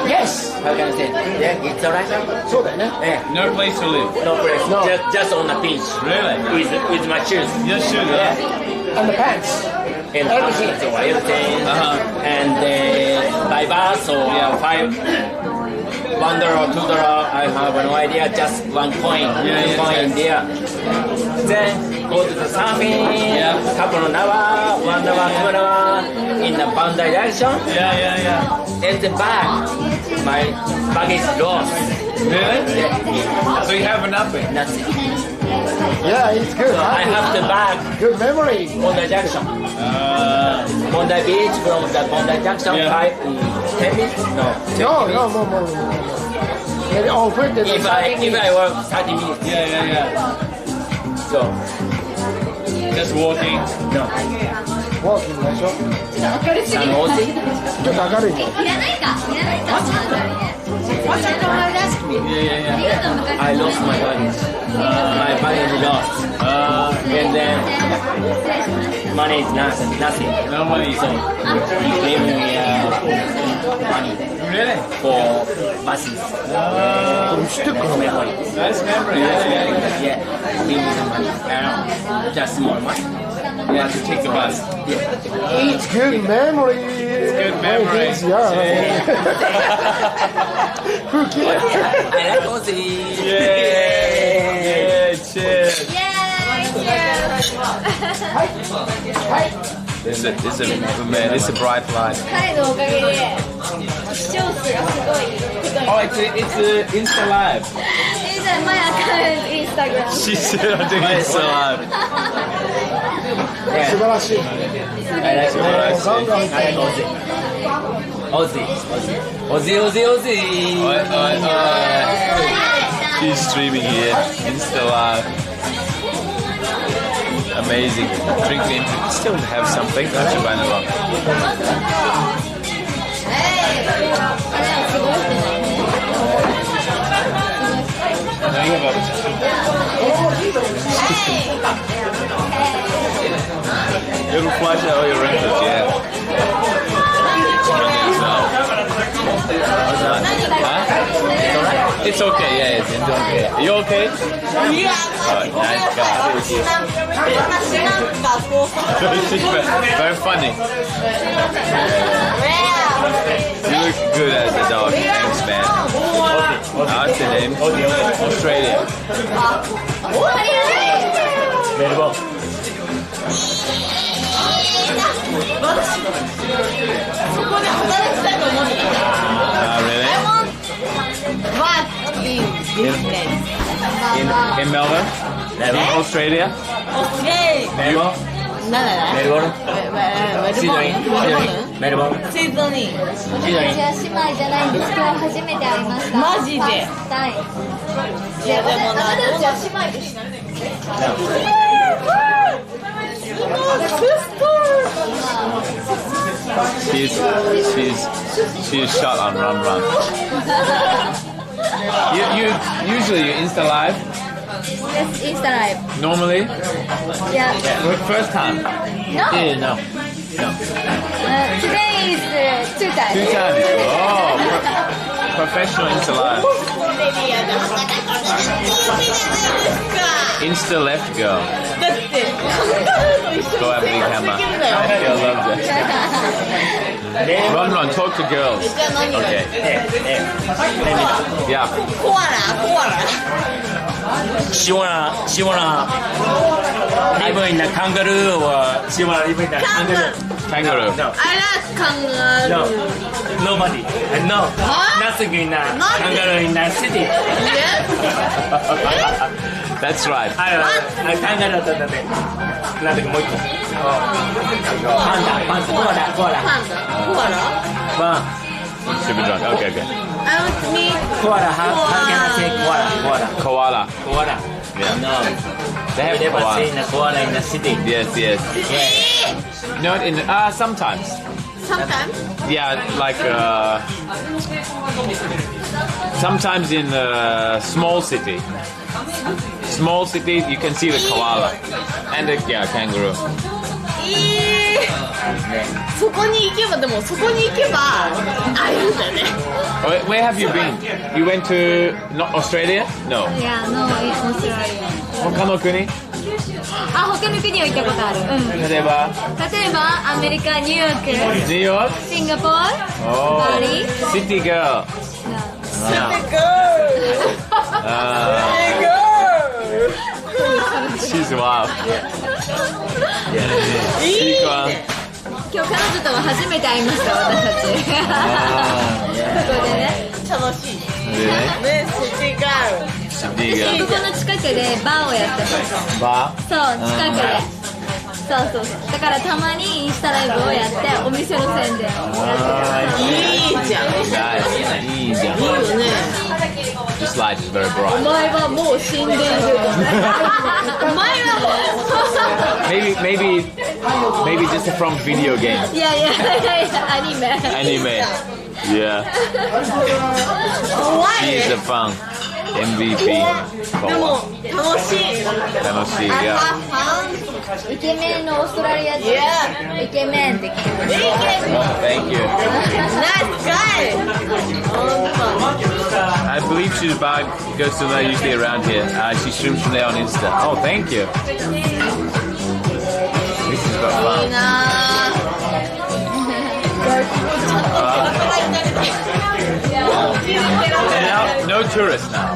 Yes.
How can I say? Yeah, it's alright.
そうだよね。
No place to live?
No place.
No.
Just on the beach.
Really?
With my shoes.
Your shoes?
Yeah.
And the pants.
And
everything.
So everything. And by bus or $1 or $2, I have no idea. Just one coin. Coin there. Then go to the surfing. Couple of hours, 1 hour, 2 hours in the bound direction.
Yeah.
at the back, my baggage lost.
Really?
Yeah.
So you have nothing?
Nothing.
Yeah, it's good.
So I have the bag.
Good memory.
Bondi Junction. Bondi Beach from the Bondi Junction, 10 minutes? No. 10
No,
minutes.
more. They opened it.
If I work 30 minutes.
Yeah.
So,
just walking.
no.
Walking でしょ。
San Jose?
ちょっと明るいね。
Yeah.
I lost my baggage. My baggage lost. And then money is nothing.
No money.
So he gave me money
Really?
for buses. Memory.
Nice memory. Yeah.
Yeah. Give me the money. Just small money.
You have to take a bus.
It's good memory.
Good memory.
Yeah. Cookie.
I like Ozzy.
Yeah. Cheers. This is a bright light.
彼のおかげで視聴数がすごい太い。
Oh, it's Insta Live.
It's my account Instagram.
She said I'm doing Insta Live.
素晴らしい。
I like Ozzy. Ozzy.
She's streaming here. Insta Live. Amazing. Drink the internet. Still have something. Don't you run along. It'll flush out all your wrinkles, yeah. Huh? It's okay, yeah, it's okay. Are you okay? Oh, nice guy. Very funny. You look good as a dog. Thanks, man. What's the name? Australia.
Melbourne.
Really? In Melbourne? In Australia? Melbourne? Melbourne?
シドニー。私は姉妹じゃないんです。今日初めて会いました。マジで。はい。いやでもな、私は姉妹でしたね。
She's shot on run. You usually you Insta Live?
Yes, Insta Live.
Normally?
Yeah.
First time?
No.
Yeah, no.
Today is 2 times.
2 times. Oh, professional Insta Live. Insta left girl. Go have a big hammer. Girl loves it. Run, talk to girls. Okay. Yeah.
She wanna live in a kangaroo or she wanna live in a
Kangaroo.
No.
I like kangaroo.
No. Nobody. No. Nothing in a kangaroo in the city.
That's right.
Kangaroo だったね。なんだっけもう一個。パンダ。コアラ。
Super drunk. Okay.
I want to meet
Koala. How can I say koala?
Koala. Yeah.
No.
They have
never
koala.
seen a koala in the city.
Yes.
Yeah.
No, in sometimes.
sometimes.
Yeah, like sometimes in a small city. Small cities, you can see the koala and the kangaroo.
そこに行けばでもそこに行けば会えるんだよね。
Where have you been? You went to not Australia? No.
Yeah, no, in Australia.
他の国？
あ、他の国は行ったことある。
例えば
アメリカ、ニューヨーク、
ニューヨーク、
シンガポール、バリ。
City girl. She's wild. City girl.
今日彼女とは初めて会いました、私たち。ここでね。
楽しい。
ね、
ここの近くでバーをやってます。
バー？
そう、近くで。そう。だからたまにインスタライブをやってお店の宣伝。
いいじゃん。
いいじゃん。
いいよね。
This light is very
お
bright.
前はもう死んでいる。お前はもう。
Maybe just from video games.
いや、アニメ。
Anime. Yeah. She is a fan. MVP.
でも楽しい。
楽しい。Yeah.
イケメンのオーストラリア人。イケメンって聞いてます。
Thank you.
Nice guy.
I believe she's back. Goes to there usually around here. She streams from there on Insta. Oh, thank you. This is got fun.
いいな
No tourists now.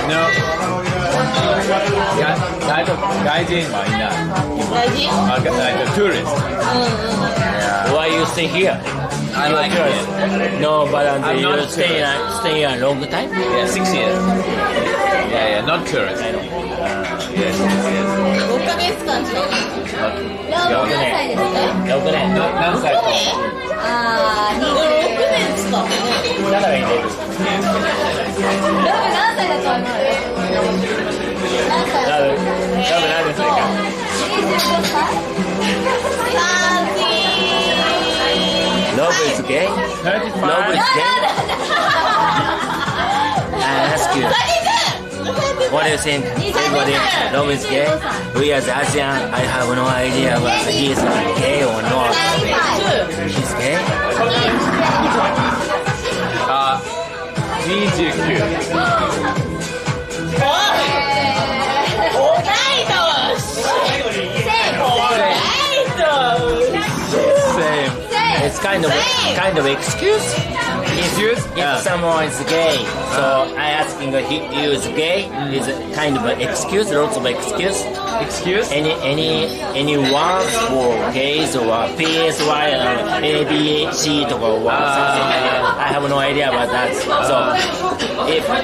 No. 外人はいない。Tourist.
Why you stay here?
I like it.
No, but
I'm
you
not
stay a long time?
Yeah, 6 years. Yeah, not tourist. Yes.
5ヶ月間しか何歳ですか
6年。
何歳？
あー、6年ですか
だから入れる。
何歳だと思う？何歳だと思う？
何歳か。
25歳
Love is gay? Love is gay? I ask you. What do you think? Everybody, love is gay? We as Asian, I have no idea whether he is gay or not. He's gay?
29。It's
kind of excuse. If someone is gay, so I asking you is gay is kind of an excuse, lots of excuse.
Excuse?
Any words for gays or PSY or A B C or something. I have no idea about that. So if I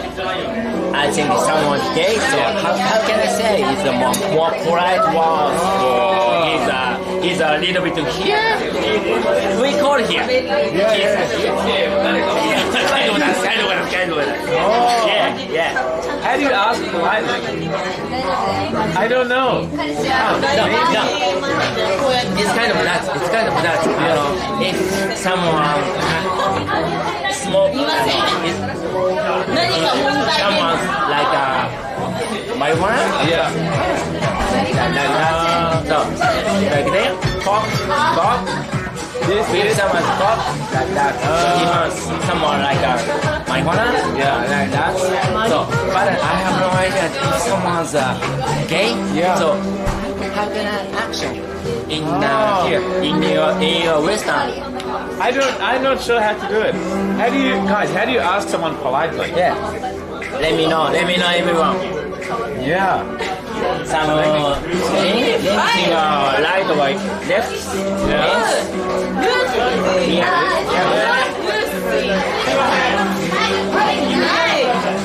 think someone's gay, so how can I say it's a more polite word for he's a little bit here. We call here. Kind of that. Yeah.
How do you ask politely? I don't know.
No. It's kind of that. You know, if someone smoke, someone like marijuana.
Yeah.
Like that. Cough. If someone cough like that, even someone like marijuana, like that. So, but I have no idea if someone's gay.
Yeah.
So, how can I action in here in your Western?
I'm not sure how to do it. How do you ask someone politely?
Yeah. Let me know, everyone.
Yeah.
Some anything right or left.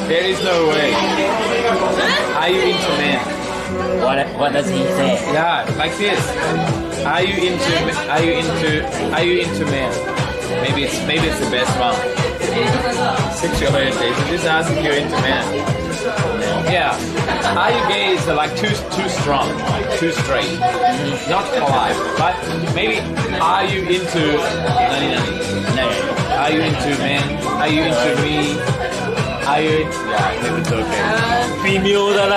There is no way. Are you into men?
What does he say?
Yeah, like this. Are you into men? Maybe it's the best one. Sexual orientation. Just ask if you're into men. Yeah. Are you gay is like too strong, like too straight, not polite. But maybe are you into Are you into men? Are you into me? Are you? Yeah, maybe it's okay.
微妙だな。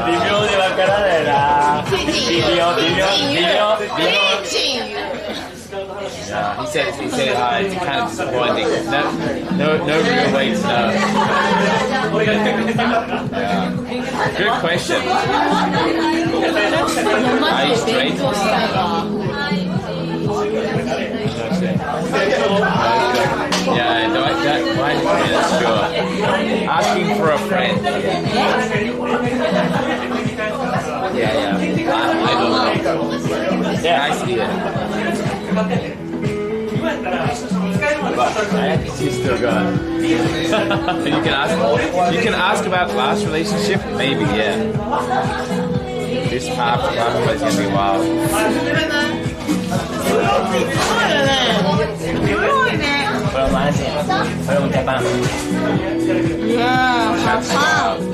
微妙でわからないな。微妙。
Yeah, he said it's kind of disappointing. No real way to know. Yeah. Good question. Are you straight? Yeah, that's sure. Asking for a friend. Yeah. I don't know. Yeah, I see it. She's still going. You can ask about last relationship, maybe, yeah. This half is gonna be wild.
これもマジや。これもジャパン。
Yeah, have fun.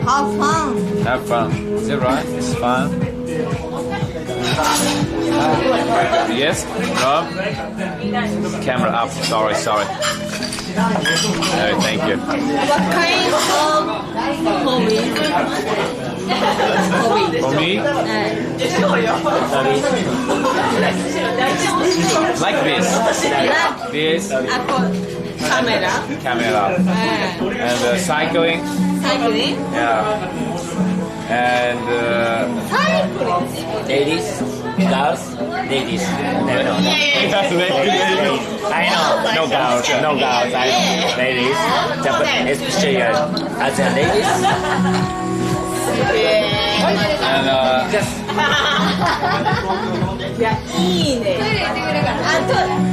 Have fun.
Have fun. Is it right? It's fun. Yes, Rob? Camera up. Sorry. No, thank you.
What kind of hobby?
For me? Like this. This. Camera. And cycling.
Cycling?
Yeah. And
Ladies, girls, ladies. I know. No girls. I know ladies. Especially Asian ladies.
and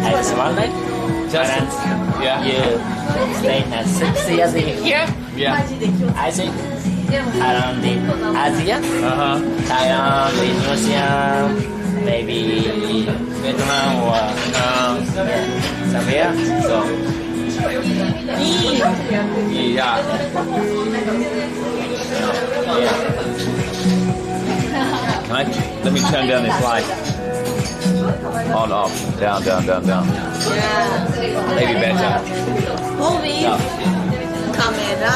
As one night,
just yeah.
You stay at 6 years in here.
Yeah.
I think around the Asia, Thailand, Indonesia, maybe Vietnam or somewhere. So
Yeah. Let me turn down this light. On, off, down. Maybe better.
Hobby.
No.
Camera.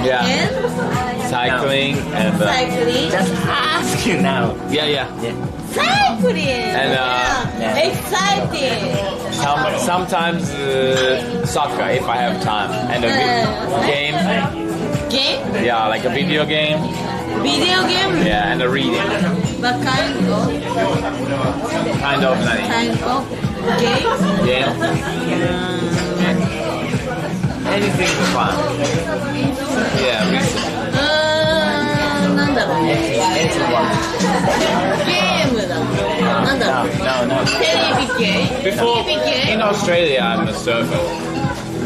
Yeah.
And
Cycling and
cycling.
just ask you now.
yeah.
Cycling.
And
exciting.
sometimes soccer if I have time. And a game.
Game?
Yeah, like a video game.
Video game?
Yeah, and a reading.
What kind of?
Kind of
Game?
game. Anything is fun. Yeah, reason.
なんだろうね。ゲームだ。なんだろう。
No.
テレビ系
Before,
テレビ系
in Australia, I'm a surfer,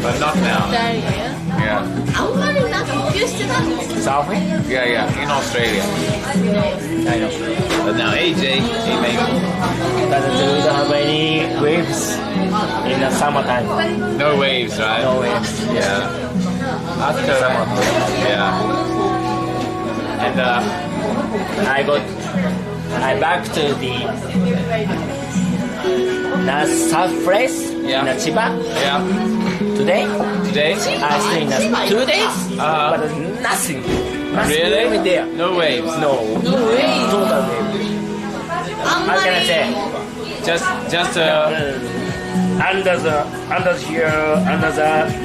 but not now. Yeah.
あんまりなんか普及してたんですよ。
Surfing? Yeah, in Australia. I know. But now, AJ, he makes
But we don't have any waves in the summertime.
no waves, right?
No waves.
Yeah. After summer. Yeah.
And I back to the south place in Chiba.
Yeah.
Today?
Today?
I stay in 2 days, but nothing.
Really?
Nothing there.
No waves?
No.
No waves.
Total wave. How can I say?
Just
under the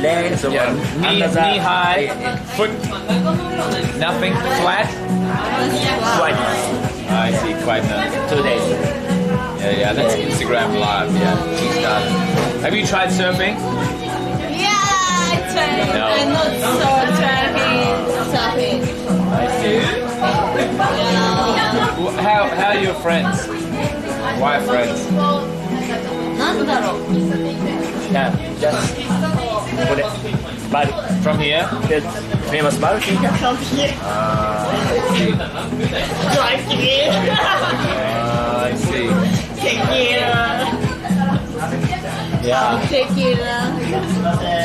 legs,
knee high, foot, nothing, flat?
Quite
I see, quite nice.
2 days.
Yeah, that's Instagram Live, yeah. She started. Have you tried surfing?
Yeah, I tried.
No.
I'm not so surfing.
I see. How are your friends? Why friends?
なんだろう。
Yeah, just put it. But
from here,
the famous barbecue from here.
I see. I see.
Tequila.
Yeah.
Tequila.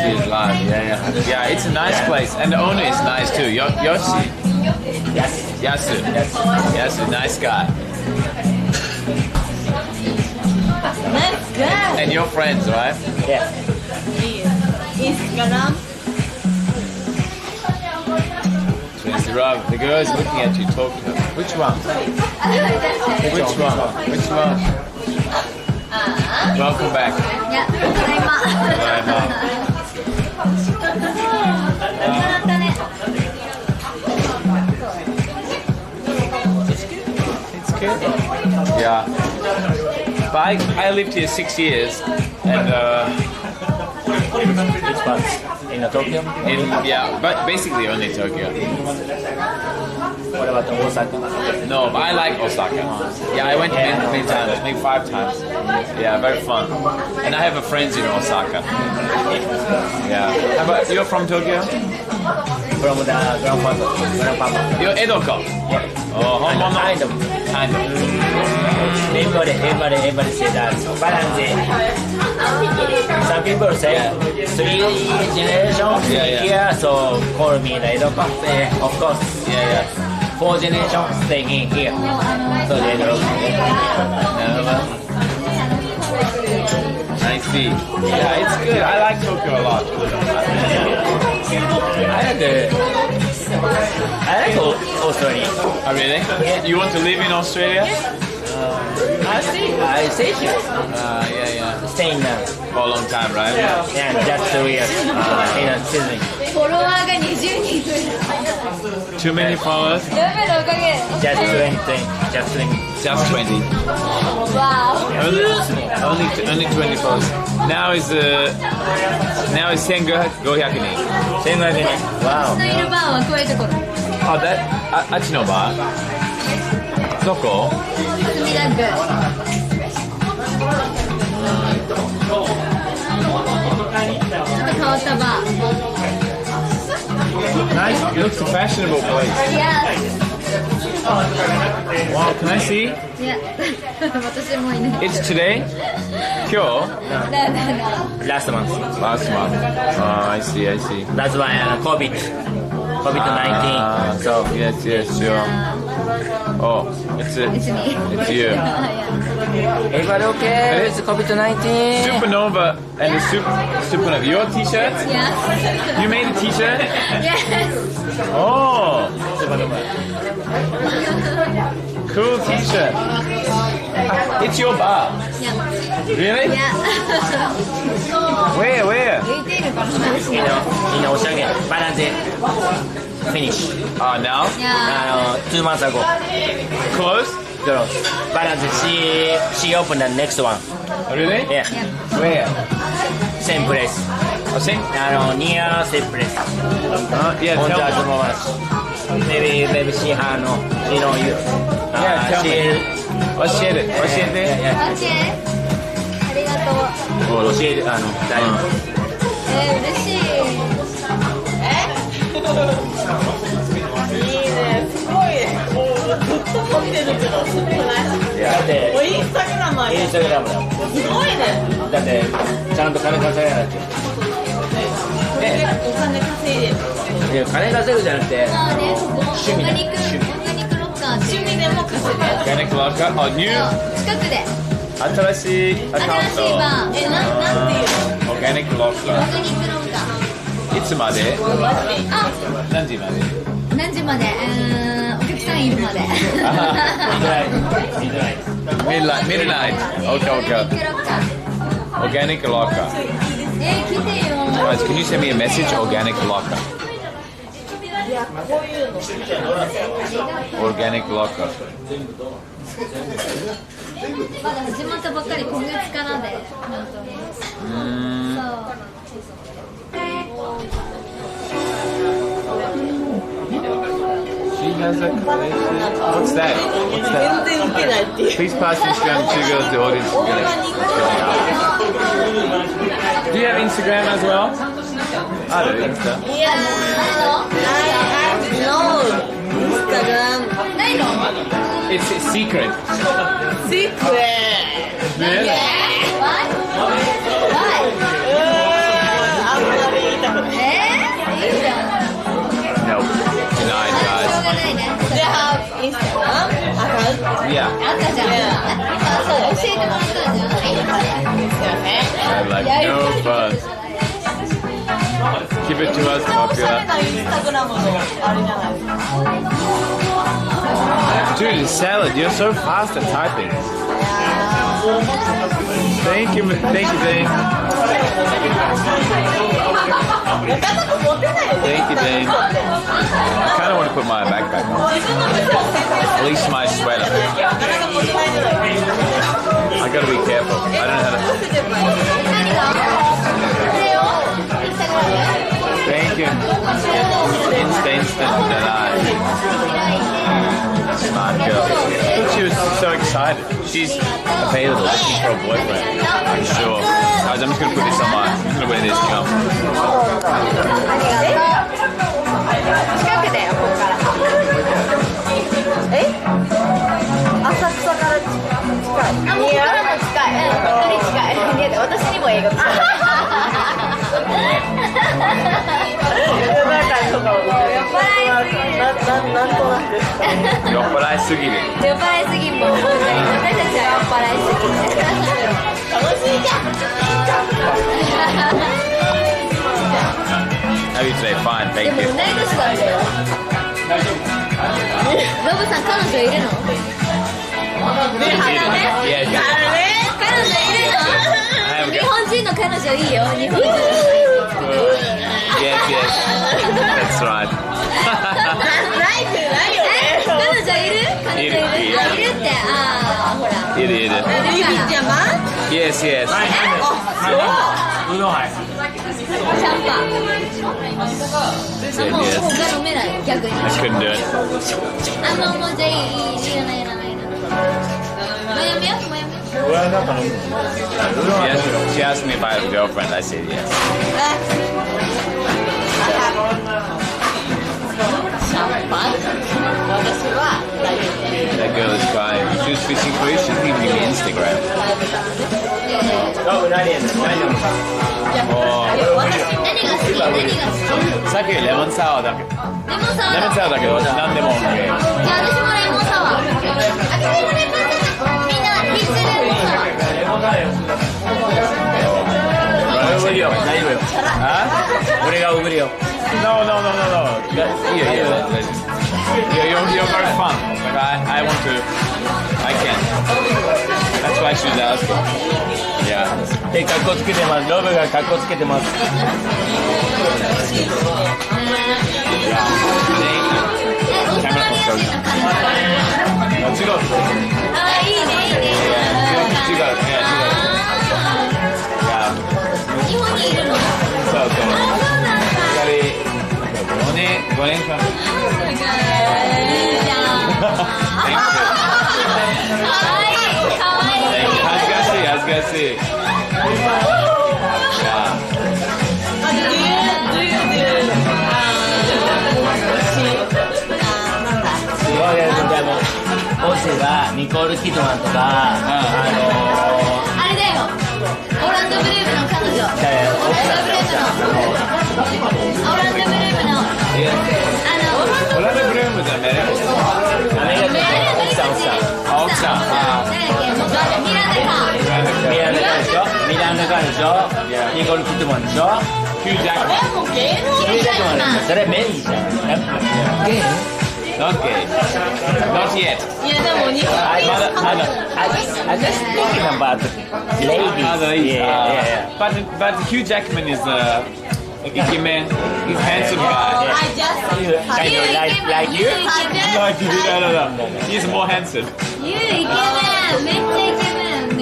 She's live. Yeah, it's a nice place, and the owner is nice too. Yoshi. Yasu, nice guy.
Nice guy.
And your friends, right?
Yeah.
Instagram.
Tracy Rob, the girl is looking at you. Talk to her. Which one? Which one? Welcome back. It's good. Yeah. But I lived here 6 years, and
Which parts? In Tokyo?
but basically only Tokyo.
What about Osaka?
No, but I like Osaka. Yeah, I went many times, maybe 5 times. Yeah, very fun. And I have a friends in Osaka. Yeah. How about you're from Tokyo?
From the grandpapa.
You're Edoko. Oh,
kind of. Everybody say that. But some people say 3 generations here, so call me the Edoko. Of course. Yeah. 4 generations staying here. So they don't.
I see. Yeah, it's good. I like Tokyo a lot.
I like Australia.
Oh, really? Yeah. You want to live in Australia?
I stay here.
Yeah.
Staying now.
For a long time, right?
Yeah, just 2 years in Sydney.
フォロワーが20人増える。
Too many followers?
やめろおかげ。
Just 20.
Just 20.
Wow.
Only 20 followers. Now is 1500人。
1500人。Wow.
のいるバーはこういうところ。
あっちのバー？どこ？
スミダッグ。ちょっと変わったバー。
Nice. It looks a fashionable place.
Yes.
Wow, can I see?
Yeah. 私もいない。
It's today? 今日？
Last month.
Last month. Oh, I see.
That's why COVID-19.
So yes, sure. Oh, it's
me.
It's you.
Everybody okay? It's COVID-19.
Supernova and the Supernova. Your T-shirt?
Yes.
You made a T-shirt?
Yes.
Oh. Cool T-shirt. It's your bar.
Yeah.
Really?
Yeah.
Where?
浮いているかな。
In Osaka. Balance finish.
Now?
Yeah.
2 months ago.
Close?
Balance she opened the next one.
Really?
Yeah.
Where?
Same place.
Same?
Near same place.
Yeah,
On
tell
the
me.
Maybe she had no. You know you.
Yeah, tell me. 教えて。
オッケー。ありがとう。
教えて大丈夫。
嬉しい。
いいね、すごい。もうずっと撮ってるけど、すごくない？
だって
もうインスタグラマーや。
インスタグラムだ。
すごいね。
だってちゃんと金稼がなきゃ。
お金稼いでる。
いや金稼ぐじゃなくて
まあね、ここオーガニックロッカー趣味でも稼ぐ。
Organic Locker? Oh, new?
近くで。
新しいアカウント。
新しいバー。なんていうの？
Organic Locker.
オーガニックロッカー。
いつまで？
あ、
何時まで？
何時まで？お客さんいるまで。
Midnight. Okay. Organic Locker.
来てよ。
Guys, can you send me a message? Organic Locker. Organic Locker.
まだ始まったばっかり今月からで、本当に。そう。
She has a What's that?
全然ウケないっていう。
Please pass Instagram to girls the audience. Do you have Instagram as well? I do Insta.
Yeah. No. Instagram.
ないの？
It's secret.
Secret.
Really?
Why?
あんまり言いたくない。
いいじゃん。
No. Denied,
しょう
guys.
がないね。
They have Instagram account.
Yeah.
あったじゃん。そう教えてもらったじゃん。
I'm like, no fun. Give it to us,
おしゃれ
popular.
なインスタグラムのあれじゃないですか。
Dude, it's salad. You're so fast at typing. Thank you, Dane. Thank you, Dane. I kind of want to put my backpack on. At least my sweater. I gotta be careful. I don't know how to. Thank you. Instant deny. smart girl. I thought she was so excited. She's available, looking for a boyfriend. I'm sure. Guys, I'm just going to put this on my... I'm just going to wear this jump.
近くだよ、ここから。浅草から近い。あ、もうここからも近い。本当に近い。私にも英語使う。
酔っ払いすぎる。
酔っ払いすぎもう本当に私たちは酔っ払いすぎ。楽しいじゃん。
How are you today? Fine,
で
thank
も
you.
同い年なんだよ。ロブさん彼女いるの？
いやいや。
彼女いるの？日本人の彼女いいよ。日本人の。
Yes, yes. That's right.
ないよね。彼女いる？彼女いる？いるってほら。
いる。
ゆきちゃま？
Yes, yes.
ウーロンハイ。
シャンパン。もう他飲めない逆に。
I couldn't do it.
もうじゃあいいよね。もうやめよう。
Yes, she asked me if I have a girlfriend. I said yes.
シャンパン？私は大丈夫。
That girl is crying. She was fishing for you. She didn't even give me Instagram. さっきレモンサワーだけど。レモンサワーだけど何でも OK。
じゃあ私もレモンサワー。私もレモンサワー。みんな3つレモンサワー。
大丈夫よ。俺がおぐるよ。
No. Yeah. You're very fun. Like I want to. I can't. That's why she was asking. Yeah.
で、格好つけてます。ロブが格好つけてます。
Camera control. 違う。
あ、いいね。
違う。
日本にいるの？
そう。5年間。
いいじゃん。かわいい。
恥ずかしい。
すごいです。でも、オズがニコール・キッドマンとか、
あれだよ。オランドブルームの彼女。オランドブルームの。オランドブルームの。
オランドブルームじゃね。
アメリカ人の奥さん。ミランダカーでしょ。ニコール・キッドマンでしょ。
ヒュージャックマン。
それメリーじゃん。ゲイ
Not gay. Not yet.
いやでも日本人。
I'm just thinking about ladies. Yeah.
But Hugh Jackman is a man. He's a handsome guy.
Kind of like you?
Like you? No. He's more handsome.
イケメン。めっちゃイケメンね。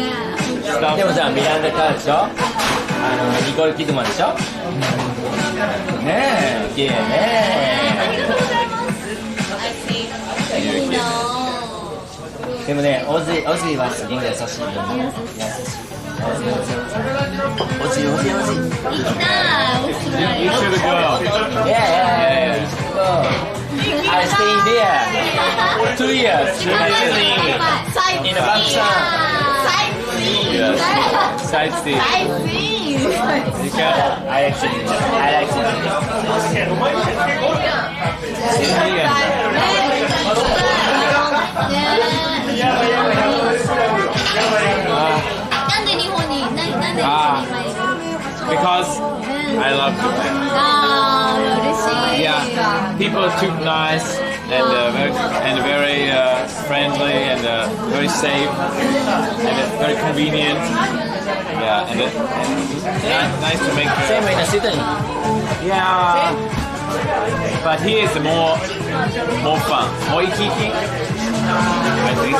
でもさ、ミランダ・カーでしょ。ニコール・キッドマンでしょ。ねえ、綺麗ね。
ありがとうございます。いいな。
でもね、オズイはすげえ優しいよね。オズイ。
いいな。
You should go.
Yeah. You should go. I stayed there 2 years. In the Pakistan.
Sightseeing. You can.
I like it.
Because I love Japan. Yeah, people are too nice and very friendly and very safe and very convenient. Yeah, and nice to make.
Same in Sydney.
Yeah, but here is more fun, more ikiki. I think.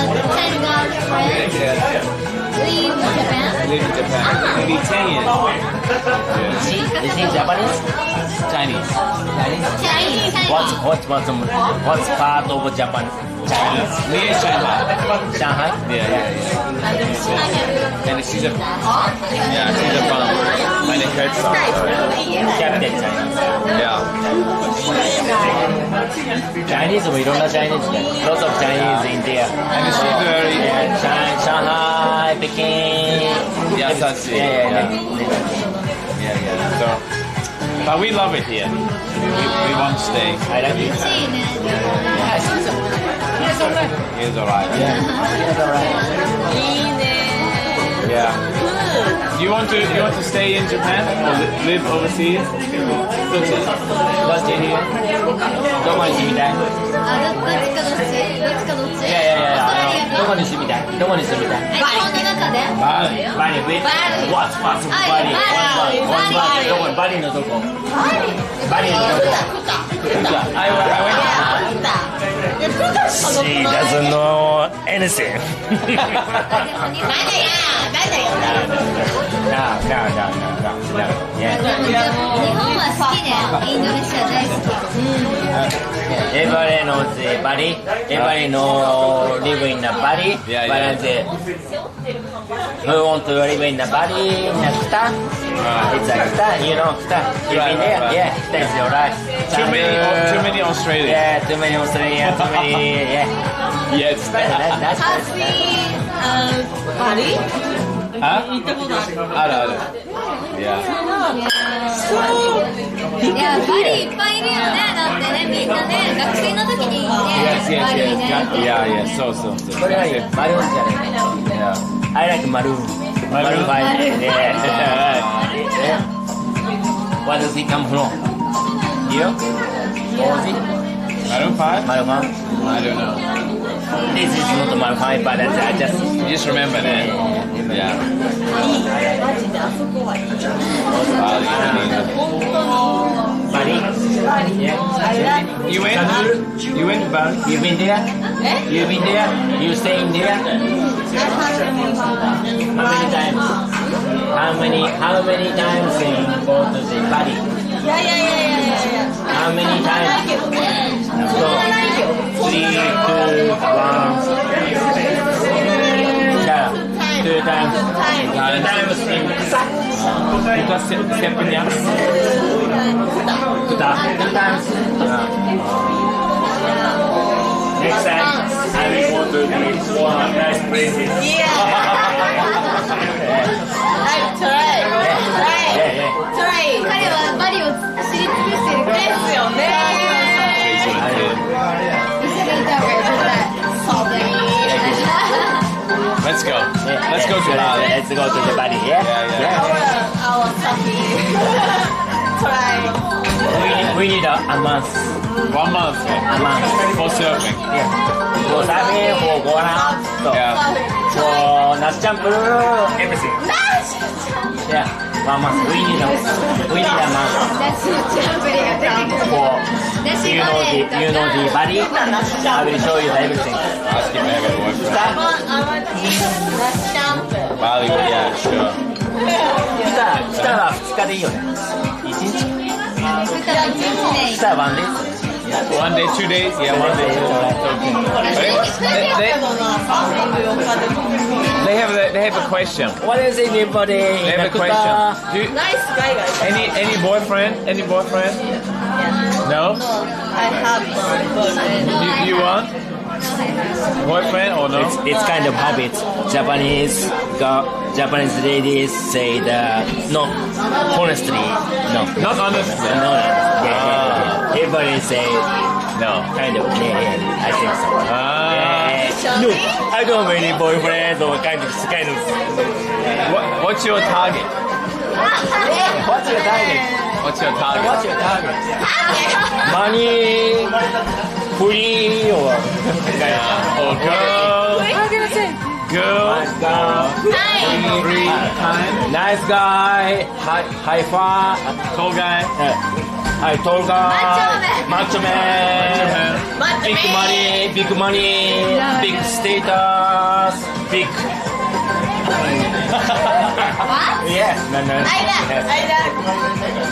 Chinese girlfriend. Leave Japan.
Live in Japan. Maybe 10 years.
Is he Japanese?
Chinese.
Chinese.
What's part of Japan? Chinese.
Near Shanghai.
Shanghai?
Yeah. And she's a farmer. And it hurts her.
Captain Chinese.
Yeah.
Chinese もいろんな Chinese で Lots of Chinese in there.
And she's very
Shanghai, Peking.
Yeah. So, but we love it here. We won't stay.
I like it.
He's alright. Yeah. You want to stay in Japan or live overseas?
どっちにどこに住みたい
どっちかどっち
いやどこに住みたいどこに住みたい
日本の中で
バリ What's Bali? どこバリのどこバリのどこI went She doesn't know anything No
日本は好きねインドネシア大好き
Everybody knows Bali. Everybody know live in Bali. But who want to live in Bali? Kuta. It's a Kuta. You know Kuta. You been there? Yeah, that's alright.
Too many Australians.
Yeah, too many Australians. Too many. Yeah.
Yes.
That's
Bali?
あるいや
バリいっぱいいるよねだってねみんなね学生の時にねバリね
そう
これはいいマルーンじゃない I like マルーン Maroon 5 Where does he come from? Here? Aussie?
Maroon 5?
Maroon 5?
I don't know.
This is not Maroon 5 but I
just remember that. Yeah.
Bali? Yeah.
You went to Bali?
You been there? You been there? You stay in there? How many times? How many times you go to the Bali? How many times? So, 3, 2, 1. Two times in Kuta Stepnya. Kuta. Two times. Next time I will go to the more nice places.
Try.
彼はバリを知り尽くしてるからですよね一緒にいた方がよ絶対そうだよ
Let's go. Let's go to Bali.
Let's go to the Bali. Yeah.
Our try.
We need a month.
1 month.
A month
For surfing.
Yeah. For surfing, for go around. For Nash Jump, everything. Yeah. 1 month. We need a month. For you know the Bali. I will show you everything.
Ask him if I have a boyfriend. Bali, yeah, sure.
来たら2日でいいよね。1日。来たら1 day。
1 day, 2 days? Yeah, 1 day. They have a question.
What is anybody?
They have a question.
Nice guy.
Any boyfriend? Any boyfriend? No?
I have one.
You want? Boyfriend or no?
It's kind of habit. Japanese ladies say that no, honestly, no.
Not honestly.
No. Yeah. Everybody say no, kind of. Yeah, I think so. No, I don't have any boyfriend or kind of.
What's your target?
What's your target?
What's your target?
Money, free or
girl. Girl. Free time.
Nice guy, high five,
tall guy.
Tall guy, macho man. big money, big status, big.
What?
Yes, no.
Aida.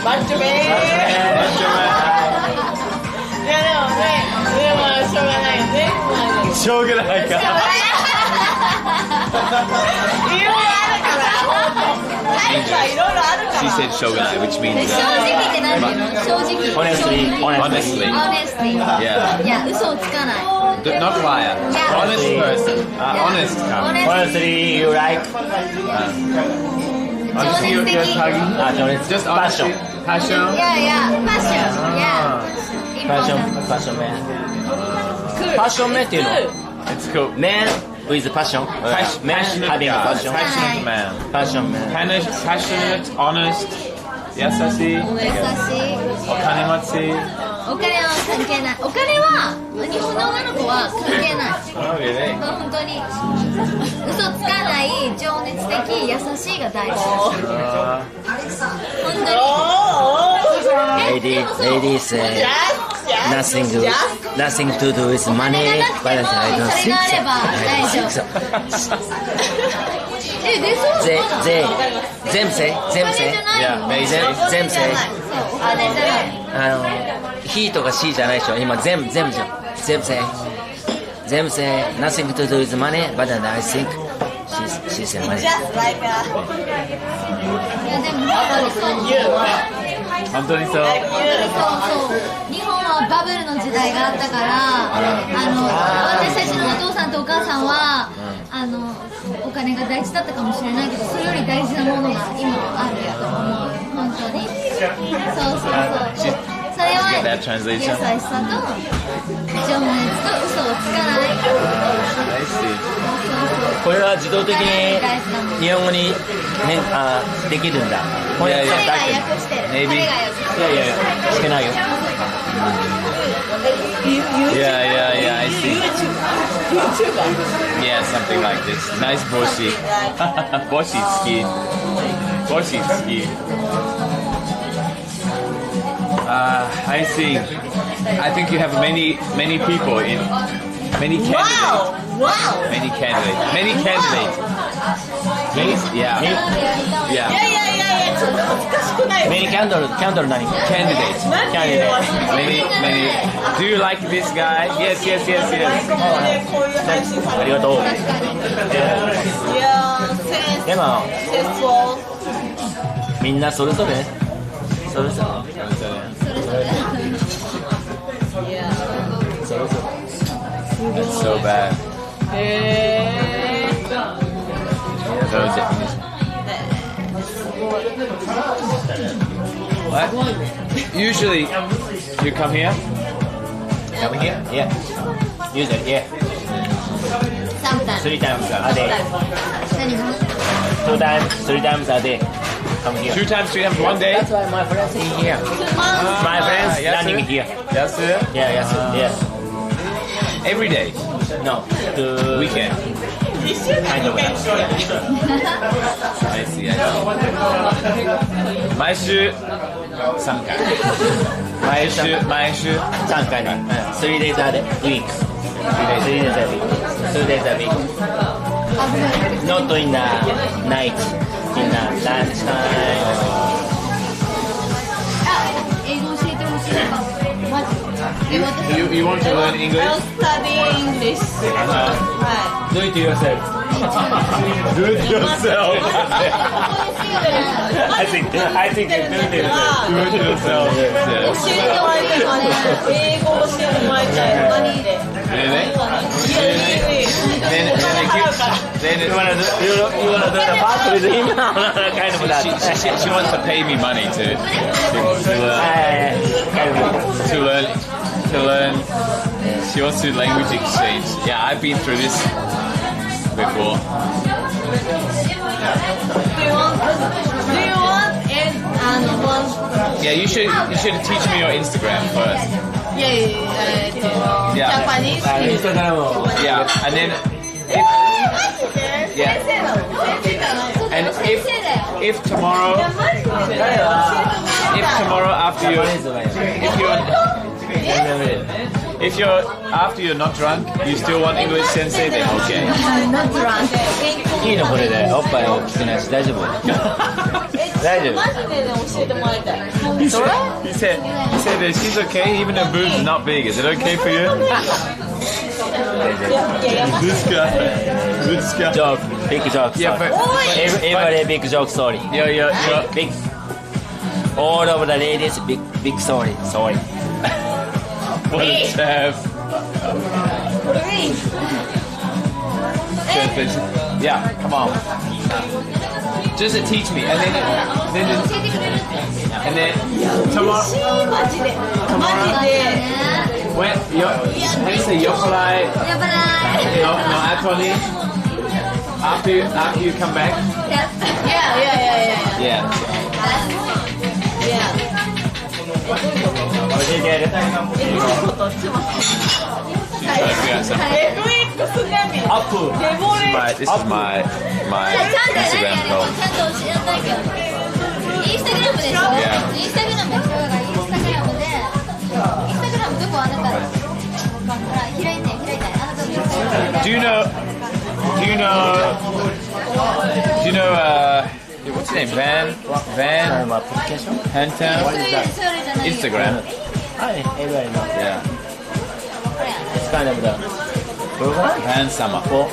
Macho man. いやでもね、しょうがないよね。
しょうがないか。
いろいろあるから。いろいろあるから。
She said しょうがない which means
正直って何て言うの？正直。
Honestly.
Honestly.
Yeah.
いや、嘘をつかない。
Not liar.
Yeah.
Honest person. Honest.
Honestly, you like?
Honestly, you're tagging. Just passion. Passion.
Yeah, passion. Yeah.
Passion man. Passion man っていうの
It's cool.
Man with passion. Man having passion.
Passionate man.
Passion man.
Passionate, honest, 優しい。お金持ち。
お金は関係ない。お金は日本の女の子は関係ない。本当に嘘つかない、情熱的、優しいが大事。本当に。
Ladies say nothing to do with money, but I don't think so. Them say.
Yeah, they say.
Them say.
お金じゃない。
he とか she じゃないでしょ。今themじゃん。Them say nothing to do with money, but I think she said money.
いやでも
本当にそう。
そう。日本はバブルの時代があったから、私たちのお父さんとお母さんは、お金が大事だったかもしれないけど、それより大事なものが今はあると思う。本当に。そう。それは優しさと情熱と嘘をつかない。
これは自動的に日本語にできるんだ。
彼が訳してる。彼が訳してる。
いやしてないよ。
Yeah, I see. Yeah, something like this. Nice boshi. Boshi ski. I see. I think you have many people in many candidates.
Wow.
Many candidates. Yeah.
ちょっと恥ずかしくないよ。
メリーキャンドル何
Candidates. Many. Do you like this guy? Yes.
こういう配信
ありがとう。
いやー、
でも
戦争。
みんなそれぞれ。
That's so bad. What? Usually, you come here?
Come here? Yeah. Usually, yeah.
Sometimes.
3 times a day.
何が
3 times a day. Come here.
2 times, 3 times, 1 day?
That's why my friends in here. My friends running here.
Yes.
Yeah.
Every day?
No. The
Weekend?
1週間に1回しようよ。
I see. 毎週3回。毎週
3回ね。3 days a week. 3 days a week. 2 days a week. Not in the night. In the lunch time.
英語教えてほしいか。マジ
You want to learn English?
I'll study English. は
Do it yourself.
Do it yourself.
I think you do it.
Do it yourself.
い。教えてもらいたいからね。英語教えてもらいたい。何で。
Really? Then
You wanna do the part with him? Kind of that.
she wants to pay me money to learn. She wants to do language exchange. Yeah, I've been through this before.
Do you want and want?
Yeah, you should teach me your Instagram first. Yeah.
Japanese.
Yeah, and then if tomorrow after you If you're after you're not drunk, you still want English sensei, then okay.
Not drunk.
いいのこれでおっぱい大きくないし大丈夫大丈夫
マジでね教えてもらいたい
He said that she's okay even her boobs are not big. Is it okay for you? This guy.
Joke, big joke.
Yeah, but
everybody big joke story.
Yeah.
Big. All of the ladies big story. Sorry.
What a chap. Yeah, come on. Just to teach me, and then tomorrow. When how do you say yokolai? No, Anthony. After you come back. Yeah.
Up.
This is my Instagram account.
インスタグラムでしょ？インスタグラムでしょ？インスタグラムでインスタグラムどこあなた？ほら開いてあなたのインスタグラム。
Do you know what's his name? Van Hantown? Instagram.
Everybody knows.
Yeah.
It's kind of the program.
Van Sama.
Follow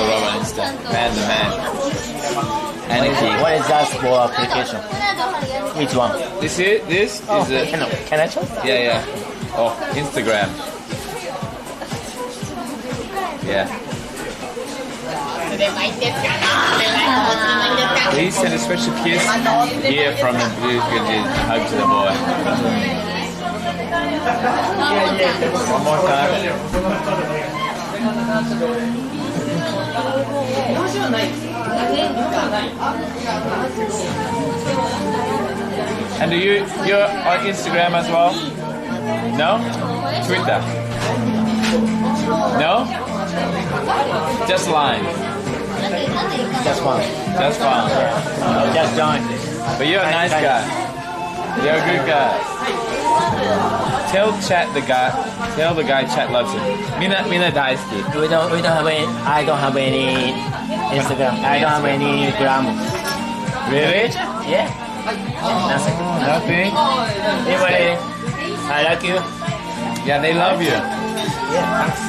Rob on Insta. Van the man. Aniki.
What is that for application? Which one?
This is
Can I try?
Yeah. Oh, Instagram. Yeah. Please send a special kiss here from the blue hug to the boy. One more time. And you're on Instagram as well? No? Twitter? No? Just line.
Just one.
Just one.
Just join.
But you're a nice guy. You're a good guy. Tell the guy Chat loves him. Mina daisuki.
We don't have any. I don't have any Instagram. I don't have any gram.
Really?
Yeah. Nothing.
Nothing?
Anybody? I like you.
Yeah, they love you.
Yeah, thanks.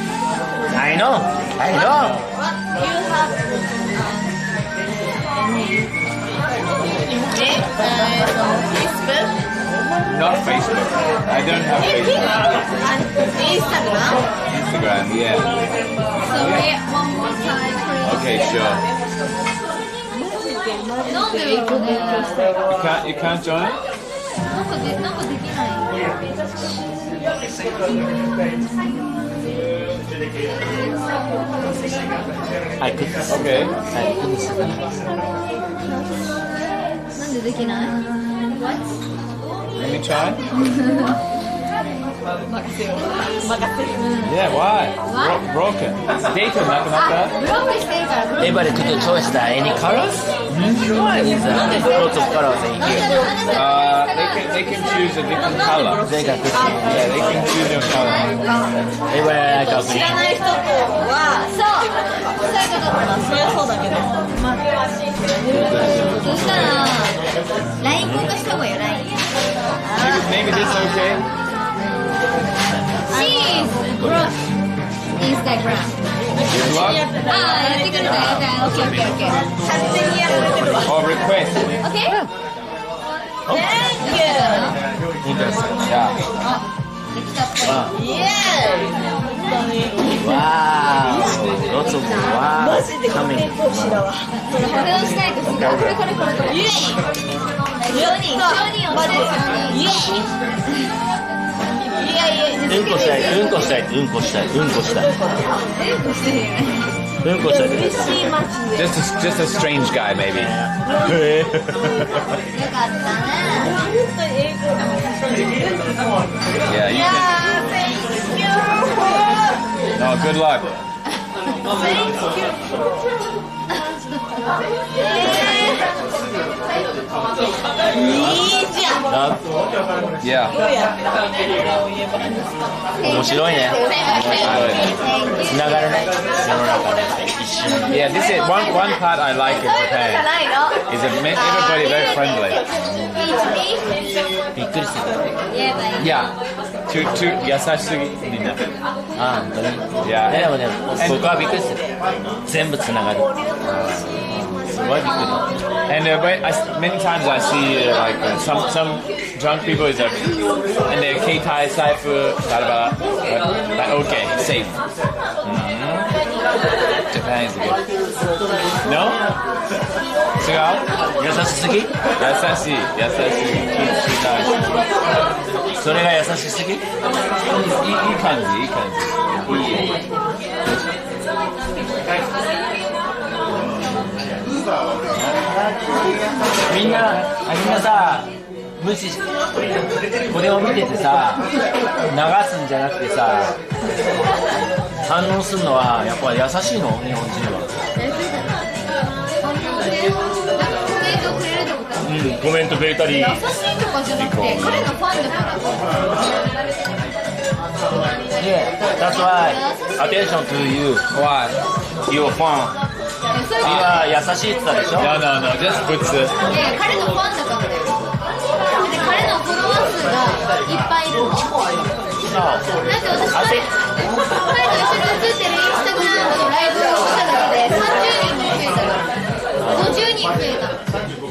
I know.
Not Facebook. I don't have Facebook. Instagram, yeah.
So wait one more time, please.
Okay, sure. You can't join?
なんかできない。
I could.
Okay.
なんでできない？
Let me try. Yeah, why? Broken. Data なくなった？
ブロックしてるから。
Everybody could choose any colors? Why is there lots of colors in here?
They can choose a different color.
They can choose.
Yeah, they can choose your color.
Everybody like a
知
green.
らない人はそういうことだそりゃそうだけど
そしたら LINE 交換した方がいいよ LINE
Maybe this okay?
She's broke Instagram
あ
やってくれたオッケー勝手にやられてるわ
Or request.
OK? Thank you
Yeah.
できたっぽい
イエーイ
Wow. Lots of wow.
マジでこれ結構しだわ
これをしないとこれイエーイ承認を
イエーイいやいや
うんこしたい。
うんこしてるよね
嬉しい街で
Just a strange guy, maybe.
よかったね
Yeah, you can. Oh, good luck.
いいじゃん。
Yeah.
面白いね。つながるね。世の中で一瞬。
Yeah, this is one part I like in Japan. Is that everybody very friendly.
びっくりする。
Yeah. Too優しすぎみんな。
あ、本当に。
Yeah.
でもね、僕はびっくりする。全部つながる。すごいびっくり。
And many times I see like some drunk people is like and their Keitai cipher, blah, like okay, safe. Japan is good. No? 違う？
優しすぎ？
優しい。
それが優しすぎ？
いい感じ。
みんなさ、無視してこれを見ててさ、流すんじゃなくてさ、反応するのはやっぱ優しいの？日本人は。コメントくれたり。
優しいとかじゃなくて、彼のファンだから。
Yeah, that's why attention to you. Why? Your fan. 今優しいって言ったでしょ？
No, just puts it.
いや、彼のファンだからだよ。で、彼のフォロワー数がいっぱいいる。なんか私、彼と一緒に写ってるインスタグラムのライブを見ただけで30人も増えたから。50人増えた。って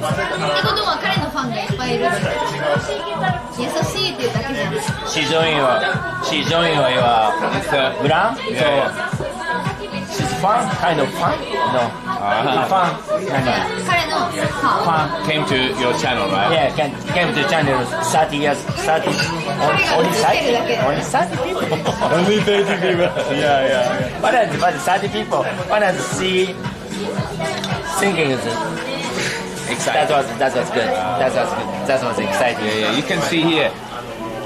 ことは彼のファンがいっぱいいる。優しいっていうだけじゃん。
She's doing your brand?
Yeah.
She's fun? Kind of fun? No. Fun?
彼のファン。
Came to your channel, right?
Yeah, came to channel 30 years, 30, only 30 people.
Only 30 people. Yeah.
But 30 people, when I see singing is
Exciting.
That was good. That was exciting.
Yeah. You can see here.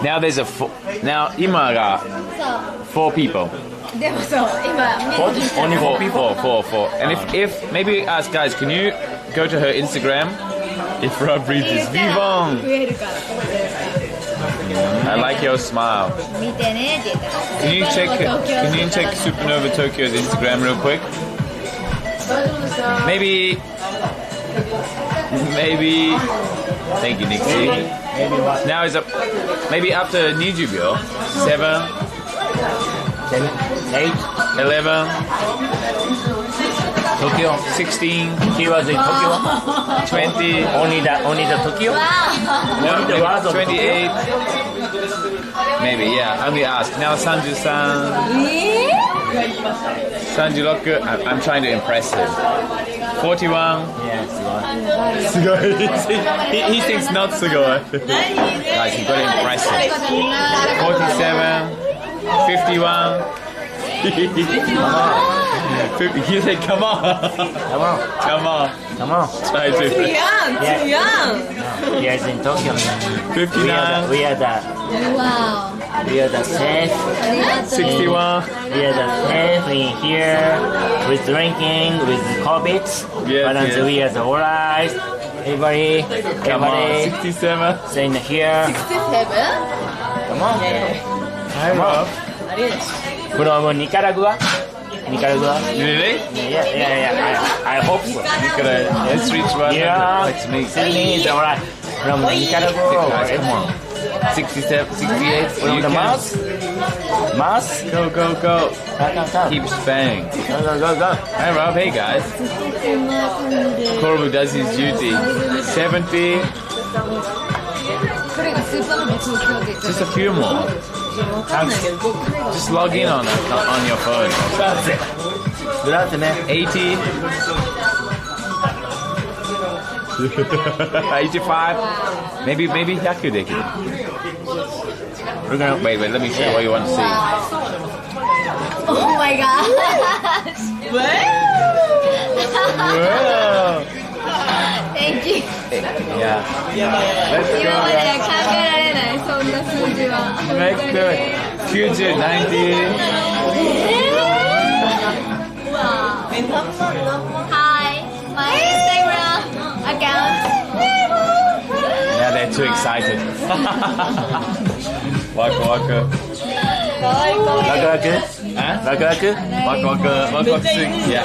Now there's今が4 people.
でもそう、今、
Only 4 people. 4. And if maybe ask guys, can you go to her Instagram? If Rob reads this, Vivon.
増えるから。
I like your smile.
見てねって言ったら。
Can you check Supernova Tokyo's Instagram real quick? Maybe. Thank you, Nixie. Now is maybe after 20秒 7, 8, 11,
Tokyo,
16.
He was in Tokyo.
20.
Only the Tokyo.
No,
the words of
28. Maybe, yeah. Only ask. Now 33. 36. I'm trying to impress him. 41.
Yeah,
Sugoi. He thinks not sugoi. Guys, you got to impress him. 47. 51. You said, come on. Try to.
He is in Tokyo.
59.
We are the safe.
61.
We are the safe in here with drinking, with COVID. But we are the alright. Everybody.
Come on. 67.
Stay in here.
67?
Come on.
Hi, Rob.
From Nicaragua.
Really?
Yeah. I hope so.
Let's reach 100.
Yeah.
Let's make
Sydney is alright. From Nicaragua.
Guys, come on. 67, 68.
From the Mars?
Go.
Come.
Keep spamming.
Go.
Hi, Rob. Hey, guys. Corbu does his duty. 70. Just a few more. Just log in on your phone. 80. 85. Maybe 100 できる. We're gonna wait. Let me show what you want to see.
Oh my gosh!
Whoa.
Thank you.
Yeah. Let's go.
今まで考えられないそんな数字は。
Let's do it. 90, 90.
Wow. Hi, my Instagram account
excited. Waku waku.
かわいいかわいい。
ワクワク？ワクワク？ワクワクワクワクする。Yeah.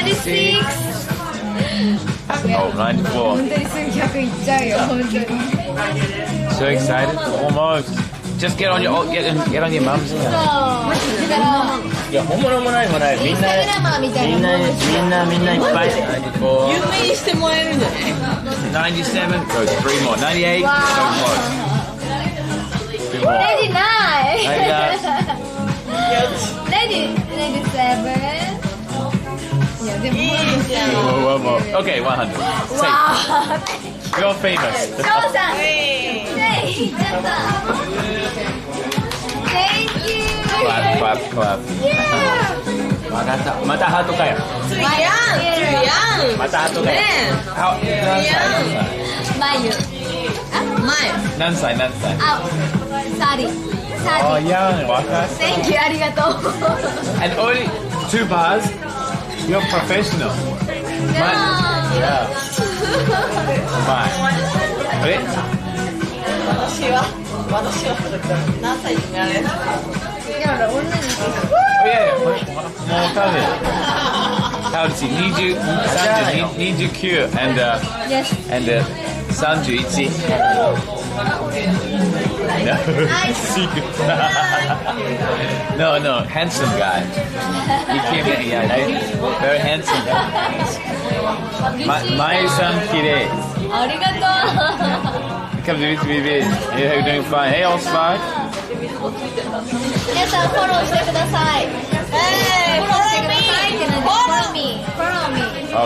96
Oh, 94.
本当にすぐ100いっちゃうよ本当に
So excited. Almost. Just get on your get on your mum's.
そうだから
いや本物もないもないみんな
インスタグラマーみたいな
みんないっぱい
有名にしてもらえるんじゃない
97 goes 3 more. 98
Wow.
goes 2 more.
レディナイ
はい
レディ7いやでも
いいじゃん
One more. Okay, 100.
わ
You're famous.
ー翔さんねいっちゃった Thank you
Clap, clap, clap.
Yeah
わかったまたハートかよ
つるやん
またハートかよ
How?
眉
何歳
あサリ
Oh, young. Waka.
Thank you ありがとう
And only 2 bars? You're professional. Yeah. Fine. Wait.
私は何歳になれる
いや女に
Oh, yeah. More coming. How old is he? 29 and
Yes
and 31. No. No, handsome guy. He came in, yeah, very handsome guy. Mayu-san, kirei.
ありがと
Come to BB. You're doing fine. Hey, all smart.
う皆さんフォローしてくださいフォローしてくださいってなんで Follow me Follow me
Oh,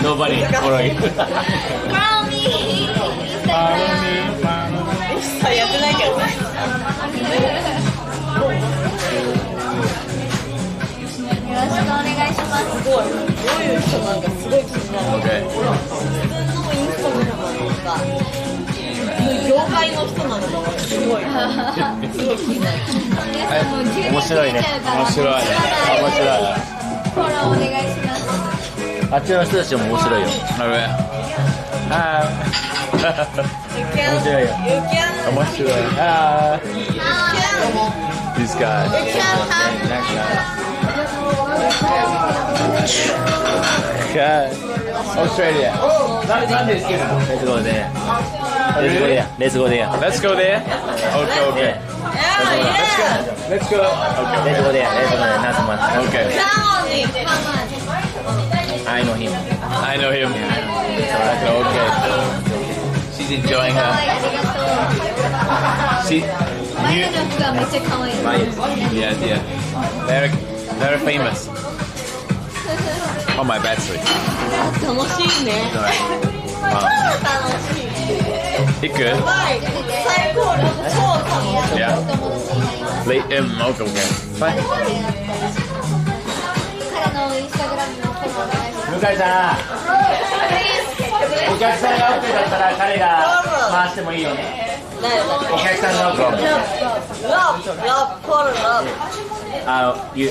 Nobody following
Follow me
一切やってないけどね
よろしくお願いします
すごいどういう人なんかすごい気になる
Okay.
普通のインスタグラマーなのか業界の人なのかすごい気になる
皆さんもう10
面白いね
面白いね。面白い。
フォローお願いします
あっちの人たちも面白いよ
Okay. Hi.
面
面白いよ
面白い。Hi. These guys. Okay. Australia.
Let's go there Let's go there
Let's go there. Okay, okay. Let's go. Okay.
Let's go there Not much
Okay.
I know him
I know him. Okay. She's enjoying her.
ありがとう
She.
眉の服がめっちゃ可愛い
Yeah, yeah. Very famous. On my battery.
楽しいね
Wow.
楽しい
It good?
最高超楽しい
Yeah. Late. Okay, okay. Fine.
彼のインスタグラムのフォローお願いします
向井さんお客さんが OK だったら彼が回してもいいよねお客さんが OK You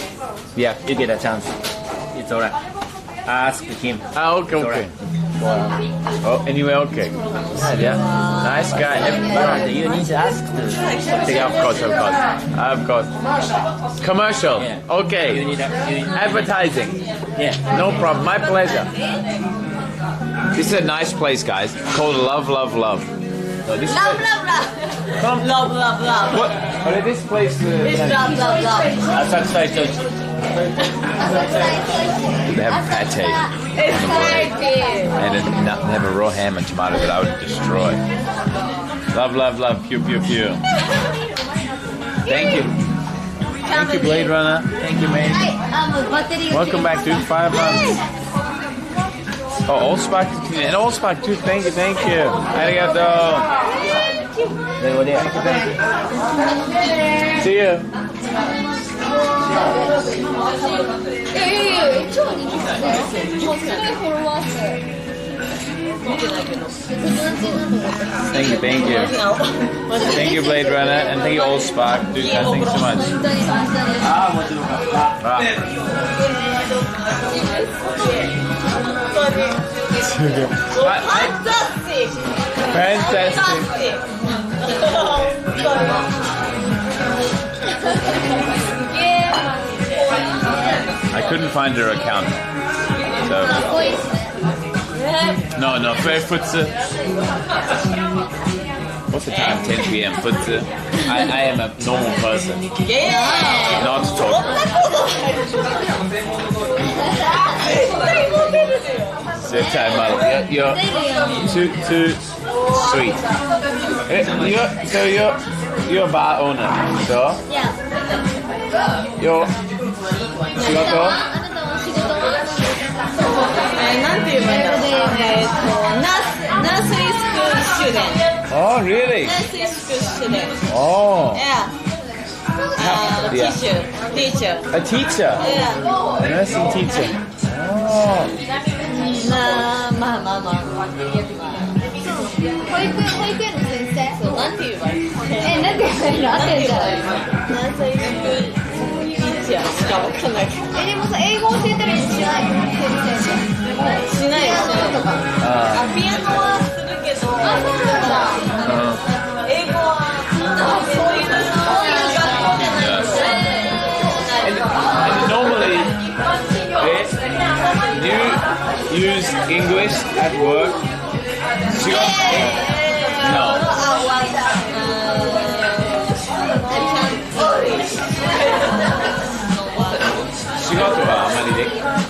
get a chance It's alright Ask him
Okay, okay. Oh, anyway, okay. Yeah. Nice guy.
You need to ask
Yeah, of course. Of course. Commercial. Okay. Advertising.
Yeah.
No problem. My pleasure. This is a nice place, guys. Called Love, Love, Love. So this
Love,
place-
love, love. Love, love, love.
What? But this place.
It's love, love, love.
They have pate.
Excited.
And they have a raw ham and tomato that I would destroy. Love, love, love. Pew, pew, pew. Thank you. Thank you, Blade Runner. Thank you, man.
あ、もうバッテリーが
Welcome back, dude. 5 months. Oh, Allspark. And Allspark, too. Thank you, thank you. Arigato. See you.
超人気ですね。もうすごいフォロワー数。
Thank you, thank you. Thank you, Blade Runner, and thank you, Allspark. Dude, guys, thank you so much.
本当に本当に。
Ah. I couldn't find her account. So. No, fair futsu. What's the time? 10 p.m. Futsu. I am a normal person. Not to talk. You're too sweet. You're a bar owner, so?
Yeah.
You're 仕事？
なんて言えばいいんだろう。Nursery school student.
Oh, really?
Nursery school student.
Oh.
Yeah. Teacher.
A teacher?
Yeah.
A nursing teacher. Oh.
まあ。
保育園の先生。
そう、なんて言えばいい？
なんて言えばいいの？合ってるじゃない。
Nursery school teacher しかわかんない。
でもさ、英語教えたりしないの？先生。
しない。ピアノはするけど。あ、そうなんだ。英語はそういう学校じゃない。
Normally, do you use English at work? No. Shigoto wa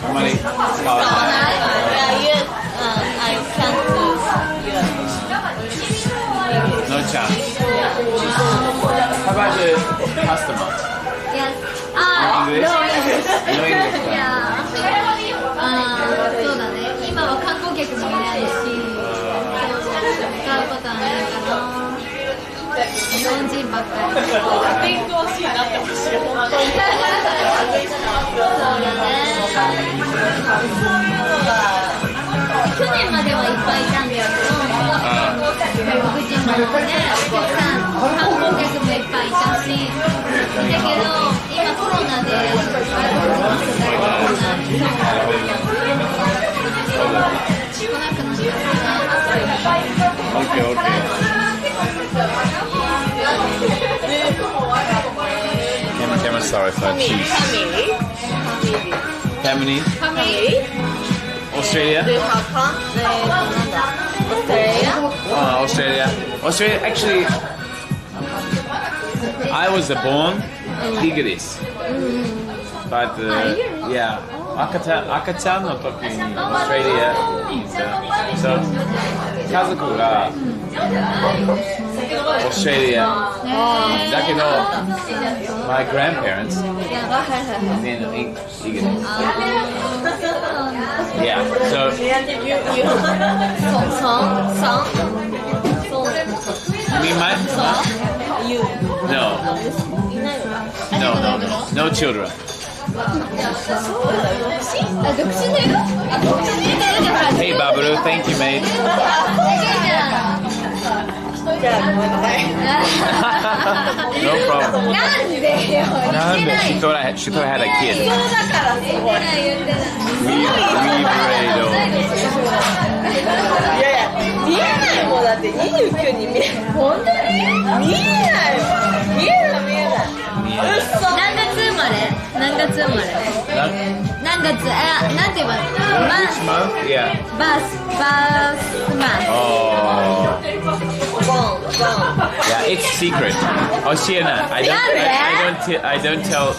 amari kawaranai.
I can't
No chance. How about the customer?
Yes.
English? No English.
そうだね。今は観光客もいないし、使うことはないかな。日本人ばっかり。
勉強しになってほしい。本当に。
そうだね。去年まではいっぱいいたんだけど、外国人もね、お客さん、観光客もいっぱいいたし、だけど、今コロナで外国人の人が来なくなっちゃった。
Camera, sorry for cheese. Family? Australia? Australia. Actually, I was born Tigris. But, yeah. 赤ちゃんの時にオーストラリアに行った。So, 家族がオーストラリアだけど my grandparents in English. Yeah, so me no children. Hey Babalu, thank you, mate. No problem. She thought I had a kid. We Redo.
見えないもんだって29に見える。本当に？見えない。何月生まれ？なんて言えばいい？Which
month? Yeah.
Birth month.
Oh. Yeah, it's secret. Oh, Sienna, I don't tell.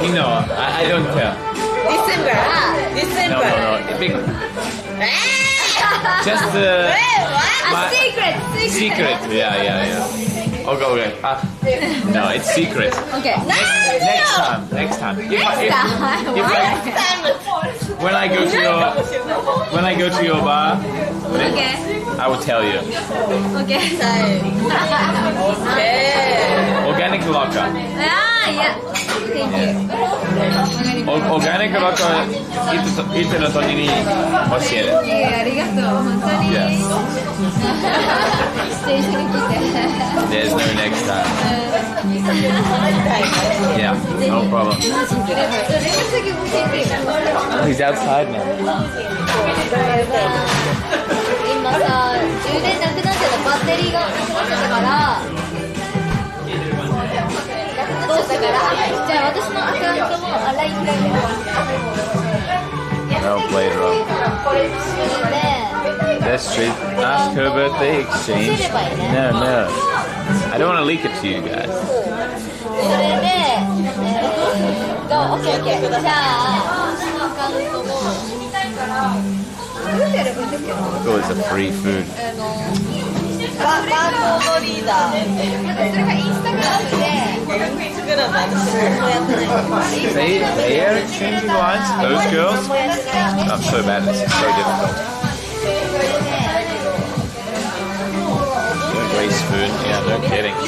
You know, I don't tell.
December.
No. Just secret. Yeah. Okay. No, it's secret.
Okay.
Next time. When I go to your bar,
okay.
I will tell you.
Okay.
Organic locker.
Yeah. Thank you.
Organic locker いつの時に教える。
ありがとう。本当に。一緒に来て。
There's no next time. Yeah, no problem. He's outside now.
充電なくなっちゃった、バッテリーがなくなっちゃったから、じゃあ私のアカウントもLINE 開いて。
Well played, Rob. That's true. Ask her birthday exchange. No, no. I don't want to leak it to you guys.
それで、オッケーオッケー。じゃあ私のアカウントも。
Oh, it's a free food.
バーコードリーダー。
それがインスタグラムで。
They are exchanging lines? Those girls? I'm so bad, this is so difficult. Waste food, yeah, no kidding.
イン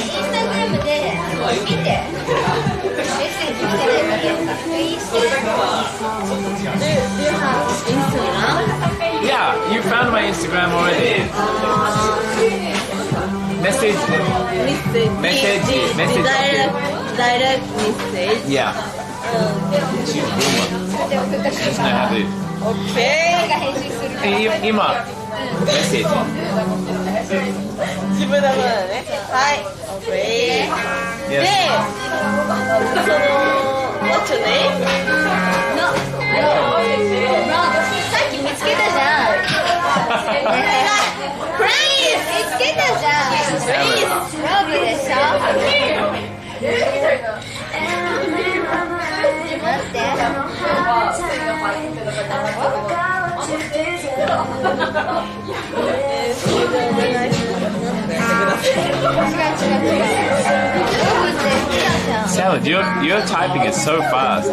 スタグラムで見て。
Yeah, you found my Instagram already. Message.
Direct message.
Yeah. She's a boomer. She doesn't know how to.
Okay.
今、メッセージ。
自分だからね。はい。Okay. で、What's your name?
さっき見つけたじゃん。プライス見つけたじゃん。プライスロブでしょ。待って。
Salad, your typing is so fast.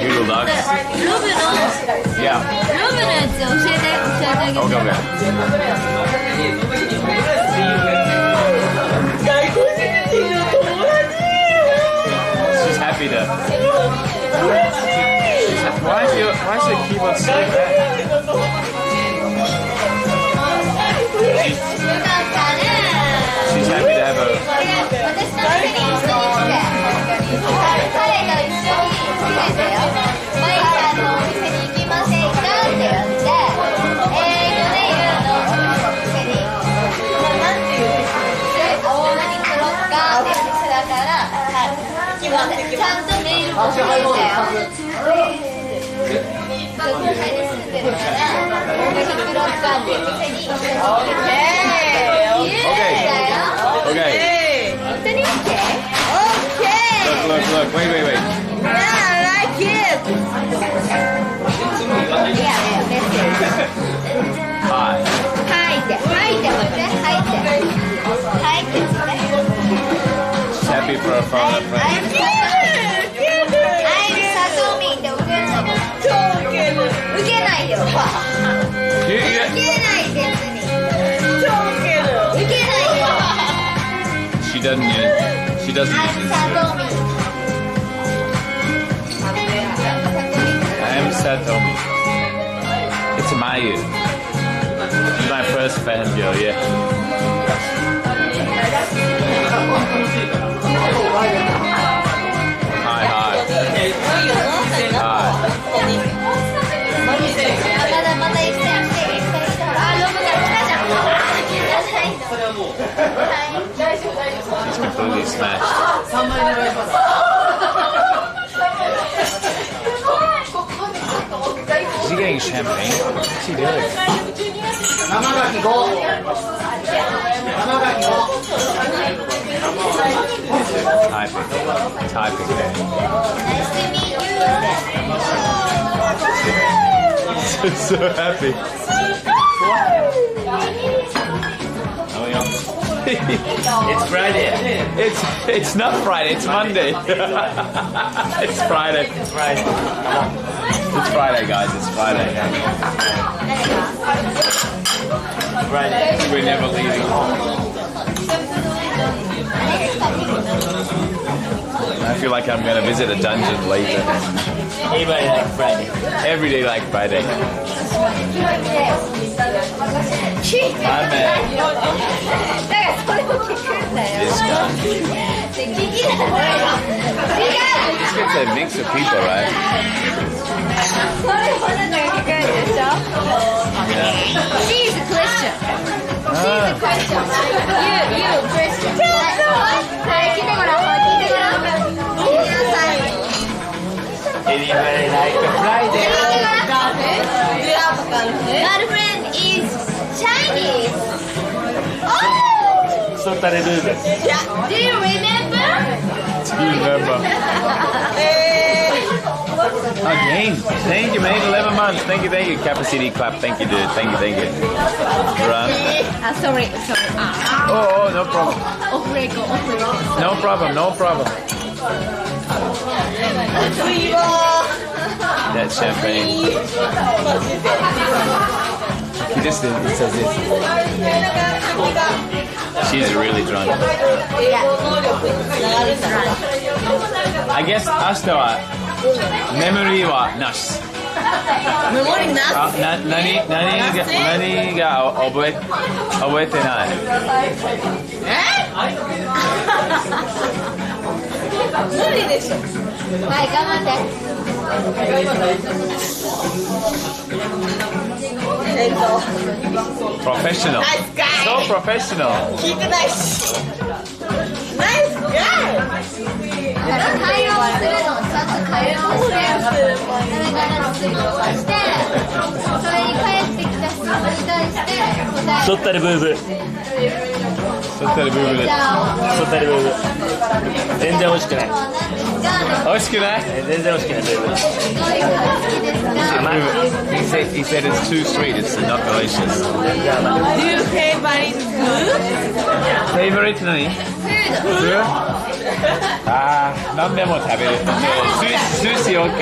Google Docs. Yeah. Okay. She's happy to. Why is the keyboard so bad? She's happy to have a.
ちゃんとメールもしてるんだよ。どこかに住んでるから、ブロッカーって店に行ってる。
Okay. Look, wait.
Yeah, I like it.
Hi. She's happy for her father friend.
I'm Satomi って送るの。受けないよ。受けない別に。受けないよ。
She doesn't use
I'm Satomi.
I'm Satomi. It's Mayu. She's my first fan girl, yeah. Hi. She's completely smashed. Is he getting champagne? What's he doing? Typing there.
Nice to meet you.
So happy.
It's Friday.
It's not Friday. It's Monday. It's Friday.
It's Friday.
It's Friday, guys. It's Friday.
Friday.
We're never leaving. I feel like I'm gonna visit a dungeon later.
Everybody like Friday.
Every day like Friday.
I'm
It's a mix of people, right?
それもなんか聞くんでしょ
Yeah.
She's a Christian. She's a Christian. You Christian. はい、来てごらん、聞いてごらん。聞いてください。
Anybody like a Friday?
Girlfriend is Chinese. Oh!
そったれルール。
Do you remember?
Do you remember? Again. Thank you, man. 11 months. Thank you, Capacity clap. Thank you, dude. Thank you. Run.
Sorry.
Oh, no problem.
Off record.
No problem. That's champagne. He just did. He says this. She's really drunk. I guess 明日はメモリーはなし。
メモリなし。
何が覚えてない。
無理でしょ。
はい、頑張って。
Professional.
Nice guy.
So professional.
聞いてないし。ナイスガイ。
会話をするの、ちゃんと会話をして、誰々の質問をして、それに返ってきた質問に対して答え
そったれブーブー。
そったれブーブーです。
そったれブーブー。全然美味しくない。
美味しくない？
全然美味しくないブーブー。
He said it's too sweet. It's not delicious.
Do you favorite food?
Favorite 何？Food? 何でも食べる。寿司 OK。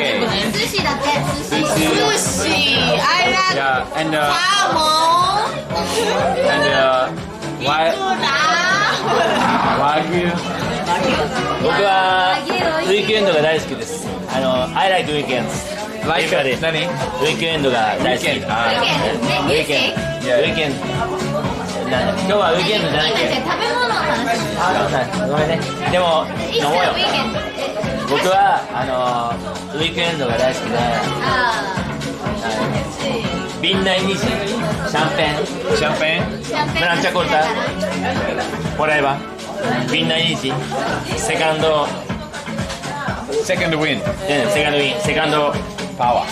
寿司だって。寿司。
Sushi. I like
Yeah, and
salmon.
why? 和牛。
僕はウィークエンドが大好きです。I like weekends.
Like 何？
ウィークエンドが大好き。ウィークエンド。今日はウィークエンドじゃないけど。
食べ物の話。
ごめんね。でも飲もうよ。僕はウィークエンドが大好きで。瓶内虹、シャンペン、ブランチャコルタ、もらえば、瓶内虹、セカンドウィン、セカンドパワー、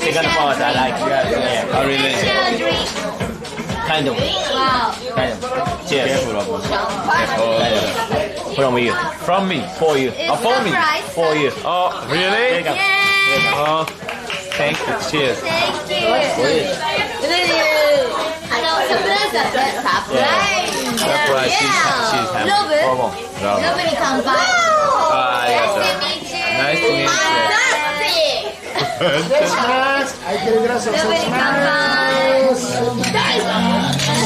I like. Yeah, I really like. Kind of. Cheers. From you.
From me.
For you.
For me.
For you.
Oh, really?
Yeah.
Oh, thank you. Cheers.
Thank you. サプライズだって。サプライズ。
Surprise. She's happy.
ロブに乾杯。
ありがとう。Nice to meet you.
ロブに乾杯。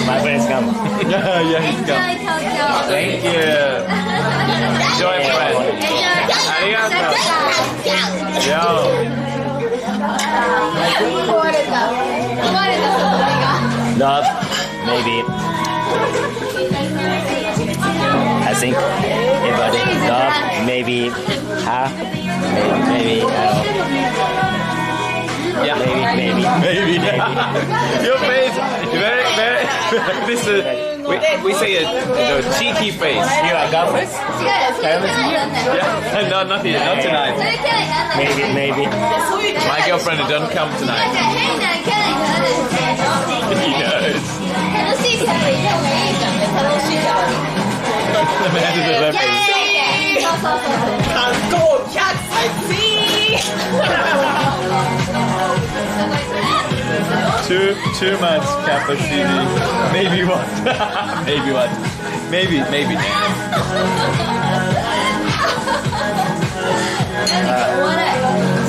My friends come.
Yeah, he's come. Thank you. Enjoy, friend. ありがとう。Yo.
壊れた。
Love, maybe. I think everybody love, maybe half, maybe.
Yeah.
Maybe.
Your face, very. This is we say a cheeky face.
You are girlfriend?
Yeah, no, not here, not tonight.
Maybe.
My girlfriend don't come tonight. He does.
楽しいキャラいた方がいいじゃん。楽しいキャラ。
観光客最
高。Too much capacity. Maybe what? Maybe.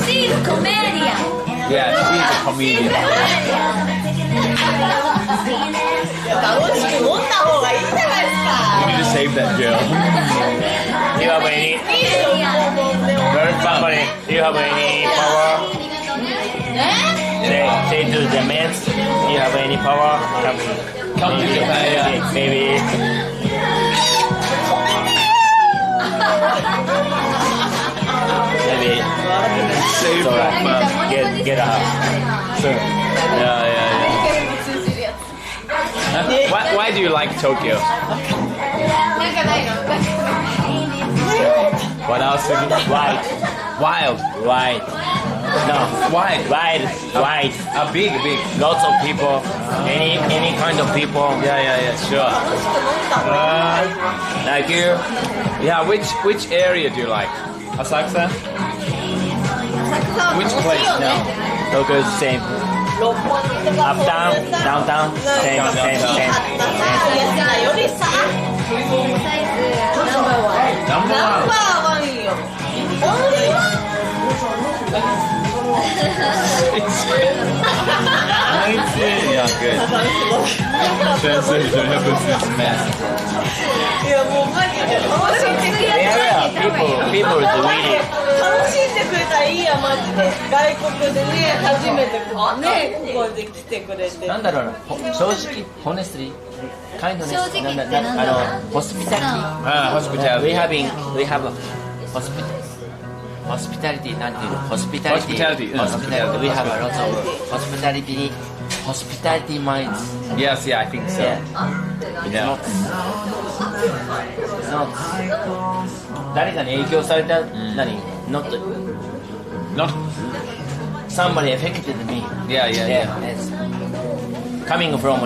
She's a comedian.
Yeah, she's a comedian.
楽しく飲んだ方がいいじゃないですか。
We need to save that girl.
You have any? Somebody, you have any power? Say to the men, you have any power?
Come to Japan.
Maybe. soon.
Yeah, yeah, yeah. Why do you like Tokyo? What else? Wild.
No,
Wide.
wide.
Big.
Lots of people. Any kind of people.
Yeah, sure.
Like you.
Yeah, which area do you like? Asakusa? Which place?
No. Tokyo is same. Uptown, downtown, same.
よりさ、ナンバーワンよ。オンリーワン。
Yeah, good. Translation happens this mess.
いやもうマジで楽しんでくれたら
People is really
楽しんでくれたらいいやマジで外国でね初めてここで来てくれて
なんだろうな、正直、honestly, kindness,
正直ってなんだろう
hospitality. We have hospitality なんていうの hospitality. We have a lot of hospitality minds.
Yes, yeah, I think so.
Yeah. Not 誰かに影響された何 not somebody affected me.
Yeah.
Yes. Coming from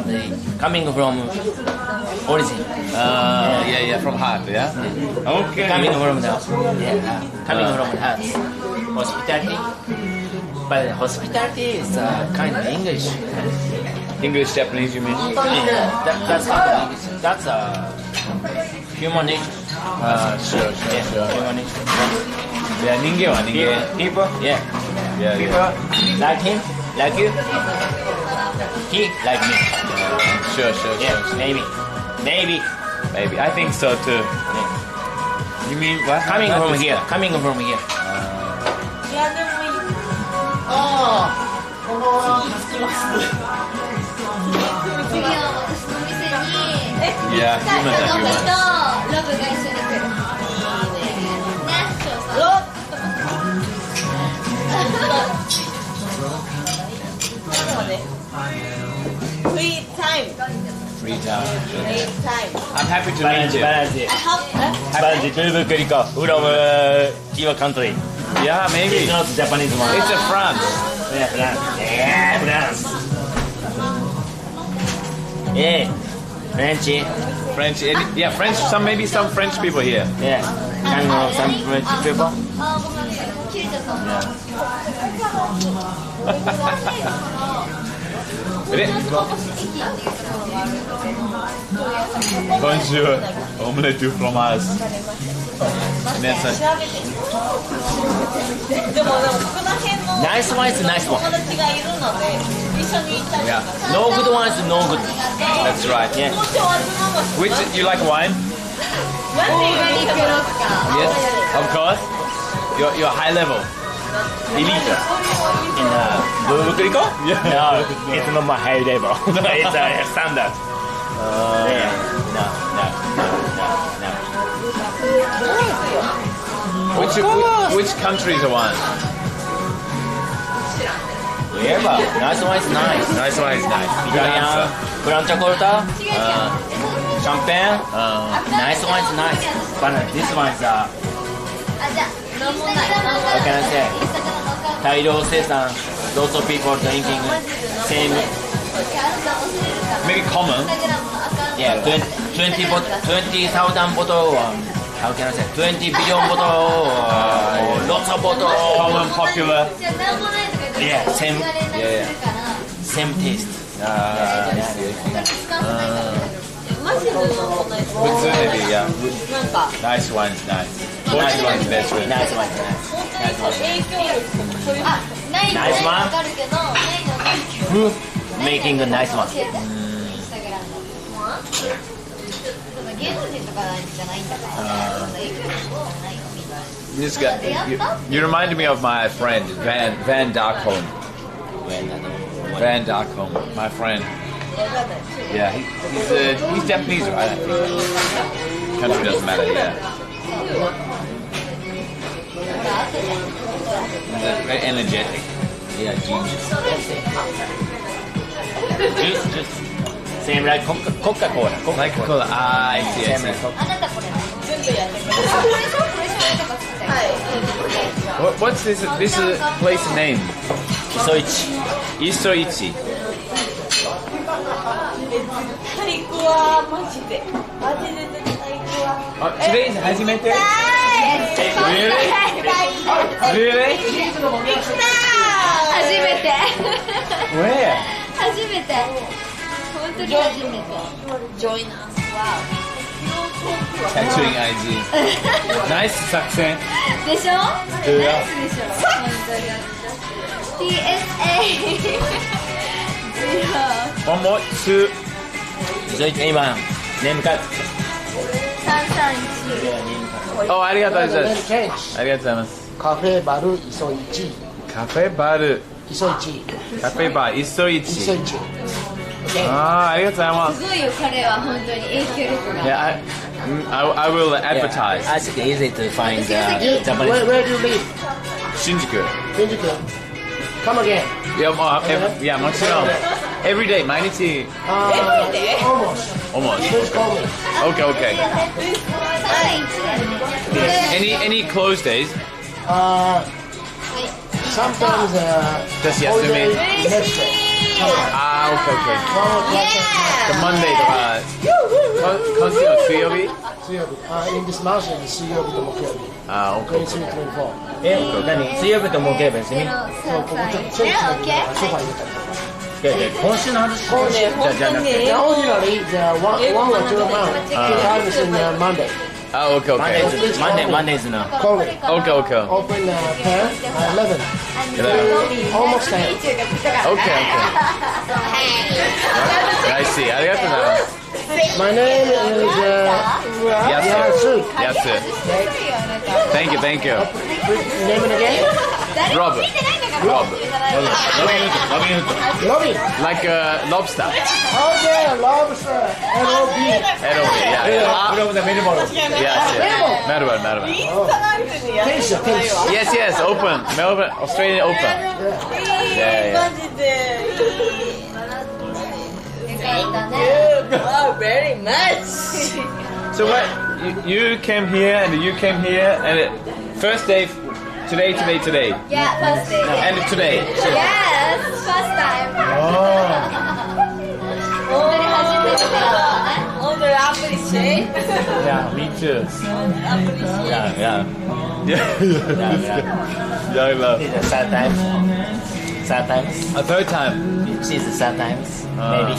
origin.
Yeah, from heart, yeah? Okay.
Coming from the heart. Hospitality. But hospitality is kind of English.
English, Japanese, you mean?
That's kind of English. That's human nature.
Sure.
Human nature.
Yeah, 人間は人間.
People? Yeah. People like him, like you. He like me.
Sure.
Yeah, maybe.
I think so too. You mean what?
Coming from here.
いやでもいいああ次着きます
次は私の店に
Yeah,
さあ、
human
ロ
that
ブ
human.
とロブが一緒に来る。
Free time.
Free
I'm happy to meet you.
Balance. Do you go from your country?
Yeah, maybe.
It's not Japanese one.
It's a France.
Yeah, France. Yeah, French.
Yeah, French. Maybe some French people here.
Yeah, I know some French people.
あ、ごめんなさい。切れちゃったんだ。
Bonjour. Omelette du fromage.
でもここら辺の
Nice one is nice one.
友達がいるので一緒に行ったりと
Yeah.
か
No good one is no good.
That's right.
Yeah.
包丁味のがすごい
Which you like wine?
なんていうの
Yes, of course. You're high level. Elite.
In Bubukuriko?
Yeah.
No, it's not my high level. It's a standard. Yeah. No.
Which country is the wine?
Wherever. Nice one is nice.
Nice one is nice. Good
Italian,
answer.
Franciacorta, champagne. Nice one is nice. But this one is how can I say? Taido Seisan, lots of people drinking same.
Make it common.
Yeah, 20,000 bottle. How can I say? 20 billion bottle. Lots of bottle.
Common, popular.
Yeah, same.
Yeah.
Same taste.
マジで飲まないと
Maybe, yeah.
なんか
Nice wine is nice. Portuguese wine is best.
Nice one.
本当にこう影響力そういう
あ、ないの
Nice one.
わかるけど、ないのわかるけど。
Who making a nice one?
インスタグラムの。芸能人とかじゃないんだから。そんな影響力ないよみんな。
This guy, you reminded me of my friend Van Darkholm. Van Darkholm, my friend. Yeah, he's Japanese, right? I think. Country doesn't matter. Yeah. He's very energetic.
Yeah, genius. Juice. Same like Coca-Cola.
Coca-Cola. Ah, I see.
あなたこれ全部やってくれる。
What's this place name?
Isoichi.
Isoichi.
最高はマジで絶対行くわ。
Today is 初めて? Really?
行きたー。初めて。
Where?
初めて。本当に初めて。Join us. Wow.
Capturing IG. Nice 作戦。
でしょ？ナイスでしょ。本当に。TSA。
One more, two.
今ネームカード。
331。
ありがとうございます。ありがとうございます。
カフェバルイソイチ。
カフェバル
イソイチ。
カフェバルイソイチ。
イソイチ。
ありがとうございます。
すごいよ彼は本当に影響力が。
Yeah, I will advertise.
I think it's easy to find Japanese.
Where do you live?
Shinjuku.
Shinjuku. Come again.
Yeah, もちろん。Every day, 毎日。
Almost. Please call me.
Okay. Any closed days?
Sometimes
Just 休み。
next day.
Okay. The Monday とか。今週の水曜日？
水曜日。In this month, 水曜日と木曜日。
Okay.
23, 24.
何水曜日と木曜日休み？
そう、ここちょっとチェンジしながらソファー入れたりとか。
今週の話じゃなくて。
Ordinarily, the one or two months, two times in Monday.
Okay.
Mondays now.
Correct.
Okay.
Open 10, 11. Almost 10.
Okay. I see. ありがとうございます。
My name is Yasu.
Thank you.
Name it again?
Rob.
Robin.
Like a lobster.
Okay, lobster. LOB.
Yeah. Melbourne.
Tennis.
Yes. Open. Melbourne, Australian Open. Yeah.
マジで。Wow, very much.
So what? You came here and you came here and first day. Today.
Yeah, first day.
And today.
Yes, first time. 本当に初めてだね。
本当にアプリシェイ。
Yeah, me too. Yeah. I love.
Sad times.
A third time.
She's sad times. Maybe.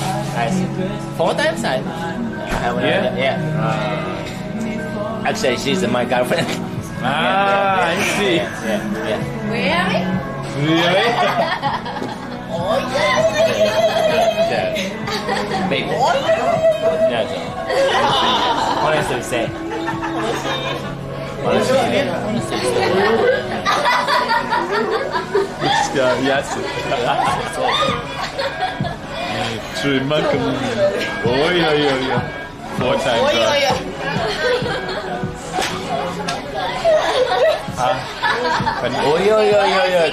4 times I
Yeah.
Actually, she's my girlfriend.
I see.
Yeah.
Really?
Really?
Baby. Yeah. Honestly say.
Yes. True, 만큼. 오이야. 4 times.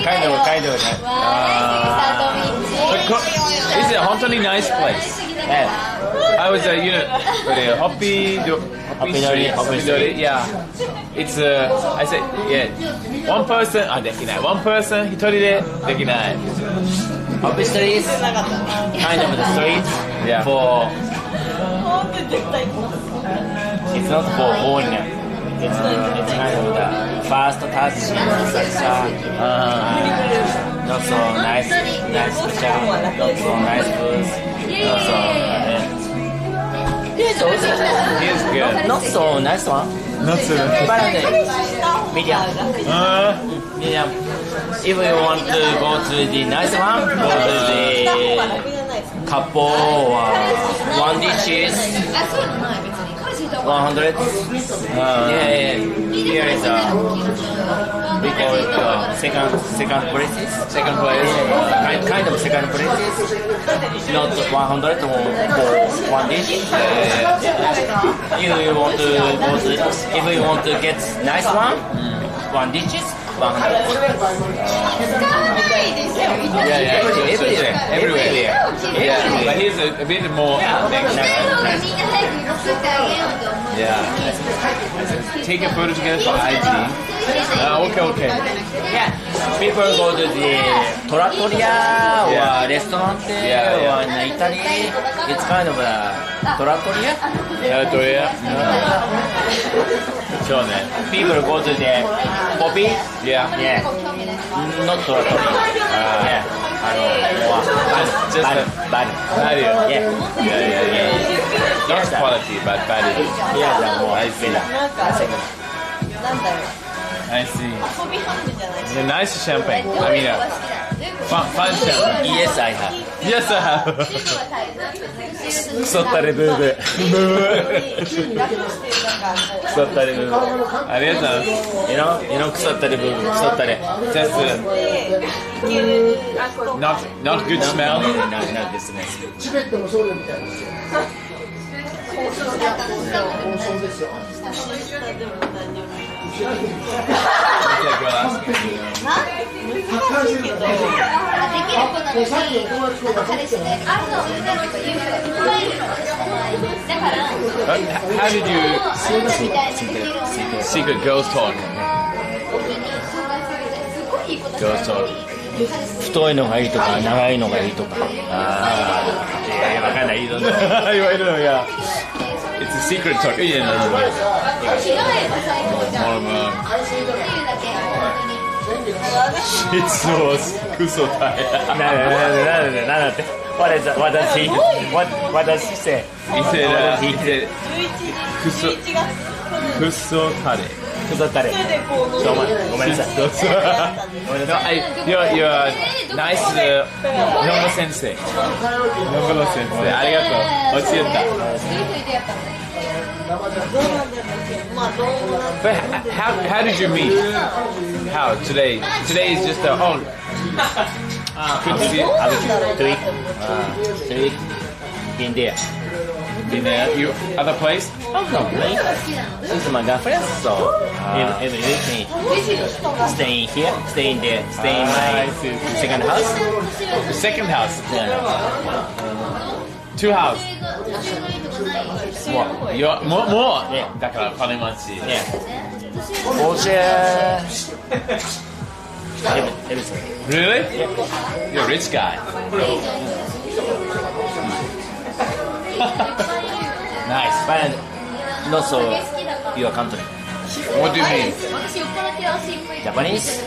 Kind of. It's a honestly nice place.
Yeah.
I was, Hoppy Street. Yeah. It's I said, yeah. One person, できない。One person, 一人でできない。
Hoppy Street is kind of the street for. It's not for owner. It's kind of the fast touch, not so nice picture, not so nice food, not so. He's
good.
Not so nice one.
Not so nice.
But medium. Medium. If you want to go to the nice one, go to the couple or 1 dishes. 100. Yeah. Here is we call it second places.
Second place.
Kind of second places. Not 100 for 1 dish. If you want to get nice one, 1 dishes.
Yeah, everywhere. Yeah, but he's a bit more. Yeah. Take a photo together for IG. Okay.
Yeah, people go to the trattoria or restaurant or in Italy. It's kind of a trattoria.
Sure, man.
People go to the coffee.
Yeah.
Not trattoria.
Just
bad. Yeah.
Not quality, but value. I see. It's a nice champagne. I mean, fun champagne.
Yes, I have.
Yes, I have.
腐ったれブーブー。
腐ったれブーブー。ありがとうございます。
You know, 腐ったれブーブー。腐ったれ。
Just not good smell.
Not good smell.
チベットの僧侶みたいな。
How did you secret girls talk? Girls talk.
太いのがいいとか長いのがいいとか。わかんない。いろんな。
言われるのが。It's a secret talk. Yeah, no. シツをクソだよ。
なんだって。What does he say?
He said, クソタレ。
クソタレ。ごめんなさい。
You're nice 日本語先生。ありがとう。教えた。But how did you meet? How today? Today is just good to see you.
in there.
In you other place?
She's my girlfriend, so every week staying here, staying there, staying in my second house.
The second house?
Yeah.
2 house? More?
Yeah.
だから金持ち。
Yeah. Porsche. Everything.
Really? You're a rich guy. Nice.
But not so your country.
What do you mean?
Japanese?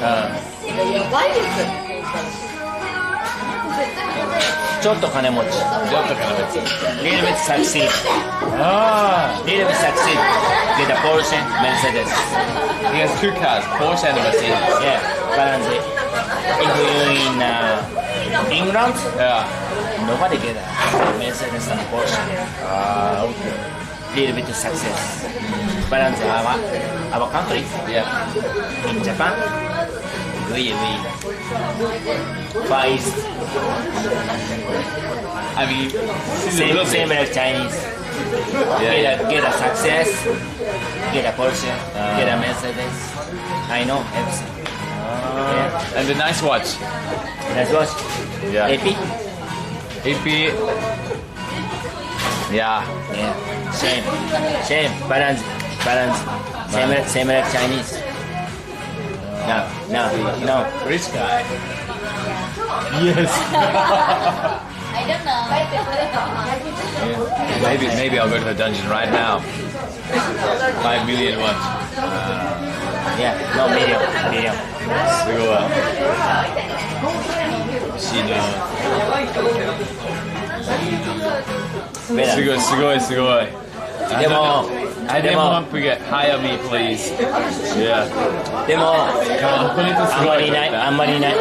ちょっと金持ち。Little bit succeed. Little bit succeed. Get a Porsche, Mercedes.
He has 2 cars, Porsche and Mercedes.
Yeah, but if you're in England, nobody get a Mercedes and Porsche.
Okay.
Little bit success. But our country, in Japan, we Far East.
I mean,
same like Chinese. Get a success, get a Porsche, get a Mercedes. I know everything.
And the nice watch.
Nice watch.
Yeah.
AP.
Yeah.
Same. Balance. Same like Chinese. No.
Rich guy. Yes.
I don't know.
Maybe I'll go to the dungeon right now. 5 million watch.
No, million.
すごい。しいな。すごい。
でも
I didn't want to get hire me, please. Yeah.
でもあんまりいない。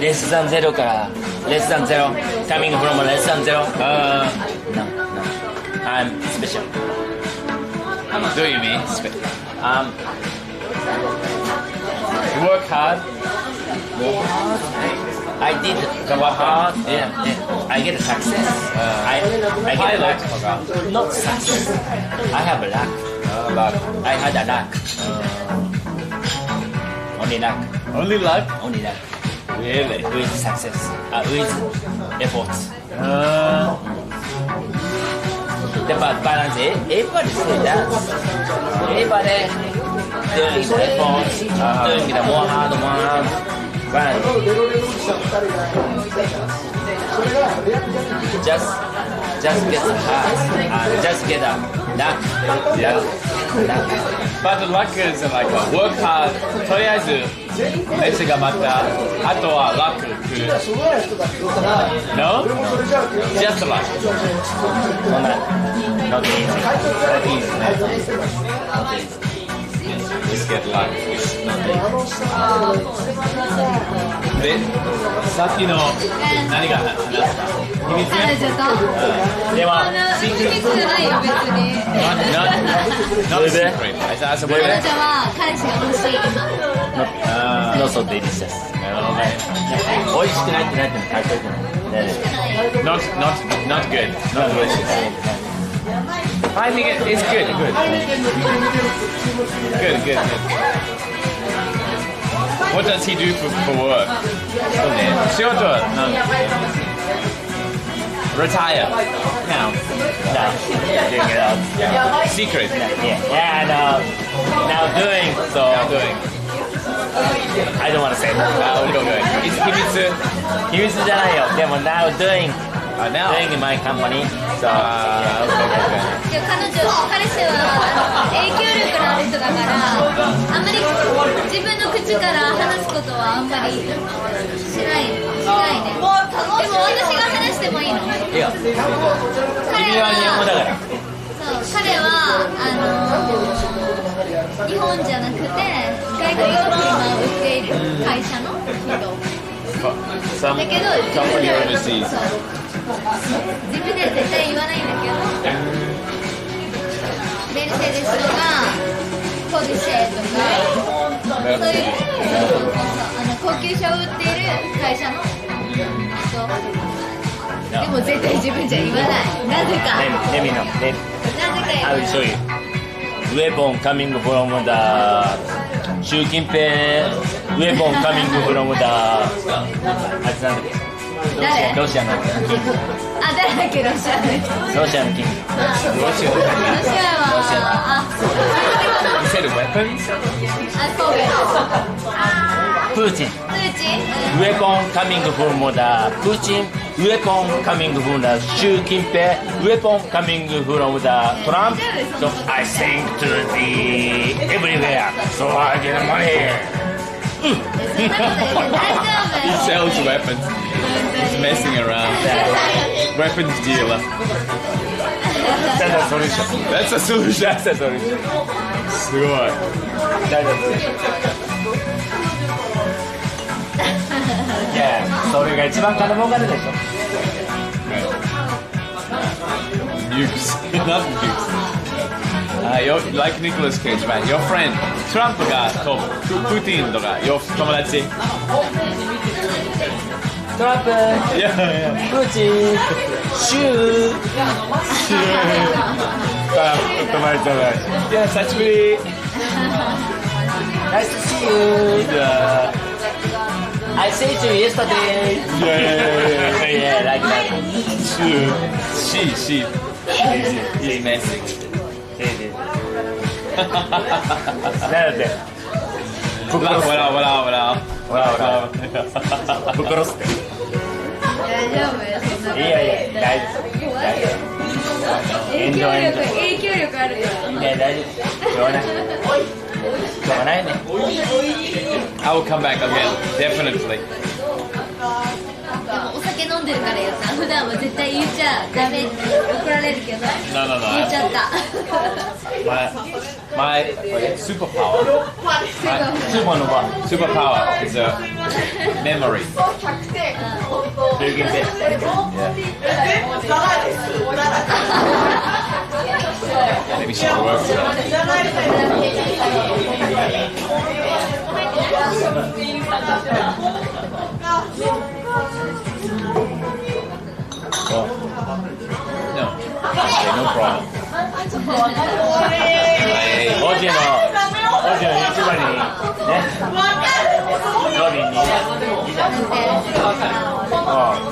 レッスンゼロからcoming from レッスンゼロ。No. I'm special.
What do you mean? Work hard.
I did hard. Yeah. I get success. I get luck. Not success. I have luck. I had a luck. Only luck.
Only luck?
Only luck.
Really?
With success. With efforts. The balance. Everybody say that. Everybody doing the efforts, doing the more hard. But just get hard and just get a luck.
Yeah. But the luck is like work hard. とりあえず練習頑張った。あとは luck 来る。No? Just luck.
Not easy. Not easy.
Just get luck. で、さっきの何が話した？秘密？
彼女と
では
秘密じゃないよ別に。
Not secret.
彼女は彼氏が欲しい今。
No so delicious. 美味しくないってなっても大丈夫。
Not good. Not delicious. I think it's good. Good. What does he do for work? 仕事はretire.
No.
Secret.
Yeah, now doing. I don't want to say.
It's 秘密
じゃないよ。でも now doing.
Now
doing in my company. So,
彼氏は影響力のある人だからあんまり自分の口から話すことはあんまりしないね。でも私が話してもいいの？
いや。君は日本語だから。
そう、彼は日本じゃなくて外国の車を売っている会社の人。だけど自分で絶対言わないんだけどメルセデスとかポルシェとかそういう高級車を売っている会社の人でも絶対自分じゃ言わないなぜか
Let me know. I will show you. Weapon coming from the 習近平 Weapon coming from the あいつなんだっけ
誰？
ロシアのキング。
あ、誰だっけロシアの人。
ロシアのキング。
ロシアは
You said weapons?
プーチン。Weapon coming from the プーチン。Weapon coming from the 習近平。Weapon coming from the Trump. So I think to the everywhere. So I get money.
He sells weapons. He's messing around. Weapons dealer.
That's a solution.
That's a solution. すごい。
いや、それが一番金儲かるでしょ。
Nukes. Not nukes. Like Nicolas Cage, man. Your friend, Trump がとプーティンとか、友達。
トランプ、プーチン、シュー。止まりじゃない。
いや、久しぶり。
Nice to see you. I said to you yesterday. Yeah, like that.
She. He's messing.
なんだって。
笑う。
ぶっ殺すって。
大丈夫よ、そんなこと。
いや、大丈夫。
影響力あるよ。
いや、大丈夫。しょうがないね。
I will come back again, definitely.
お酒飲んでるからよさ、普段は絶対言っちゃダメって怒られるけど、
No.
言っちゃった。
My superpower. Superpower is a memory. Maybe she works.
from? オジの市場にね、ロビンに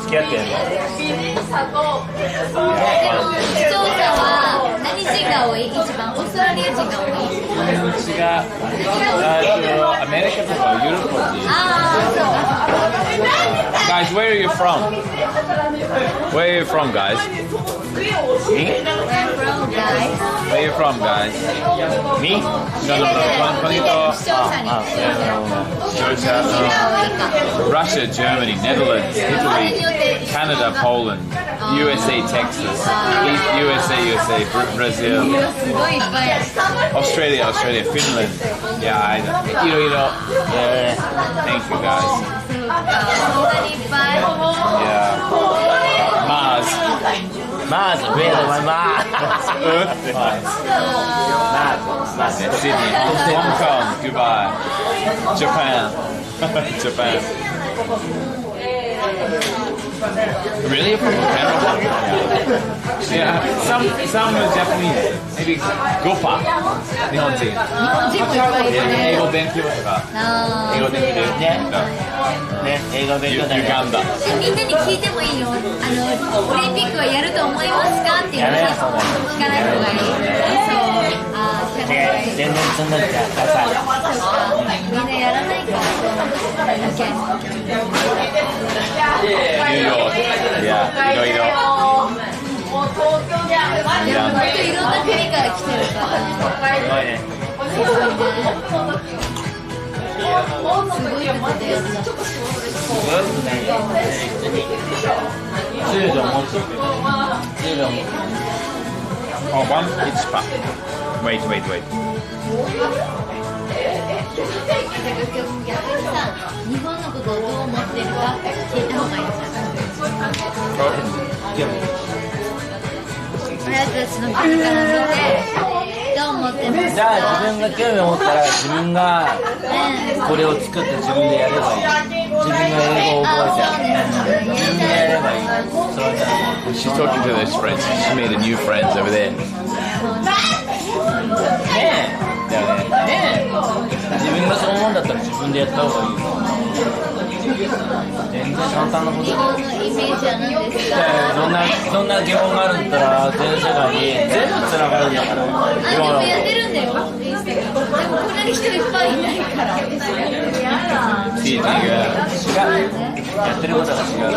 付き合ってるの。
視聴者は何人が多い？一番オーストラリア人が多い。
うちがアメリカとかヨーロッパ人。Guys, where are you from? Where are you from, guys? Me? Where are you from, guys? Me? No, no, no. Russia, Germany, Netherlands, Italy, Canada, Poland, USA, Texas, USA, Brazil, Australia, Finland. Yeah, you know. Yeah. Thank you, guys. Yeah.
Mars, where am I? Mars.
Sydney, Hong Kong, Dubai, Japan. Really? From Canada? Yeah. Some Japanese. Maybe Gopa. 日本人。英語勉強とか。英語できるね。
英語勉強だね。
ユガンダ。
みんなに聞いてもいいよ。オリンピックはやると思いますかっていうのを聞かない方がいい。そう。
全然そんなにじゃダサい。
みんなやらないから。
ニューヨーク。いや、いろいろ。
本当いろんな国から来てるから。
すごいね。
すごいことだよ。
Oh, one each pack. Wait.
逆にさ、日本のことをどう思ってるか聞いた方がいいじゃん。俺たちの国から見てどう思ってますか？
じゃあ自分が興味を持ったら自分がこれを作って自分でやればいい。自分が英語を覚えて自分でやればいい。
She's talking to those friends. She made a new friends over there.
ねえ自分がそう思うんだったら自分でやった方がいい。全然簡単なこと
日本のイメージは何ですか？
そんな疑問があるんだったら全世界に全部つながるんだから。
でもやってるんだよ。でもこんなに人いっぱいいないから。
違う。
やってることが違う。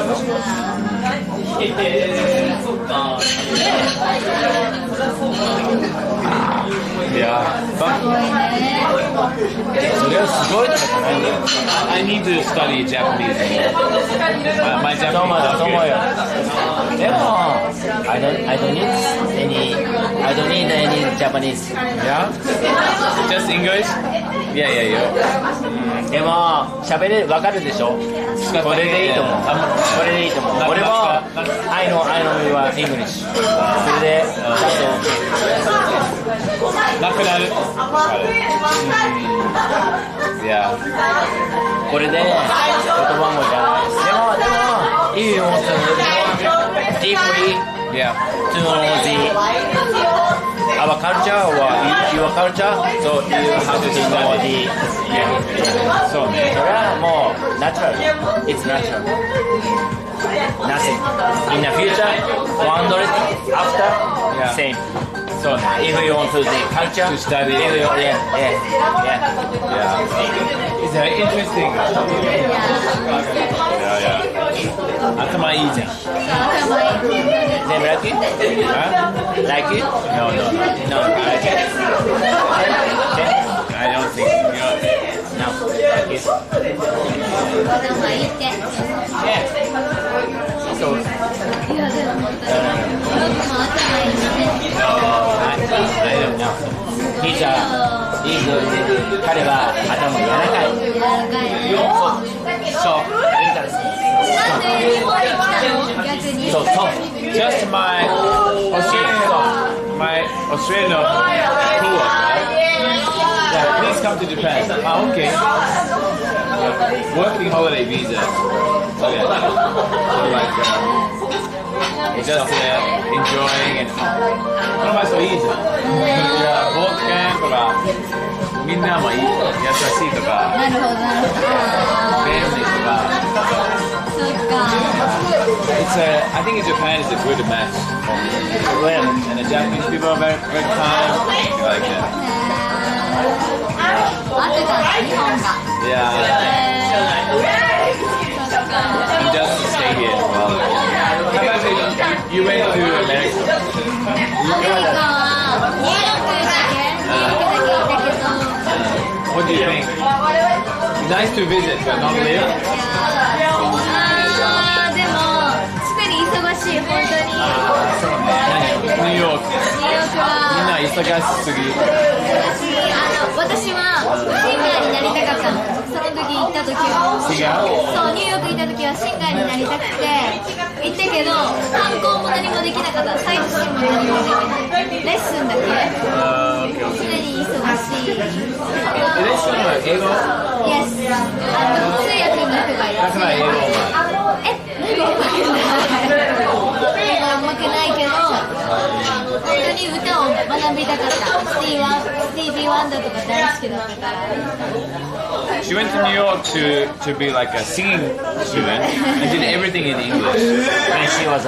いや、それはすごいとかじゃないんだよ。I need to study Japanese. My Japanese is good.
でも、I don't need any Japanese.
Yeah? Just English? Yeah.
でも、喋れわかるでしょ。これでいいと思う。俺も、I know your English. それで、ちゃんと。
なくなる。いや。
これで言葉もじゃない。でも、if you want to deeply to know our culture or your culture, so you have to know the それはもう natural. It's natural. Nothing. In the future, 100 after, same. So if you want to the culture,
to study,
yeah.
It's very interesting. Yeah. 頭いいじゃん。
They like it? Huh? Like it? No, like it.
I don't think.
No, like it. Yeah. So. I don't know. He's 彼は頭柔らかい。そう。
So just my Australian coworker. Yeah, please come to Japan. Okay. Working holiday visa. So yeah. So like just enjoying and この場所いいじゃん。冒険とかみんなもいい優しいとか
なるほどなるほど。
便利とか。
そっか。
I think Japan is a good match for me. And the Japanese people are very kind. I like it.
あとが日本が。
Yeah. You just stay here. Well, how about you went to America?
アメリカはニューヨークだけ行ったけど。
What do you think? Nice to visit, but not live?
でも常に忙しい本当に。
ニューヨーク。
ニューヨークは。
みんな忙しすぎ。
私はシンガーになりたかったの。その時行った時は。そうニューヨーク行った時はシンガーになりたくて行ったけど観光も何もできなかった。サイトシーンも何もできない。レッスンだけ。常に忙しい。
レッスンは英語
Yes。通訳の人がいる。
だから英語
英語うまくないけど本当に歌を学びたかった。スティービー・ワンダーとか大好きだったから。
She went to New York to be like a singing student and did everything in English.
When she was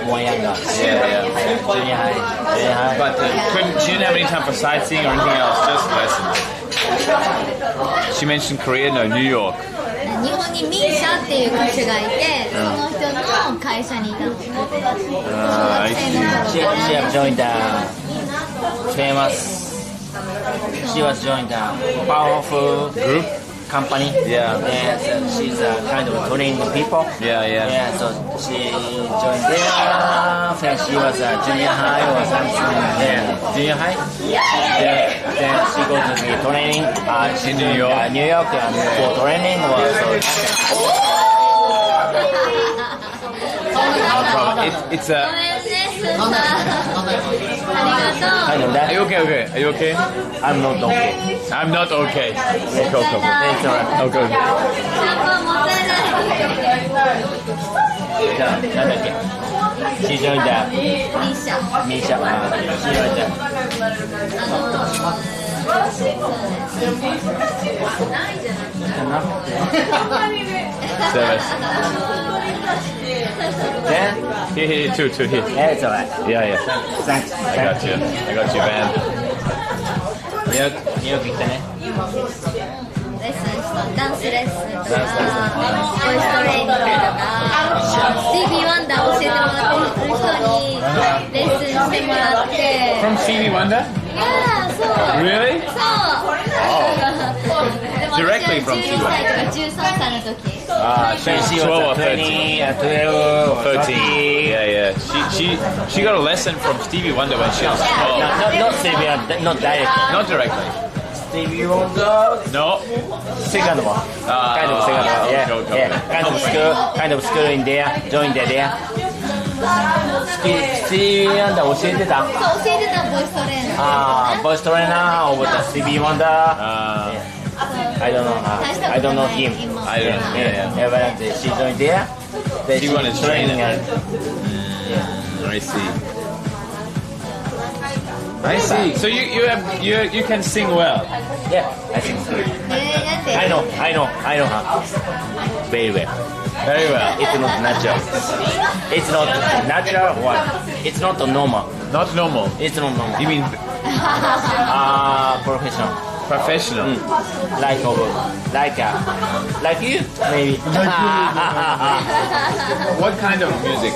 more younger.
Yeah.
Junior high.
But she didn't have any time for sightseeing or anything else, just lessons. She mentioned Korea, no, New York.
日本にミーシャっていう歌手がいて、その人の会社にいたの。
She have joined a famous. She was joined a powerful group company.
Yeah.
And she's kind of training people.
Yeah.
So she joined there when she was junior high or something. Then junior high. Then she go to the training in New York and for training or so.
No problem. It's a. Are you okay? Are you okay?
I'm not okay.
I'm not okay.
It's alright.
Okay.
じゃあ、なんだっけ She joined the Misha. She joined Then?
Here, two here.
Yeah, it's alright.
Yeah.
Thanks.
I got you, man.
ニューヨーク行ったね。
レッスンしたダンスレッスンとかボイストレーニングとかスティービー・ワンダー教えてもらってる人にレッスンしてもらって
From Stevie Wonder?
Yeah, そう
Really?
そうでも
Directly from
12歳とか13歳の時
She was 12 or 13.
Yeah. She got a lesson from Stevie Wonder when she was 12.
Not Stevie Wonder, not directly.
Not directly.
Stevie Wonder.
No.
Second one. Kind of second one. Yeah. Kind of school in there. Joined there. Stevie Wonder 教えてた？
そう教えてたボイストレーナー。
ボイストレーナー with Stevie Wonder. I don't know. I don't know him.
I don't know.
Yeah. But she joined there.
She wanted training. I see. So you can sing well.
Yeah, I think so. I know her. Very well. It's not natural. It's not natural. What? It's not normal.
Not normal.
It's not normal.
You mean
professional.
Professional.
Like you, maybe.
What kind of music?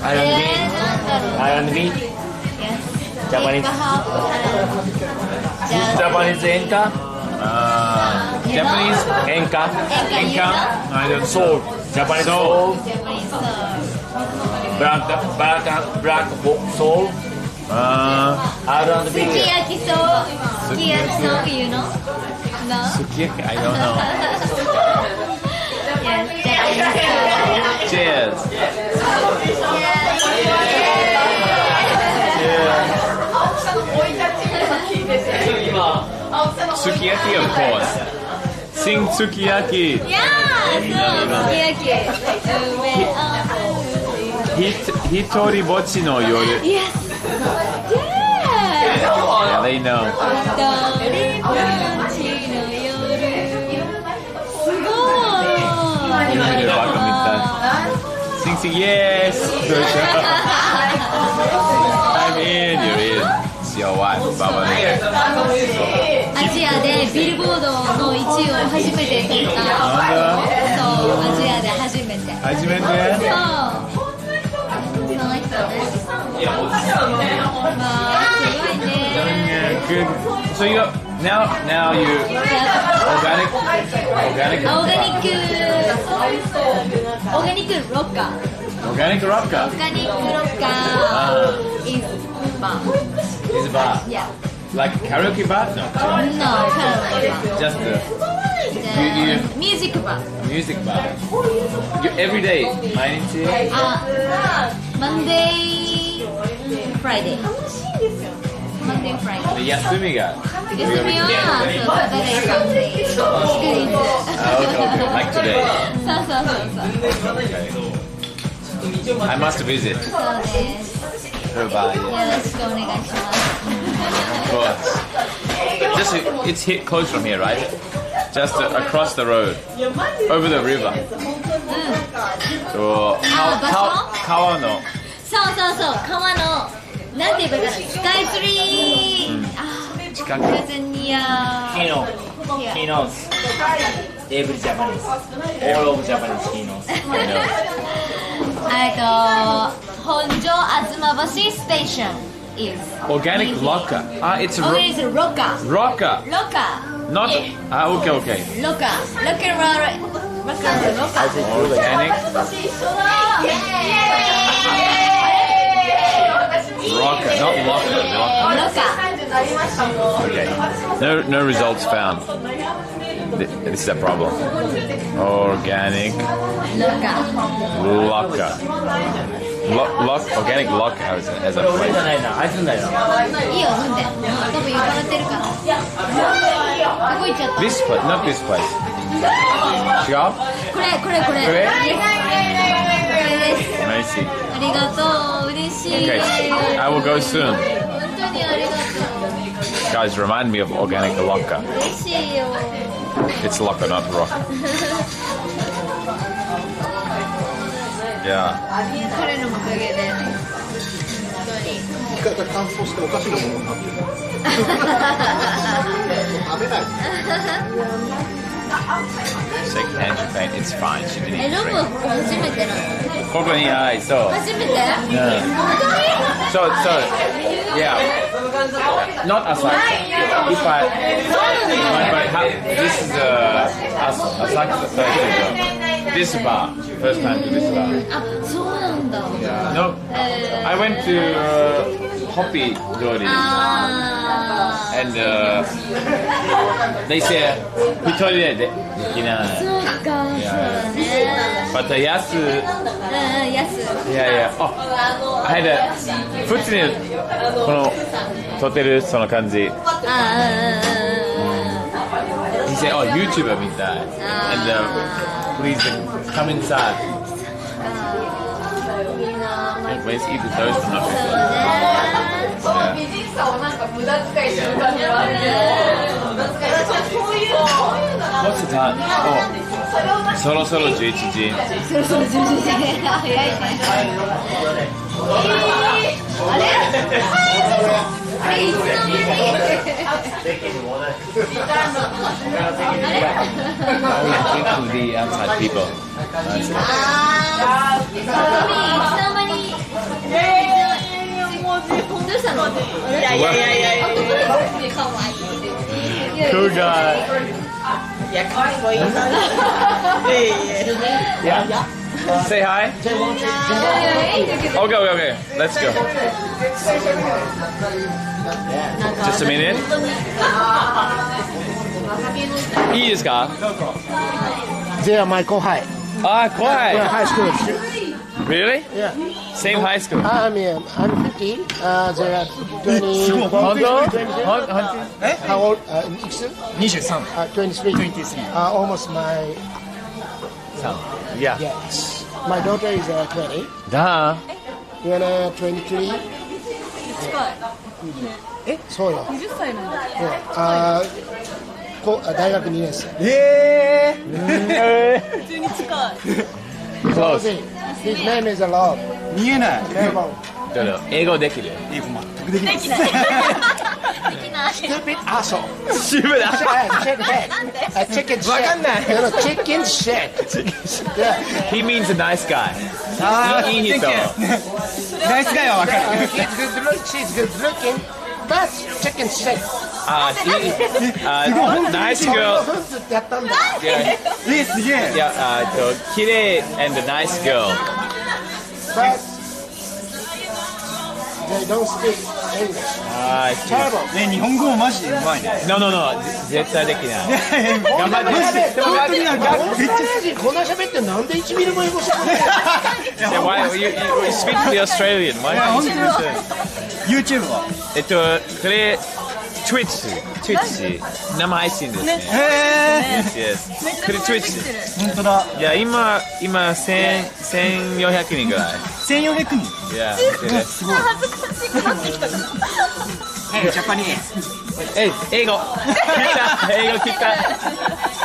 R&B. Japanese. Japanese enka.
Japanese
enka.
I don't know.
Soul. Japanese soul. Black soul. R&B.
Sukiyaki soul, you know? No?
Sukiyaki, I don't know.
Yes, Japanese soul.
Cheers. Sukiyaki, of course. Sing Sukiyaki.
Yeah, so Sukiyaki.
Hitori Bochi no Yoru.
Yes.
Yeah, they know.
一人ぼっちの夜。すごい。
Sing, yes. I'm in. You're in. It's your wife, Baba.
アジアでビルボードの1位を初めて取った。そう、アジアで初めて。
初めて？
そう。その人です。まあ、すごいね。
Good. So you now you organic
オーガニックロッカー。
Organic rocker.
Organic rocker is bar.
Is a bar.
Yeah.
Like karaoke bar? No.
No, karaoke bar.
Just
The music bar.
Music bar. You every day.
Monday, Friday. Monday, Friday.
休みが。
休みはSaturday, Sunday. 祝日。
Okay. Like today.
そう。
Okay. I must visit.
そうです。よろしくお願いします。
Of course. Just it's close from here, right? Just across the road, over the river. So 川の。
そう。川のなんて言えばいいかな。スカイツリー。
近く。
He knows every Japanese, all of Japanese he knows.
本庄東橋ステーション is
Organic locker. It's
Organic rocker.
Rocker. Not. Okay.
Rocker.
Organic. Rocker, not locker. Okay. No results found. This is a problem. Organic locker. Organic locker has a place.
いいよ、飲んで。多分酔っ払ってるから。どこ行っちゃった？
This place, not this place. 違う？
これ。
これ？
これです。
Mercy.
ありがとう、嬉しい。
Okay, I will go soon.
本当にありがとう。
Guys, remind me of organic locker.
嬉しいよ。
It's locker, not rock. Yeah.
彼のおかげで。
言い方乾燥しておかしなものになってる。食べない。
Second hand Japan, it's fine. She didn't
ロ
even
ボ
drink.
初めてなの？
ここにはいそう。
初めて？
Yeah.
本
So, yeah. Not as like if I. This is this bar. First time to this bar.
当に？あ、そうなんだ。
No, I went to Hoppy Dory and they say 一人でできない。
そうか、そうだね。
But 安。Yeah. Oh, I had a 普通にこの撮ってるその感じ。He said, "Oh, YouTuber みたい。And please come inside." Let's eat the toast and not the
美人さをなんか無駄遣いしてる感じはあるけど、無駄遣いそういうの
What's the time? Oh, そろそろ11時。
そろそろ11時。早いね。あれ？あれいつの間に？Always
drink to the outside people.
いつの間に？どうしたの？いや。かわいい。
Cool guy.
いや、かっこいい。
Yeah. Say hi. Okay. Let's go. Just a minute. いいですか？
They are my 後輩。
後輩。
Yeah, high school.
Really?
Yeah.
Same high school.
I'm 50. They are 20.
本当？
How old? いくつ
23
23. Almost my
Yeah.
yes. My daughter is 20.
だ。
wanna 23?
え
そうよ。
20歳なんだ。
大学2年生。
普通に近い。
Close. His name is Love.
見えない。
英語できる？
英語全くできないです。
できない。できない。
Stupid asshole.
Stupid
Chicken head. Chicken shit.
わかんない。
Chicken shit. Yeah.
He means a nice guy. いい人。
ナイスガイはわかる。
She's good looking, but chicken shit.
Nice girl.
やったんだ。
すげえ。
いや、綺麗 and a nice girl.
But they don't speak English. Terrible.
ね、日本語もマジでうまいね。
No,絶対できない。
頑張って。
本当になんかめっちゃ
こんな喋ってなんで1ミリも英語しゃべれない？
Why you speak to the Australian? Why don't you speak to
YouTube は
これ Twitch 生配信ですね。Yes. これ Twitch。
本当だ。
いや今1400人ぐらい。
1400人。
いや
すごい。
恥ずかしくなってきた。
ジャパニーズ。
英語聞いた。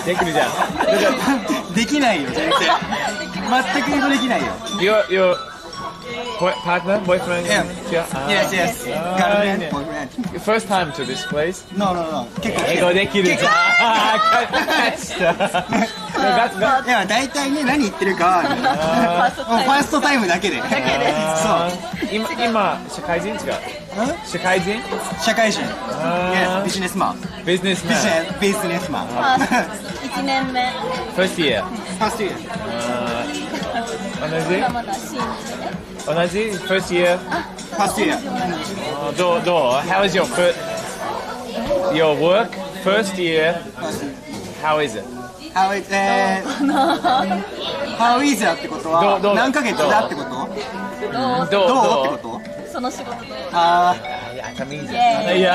できるじゃん。
できないよ全然。全く英語できないよ。
Your partner, boyfriend?
Yes. Girlfriend, boyfriend.
First time to this place?
No. 結構
英語できるじゃん。
いや大体ね何言ってるかファーストタイムだけで。そう。
今社会人違う。社会人？
社会人。ビジネスマン。
ビジネスマン。
1年目。
First year. 同じ First year? どう How is your work? First year? How is it?
How is it ってことは何ヶ月だってこと？どうってこと？
その仕事どう？
いや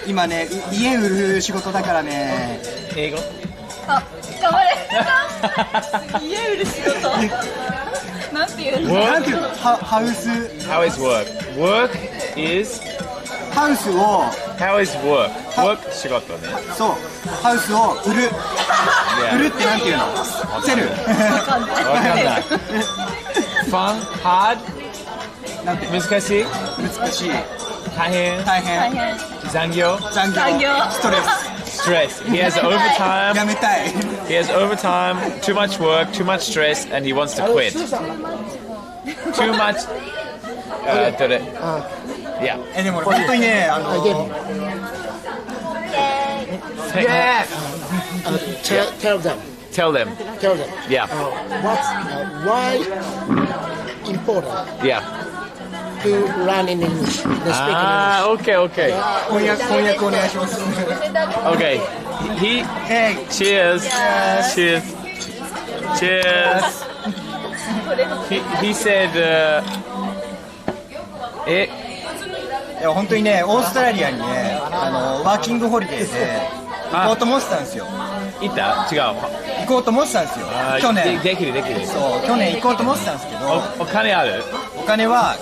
今ね家売る仕事だからね。
英語？
あ、頑張れ。家売る仕事。なんていうの？
ハウス。
How is work? Work is
ハウスを。
How is work? Work 仕事ね。
そう。ハウスを売る。売るってなんていうの？セル。
わかんない。
Fun? Hard?
なんて？
難しい？大変。残業。
ストレス。
Stress. He has overtime.
やめたい。
He has overtime, too much work, too much stress, and he wants to quit. Too much. Yeah.
でも本当にね
Tell them. Yeah.
Why important?
Yeah.
To run in English.
Okay.
翻訳お願いします。
Okay. Cheers. He said.
いや本当にねオーストラリアにねワーキングホリデーで行こうと思ってたんですよ。
行った？違う。
行こうと思ってたんですよ。去年。
できる。
そう去年行こうと思ってたんですけど。
お金ある？
お金は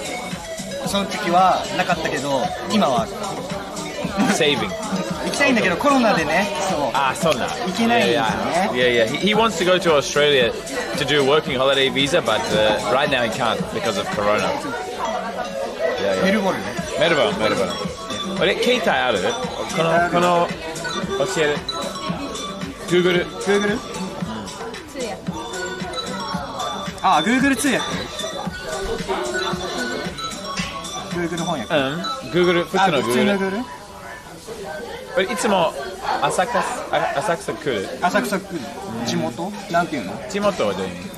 その時はなかったけど今は。
Saving.
行きたいんだけどコロナでね。
そうな。
行けないんですよね。
Yeah. He wants to go to Australia to do working holiday visa, but right now he can't because of Corona.
メルボルンね。
メルボルン。俺携帯ある？この教える。Google。
あ、Google 通訳。Google 翻訳。
Google 普通の
Google。
俺いつも浅草来る。
浅草来る。地元？なんていうの？
地元はどういう意味？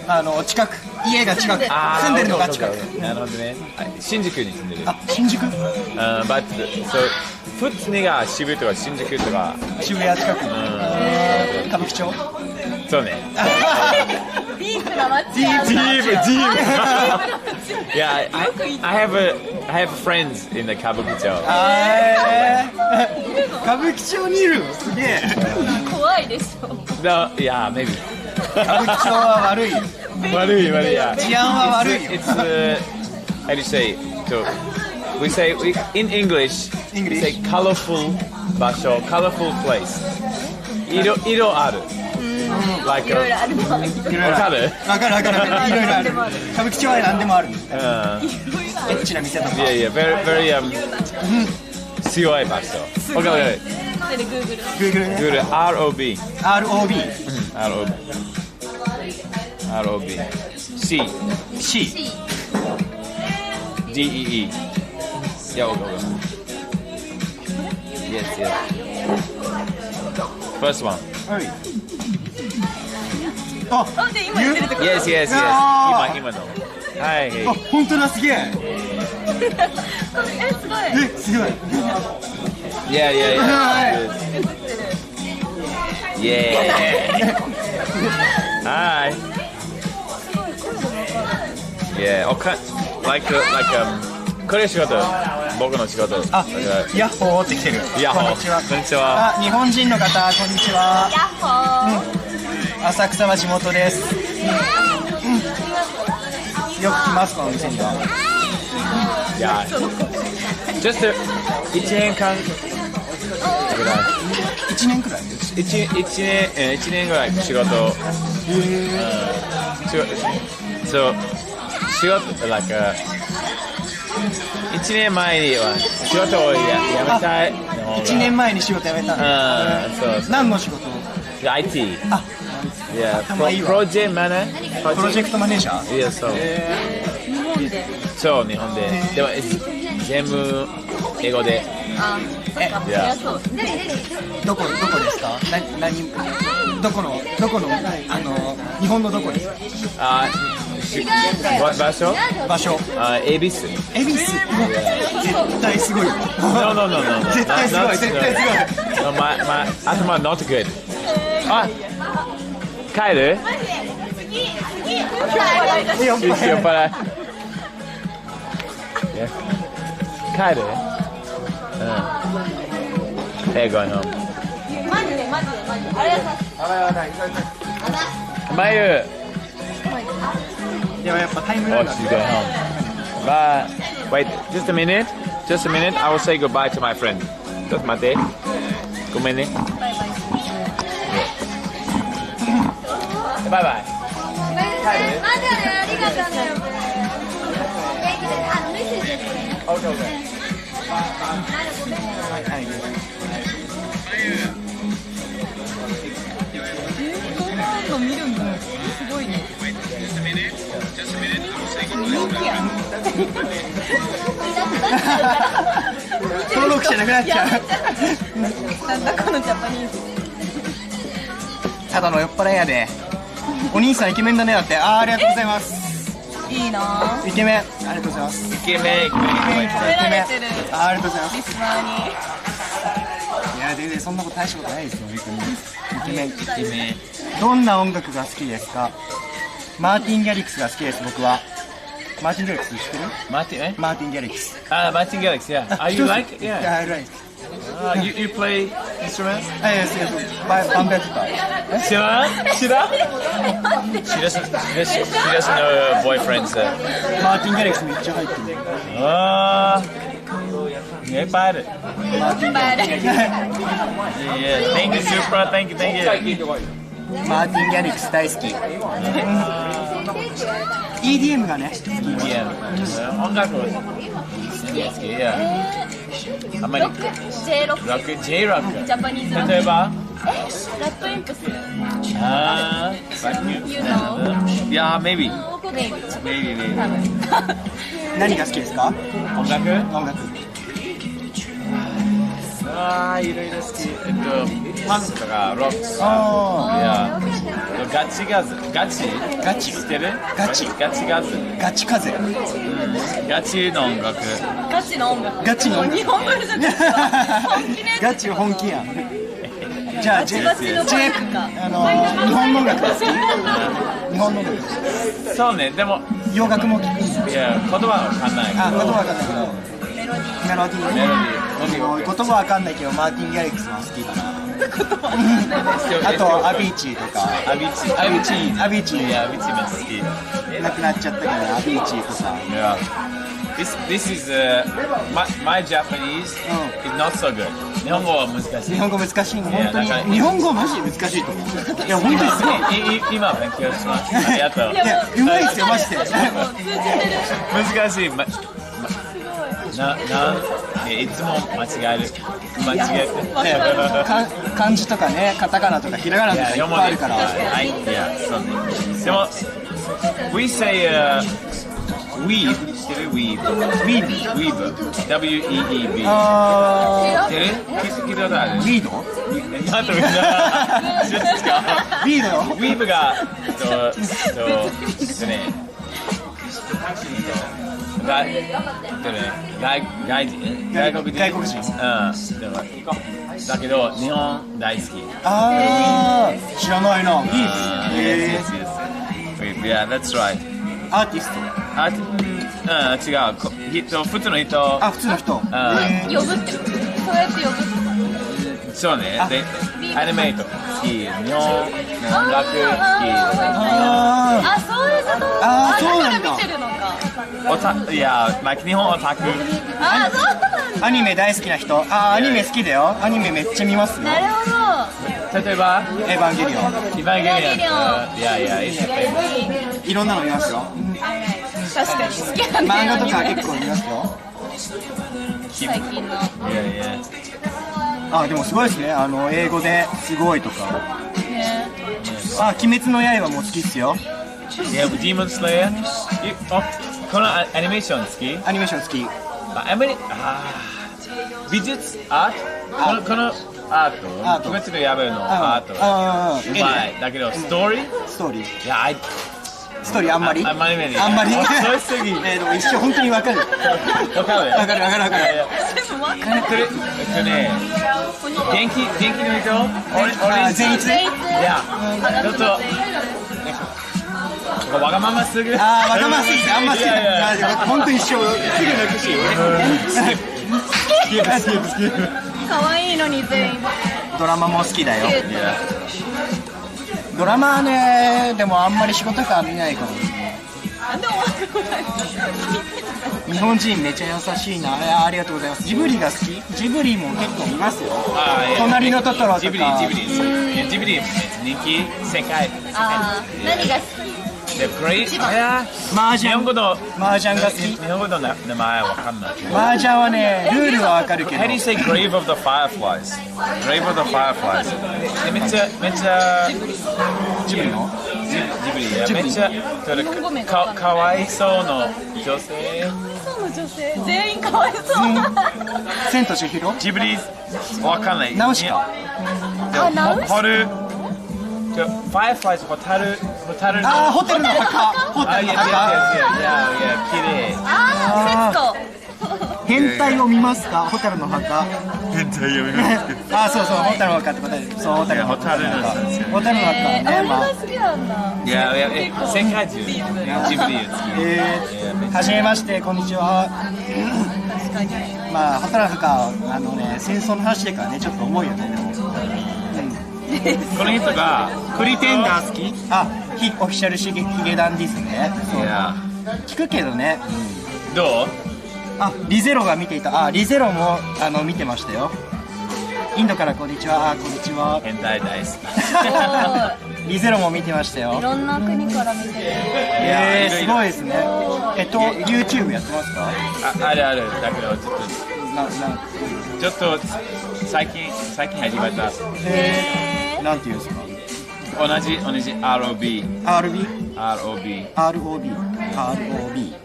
近く。家が近く。住んでるのが近く。
なるほどね。新宿に住んでる。
新宿
？But so プッツネが渋谷とか新宿とか。
渋谷近く。歌舞伎町。
そうね。
ディープな街。
Deep. Yeah, I have friends in the 歌舞伎町。
歌舞伎町にいるの？すげえ。
怖いでしょ。
Yeah, maybe.
歌舞伎町は悪いよ。
悪い悪いや。
治安は悪いよ。
It's how do you say? So we say in English. We say colorful 場所 colorful place. 色ある。Like
いろいろある。
わかる？
わかるわかる。いろいろある。歌舞伎町は何でもある。エッチな店とか。
Yeah, very強い場所。わかる。
Google ね。
Google ROB.
ROB.
ROB. C. DEE. Yeah, okay. Yes. First one.
あ、
Yes. 今の。はい。
あ、本当だ、すげえ。
すごい。
すごい。
Yeah. Hi. Yeah. Like これ仕事。僕の仕事。
あ、ヤッホーって来てる。
ヤッホー。
こんにちは。
こんにちは。
あ、日本人の方、こんにちは。
ヤッホー。
浅草は地元です。よく来ますこの店には。
いや、just 1年間ぐらい。
1年くらい
？1年ぐらい仕事。そう仕事like 1年前には仕事を辞めたい。
1年前に仕事辞めた。
そう。
何の仕事
？IT。
あ。
いや、プロジェクトマネージャー。いや、そう。
日本で。
そう、日本で。でも全部英語で。
あ、そっか。
どこですか？どこの日本のどこですか？場所。恵比寿。絶対すごい。
No.
絶対すごい。
頭 not good。あ、帰る？酔っ払い。帰る？Hey, going home.
マジで。あれ
まゆ。
でもやっぱタイムラグが。
She's going home. But wait, just a minute. I will say goodbye to my friend. ちょっと待って。ごめんね。バイバイ。
まだね、ありがとうね。メッセージですね。
Okay.
見るんだ。すごいね。人気やん。
登録者なくなっちゃう。
なんだこのジャパニーズ。
ただの酔っ払いやで。お兄さんイケメンだねだって。ありがとうございます。
いいな。
イケメン。ありがとうございます。
イケメン。
褒められてる。
ありがとうございます。
リスナーに。
いや全然そんなこと大したことないですよ。イケメン。どんな音楽が好きですか？マーティン・ギャリックスが好きです。僕は。マーティン・ギャリックス知ってる？
マーティン・
ギャリックス。
マーティン・ギャリックス。Yeah. Are you like?
Yeah. I like.
You play instruments?
Yes. バンドやってた。
知らん She doesn't know boyfriends.
マーティン・ギャリックスめっちゃ入ってる。
いっぱいある。Thank you, Supra. Thank you.
マーティン・ギャリックス大好き。EDM がね。
音楽好き。あんまり。
J-ロック。
J-ロック。
ジャパニーズ。
例えば？
ラッドインプス。
Yeah, maybe.
何が好きですか？
音楽。いろいろ好き。パンクとかロック。ガチ知ってる？ガチ風。ガチの音楽。
日本語じゃなくて
ガチ本気やん。じゃあ日本の音楽が好き？日本の音楽。
そうね。でも
洋楽も聞く。
いや言葉はわかんない。
言葉わかんないけど。メロディー。言葉わかんないけどマーティン・ギャリックスは好きだな。あとアビーチーとか。
アビーチー
アビーチー。
いやアビーチーめっちゃ好き。
亡くなっちゃったけどアビーチーとか。
Yeah. This is my Japanese is not so good. 日本語は難しい。
日本語難しいの本当に。日本語マジで難しいと思う。いや本当にすごい。
今勉強します。ありがとう。
いやうまいですよマジで。
難しい。いつも間違える。
漢字とかね、カタカナとかひらがなとかいっぱいあるから。
いや、そうね。でも、we say weave 知ってる weave W-E-E-V 知ってる聞いたことある
ウィード
なんとみんな知ってますか
ウィード
weave が外国人だけど日本大好き
知らないな
Yeah, that's right
アーティスト
違う普通の人
普通の人
呼ぶってそうやって呼ぶ
そうねでアニメート好き日本音楽好き
そういうこと
そうなんだ
見てるのか
いや日本オタク
そうなんだ
アニメ大好きな人アニメ好きだよアニメめっちゃ見ますよ
なるほ
ど例えば
エヴァンゲリオン
いや
いろんなの見ますよ
確かに好きなんだ
漫画とか結構見ますよ
最近の
でもすごいですね英語ですごいとか鬼滅の刃も好きっすよ
いや、Demon Slayer このアニメーション好き
アニメーション好き
美術アートこのアート鬼滅の刃のアートうまいだけどストーリーいや
ストーリーあんまり
あんまり
そうすぎでも一瞬本当に分かる
わかる元気の人俺
善逸
いやちょっとわがまますぎる
わがまますぎてあんま好き本当に一生すぐ泣くし好き
可愛いのに全員
ドラマも好きだよドラマはねでもあんまり仕事感見ないから日本人めちゃ優しいなありがとうございますジブリが好きジブリも結構見ますよ隣のトトロとか
ジブリ人気世界
何が好き
麻雀
日本語の
麻雀が好き
日本語の名前わかんない
麻雀はねルールはわかるけど
How do you say Grave of the Fireflies? Grave of the Fireflies めっちゃ
ジブリの
めっちゃかわいそうの女性
全員かわいそう
千と千尋
ジブリわかんない
ナウシカ
Fireflies ホタルの
ホテルの墓
いや綺麗
変態を見ますかホタルの墓
変態を見ます
そうホタルの墓って答えるそうホタルの墓ね
好きなんだ
いや世界中ジブリ好き
はじめましてこんにちはホタルの墓戦争の話だからねちょっと重いよね
この人が
プリテンダー好きオフィシャルヒゲダンディスね聞くけどね
どう
リゼロが見ていたリゼロも見てましたよインドからこんにちはこんにちは
変態大好
きリゼロも見てましたよ
いろんな国から見てる
すごいですねYouTube やってますか
あるだけどちょっと最近始めた
なんていうんですか
同じ ROB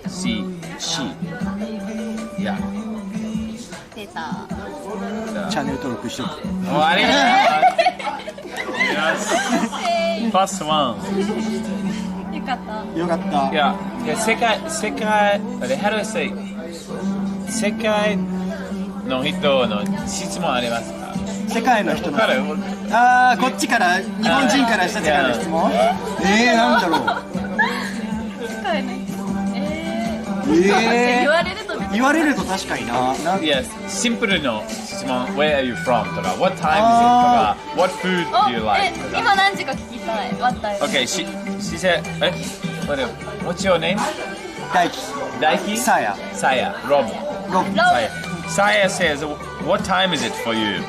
C いや
出た
チャンネル登録しとく
ありがとうファーストワン
よかった
いや世界世界の人の質問ありますか
世界の人のこっちから日本人からした世界の質問なんだろう
世界の人言われるとね
言われると確かにな。
Yes, シンプルの質問 Where are you from? とか What time is it? とか What food do you like?
今何時か聞きたい。What time?
Okay, she said, what's your name? Daiki? Saya. Rob. Saya says, what time is it for you?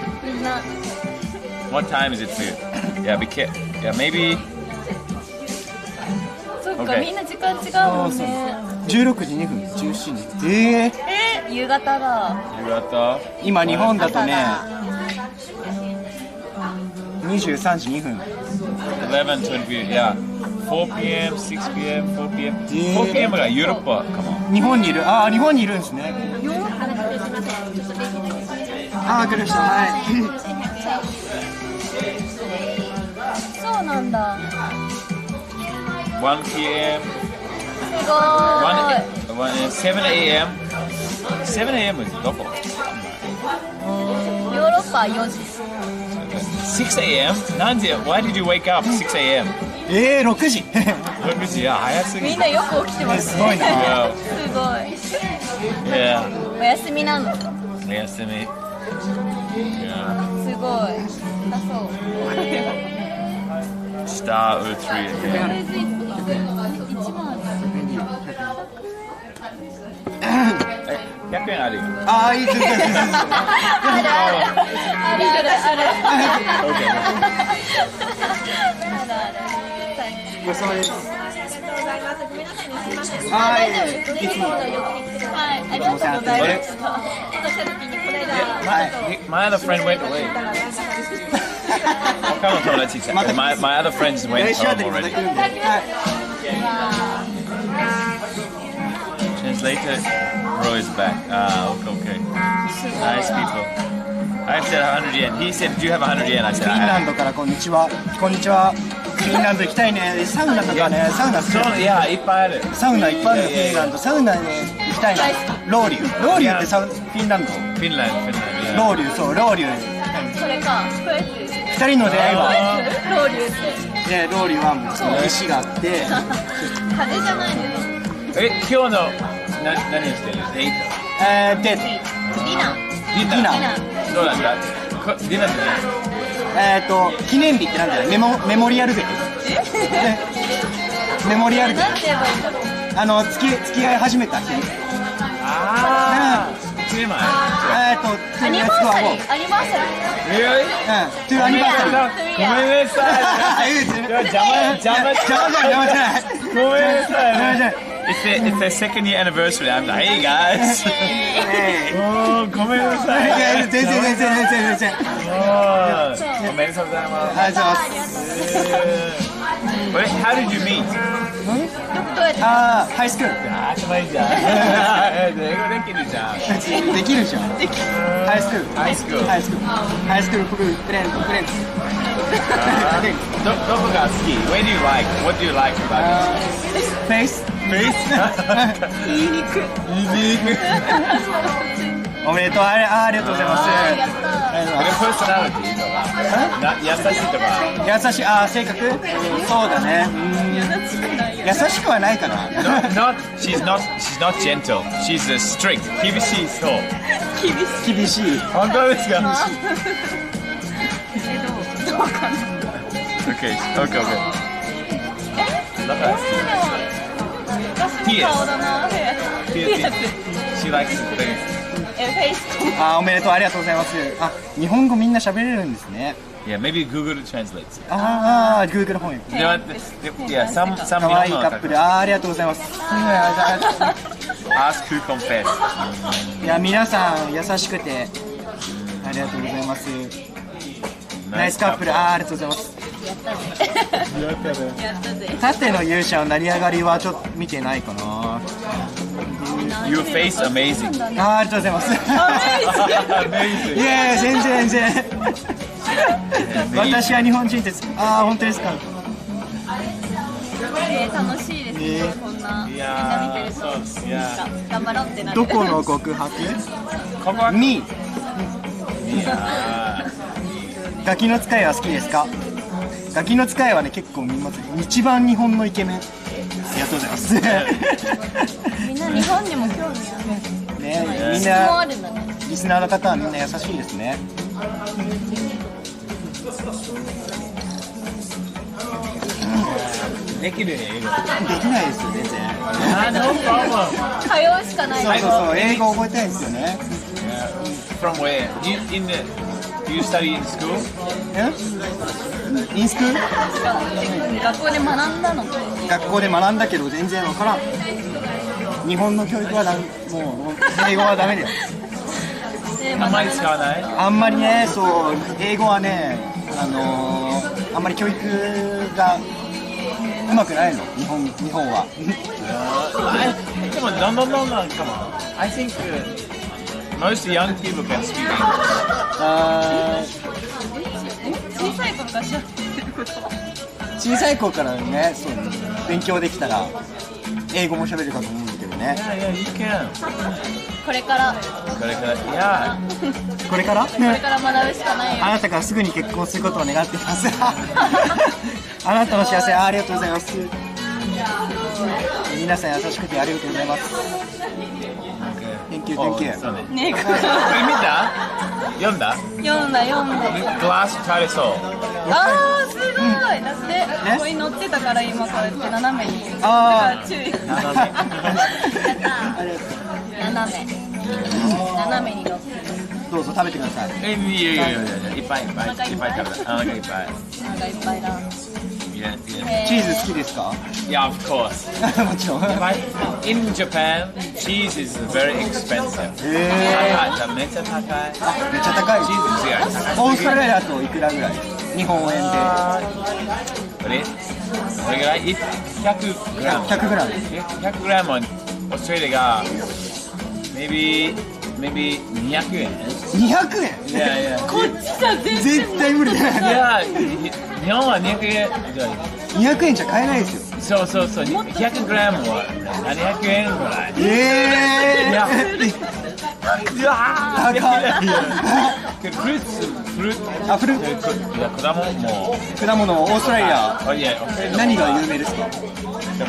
What time is it for you? Yeah, maybe.
そっか、みんな時間違うもんね。
16時2分、17時。
夕方だ。
夕方。
今日本だとね、23時2分。
11, 20, yeah. 4 p.m., 6 p.m., 4 p.m. 4 p.m. がヨーロッパかも。
日本にいる。ああ、日本にいるんですね。ああ、来る人、はい。
そうなんだ。
1 p.m.
すごーい。
7 a.m. 7 a.m. is どこ？
ヨーロッパ4時。
6 a.m. なんで Why did you wake up 6 a.m.
6時。
6時、いや、早すぎ。
みんなよく起きてますね。
すごいな。
すごい。お休みなの？
お休み。
すごい。あ、そう。
スターウルトリー。100円あるよ。
ああ、いいです。
あるある。
ごちそうです。
はい、いつも。はい、ありがとうございました。
My other friend went away. My other friends went home already. Translator, Roy is back. Okay. Nice people. I said 100 yen. He said, do you have 100 yen? I
フ
said,
ィンランドからこんにちは。こんにちは。フィンランド行きたいね。サウナとかね、サウナ好き。
いや、いっぱいある。
サウナいっぱいあるよ、フィンランド。サウナね、行きたいな。ロウリュってフィンランド。
フィンランド。
ロウリュ、そう、ロウリュ。
それか、こうやって。
二人の出会いは。
ロウリュって。
ね、ロウリュはもう石があって。
風じゃないのよ。
今日の何をしてる？デート。
ディナー。
どうなんだ？ディナーじゃない？
記念日ってなんだよ。メモリアルデー。メモリアルデー。
なんて言えばいいんだろう。
付き合い始めた日。
ああ。1年前。
アニバーサリー。アニバーサリー。
トゥアニバーサリー。
ごめんなさい。邪魔じゃない。ごめんなさい。It's the second year anniversary. I'm like, hey guys. ごめんなさい。
全然。
おめでとうございます。
ありがとうございます。
How did you meet?
ハイスクール。
かわいいじゃん。英語できるじゃん。
できるじゃん。ハイスクール。ハイスクール。フレンド。
どこが好き？ Where do you like? What do you like about it?
Face?
言いにくい。
おめでとう。ありがとうございます。
パーソナリティとか優しいとか。
優しい。性格？そうだね。優しくはないかな。
She's not gentle. She's strict. 厳しいそう。
厳しい。
本当ですか？
どうかな。
Okay. だから。
私の顔だな。
She likes things.
フェイス。
おめでとう。ありがとうございます。日本語みんな喋れるんですね。
Yeah, maybe Google translates.
Google 翻訳。
some
可愛いカップル。ありがとうございます。
Ask who confess.
いや、皆さん優しくてありがとうございます。ナイスカップル。ありがとうございます。
やったぜ。
縦の勇者の成り上がりはちょっと見てないかな。
Your face amazing.
ありがとうございます。いや全然。私は日本人です。本当ですか。
楽しいですね。こんなみんな見てると頑張ろうってなる。
どこの告白？ミー。ガキの使いは好きですか？ガキの使いはね、結構見ます。一番日本のイケメン。ありがとうございます。
みんな日本にも興味ある。
ね、ね、みん
も
な
あるんだね。
リスナーの方はみんな優しいですね。
できる英語。
できないですよ全然。
通うしかない。
そうそうそう、英語覚えたいですよね。
From where? Do you study in school?
インスクール？
学校で学んだの。
学校で学んだけど全然わからん。日本の教育はもう英語はダメだよ。
あんまり使わない？
あんまりね、そう英語はね、あんまり教育がうまくないの、日本は。
でもどんどん come on. I think most young people can speak English.
小さい頃から知ってること。
小さい頃からね、そう勉強できたら英語も喋れるかと思うんだけどね。
Yeah, you can.
これから。
これから、yeah.
これから？
これから学ぶしかないよ。
あなたがすぐに結婚することを願っています。あなたの幸せ、ありがとうございます。皆さん優しくてありがとうございます。Thank you, thank you.
ね、
見た？読んだ？
読んだ。
グラス垂れそう。
あー、すごい。だってここに乗ってたから今こうやって斜めに。
あ
注意。
斜
めに乗ってる。
どうぞ食べてください。
いや、いっぱい食べた。お腹いっぱい。
お腹いっぱいだ。
チーズ好きですか
？Yeah, of course.
もちろん。
In Japan, cheese is very expensive. めっちゃ高い。
めっちゃ高い。
チーズ強い。
オーストラリアだといくらぐらい？日本円で。
これぐらい？100グラム。
100グラム。
100グラムはオーストラリアが maybe 200円。
200円？
いや。
こっちじゃ
絶対無理だよ。
いや、日本は200円。
200円じゃ買えないです
よ。そう。200グラムは700円ぐらい。いや。フルーツ。
果物オーストラリア。何が有名ですか？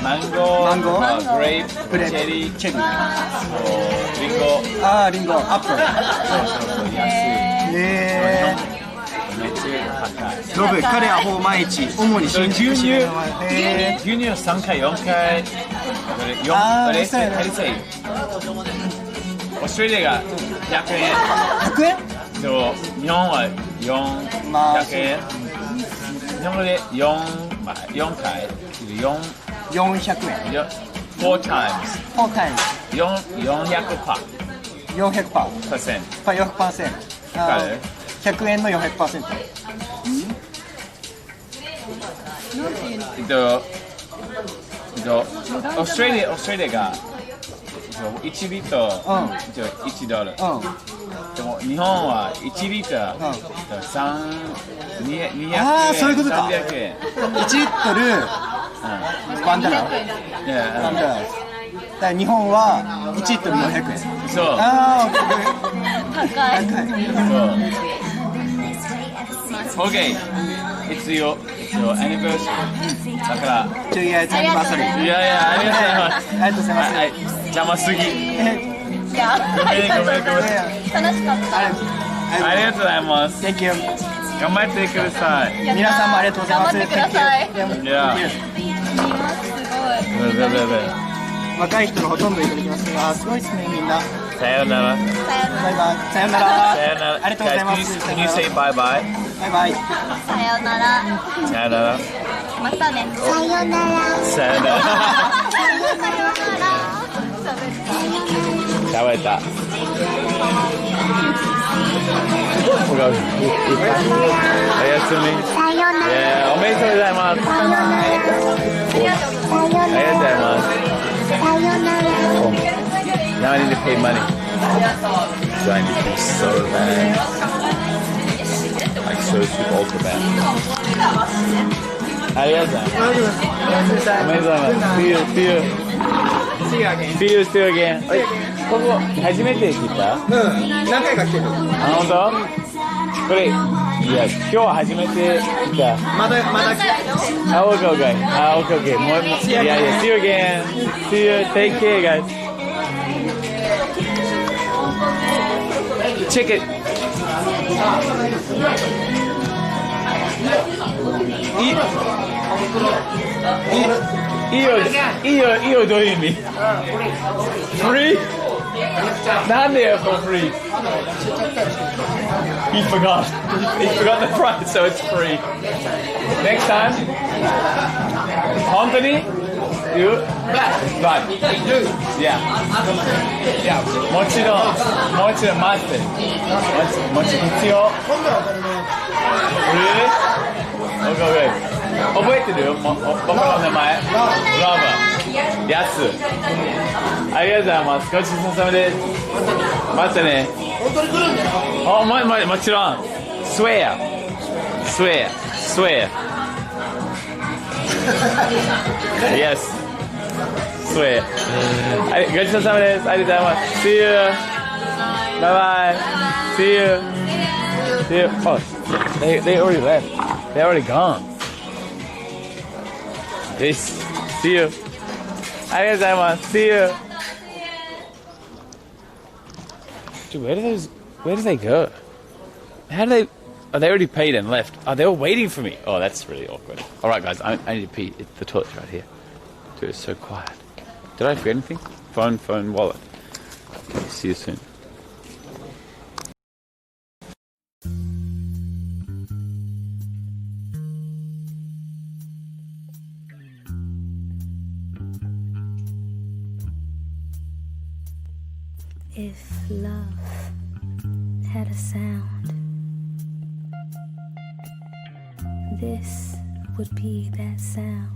マンゴー、グレープ、チェリー、リンゴ。
リンゴ、アップル。
安い。
ロブ、彼はほぼ毎日主に新宿市の
牛乳3回、4回。オーストラリアが100円。
100円？
日本は400円。日本で4回。
400円。
4 times。400%。100
円の400%。
オーストラリアが1リットル1ドル。でも日本は1リットル200円。
そういうことか。
300円。
1リットル1ダラ。日本は1リットル400円。
そう。
高い。
Okay, it's your anniversary. だから。
2 years anniversary。
いや、ありがとうございます。邪魔すぎ。
いや。
ごめん。
楽しかった。
ありがとうございます。
Thank you。
頑張ってください。
皆さんもありがとうございます。
頑張ってください。
いや。
若い人のほとんどいただきますが、すごいですね、みんな。
さよなら。
バイバイ。さよなら。ありがとうございます。
Can you say bye bye?
バイバイ。
さよなら。
さよなら。
またね。
さよなら。
さよなら。食べた。おやすみ。
さよなら。
おめでとうございます。
さよなら。
ありがとうございます。
さよなら。
Now I need to pay money. So I need to be so bad. Like so super ultra bad. ありがとうございます。おめでとうございます。See you again. ここ初めて来た？
何回か来てる。
本当？これいや今日は初めて来た。
まだ。
Okay. See you again. See you. Take care, guys.
check it. Ioどういう意味 Free? なんでよ for free? He forgot. He forgot the price, so it's free. Next time, 本当に You? But yeah. Yeah. もちろんマジでもちろん必要 Really? Okay. 覚えてるよ僕の名前 Robert やすありがとうございますごちそうさまです待ってね本当に来るんだよもちろん Swear Yes Swear ごちそうさまですありがとうございます See you Bye bye See you Oh they already left They're already gone Yes See you ありがとうございます See you Dude, where do they go? How do they... Oh, they already paid and left. Oh, they were waiting for me. Oh, that's really awkward. Alright, guys, I need to pee. The toilet's right here. Dude, it's so quiet. Did I forget anything? Phone, wallet. Okay, see you soon.
If love had a sound, this would be that sound.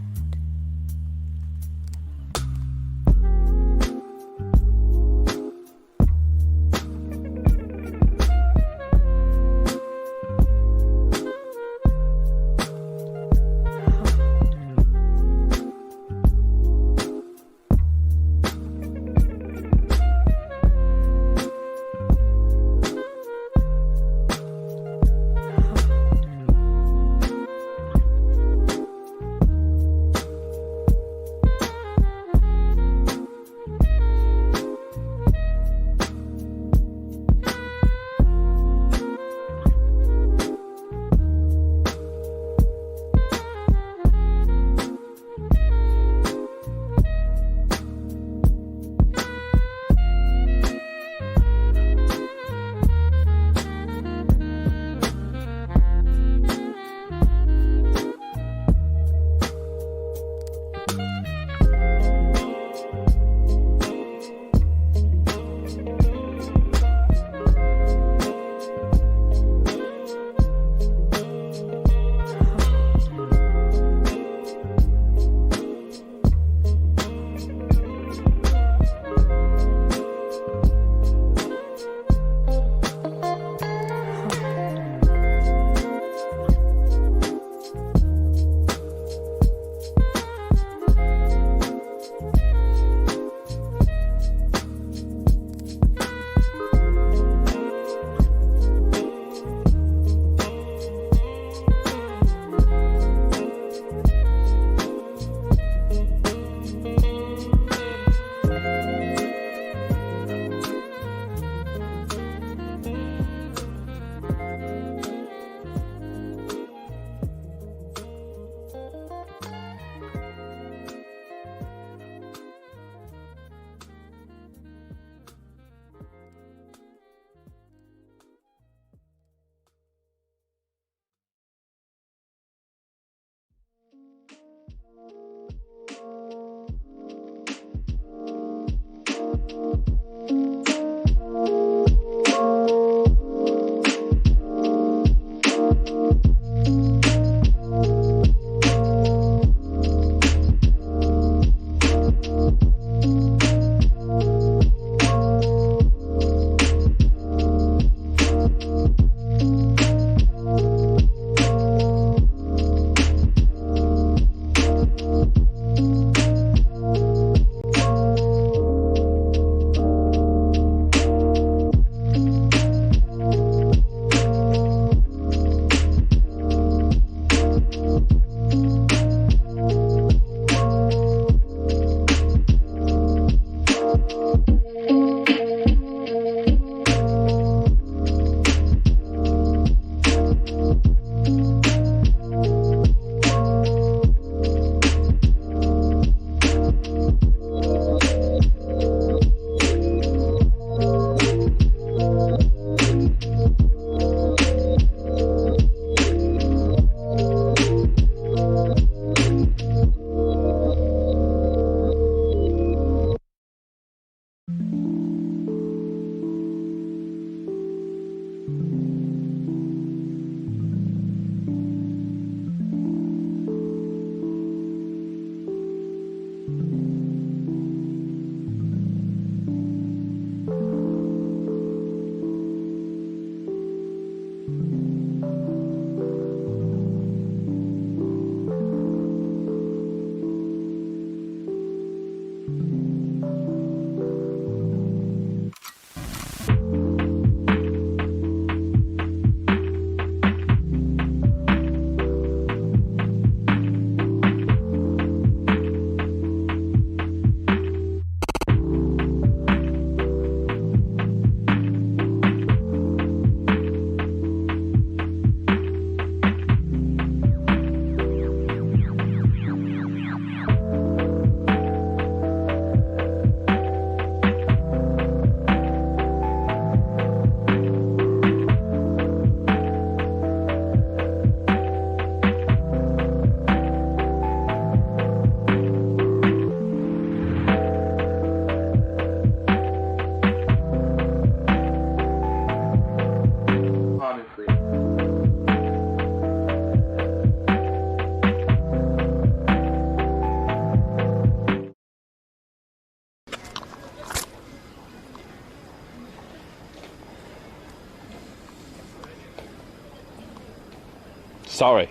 Sorry.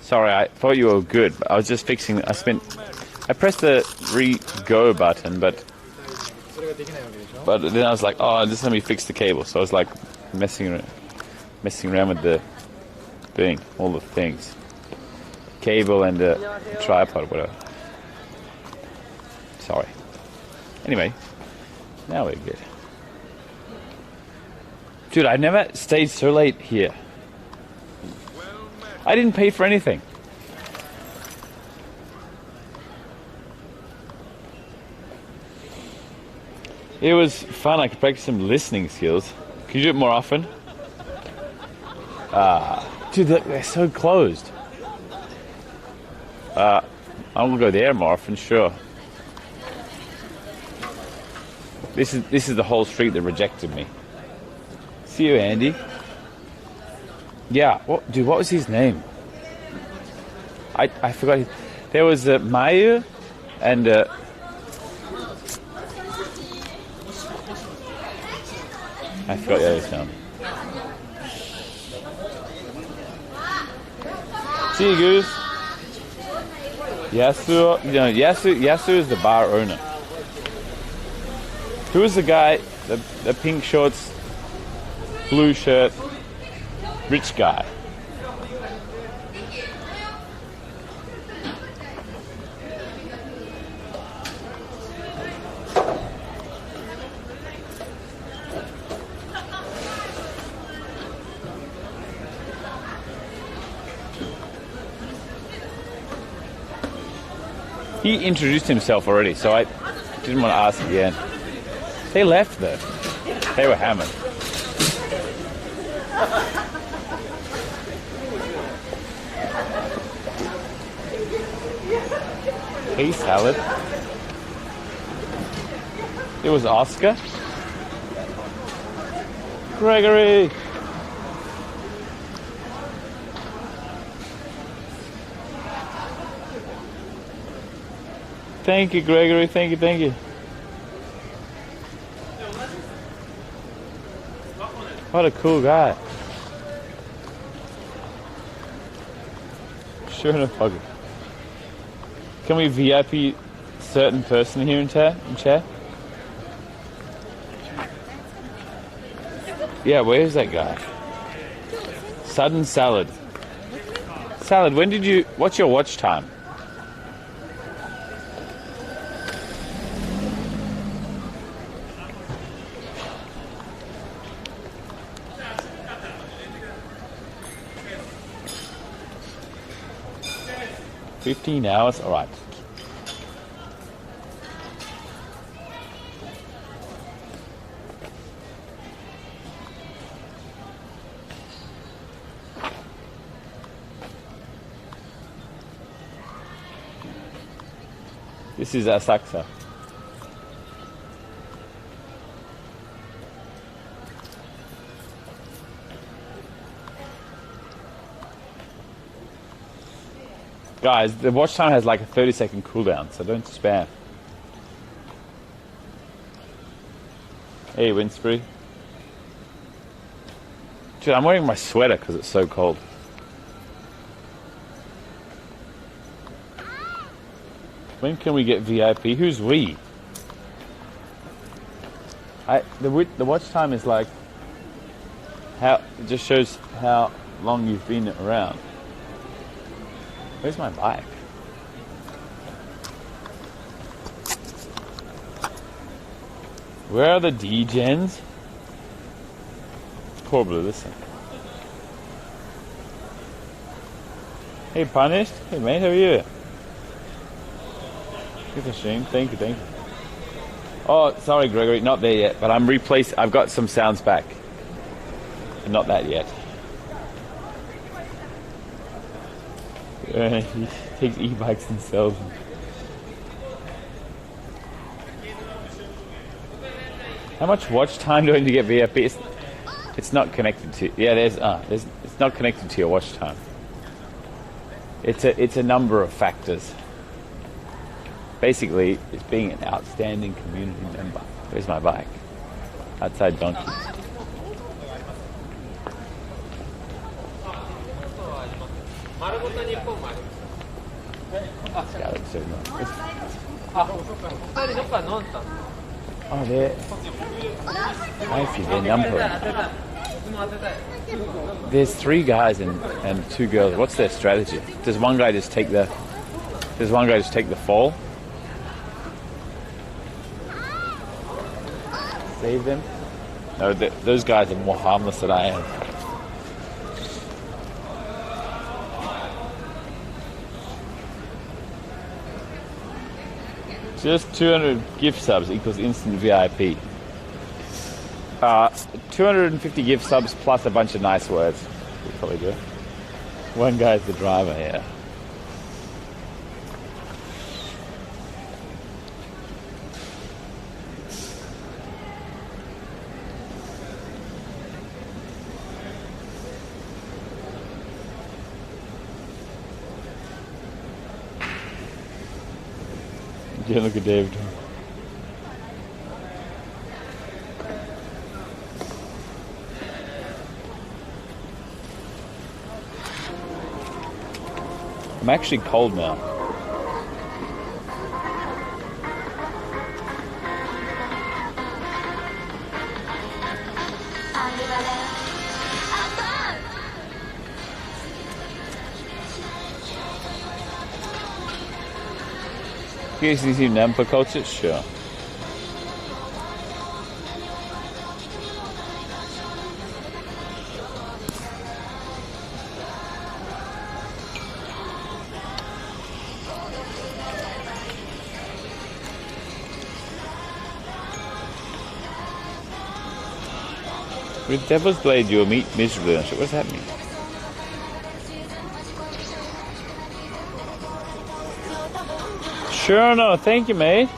Sorry, I thought you were good, but I was just fixing. I pressed the re-go button, but then I was like, oh, just let me fix the cable. So I was like messing around with the thing, all the things, cable and the tripod, whatever. Sorry. Anyway, now we're good. Dude, I've never stayed so late here. I didn't pay for anything. It was fun. I could practice some listening skills. Could you do it more often? Dude, they're so closed. I will go there more often, sure. This is the whole street that rejected me. See you, Andy. Yeah, dude, what was his name? I forgot. There was Mayu and I forgot the other name. See you, Goose. Yasu is the bar owner. Who is the guy? The pink shorts, blue shirt, rich guy. He introduced himself already, so I didn't want to ask again. They left though. They were hammered. Hey, salad. It was Oscar. Gregory. Thank you, Gregory. Thank you. What a cool guy. Sure enough, okay. Can we VIP certain person here in chair? Yeah, where's that guy? Sudden Salad. Salad, what's your watch time? $15 hours, all right. This is Asakusa. Guys, the watch time has like a 30-second cooldown, so don't spam. Hey, Winspree. Dude, I'm wearing my sweater because it's so cold. When can we get VIP? Who's we? The watch time is like it just shows how long you've been around. Where's my bike? Where are the D-gens? Poor Blue, listen. Hey, Punished. Hey, mate, how are you? Good for stream. Thank you. Oh, sorry, Gregory, not there yet, but I've got some sounds back. Not that yet. He takes e-bikes and sells them. How much watch time do I need to get VIP? It's not connected to. Yeah, it's not connected to your watch time. It's a number of factors. Basically, it's being an outstanding community member. Where's my bike? Outside Donkey.
丸ごと日本もあります。
Yeah, that's so nice.
あ、二人どっか飲んだの？
Oh, they're. I see, they're Nampo. There's 3 guys and 2 girls. What's their strategy? Does one guy just take the fall? Save them? No, those guys are more harmless than I am. Just 200 gift subs equals instant VIP. 250 gift subs plus a bunch of nice words. We'll probably do it. One guy's the driver, yeah. Yeah, look at David. I'm actually cold now. You guys see Nampa culture? Sure. With Devil's Blade, you'll meet miserably. What's happening? Sure, no, thank you, mate.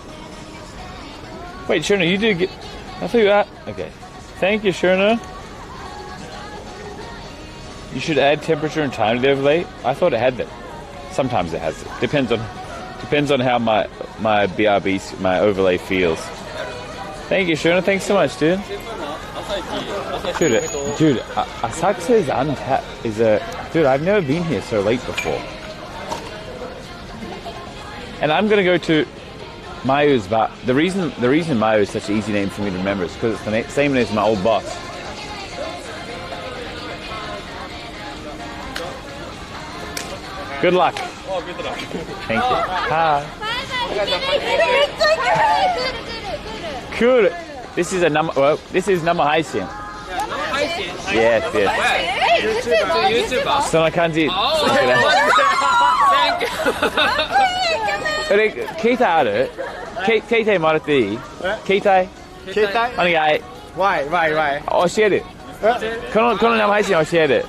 Wait, sure, no, you did get. I thought you were. Okay. Thank you, Sherna. You should add temperature and time to the overlay. I thought it had that. Sometimes it has it. Depends on how my BRB, my overlay feels. Thank you, Sherna. Thanks so much, dude. Dude, Asakusa is untapped. Dude, I've never been here so late before. And I'm gonna go to Mayu's bar. The reason Mayu is such an easy name for me to remember is because it's the same name as my old boss. Good luck.
Oh, good luck.
Thank you. Hi. Cool. This is Nama Haishin. Yes, yes.
YouTuber.
そんな感じ。携帯ある？携帯もらっていい？携帯？
携帯？
お願い。
Why?
教える。この生配信教える。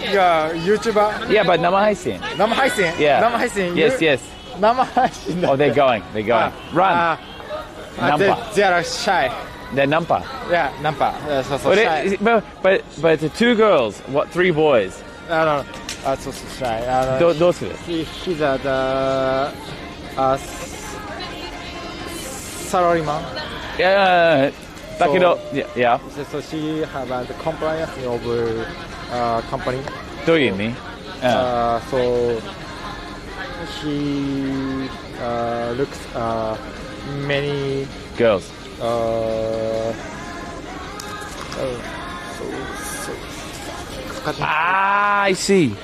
いや、YouTuber?
Yeah, but 生配信。
生配信？
Yeah.
生配信？
Yes.
生配信だ。
Oh, they're going. Run. Nampa.
They are shy.
They're Nampa.
Yeah, Nampa. So shy.
But it's 2 girls. What? 3 boys.
So shy.
どうする？
He's the salaryman.
Yeah. だけど、yeah.
So she have the compliance of company.
どういう意味？
So he looks many
girls. I see.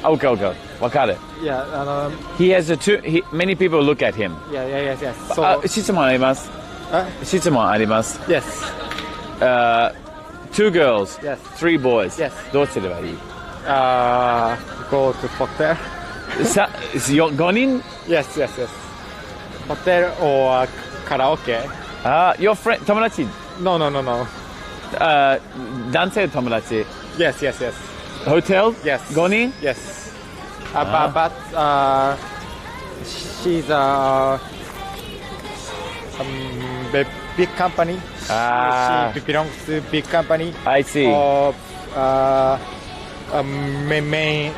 Okay. わかる。
Yeah.
He has many people look at him.
Yes. So
質問あります。質問あります。
Yes.
2 girls.
Yes.
3 boys.
Yes.
どうすればいい？
Go to hotel.
5人？
Yes. Hotel or karaoke.
Your friend 友達？
No.
男性友達？
Yes.
Hotel?
Yes.
5人？
Yes. But she's a big company. She belongs to big company.
I see.
Of main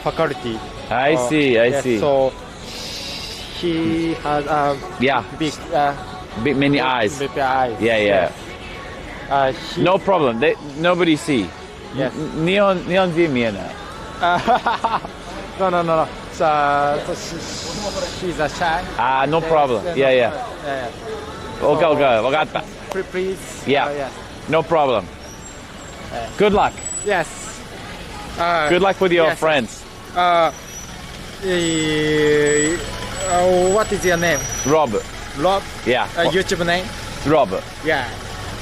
faculty.
I see.
So he has big
many eyes.
Big eyes.
Yeah. No problem. Nobody see.
Yes.
日本人見えない。
No. So she's a shy.
No problem. Yeah. Okay. Vagata.
Please.
Yeah.
Yes.
No problem. Good luck.
Yes.
Good luck with your
yes.
friends.
What is your name?
Rob.
Rob?
Yeah.
YouTube name?
Rob.
Yeah.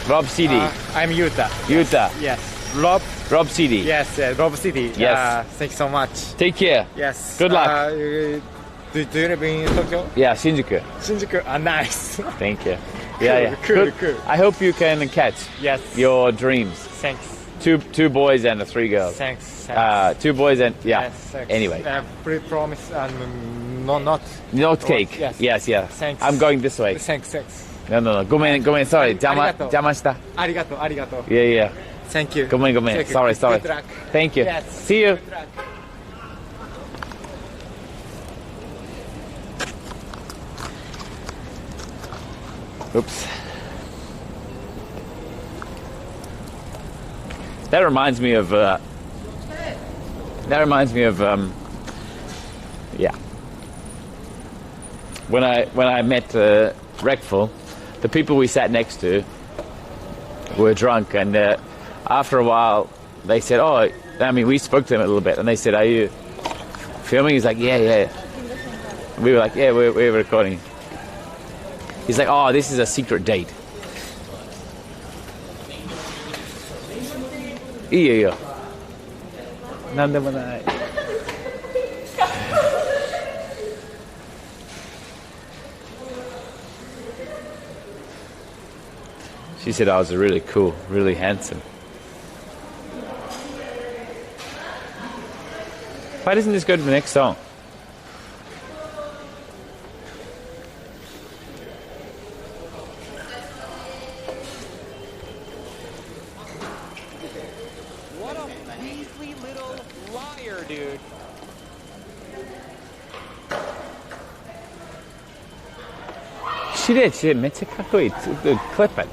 Rob CD.
I'm Yuta.
Yuta.
Yes. Rob
CD.
Yes, Rob CD.
Yes.
Thank you so much.
Take care.
Yes.
Good luck.
Do you live in Tokyo?
Yeah, Shinjuku.
Nice.
Thank you. Yeah.
Cool.
I hope you can catch your dreams.
Thanks.
Two boys and 3 girls.
Thanks.
2 boys and
Yes,
anyway.
Please promise not
cake. Yes.
Thanks.
I'm going this way.
Thanks.
No. ごめん sorry. 邪魔した。
ありがとう。
Yeah.
Thank you.
ごめん Sorry.
Good luck.
Thank you.
Yes.
See you.
Good luck.
Oops. That reminds me of when I met Rekful, the people we sat next to were drunk, and after a while they said, we spoke to them a little bit, and they said, are you filming? He's like, yeah. We were like, yeah, we're recording. He's like, this is a secret date. いいよ。なんでもない。She said I was really cool, really handsome. Why doesn't this go to the next song?
What a measly little liar, dude.
She did. めっちゃかっこいい。Clip it.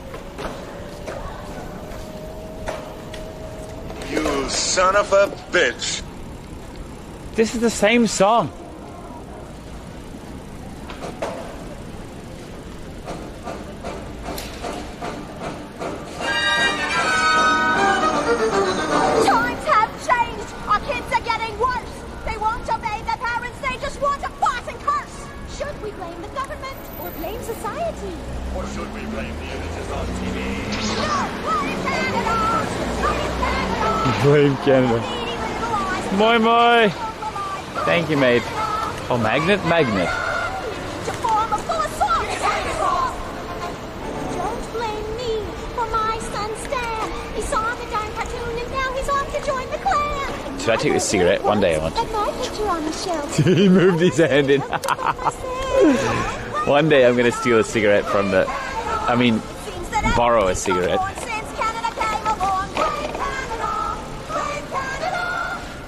You son of a bitch.
This is the same song.
Times have changed. Our kids are getting worse. They won't obey their parents. They just want to fight and curse. Should we blame the government or blame society?
Or should we blame the images on TV?
No, blame Canada. Blame Canada.
Blame Canada. Moi moi. Thank you, mate. Oh, magnet.
To form a full assault. Don't blame me for my son's stand. He saw the darn cartoon and now he's off to join the clan.
Should I take this cigarette? One day I want to.
And my picture on the shelf.
He moved his hand in. One day I'm going to steal a cigarette from borrow a cigarette.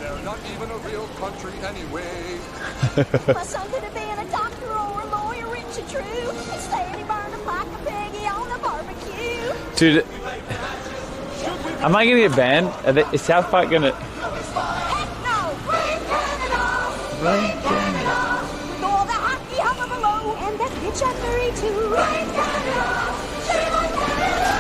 They're not even a real country anyway.
My son could have been a doctor or a lawyer, rich and true. Instead he burned him like a piggy on a barbecue.
Dude, am I going to get banned? Is South Park going to...
Blame Canada. With all the hockey hum of below and that bitch I'm married to. Blame Canada. Shame on Canada.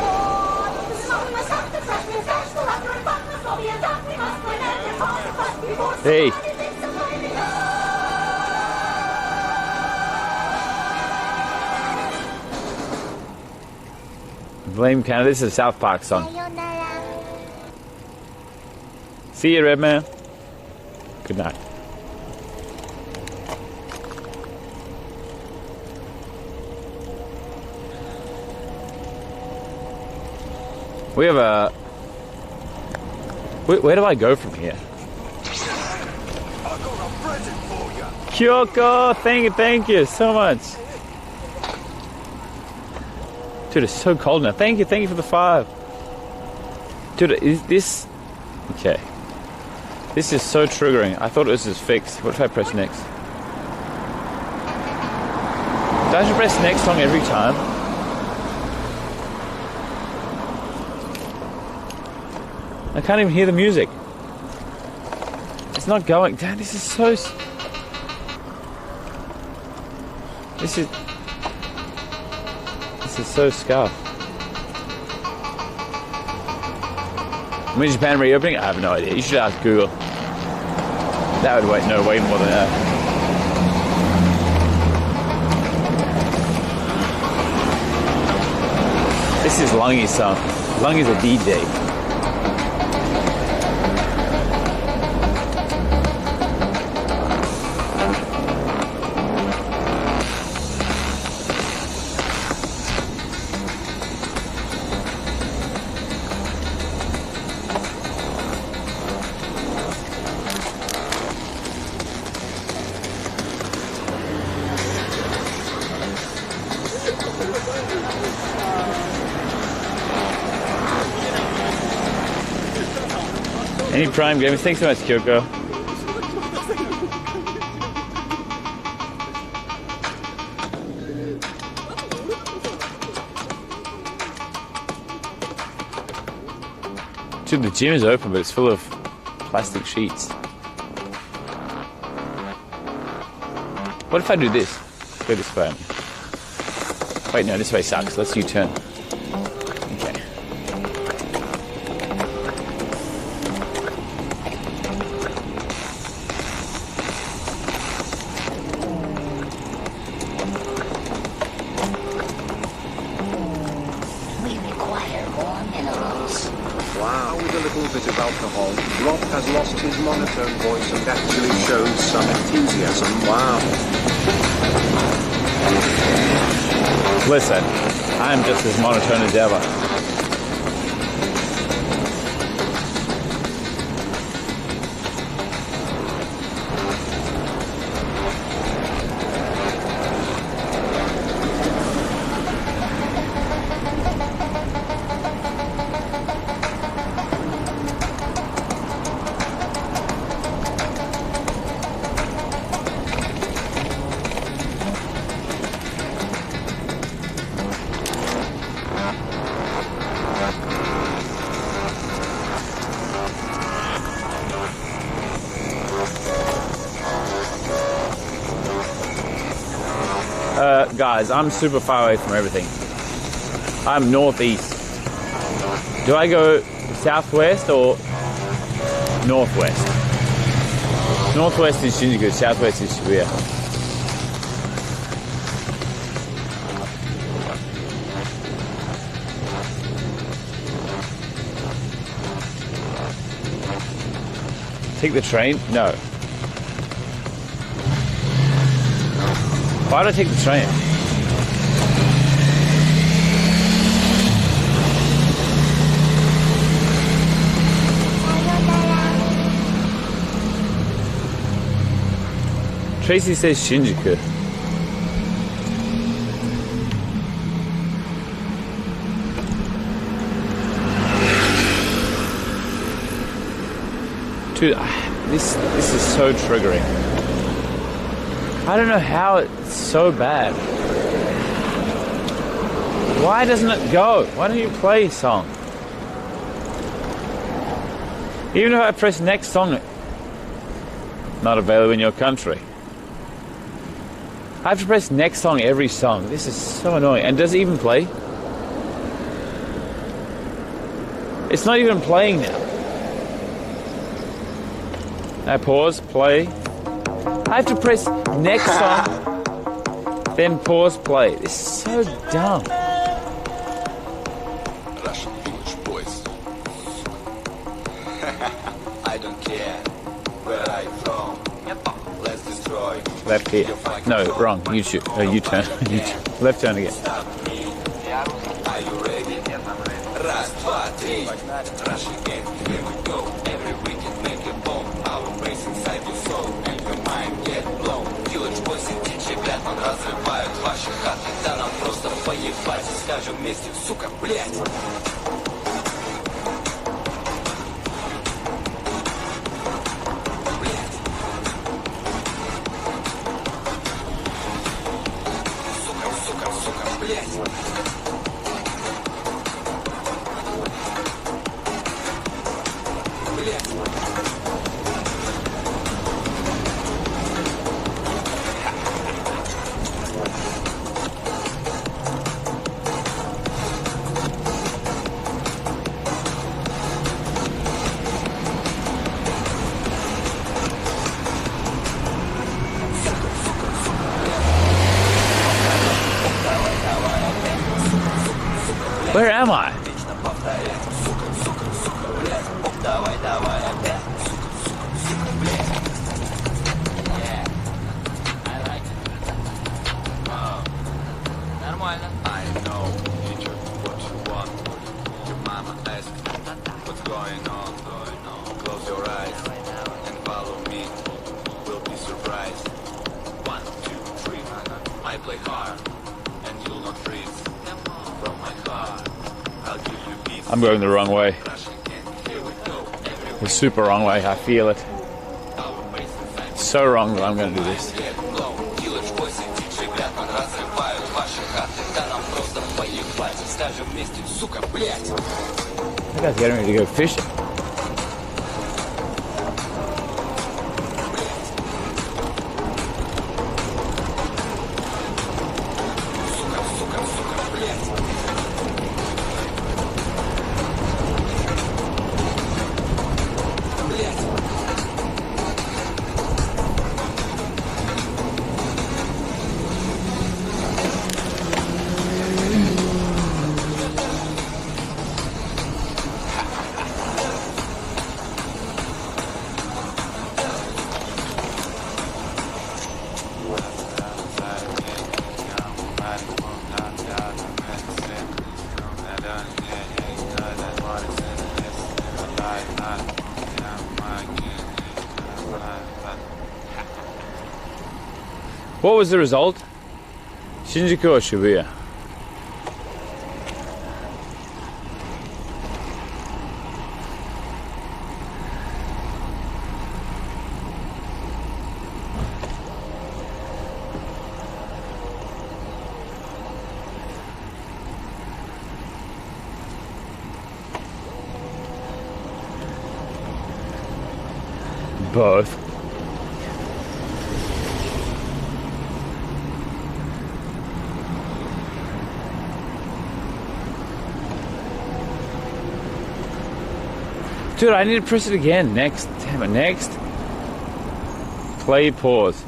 Oh, this is something myself that fresh me fresh. The laughter and fun must all be a duck. We must win and it's all the fuss before
Hey.
somebody thinks of blaming us.
Blame Canada. This is a South Park song. See you, Redman. Good night. We have a... Where do I go from here? Kyoko! Thank you so much. Dude, it's so cold now. Thank you for the 5. Dude, is this... Okay. This is so triggering. I thought this was fixed. What if I press next? Do I have to press next on every time? I can't even hear the music. It's not going. Damn, this is so... This is so scuffed. When is Japan reopening? I have no idea. You should ask Google. That would know way more than that. This is Lungy's song. Lungy's a DJ. Any Prime Gamers? Thanks so much, Kyoko. Dude, the gym is open, but it's full of plastic sheets. What if I do this? Go this way. Wait, no, this way sucks. Let's U-turn. Okay.
We require more minerals.
Wow, with a little bit of alcohol, Rob has lost his monotone voice and actually shows some enthusiasm. Wow.
Listen, I'm just as monotone as ever. Guys, I'm super far away from everything. I'm northeast. Do I go southwest or northwest? Northwest is Shinjuku, southwest is Shibuya. Take the train? No. Why do I take the train? Tracy says Shinjuku. Dude, this is so triggering. I don't know how it's so bad. Why doesn't it go? Why don't you play a song? Even if I press next song, not available in your country. I have to press next song every song. This is so annoying. And does it even play? It's not even playing now. Now pause, play. I have to press next song, then pause, play. This is so dumb.
Russian English boys. I don't care where I'm from. Let's destroy.
Left here. No, wrong. U-turn. U-turn. Left turn again.
Are you ready? Раз, два, три. Rush again. Here we go. Every weekend make a bomb. Our brace inside your soul and your mind get blown. Village boys и DJ Batman разрывают ваши хаты. Да нам просто поебать. Скажем вместе, сука, блядь. going on. Close your eyes and follow me. We'll be surprised. 1, 2, 3. I play hard and you'll not freeze from my car. I'll give you beats.
I'm going the wrong way. The super wrong way. I feel it. It's so wrong that I'm going to do this. You guys are getting ready to go fishing. What was the result? Shinjuku or Shibuya? Both. Dude, I need to press it again. Next. Damn it, next. Play, pause.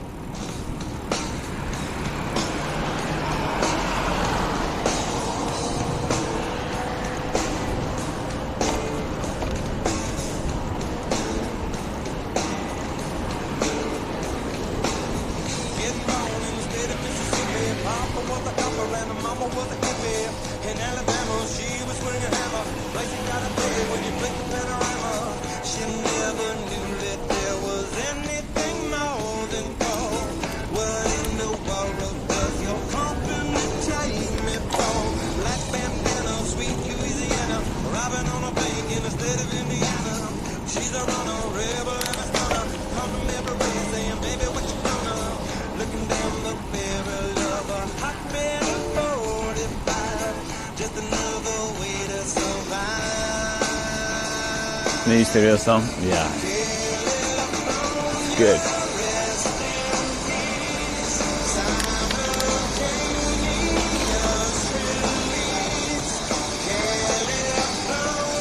New stereo song? Yeah. It's good.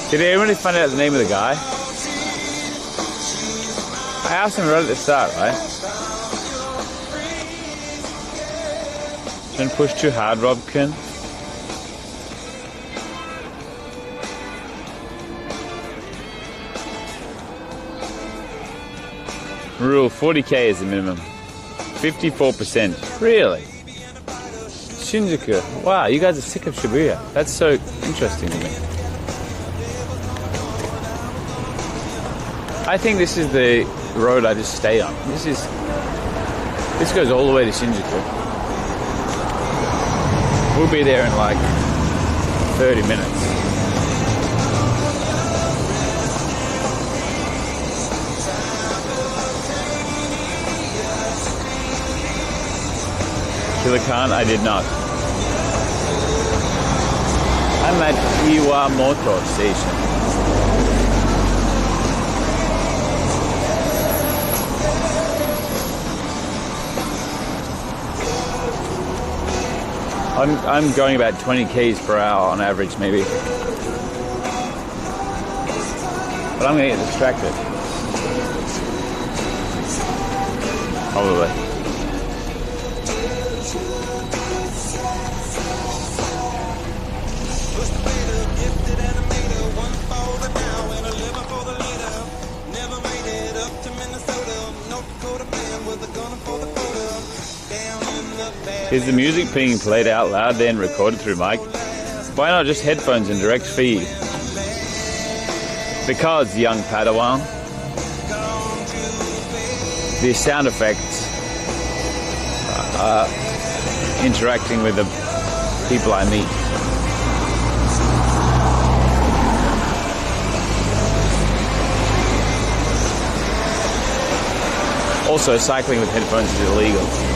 Did everybody find out the name of the guy? I asked him right at the start, right? Don't push too hard, Robkin. Rule 40k is the minimum. 54%. Really? Shinjuku. Wow, you guys are sick of Shibuya. That's so interesting to me. I think this is the road I just stay on. This goes all the way to Shinjuku. We'll be there in like 30 minutes. Killer Khan, I did not. I'm at Iwamoto Station. I'm going about 20 k's per hour on average, maybe. But I'm going to get distracted. Probably. Is the music being played out loud then recorded through mic? Why not just headphones and direct feed? because young Padawan, the sound effects are interacting with the people I meet. Also, cycling with headphones is illegal.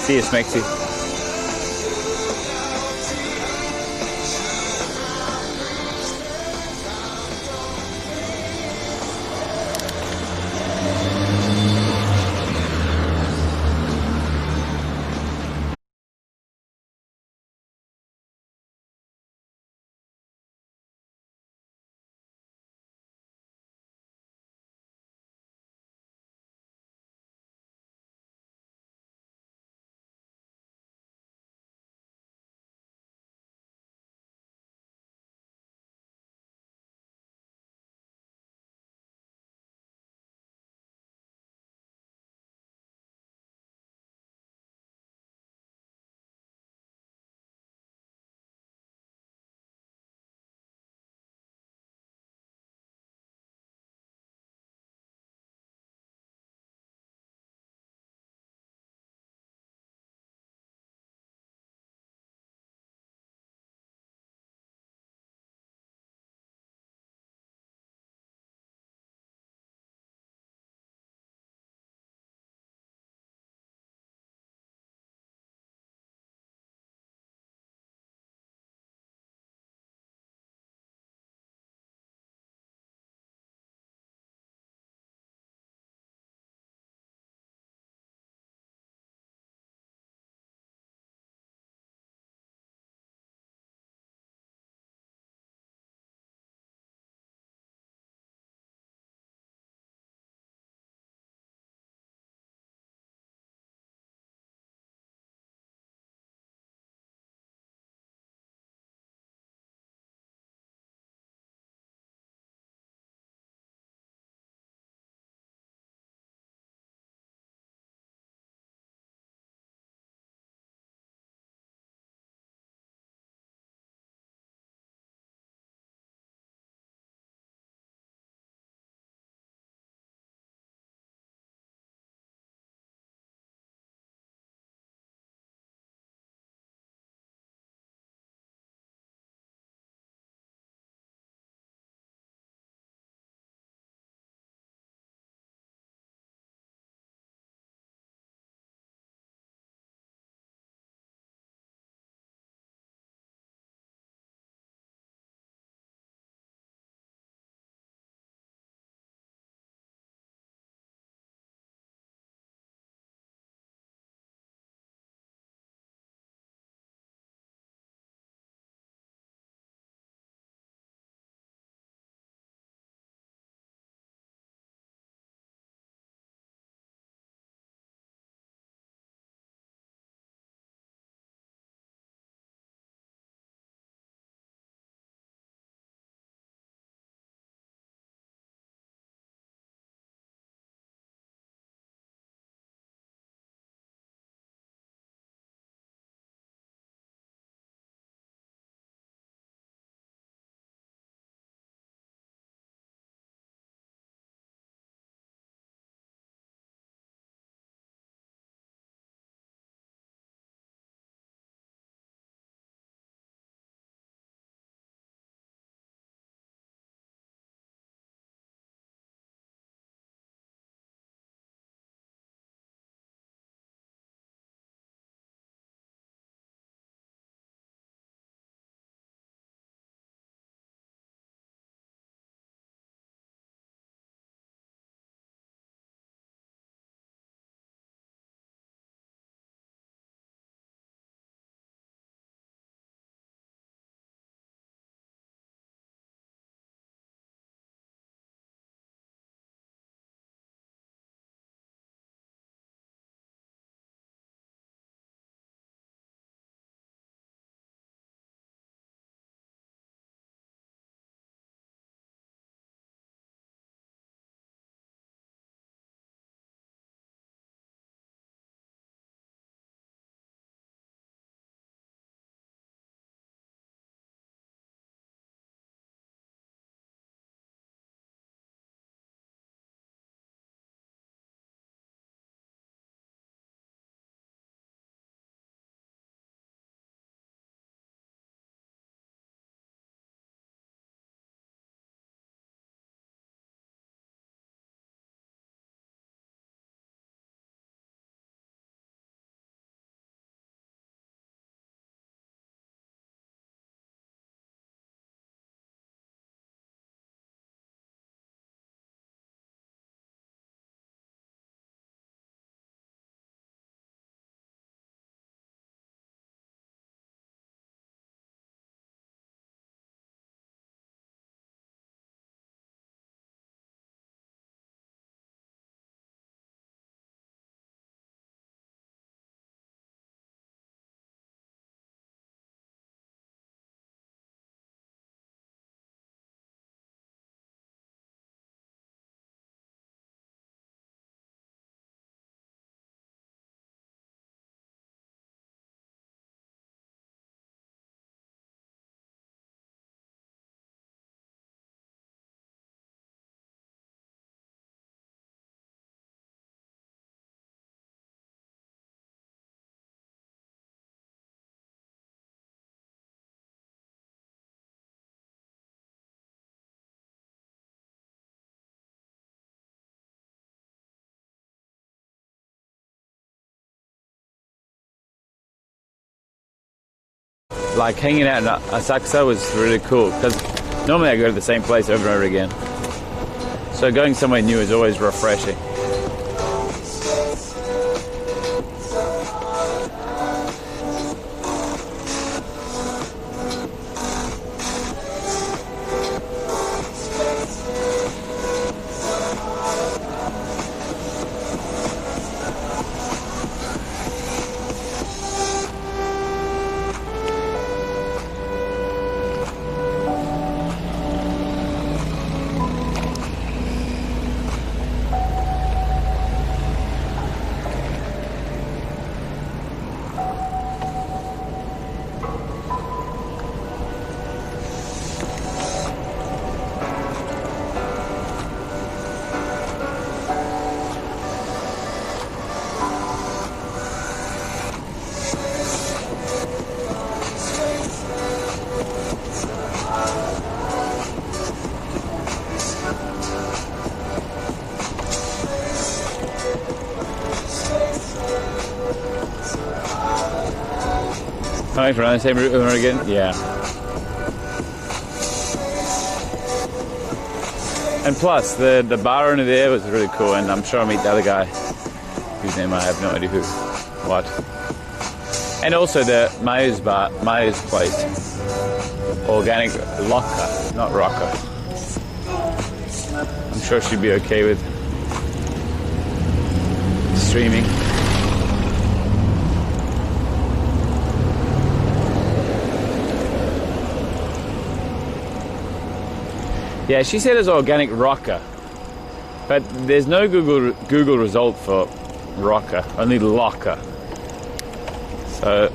See you, Smexy. like hanging out in Asakusa was really cool because normally I go to the same place over and over again. So going somewhere new is always refreshing. Coming from the same route over again? Yeah. And plus, the bar owner there was really cool, and I'm sure I'll meet the other guy, whose name I have no idea who, what. And also the Mayo's place. Organic Locker, not Rocker. I'm sure she'd be okay with streaming. Yeah, she said it's organic rocker, but there's no Google result for rocker, only locker. So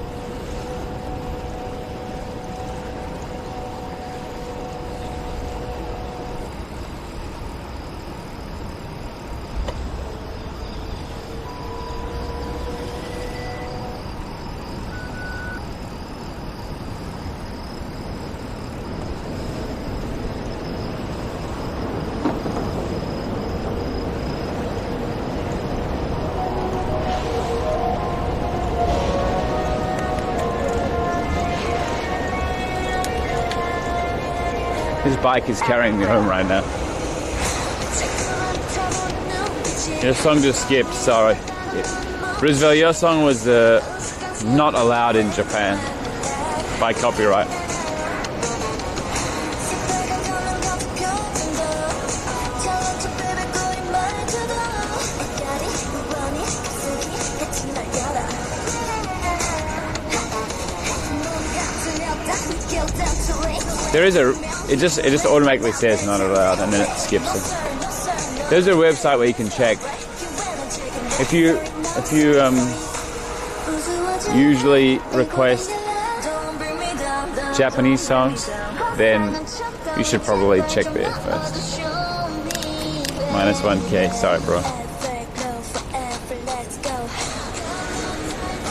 his bike is carrying me home right now. Your song just skipped, sorry. Roosevelt, your song was not allowed in Japan by copyright. There is it just automatically says not allowed and then it skips it. There's a website where you can check. If you usually request Japanese songs, then you should probably check there first. -1K, sorry bro.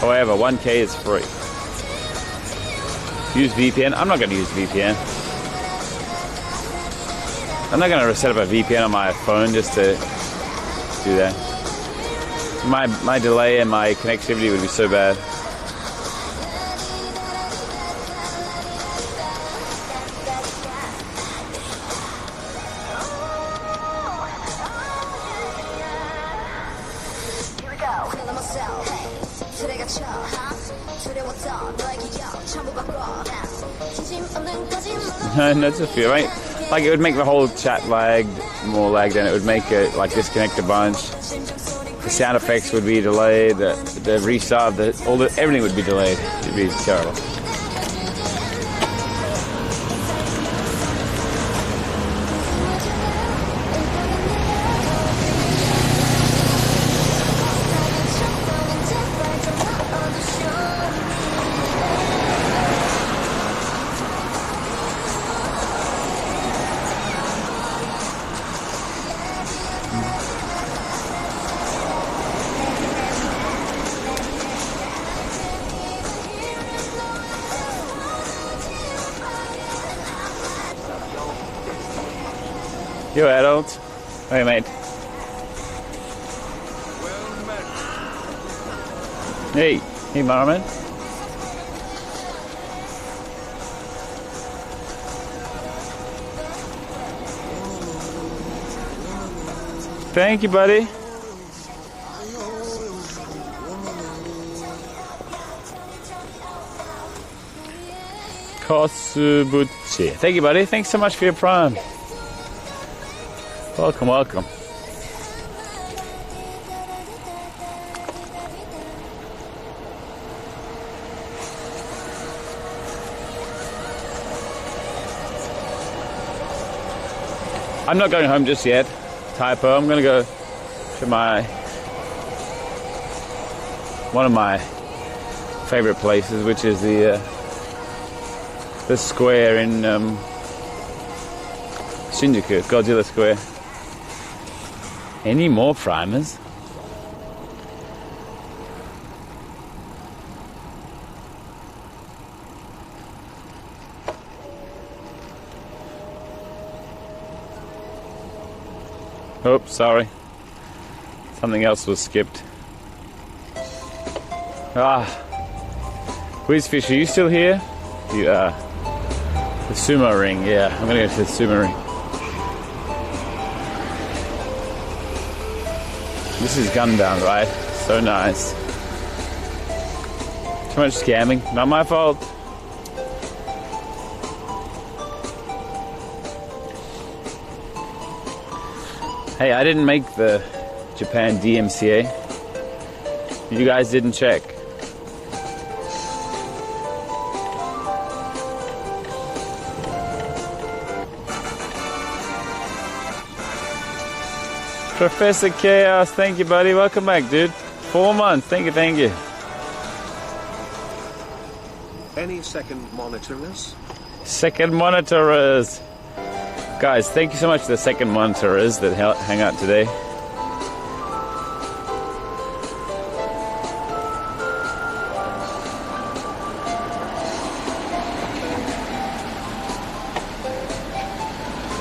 However, 1K is free. Use VPN. I'm not going to use VPN. I'm not going to set up a VPN on my phone just to do that. My delay and my connectivity would be so bad. And that's a few, right? Like it would make the whole chat more lagged, and it would make it like disconnect a bunch. The sound effects would be delayed. The restart, everything would be delayed. It'd be terrible. You adult? Hey mate. Hey, Marman. Thank you, buddy. Kosubuchi. Thank you, buddy. Thanks so much for your prime. Welcome, welcome. I'm not going home just yet. Typo. I'm gonna go to one of my favorite places, which is the square in Shinjuku, Godzilla Square. Any more primers? Oops, sorry. Something else was skipped. Quizfish, are you still here? You are. The sumo ring, yeah. I'm gonna go to the sumo ring. This is Gundam, right? So nice. Too much scamming. Not my fault. Hey, I didn't make the Japan DMCA. You guys didn't check. Professor Chaos, thank you, buddy. Welcome back, dude. 4 months. Thank you, thank you.
Any second monitorers?
Second monitorers. Guys, thank you so much to the second monitorers that hang out today.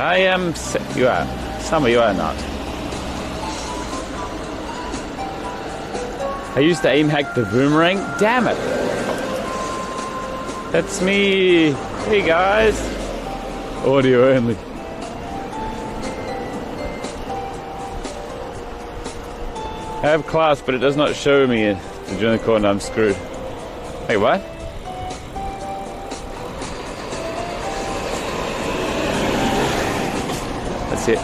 I am. You are. Some of you are not. I used to aim hack the boomerang. Damn it! That's me. Hey guys. Audio only. I have class, but it does not show me to join the call and I'm screwed. Hey, what? That's it.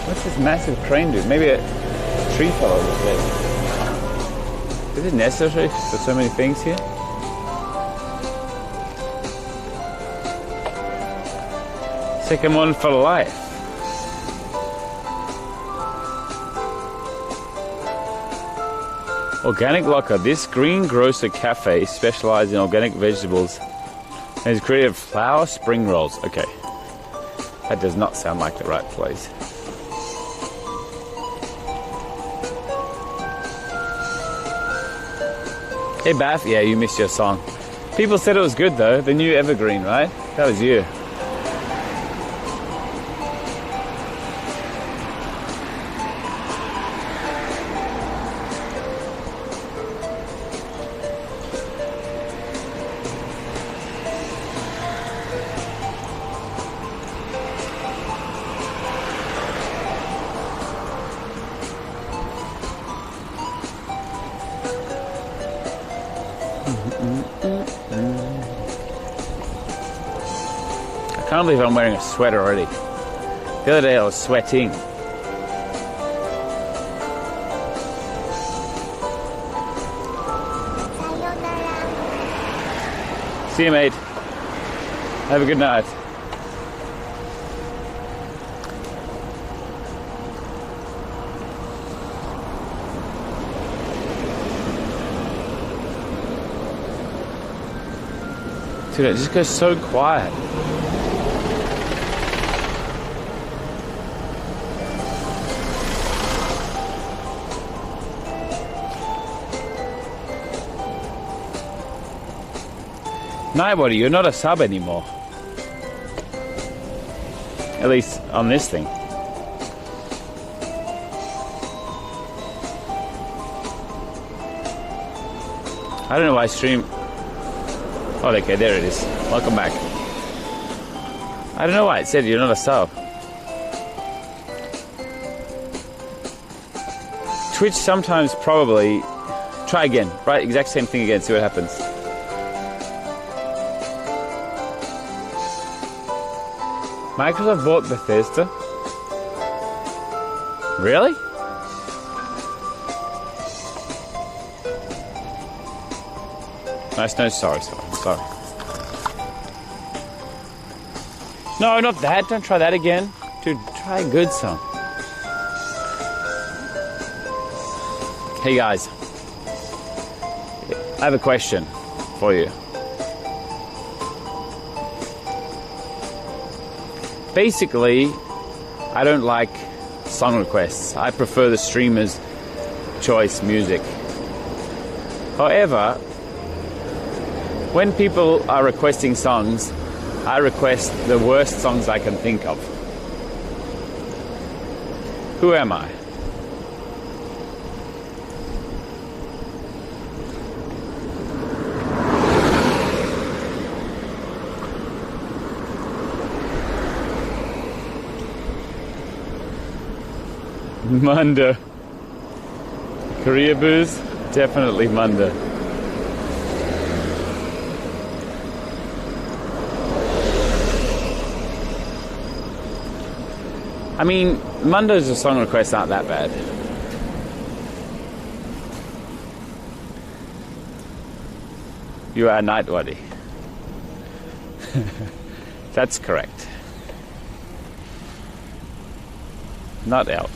What's this massive crane do? Maybe a tree fell over this place. Is it necessary for so many things here? Second one for life. Organic Locker. This green grocer cafe specializes in organic vegetables and has created flour spring rolls. Okay. That does not sound like the right place. Hey Bath, yeah, you missed your song. People said it was good though. The new Evergreen, right? That was you. I can't believe I'm wearing a sweater already. The other day I was sweating. See you, mate. Have a good night. Dude, it just goes so quiet. Nightbody, you're not a sub anymore. At least on this thing. I don't know why I stream. Oh, okay, there it is. Welcome back. I don't know why it said you're not a sub. Twitch sometimes probably... Try again. Right, exact same thing again. See what happens. Microsoft bought Bethesda? Really? No, sorry. No, not that. Don't try that again. Dude, try a good song. Hey guys, I have a question for you. Basically, I don't like song requests. I prefer the streamer's choice music. However, when people are requesting songs, I request the worst songs I can think of. Who am I? Munda. Korea booze? Definitely Munda. I mean, Munda's song requests aren't that bad. You are Nightwaddy. That's correct. Not elk.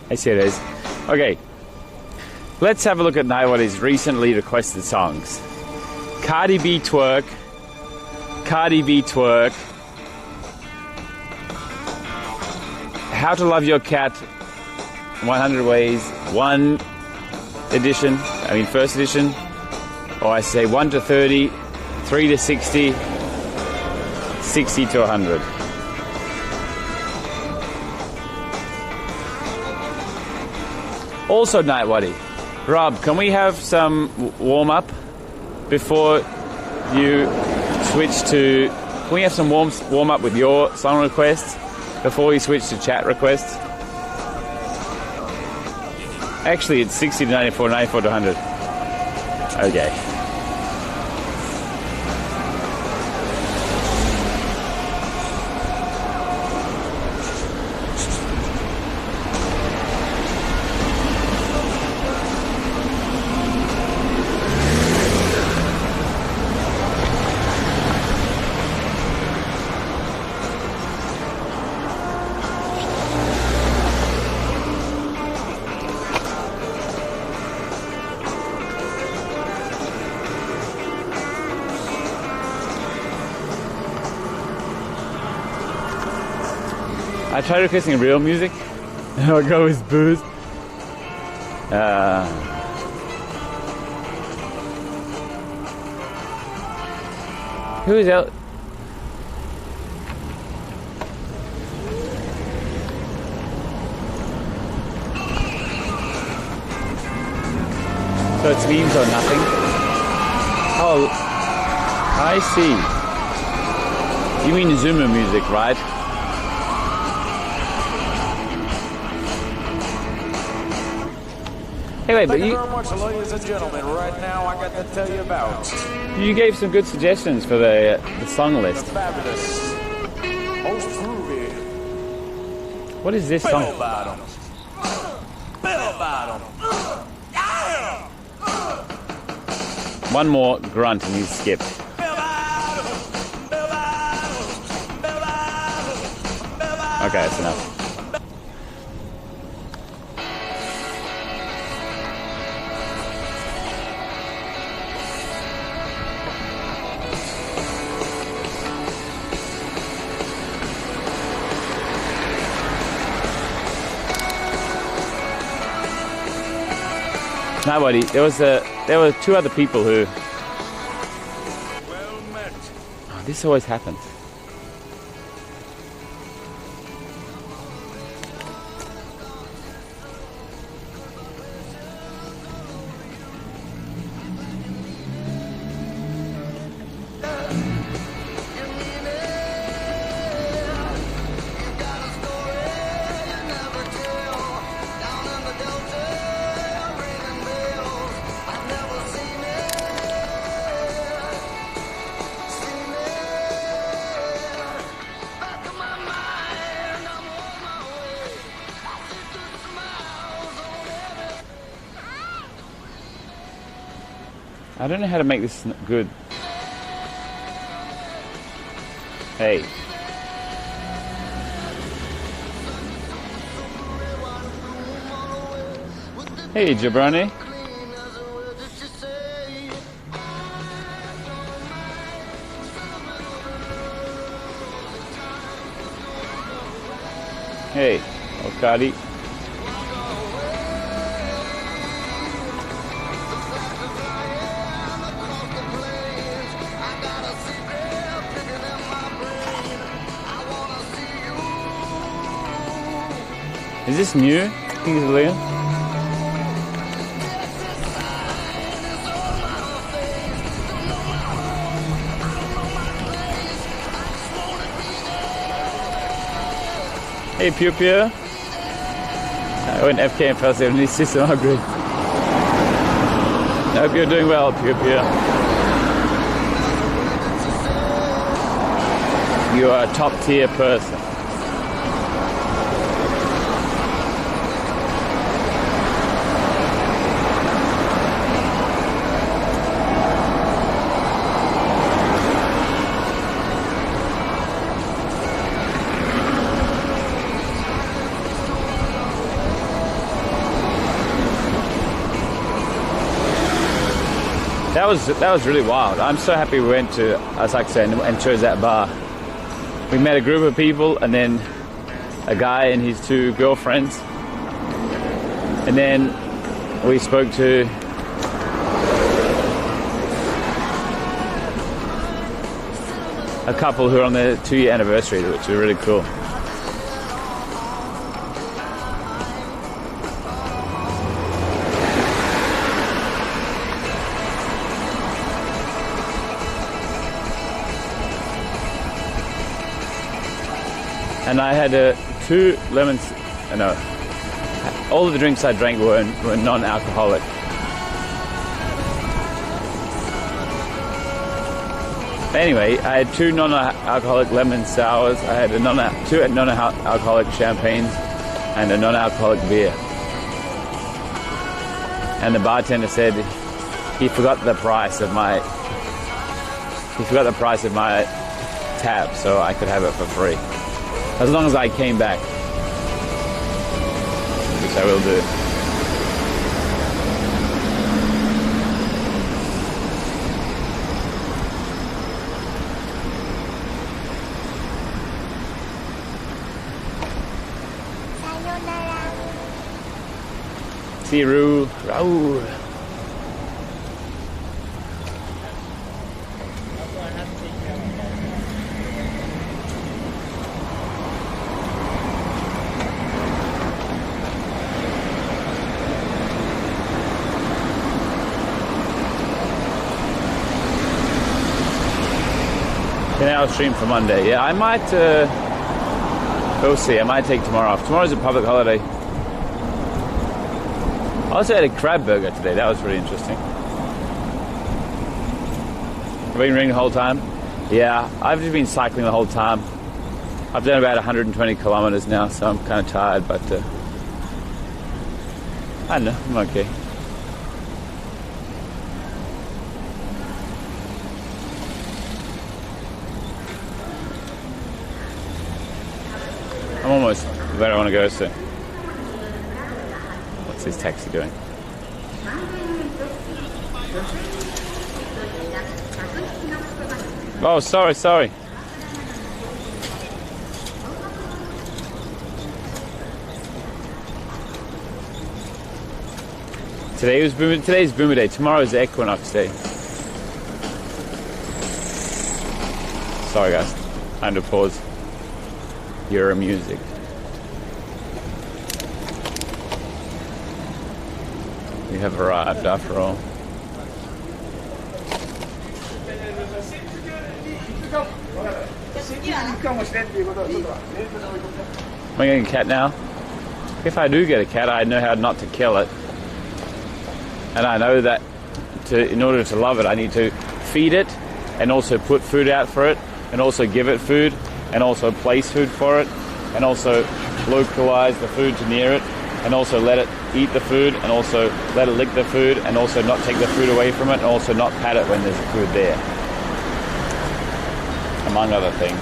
I see it is. Okay, let's have a look at Nightwaddy's recently requested songs. Cardi B Twerk, Cardi B Twerk, How to Love Your Cat 100 Ways, first edition, or I say 1 to 30, 3 to 60, 60 to 100. Also Nightwaddy, Rob, can we have some warm-up before you switch to... Can we have some warm-up with your song requests before you switch to chat requests? Actually, it's 60 to 94, 94 to 100. Okay. I tried requesting real music. I'll go with booze. Who is out? So it's memes or nothing? Oh, I see. You mean Zoomer music, right? Anyway, but
Thank you very much, ladies and gentlemen. Right now, I got to tell you about...
You gave some good suggestions for the song list.
The fabulous, most groovy...
What is this song?
Bell bottom. Bell bottom. Yeah!
One more grunt and he's skipped. Okay, that's enough. Nobody. There were two other people who...
Well met.
Oh, this always happens. I don't know how to make this good. Hey. Hey, jabroni. Hey, Okadi. Is this new? I think it's Liam. Hey, Pure Pure. I went FK and fell and he's so hungry. I hope you're doing well, Pure Pure. You are a top tier person. That was really wild. I'm so happy we went to Asakusa and chose that bar. We met a group of people and then a guy and his two girlfriends. And then we spoke to a couple who are on their 2-year anniversary, which was really cool. And I had 2 lemons, no, all of the drinks I drank were non-alcoholic. Anyway, I had 2 non-alcoholic lemon sours, I had 2 non-alcoholic champagnes, and a non-alcoholic beer. And the bartender said he forgot the price of my tab, so I could have it for free. As long as I came back, which I will do. See you, Raul. I'll stream for Monday. Yeah, I might, we'll see, I might take tomorrow off. Tomorrow's a public holiday. I also had a crab burger today, that was really interesting. I've been ringing the whole time. Yeah, I've just been cycling the whole time. I've done about 120 kilometers now, so I'm kind of tired, but I don't know, I'm okay. I'm almost where I want to go, so. What's this taxi doing? Oh, sorry. Today's Boomer Day. Tomorrow's Equinox Day. Sorry, guys. Time to pause. Euro music. We have arrived after all. Am I getting a cat now? If I do get a cat, I know how not to kill it. And I know that in order to love it, I need to feed it and also put food out for it and also give it food and also place food for it and also localize the food to near it and also let it eat the food, and also let it lick the food, and also not take the food away from it, and also not pat it when there's food there, among other things.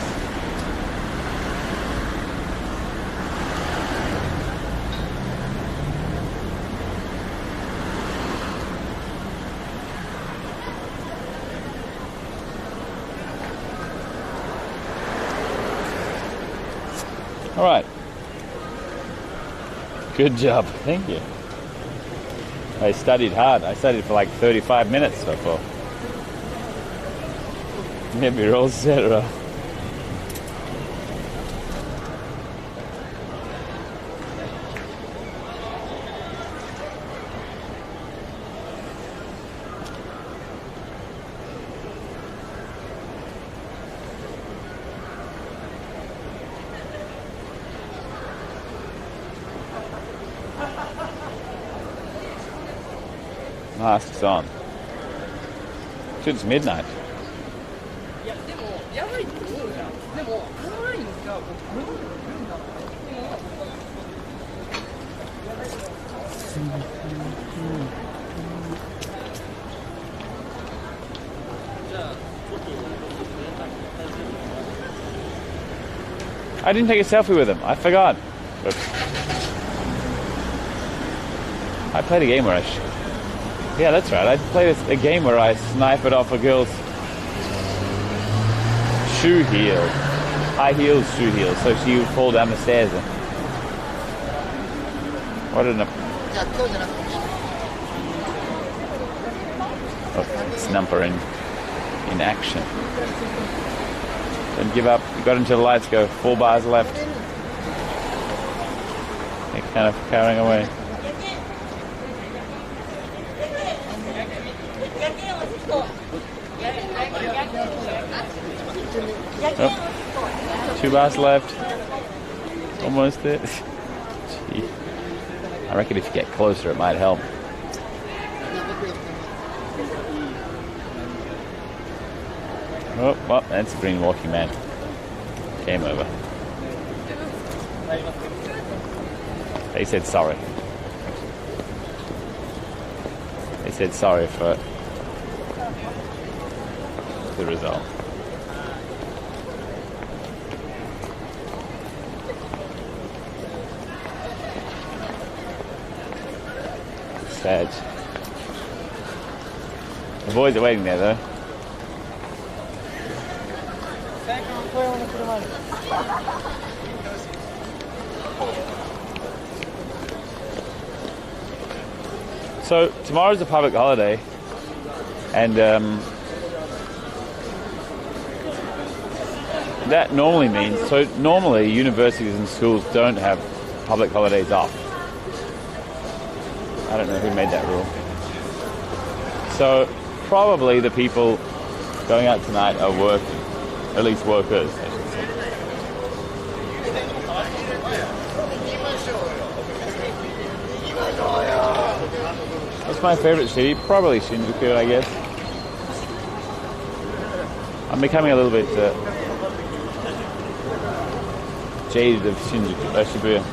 All right. Good job. Thank you. I studied hard. I studied for like 35 minutes so far. Maybe you're all set, right? Masks on. It's midnight. I didn't take a selfie with him. I forgot. Oops. I played a game where yeah, that's right. I played a game where I snipe it off a girl's shoe heel. High heels, shoe heel. So she would fall down the stairs. What an... Oh, snumper in action. Don't give up. You got until the lights go. 4 bars left. They're kind of carrying away. Oh, 2 bars left. Almost there. Gee. I reckon if you get closer it might help. Oh, well, that's a green walking man. Game over. They said sorry. They said sorry for the result. Sad. The boys are waiting there though. So tomorrow's a public holiday, and that normally means, so normally universities and schools don't have public holidays off. I don't know who made that rule. So probably the people going out tonight are working, at least workers, I should say. What's my favorite city? Probably Shinjuku, I guess. I'm becoming a little bit jaded of Shibuya.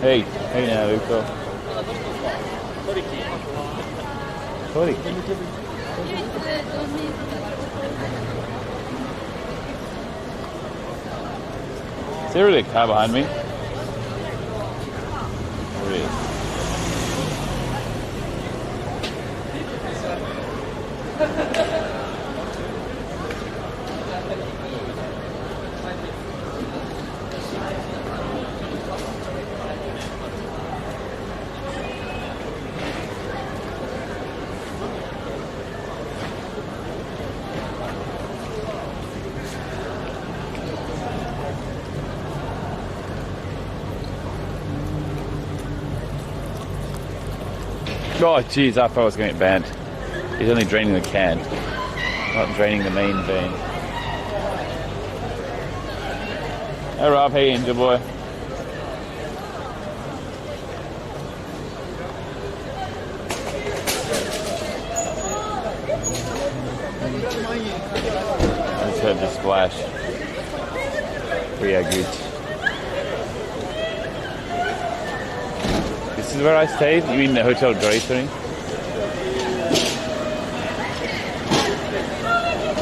Hey now, Luko. Toriki. Is there really a car behind me? There is. Oh jeez, I thought I was going to get banned. He's only draining the can, not draining the main vein. Hey Rob, hey Angel Boy. a splash. We are good. This is where I stayed? You mean the Hotel Drapery?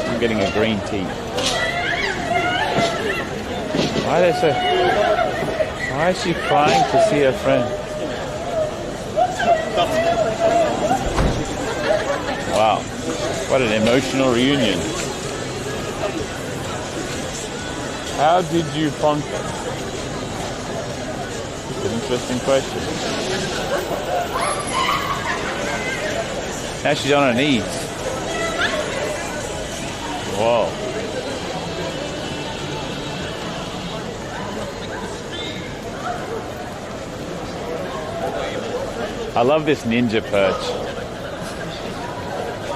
I'm getting a green tea. Why is she crying to see her friend? Wow, what an emotional reunion. How did you funk it? It's an interesting question. Now she's on her knees. Whoa. I love this ninja perch.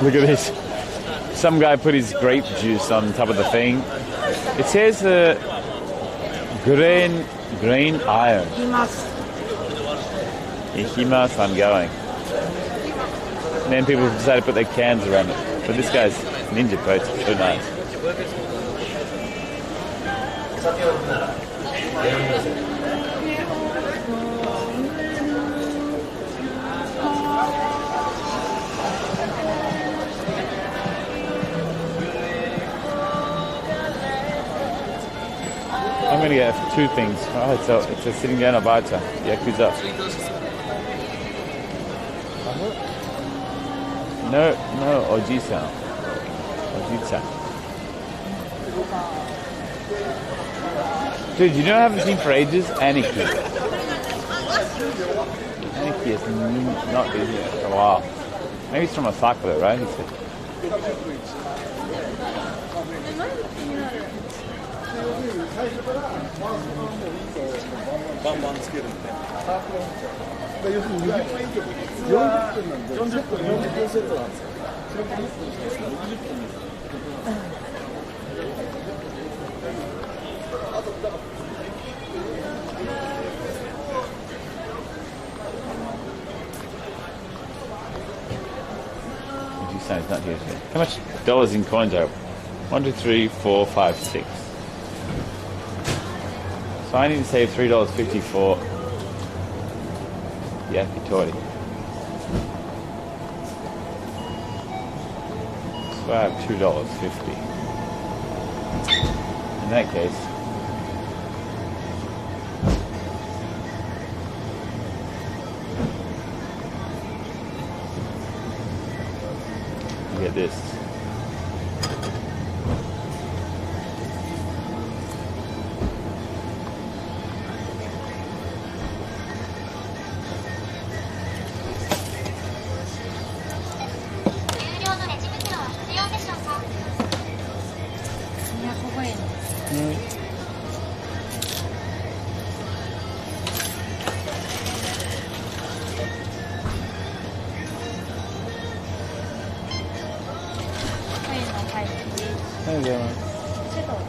Look at this. Some guy put his grape juice on top of the thing. It says grain iron. Ikimasu, I'm going. And then people decided to put their cans around it. But this guy's ninja perch is so nice. I'm going to get two things. Oh, it's a sitting down Abacha. Yakuza. No, Oji-san. Oji-san. Dude, you know I haven't seen for ages? Aniki. Aniki is not been here for a while. Maybe it's from Osaka though, right? He said. It's not here today. How much dollars in coins are 1, 2, 3, 4, 5, 6. So I need to save $3.50 for yakitori. So I have $2.50. In that case, you get this.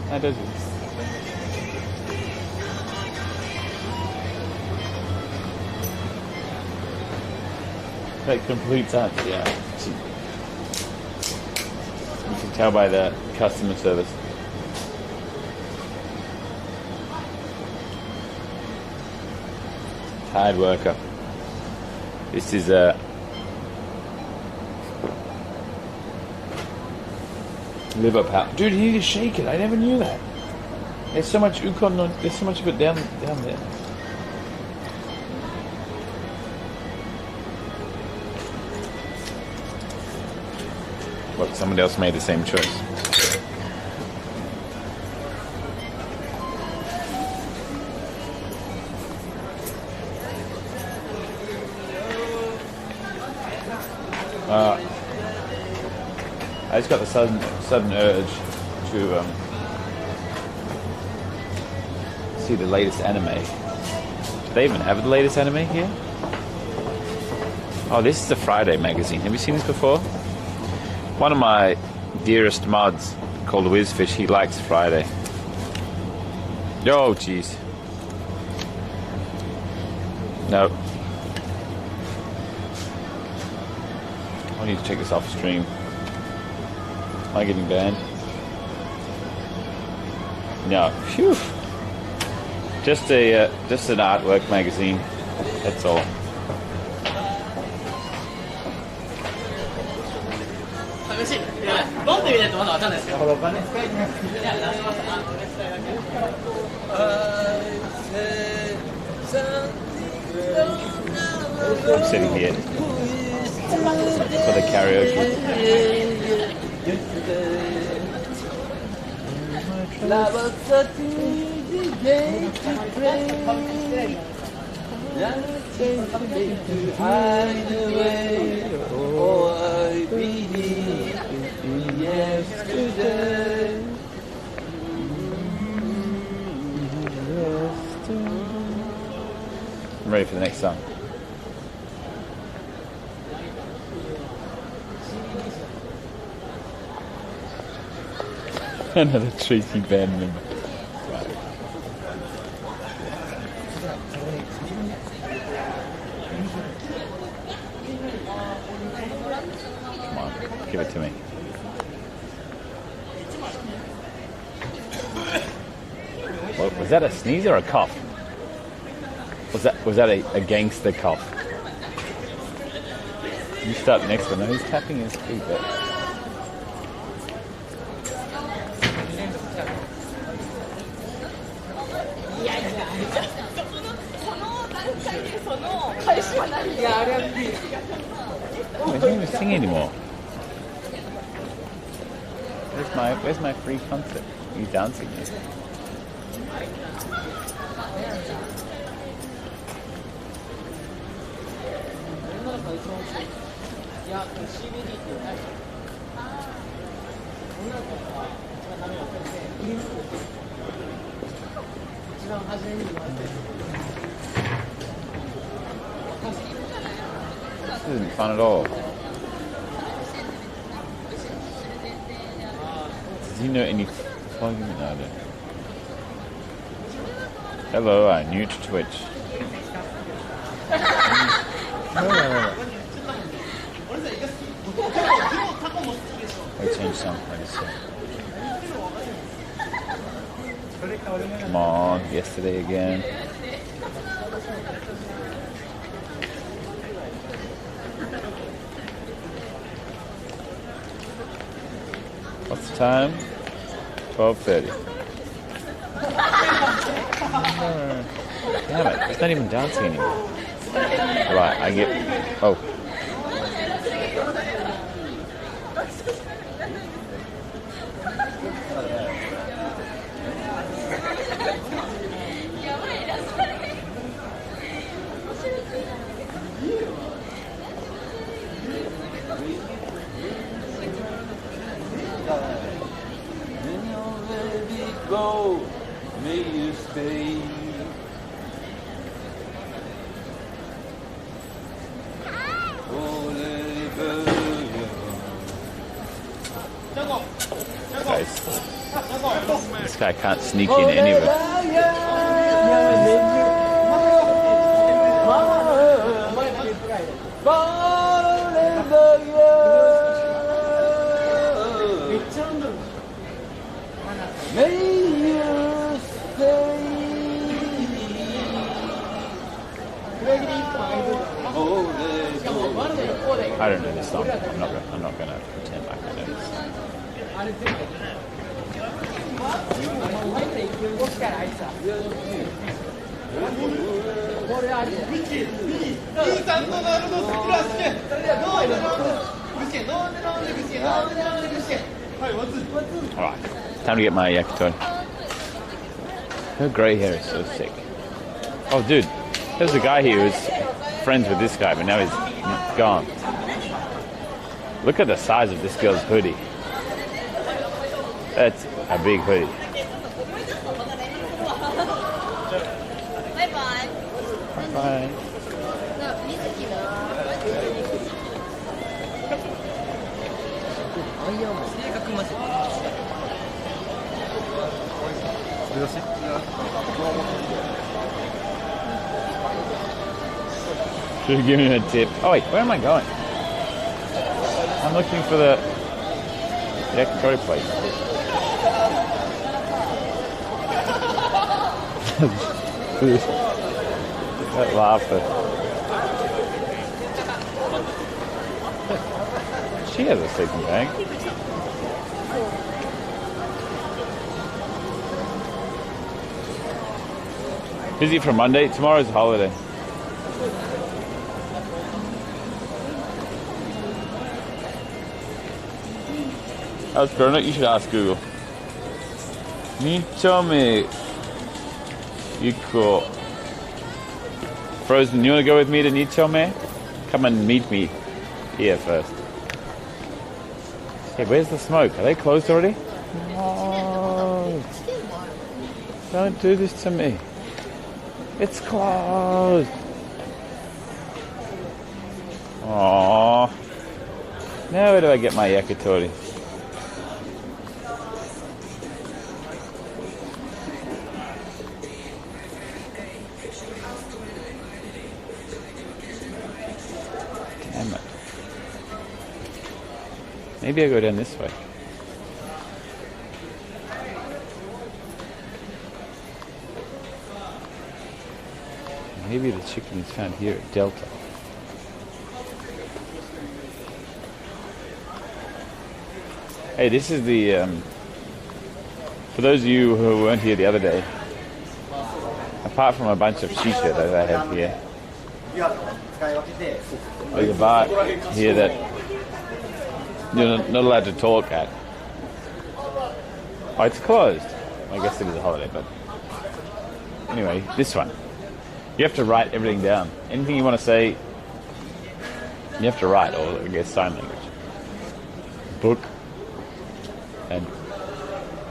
That does it. That completes that, yeah. You can tell by the customer service. Tired worker. This is a liver powder. Dude, you need to shake it. I never knew that. There's so much ukon. There's so much of it down there. Look, somebody else made the same choice. I just got the sudden urge to see the latest anime. Do they even have the latest anime here? Oh, this is the Friday magazine. Have you seen this before? One of my dearest mods called Whizfish, he likes Friday. Oh, jeez. No. I need to take this off stream. Am I getting banned? No. Phew. Just an artwork magazine. That's all. I'm sitting here for the karaoke. I'm ready for the next song. Another Tracy band member. Come on, give it to me. What, was that a sneeze or a cough? Was that a gangster cough? You stop next one. No, he's tapping his feet. He doesn't even sing anymore. Where's my free concert? He's dancing here. This isn't fun at all. Does he know any plugging? No, I don't. Hello, I'm new to Twitch. No. I changed something. Come on, yesterday again. What's the time? 12:30. Damn it, it's not even dancing anymore. Right, I get... Oh.
Go, may you stay.
This guy can't sneak in any of it. I don't know this song. I'm not gonna pretend like I know this song. Alright, time to get my yakitori. Her grey hair is so sick. Oh dude, there's a guy here who's friends with this guy, but now he's gone. Look at the size of this girl's hoodie. That's a big hoodie.
Bye-bye.
Bye. Should have given him a tip. Oh wait, where am I going? I'm looking for the yakitori place. That laughter. She has a sleeping bag. Busy for Monday. Tomorrow's a holiday. How's Bernard? You should ask Google. Nichome Yuko. Frozen, you want to go with me to Nichome? Come and meet me here first. Hey, where's the smoke? Are they closed already? No. Don't do this to me. It's closed. Aww. Now where do I get my yakitori? Damn it. Maybe I go down this way. Maybe the chicken is found here at Delta. Hey, this is the, for those of you who weren't here the other day, apart from a bunch of shisha that I have here, there's a bar here that you're not allowed to talk at. Oh, it's closed. I guess it is a holiday, but anyway, this one. You have to write everything down. Anything you want to say, you have to write, or I guess sign language. Book and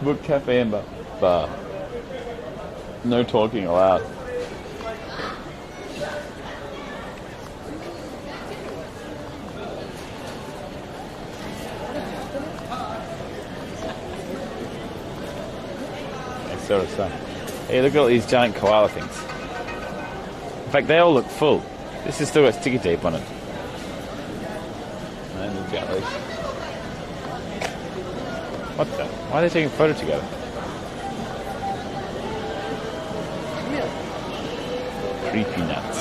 book cafe and bar. No talking allowed. Sort of stuff. Hey, look at all these giant koala things. In fact, they all look full. This has still got sticky tape on it. And the jellies. What the? Why are they taking a photo together? Creepy nuts.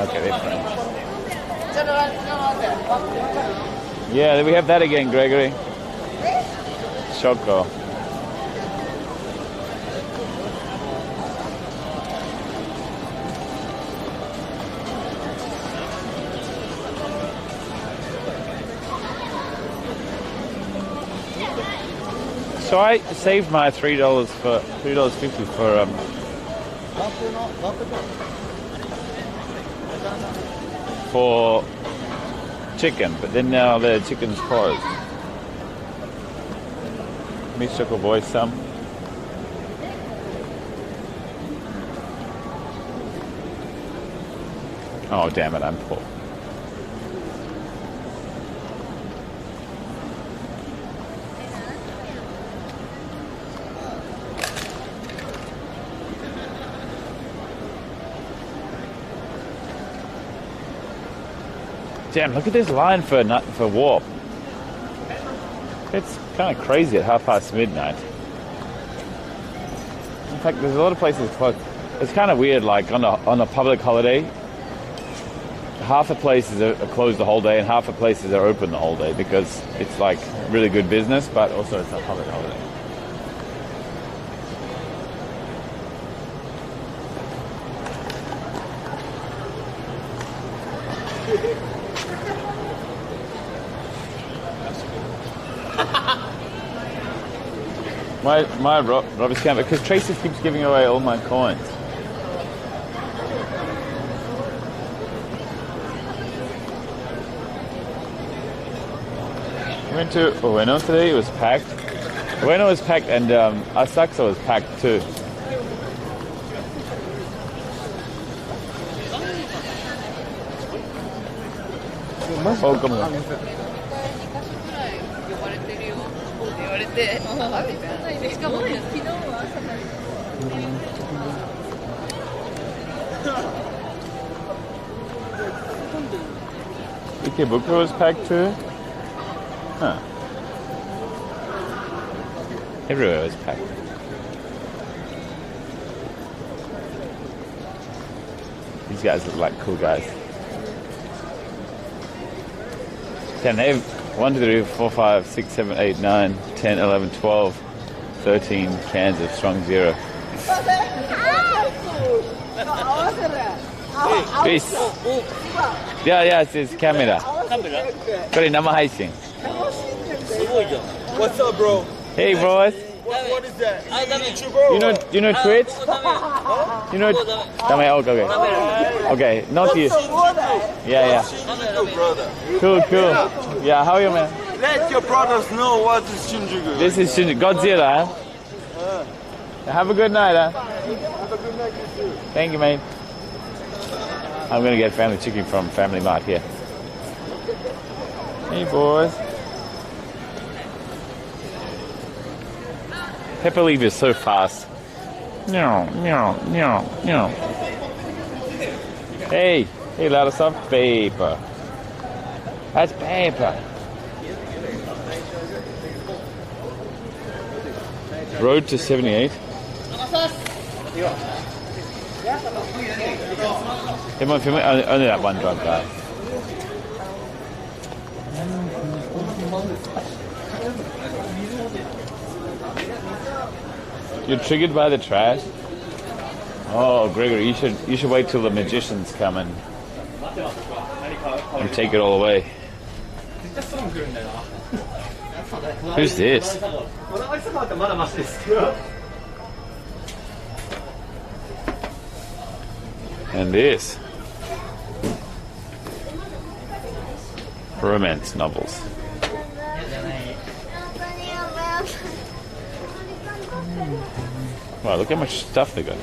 Okay, they're friends. Yeah, we have that again, Gregory. Choco. So I saved my $3 for $3.50 for chicken, but then now the chicken's closed. Me Choco Boy some. Oh damn it, I'm full. Damn, look at this line for Warp. It's kind of crazy at midnight. In fact, there's a lot of places closed. It's kind of weird, like on a public holiday, half the places are closed the whole day and half the places are open the whole day because it's like really good business, but also it's a public holiday. My rubbish can, because Tracy keeps giving away all my coins. We went to Ueno today, it was packed. Ueno was packed and Asakusa was packed too. Welcome.
しかも昨日は朝から
Ikebukuro was packed too? Huh. Everywhere was packed. These guys look like cool guys. 10, they have 1, 2, 3, 4, 5, 6, 7, 8, 9, 10, 11, 12, 13 cans of Strong Zero. Peace. Yeah, it's camera. これ生配信。
What's up, bro?
Hey, bros.
What is that?
You know Twitch? You know? Okay. Okay, not you. Yeah. Cool. Yeah, how are you, man?
Let your brothers know what is Shinjuku.
This is Shinjuku. Godzilla. Have a good night, huh?
Have a good night, you too.
Thank you, mate. I'm gonna get family chicken from Family Mart here. Hey, boys. Pepper leaf is so fast. Meow. Hey, lot of stuff. Paper. That's paper. Road to 78. Only that one drug guy. You're triggered by the trash? Oh, Gregory, you should wait till the magicians come and take it all away. Who's this? And this. Romance novels. Wow, look how much stuff they got.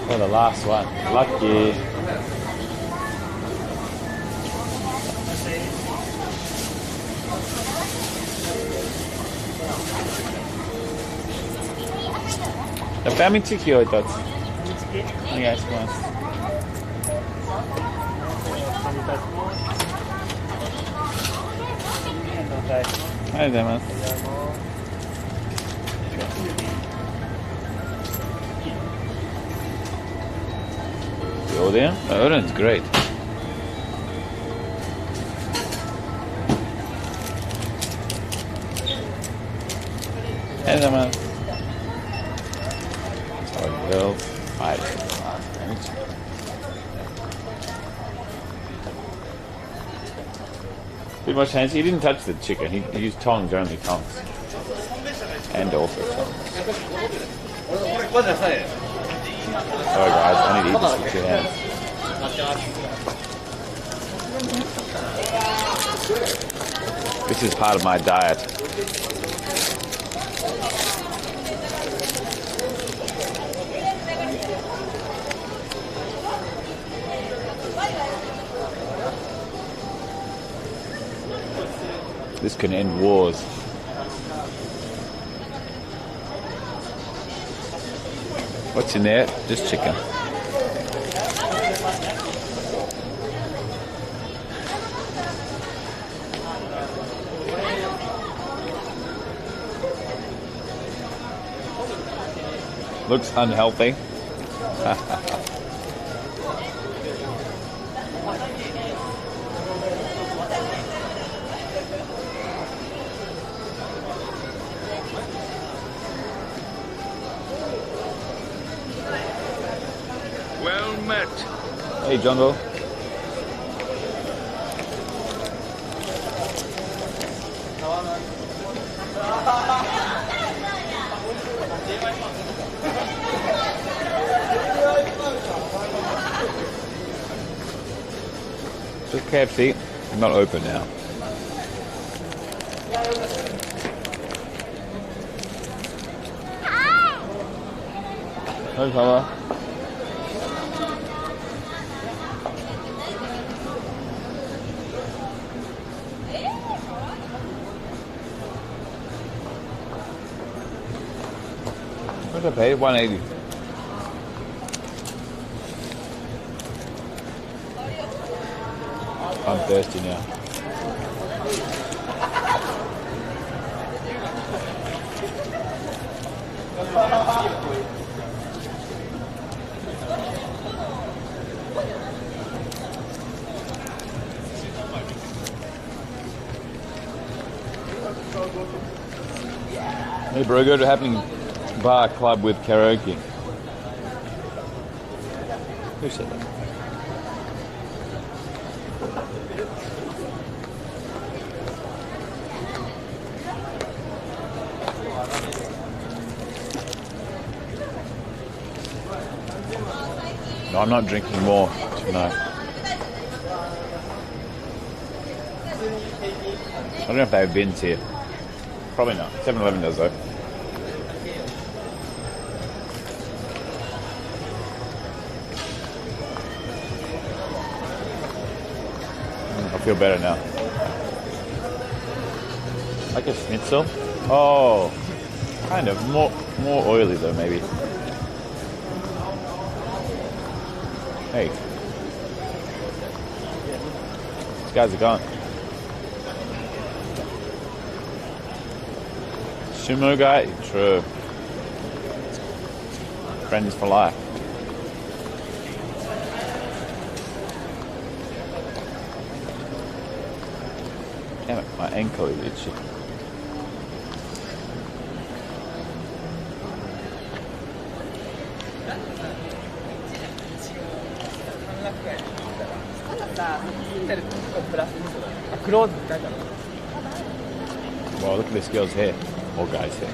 Oh, the last one. Lucky. The family chicken I thought. Yes, once. ありがとうございます。The Odeon? The Odeon's great. Aりがとうございます。Pretty much hands. He didn't touch the chicken. He used tongs, only tongs. And also tongs. Sorry guys, I need to eat this with 2 hands. This is part of my diet. This can end wars. What's in there? Just chicken. Looks unhealthy.
Well met.
Hey, Jungle. Just KFC. Not open now. Hi, fella. What did I pay? $180. I'm thirsty now. Hey bro, go to Happening Bar Club with karaoke. Who said that? No, I'm not drinking more tonight. I don't know if they have bins here. Probably not. 7-Eleven does though. I feel better now. Like a schnitzel? Oh, kind of. More oily though, maybe. Hey. These guys are gone. Sumo guy? True. Friends for life. Damn it, my ankle is itchy. Wow, look at this girl's hair. Or guy's hair.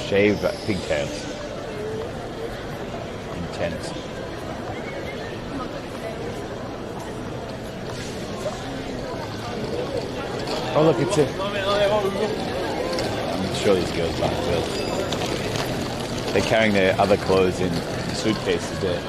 Shaved pigtails. Intense. Oh look, it's it. I'm sure these girls like Bill. They're carrying their other clothes in suitcases there.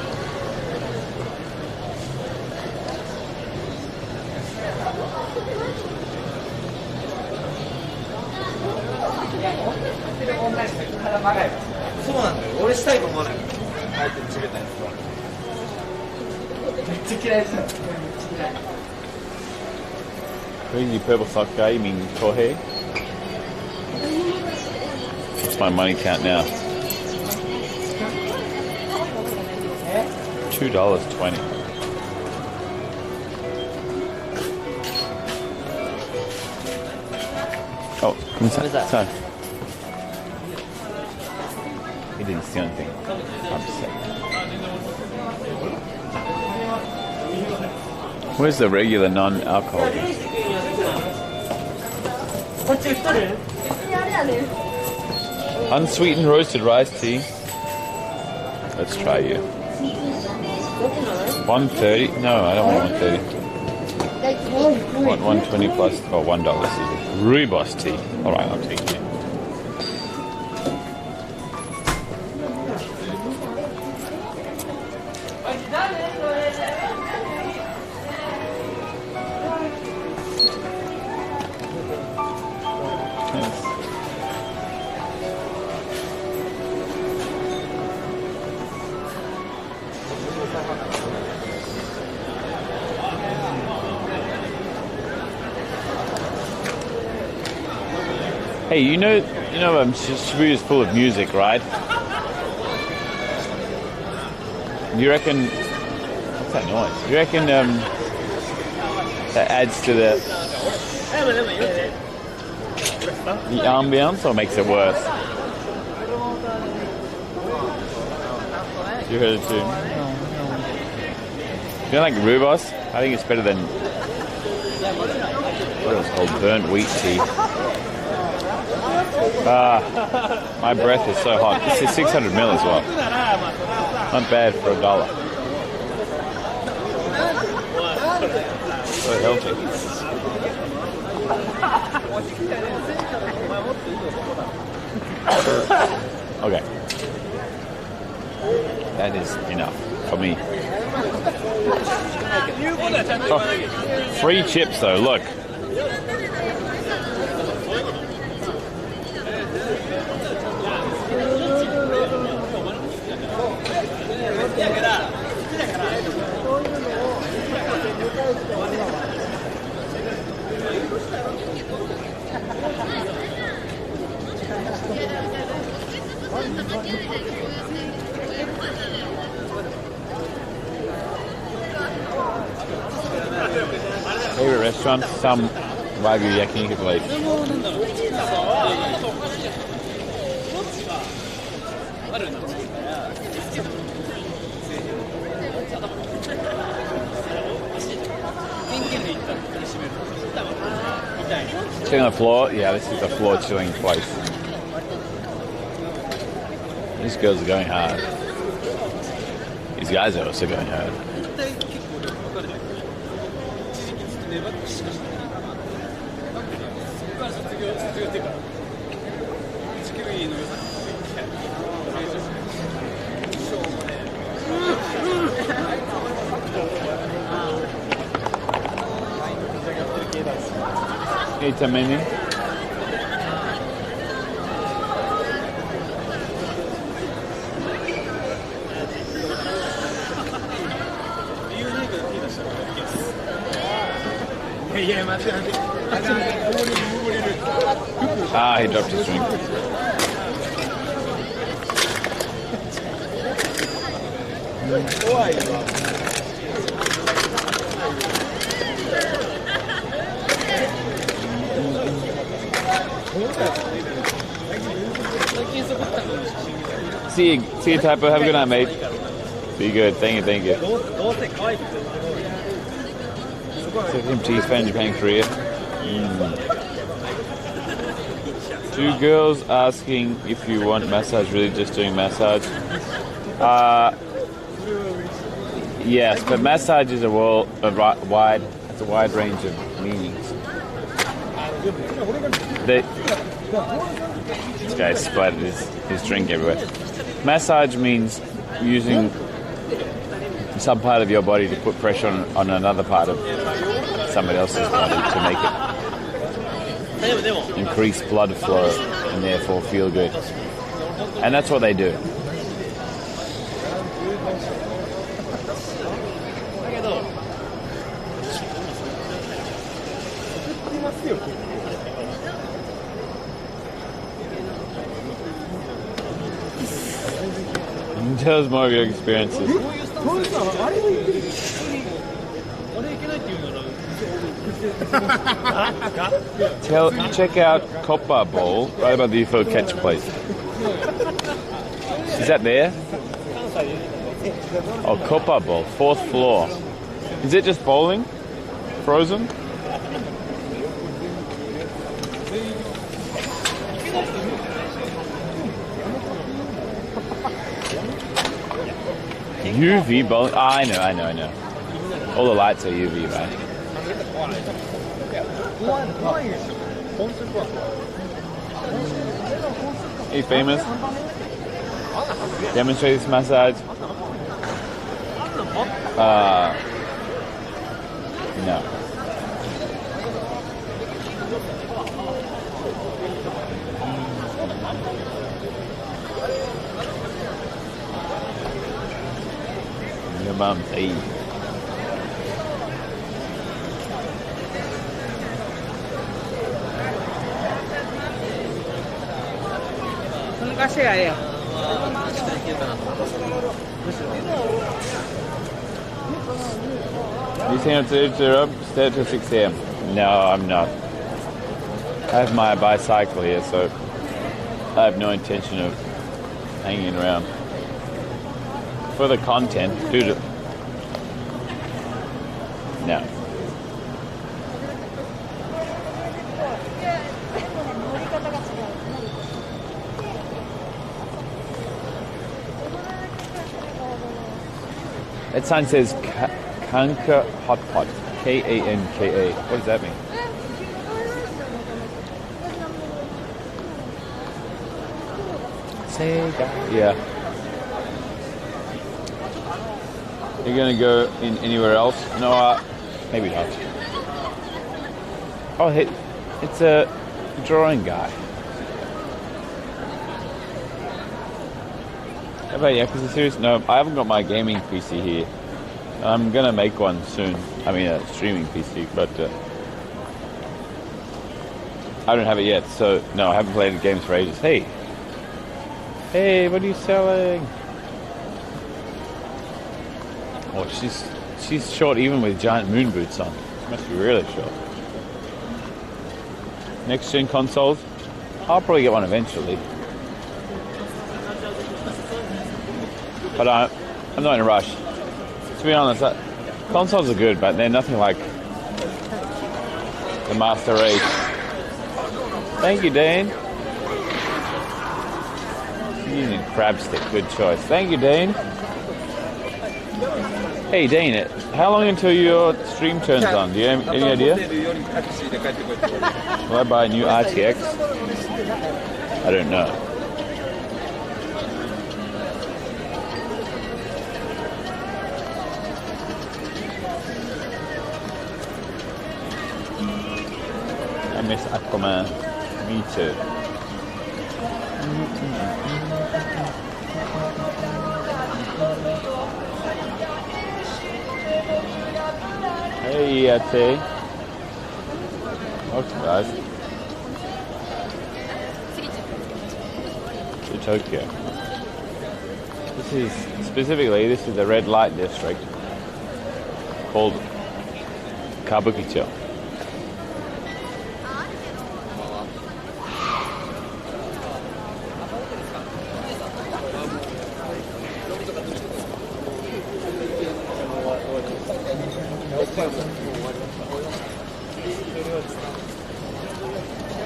Crazy purple sock guy, you mean Kohei? What's my money count now? $2.20. Oh, come inside. Sorry. He didn't see anything. I'm sick. Where's the regular non-alcohol? Unsweetened roasted rice tea. Let's try you. 130? No, I don't want 130. I want 120 plus or $1. Rooibos tea. Alright, I'll take it. Hey, you know, Shibuya is full of music, right? You reckon? What's that noise? You reckon that adds to the ambience or makes it worse? You heard it too. You don't like rooibos? I think it's better than what it was called, burnt wheat tea. My breath is so hot. This is 600 ml as well. Not bad for $1. So healthy. Okay. That is enough for me. Oh, free chips though, look. Favorite restaurant? Some Wagyu yakiniku place. Chilling on the floor? Yeah, this is a floor chilling place. These girls are going hard. These guys are also going hard. Eat a menu. Ah, he dropped his drink. See you, Typo. Have a good night, mate. Be good. Thank you. Second cheese fan, Japan, Korea. Two girls asking if you want massage, really just doing massage. Yes, but massage is a wide range of meanings. This guy splattered his drink everywhere. Massage means using some part of your body to put pressure on another part of somebody else's body to make it increase blood flow and therefore feel good. And that's what they do. Tell us more of your experiences. Check out Copper Bowl right above the UFO catch place. Is that there? Oh, Copper Bowl, 4th floor. Is it just bowling? Frozen? UV bowling? Oh, I know. All the lights are UV, right? Are you famous? Demonstrate this massage? No. Your mom's 8. You saying it's up? Stay till 6 a.m. No, I'm not. I have my bicycle here, so I have no intention of hanging around. For the content, dude. No. That sign says Kanka Hot Pot. Kanka. What does that mean? Sega. Yeah. You're gonna go in anywhere else? No, maybe not. Oh, hey, it's a drawing guy. How about Yakuza series? No, I haven't got my gaming PC here. I'm gonna make one soon. I mean, a streaming PC, but I don't have it yet. So no, I haven't played the games for ages. Hey, Hey, what are you selling? Oh, she's short even with giant moon boots on. She must be really short. Next gen consoles. I'll probably get one eventually. But I'm not in a rush. To be honest, consoles are good, but they're nothing like the Master Race. Thank you, Dane. Using crab stick, good choice. Thank you, Dane. Hey, Dane, how long until your stream turns on? Do you have any idea? Will I buy a new RTX? I don't know. I miss Aquaman. Me too. Hey, Yate. Okay, guys. To Tokyo. This is the red light district called Kabukicho.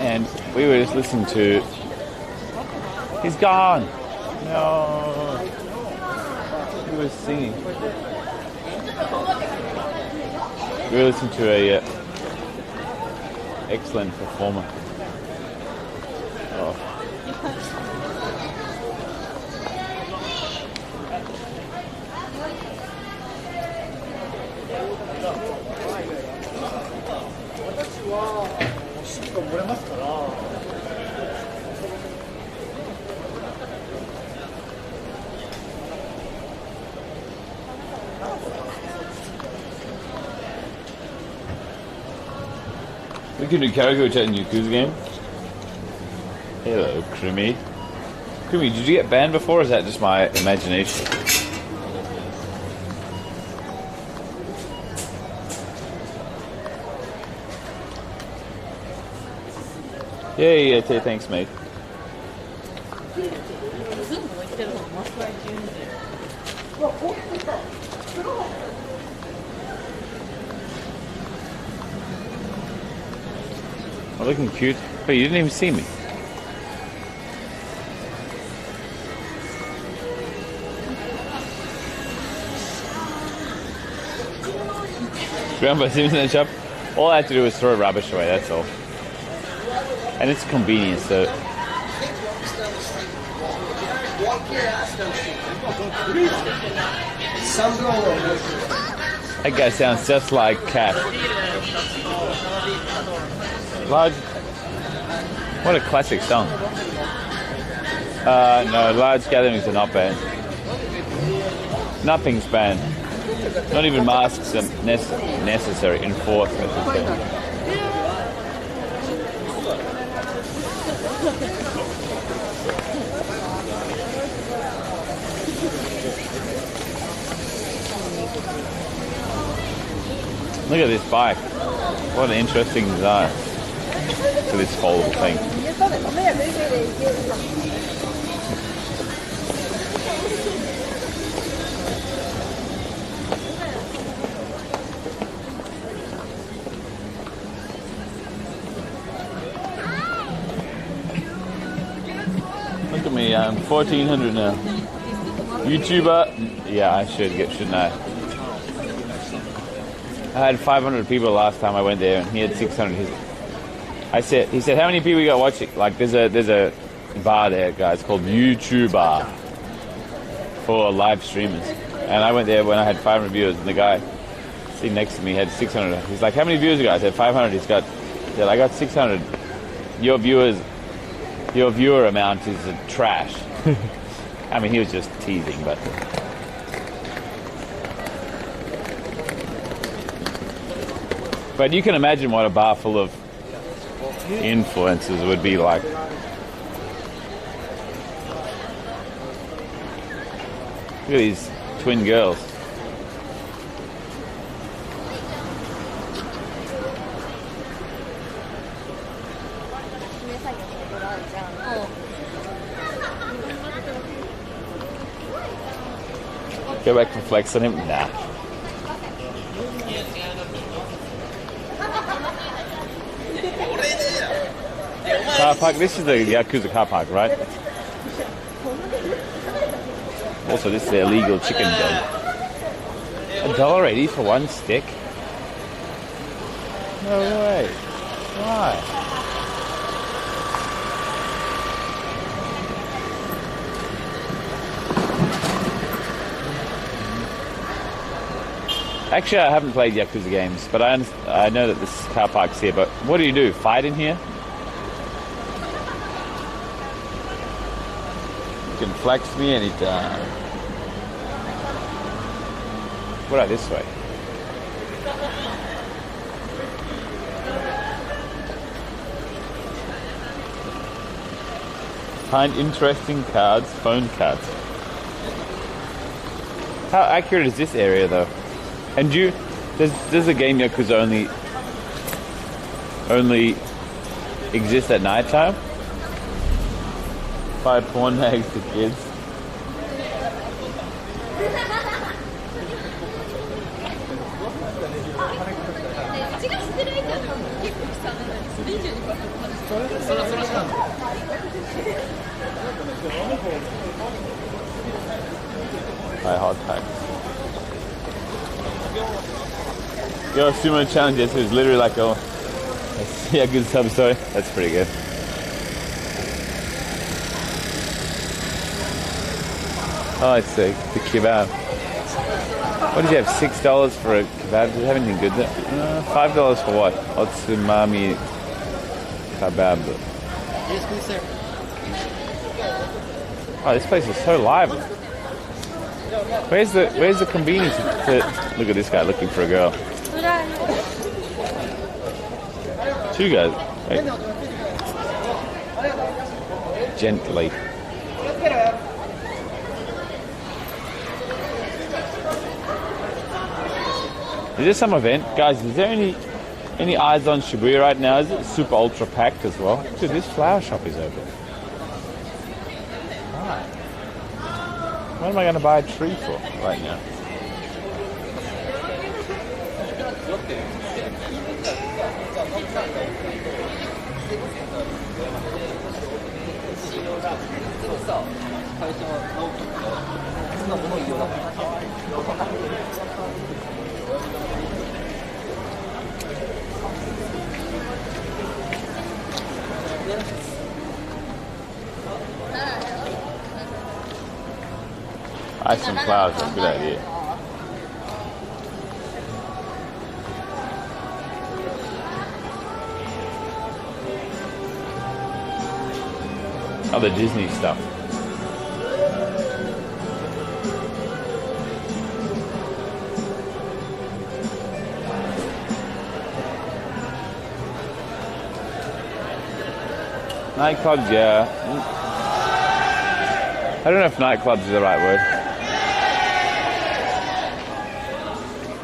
And we were just listening to... He's gone! No! He was singing. We were listening to a excellent performer. Oh. We can do karaoke chat in Yakuza game. Hello, Krimi. Krimi, did you get banned before, or is that just my imagination? Yay, thanks, mate. Oh, looking cute. But you didn't even see me. Remember, see me in the shop? All I had to do was throw rubbish away, that's all. And it's convenience, so... That guy sounds just like Cat. Large... What a classic song. No, large gatherings are not banned. Nothing's banned. Not even masks are necessary. Enforcement is banned. Look at this bike. What an interesting design for this foldable thing. Look at me, I'm 1400 now. YouTuber? Yeah, I should get, shouldn't I? I had 500 people last time I went there, and he had 600. He said, how many people you got watching? Like, there's a bar there, guys, called YouTube Bar for live streamers. And I went there when I had 500 viewers, and the guy sitting next to me had 600. He's like, how many viewers you got? I said 500. He said, I got 600. Your viewer amount is trash. I mean, he was just teasing, but. But you can imagine what a bar full of influencers would be like. Look at these twin girls. Go back and flex on him? Nah. Car park. This is the Yakuza car park, right? Also, this is the illegal chicken den. $1.80 for one stick? No way. Why? Actually, I haven't played Yakuza games, but I know that this car park's here. But what do you do? Fight in here? You can flex me anytime. What about this way? Find interesting cards, phone cards. How accurate is this area, though? And does the game Yakuza only exist at night time? Buy porn mags to kids. Buy hot packs. Yo, sumo challenge. This is literally like a Yakuza sub story. That's pretty good. Oh, it's the kebab. What did you have? $6 for a kebab? Does it have anything good there? $5 for what? Otsumami kebab.
Yes, please, sir.
Oh, this place is so lively. Where's the convenience to look at this guy looking for a girl? Two guys. Wait. Gently. Is there some event? Guys, is there any eyes on Shibuya right now? Is it super ultra packed as well? Dude, this flower shop is open. Right. What am I going to buy a tree for right now? Ice and flowers is a good idea. Other Disney stuff. Nightclubs, yeah. I don't know if nightclubs is the right word.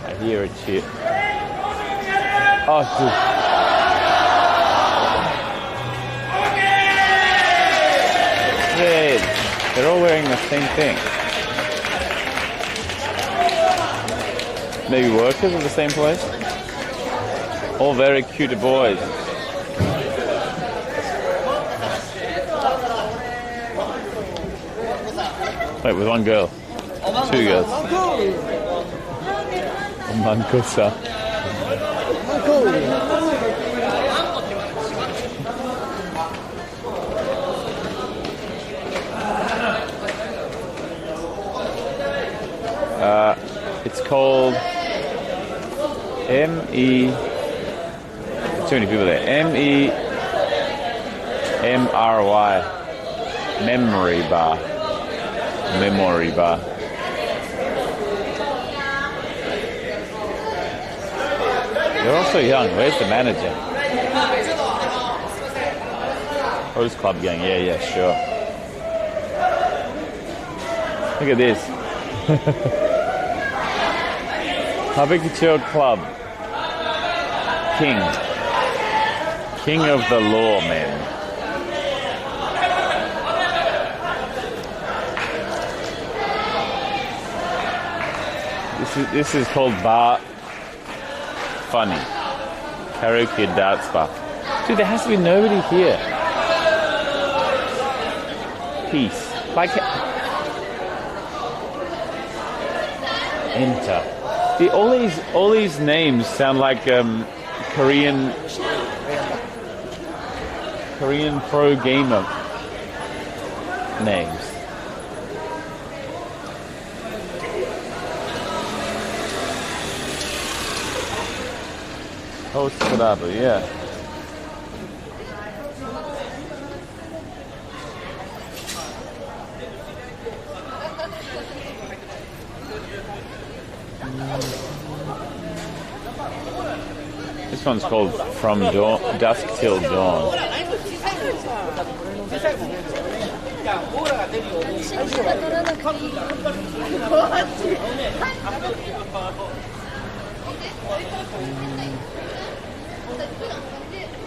I hear a cheer. Oh, dude. Yeah, they're all wearing the same thing. Maybe workers of the same place? All very cute boys. Wait, with one girl. Two girls. Mankosa. It's called M-E... Too many people there. M-E-M-R-Y. Memory Bar. Memory Bar. They're all so young. Where's the manager? Who's club gang? Yeah, sure. Look at this. Kabukicho Club. King. King of the law, man. This is called Bar Funny. Karaoke Darts Bar. Dude, there has to be nobody here. Peace. Like... Enter. See, all these names sound like Korean pro gamer names. Host Club, yeah. This one's called From Dusk Till Dawn.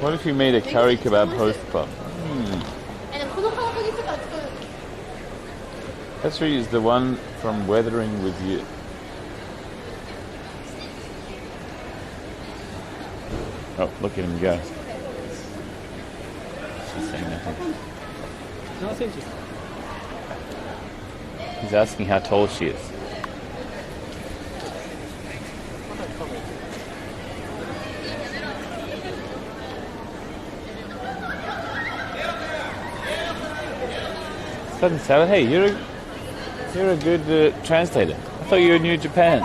What if you made a curry kebab host club? That's really the one from Weathering with You. Oh, look at him go. She's saying nothing. He's asking how tall she is. Doesn't sound. Hey, you're a good translator. I thought you knew Japan.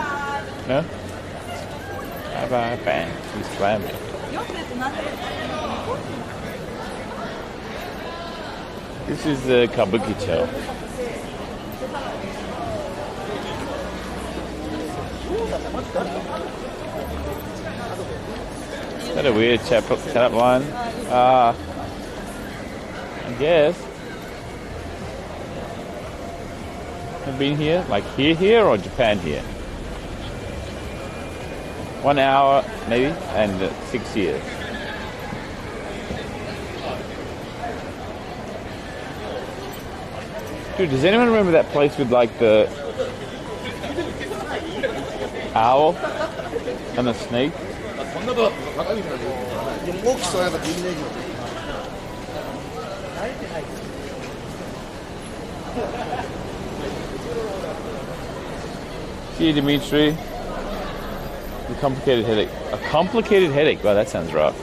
No? Bye bang. He's slamming. This is the Kabukicho. Is that a weird setup line? I guess. Have been here? Like here or Japan here? 1 hour maybe, and 6 years. Dude, does anyone remember that place with like the owl and the snake? See you, Dimitri. A complicated headache. A complicated headache? Wow, that sounds rough.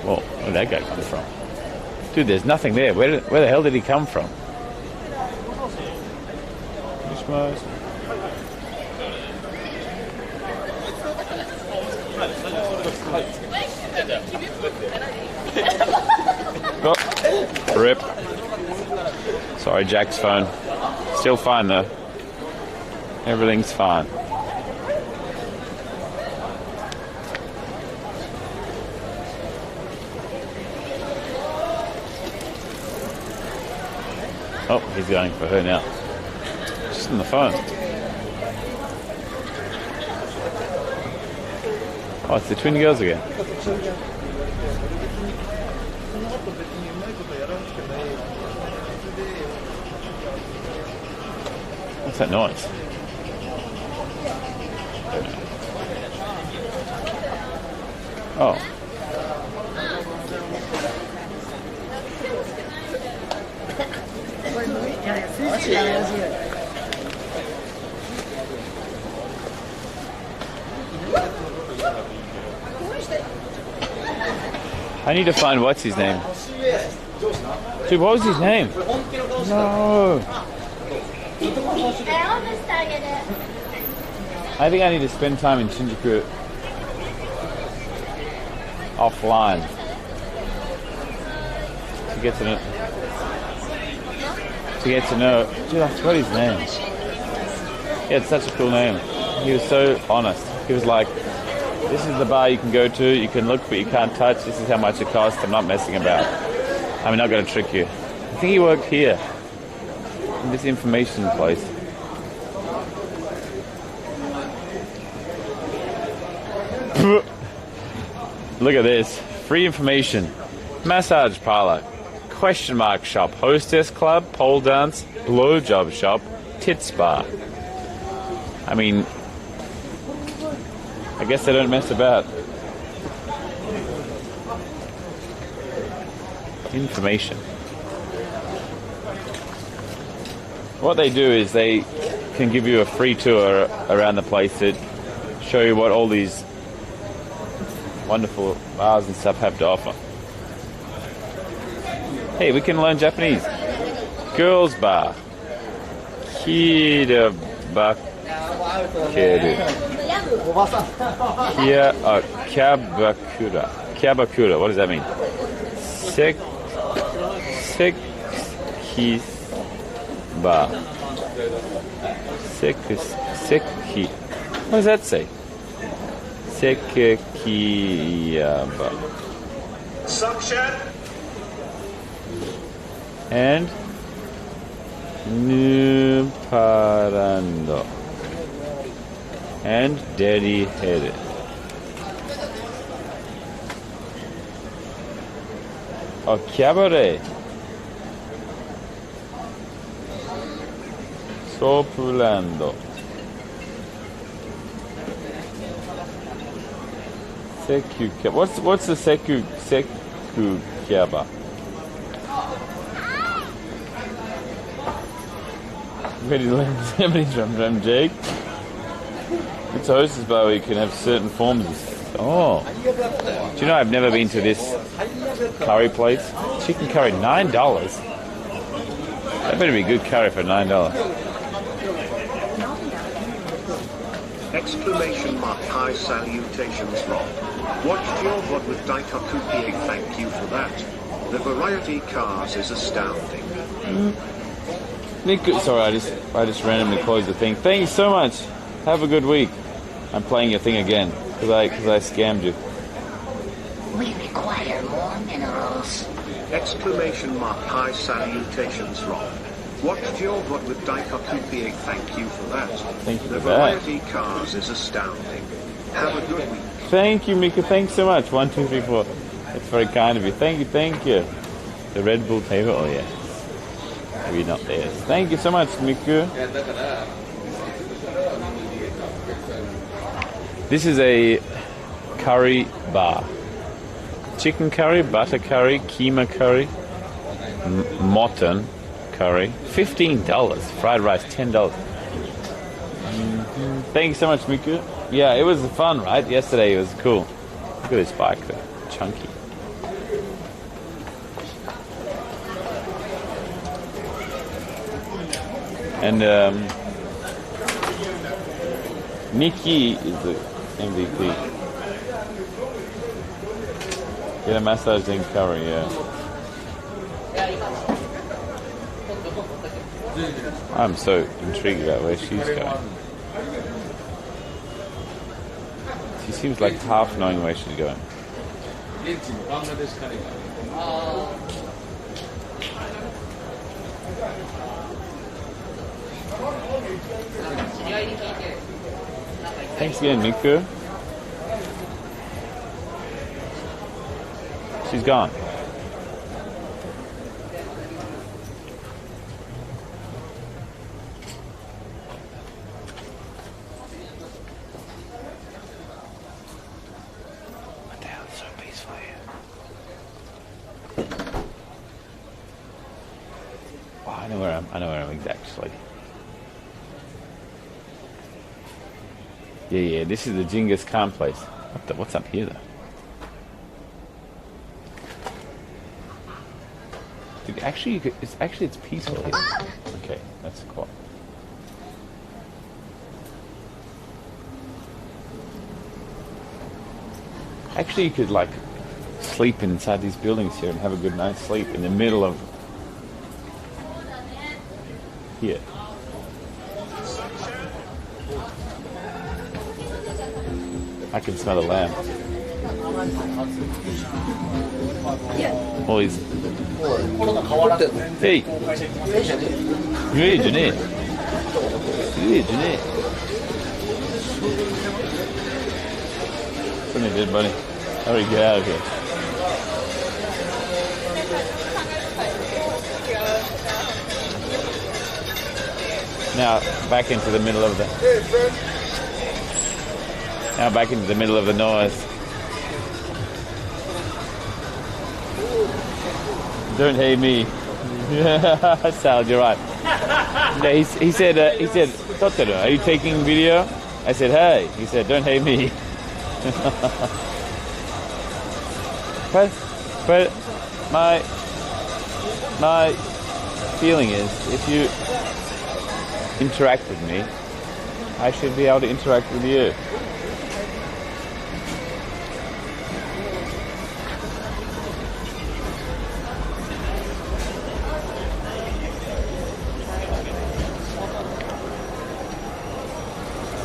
Well, where did that guy come from? Dude, there's nothing there. Where the hell did he come from? Oh, rip. Sorry, Jack's phone. Still fine though. Everything's fine. Oh, he's going for her now. Just on the phone. Oh, it's the twin girls again. What's that noise? Oh. I need to find what's his name. Dude, what was his name? No. I think I need to spend time in Shinjuku offline to get to know. Dude, I forgot his name. He had such a cool name. He was so honest. He was like, this is the bar you can go to, you can look but you can't touch, this is how much it costs, I'm not messing about. I'm not going to trick you. I think he worked here, in this information place. Look at this. Free information. Massage parlor. Question mark shop. Hostess club. Pole dance. Blowjob shop. Tit spa. I mean, I guess they don't mess about. Information. What they do is they can give you a free tour around the place that show you what all these wonderful bars and stuff have to offer. Hey, we can learn Japanese. Girls bar. Kirabakeru. Kyabakura. Kyabakura. What does that mean? Sekhi bar. Sekhi. What does that say? Sekiyaba.
Suction.
And Nuparando. And Daddy Headed. Oh, cabaret. Sopulando. Seku. What's the Seku Kyaba? Ready to learn Japanese from Jake? It's a hostess bar where you can have certain forms of... Oh. Do you know I've never been to this curry place? Chicken curry, $9. That better be good curry for $9.
Exclamation mark high salutations Rob. Watched your VOD with Daikaku PA, thank you for that. The variety cars is astounding.
Sorry, I just randomly closed the thing. Thank you so much. Have a good week. I'm playing your thing again because I scammed you.
We require more minerals.
Exclamation mark high salutations Rob. Watched your VOD with Daikaku PA, thank you for that.
Thank you for
the
that.
variety cars is astounding. Have a good week.
Thank you, Mika. Thanks so much. 1, 2, 3, 4. That's very kind of you. Thank you. The Red Bull table. Oh yeah. Maybe not theirs. Thank you so much, Miku. This is a curry bar. Chicken curry, butter curry, keema curry, mutton curry. $15. Fried rice, $10. Thank you so much, Miku. Yeah, it was fun, right? Yesterday it was cool. Look at this bike, though. Chunky. And Nikki is the MVP. Get a massage in curry, yeah. I'm so intrigued about where she's going. She seems like half knowing where she's going. Thanks again, Miku. She's gone. What the hell is so peaceful here? Wow, I know where I'm exactly. Yeah, this is the Genghis Khan place. What's up here, though? Dude, it's peaceful here. Okay, that's cool. Actually, you could, like, sleep inside these buildings here and have a good night's sleep in the middle of... here. I can smell the lamb. Oh, he's... Hey! Juné. Put in a dead body. Hurry, get out of here. Now back into the middle of the. Now back into the middle of the noise. Don't hate me. Sal, you're right. No, he said, Totoro, are you taking video? I said, hey. He said, don't hate me. but my feeling is, if you interact with me, I should be able to interact with you.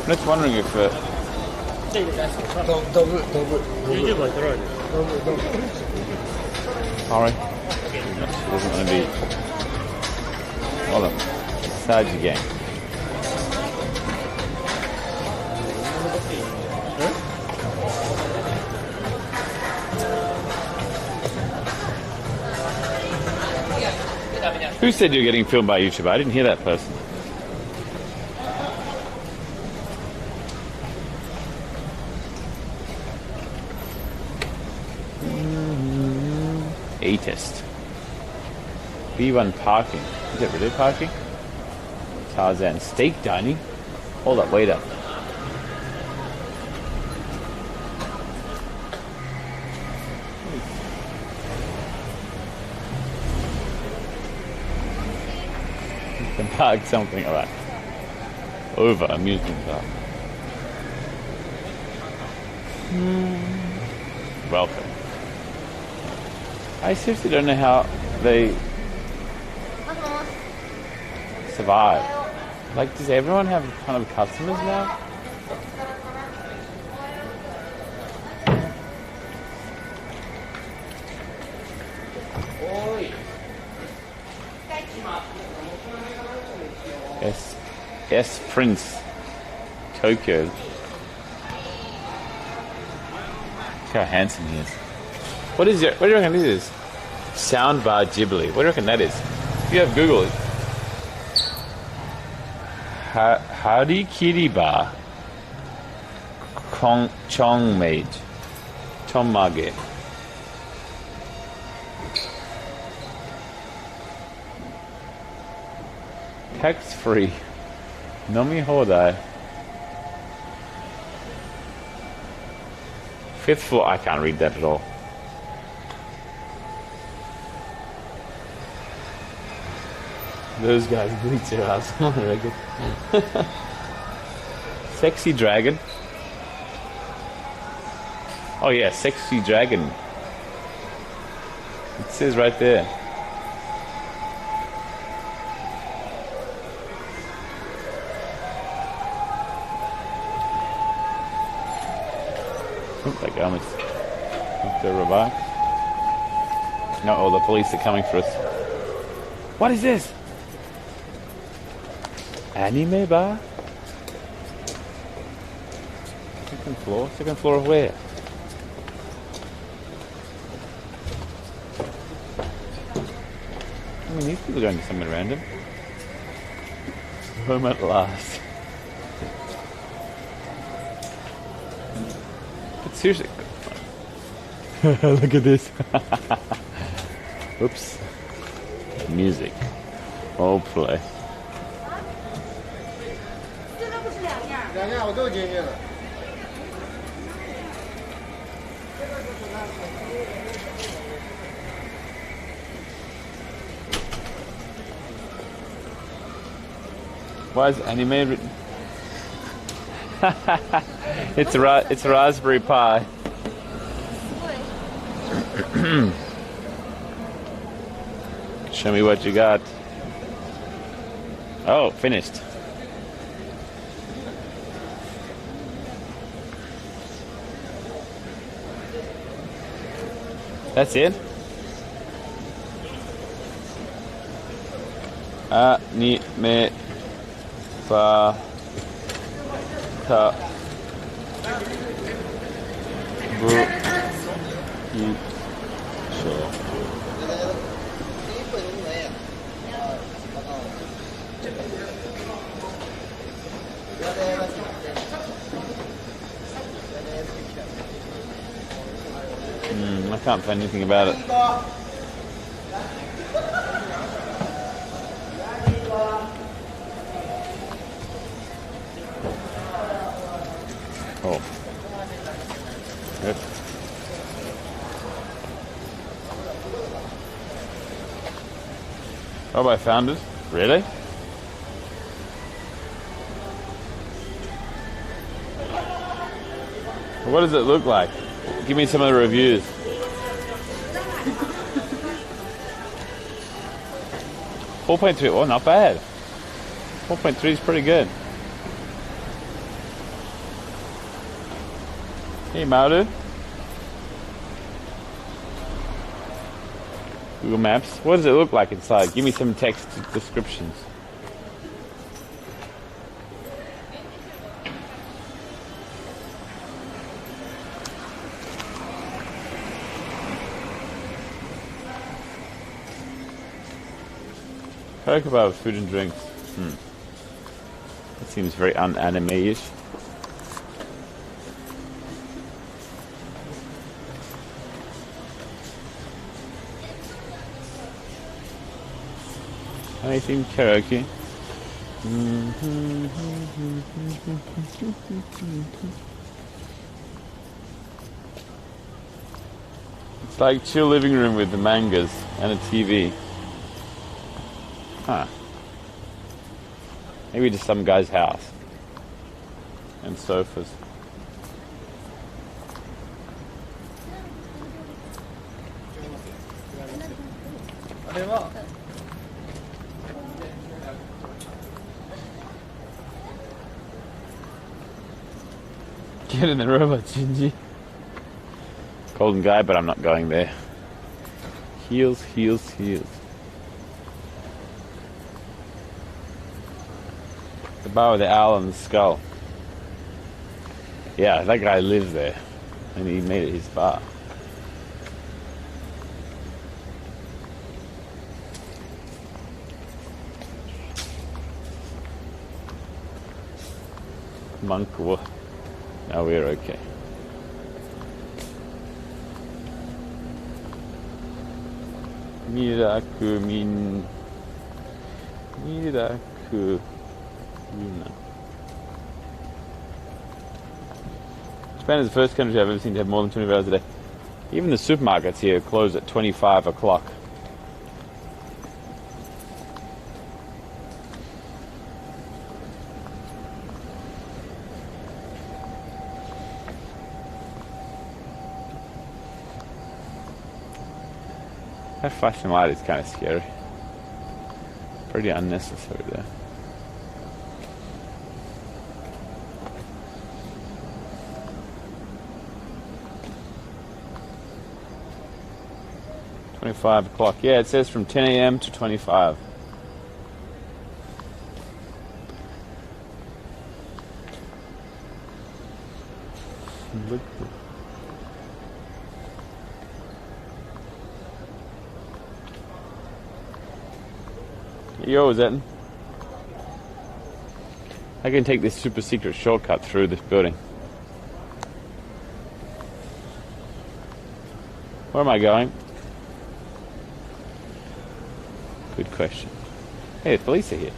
I'm just wondering if sorry. It doesn't want to be. Hold on. Side your game. Who said you're getting filmed by YouTube? I didn't hear that person. A-test. B1 parking. Is it really parking? Tarzan. Steak dining? Hold up, wait up. You can park something, alright. Over amusement park. Welcome. I seriously don't know how they survive. Like, does everyone have a ton of customers now? S Prince Tokyo. Look how handsome he is. What do you reckon this is? Soundbar Ghibli. What do you reckon that is? If you have Google it. Harikiriba Chongmage. Chonmage. Tax free. Nomi Hodai. 5th floor. I can't read that at all. Those guys bleach their ass on the regular. Sexy dragon. Oh yeah, sexy dragon. It says right there. Oh, that guy must have to revive. No, oh, the police are coming for us. What is this? Anime bar? Second floor? Second floor of where? I mean, these people are going to somewhere random. Home at last. But seriously. Look at this. Oops. Music. Role play.
两样我都进去了。
Why is anime written? it's Raspberry Pi. Show me what you got. Oh, finished. That's it? Anime ba ta I can't find anything about it. Oh. Yep. Oh, I found it. Really? What does it look like? Give me some of the reviews. .3, oh, not bad. 4.3 is pretty good. Hey, Mauru. Google Maps. What does it look like inside? Give me some text descriptions. Talk about food and drinks. That seems very un-anime-ish. Anything karaoke? It's like chill living room with the mangas and a TV. Huh. Maybe just some guy's house. And sofas. Get in the robot, Shinji. Golden guy, but I'm not going there. Heels, heels, heels. The bar with the owl and the skull. Yeah, that guy lives there. And he made it his bar. Monk, what? Now we're okay. Miraku min. Miraku. Japan is the first country I've ever seen to have more than 24 hours a day. Even the supermarkets here close at 25 o'clock. That flashing light is kind of scary. Pretty unnecessary there. $25. Yeah, it says from 10 a.m. to 25. Yo, Zetten. I can take this super secret shortcut through this building. Where am I going? Good question. Hey, the police are here.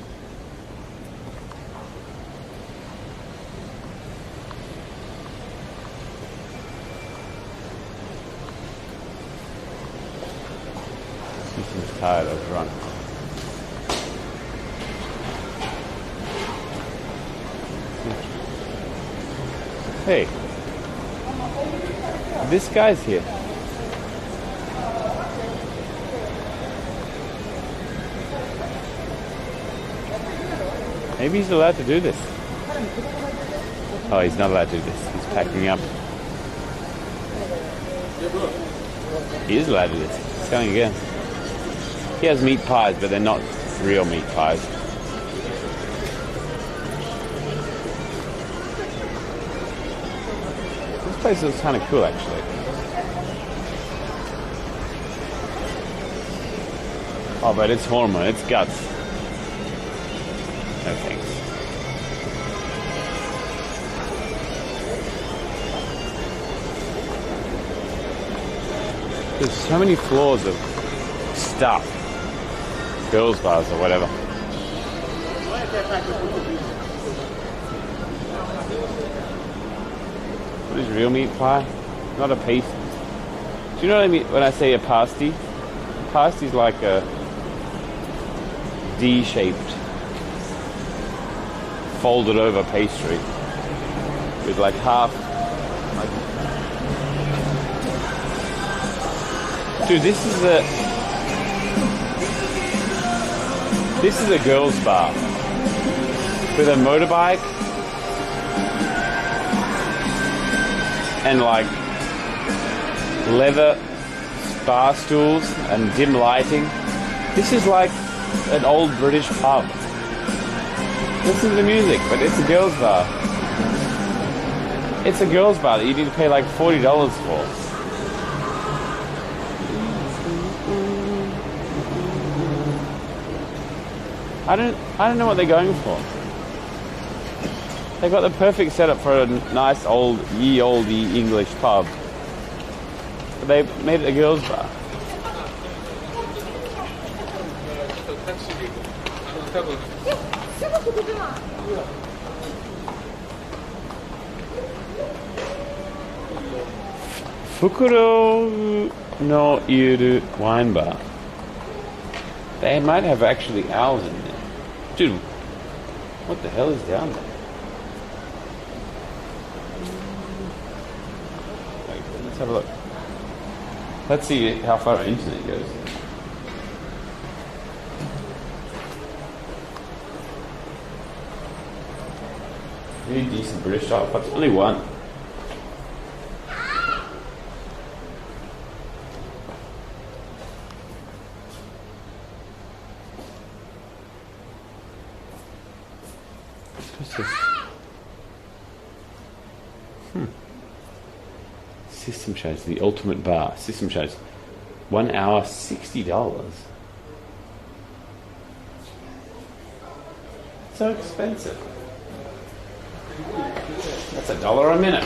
Houston's tired of running. Hey, this guy's here. Maybe he's allowed to do this. Oh, he's not allowed to do this. He's packing up. He is allowed to do this. He's going again. He has meat pies, but they're not real meat pies. place is kind of cool, actually. Oh, but it's hormone, it's guts. No thanks. There's so many floors of stuff. Girls' bars or whatever. What is real meat pie? Not a piece. Do you know what I mean when I say a pasty? A pasty is like a D-shaped, folded over pastry with like half. Dude, this is a girls' bar with a motorbike and like leather bar stools and dim lighting. This is like an old British pub. Listen to the music, but it's a girls' bar. It's a girls' bar that you need to pay like $40 for. I don't know what they're going for. They've got the perfect setup for a nice old, ye olde English pub. But they made it a girls' bar. Fukuro no Iru wine bar. They might have actually owls in there. Dude, what the hell is down there? Wait, let's have a look. Let's see how far our internet goes. Really decent British style pubs. Only one. What's this? System shows the ultimate bar. System shows 1 hour $60. So expensive. That's $1 a minute.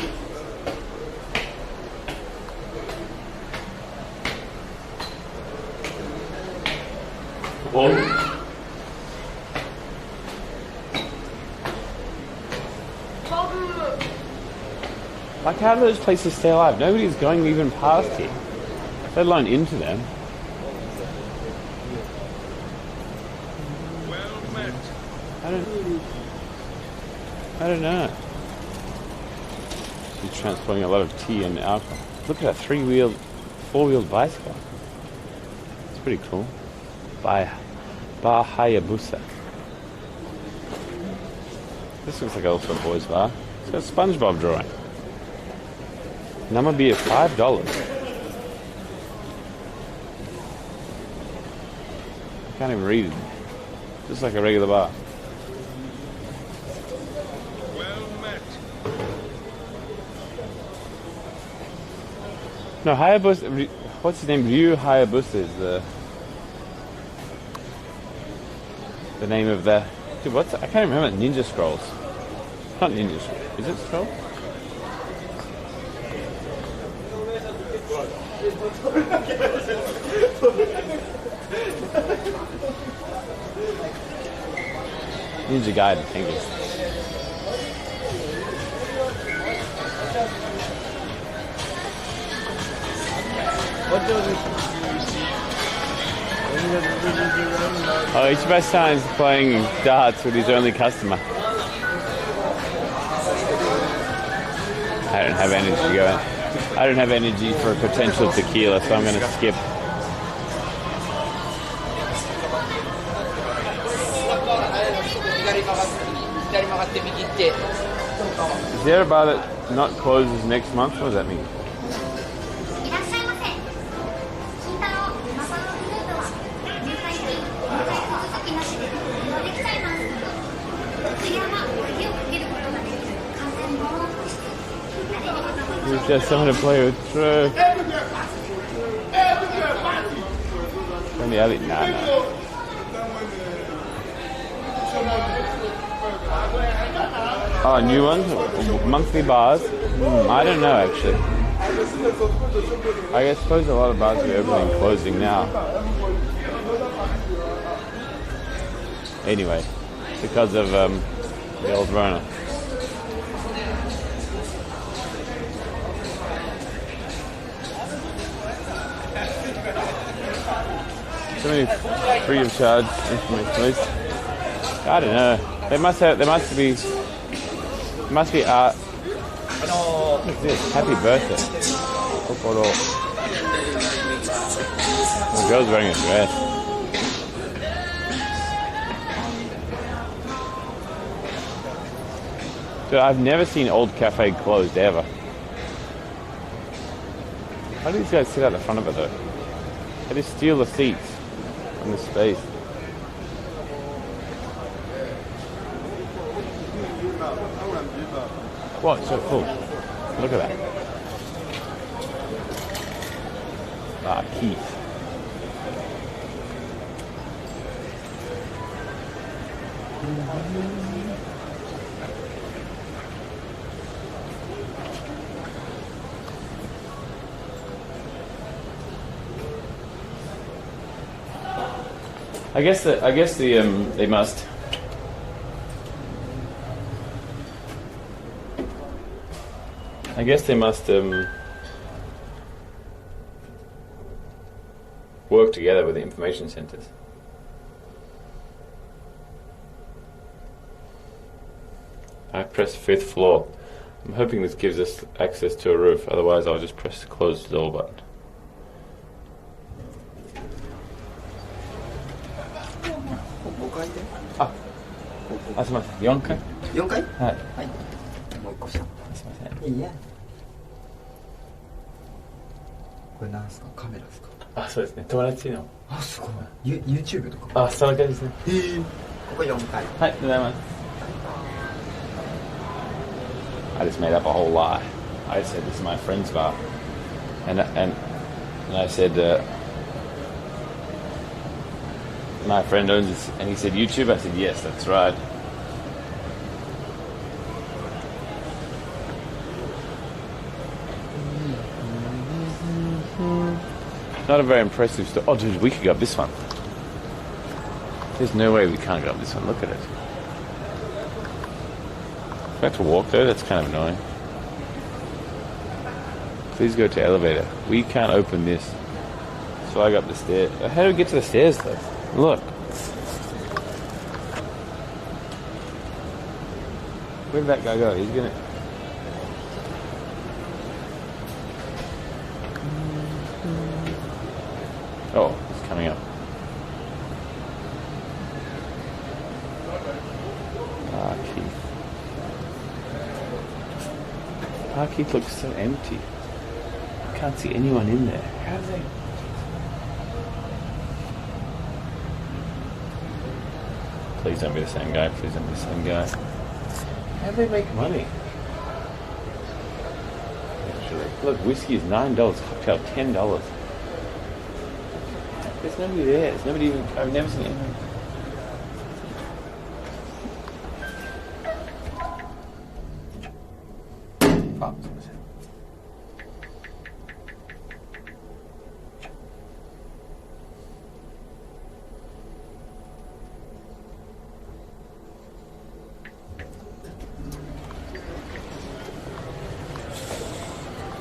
Oh. Like, how do those places stay alive? Nobody's going even past here, let alone into them. I don't know. She's transporting a lot of tea and alcohol. Look at a four-wheeled bicycle. It's pretty cool. Bar Hayabusa. This looks like also a boys' bar. It's got a SpongeBob drawing. Number beer, $5. I can't even read it. Just like a regular bar. No, Hayabusa, what's his name? Ryu Hayabusa is the name of the... Dude, what's... I can't remember. Ninja Scrolls. Not Ninja Scrolls. Is it Scrolls? Ninja Gaiden, thank you. Oh, Ichibashi-san is playing darts with his only customer. I don't have energy to go in. I don't have energy for a potential tequila, so I'm going to skip. Is there a bar that not closes next month? What does that mean? Just someone to play with. True. Only Ellie? Nah. Oh, new ones? Monthly bars? I don't know actually. I suppose a lot of bars are opening and closing now. Anyway, because of the old Rona. So many free of charge information. I don't know. There must be art. What's this? Happy birthday. The girl's wearing a dress. Dude, I've never seen Old Cafe closed ever. How do these guys sit out the front of it though? How do they steal the seats and the space? What? It's so full. Look at that. Ah, Keith. I guess they must. I guess they must work together with the information centers. I pressed 5th floor. I'm hoping this gives us access to a roof, otherwise I'll just press the close the door button. Ah, すみません。4階。
4階？
はい。
はい。もう1個下。
すみません。
いいや。これなんすか？カメラですか？
あ、そうですね。友達の。
あ、すごい。YouTube とか。
あ、そんな感じですね。
ここ4階。
はい、ありがとうございます。I just made up a whole lie. I said this is my friend's bar, and I said my friend owns this, and he said YouTube. I said yes, that's right. Not a very impressive store. Oh, dude, we could go up this one. There's no way we can't go up this one. Look at it. We have to walk though. That's kind of annoying. Please go to elevator. We can't open this. So I go up the stairs. How do we get to the stairs though? Look. Where did that guy go? He's gonna... Oh, he's coming up. Ah, Keith. Ah, Keith looks so empty. I can't see anyone in there. How do they... Please don't be the same guy. Please don't be the same guy. How do they make money? Actually, look, whiskey is $9. Cocktail $10. There's nobody there. There's nobody even. I've never seen anyone. Fuck.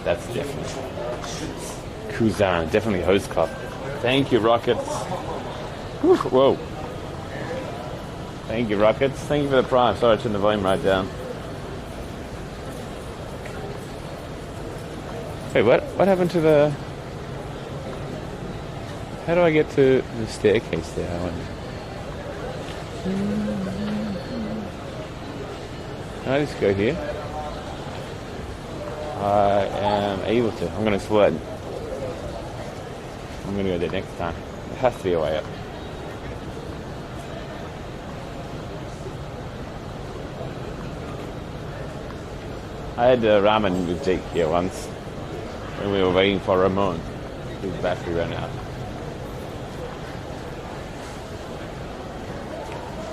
That's definitely Kuzan, definitely host club. Thank you, Rockets. Whoa. Thank you, Rockets. Thank you for the prime. Sorry, I turned the volume right down. Wait, what happened to the... How do I get to the staircase there, I wonder? Can I just go here? I am able to. I'm going to explore that. I'm going to go there next time. There has to be a way up. I had ramen with Jake here once. when we were waiting for Ramon, his battery ran out.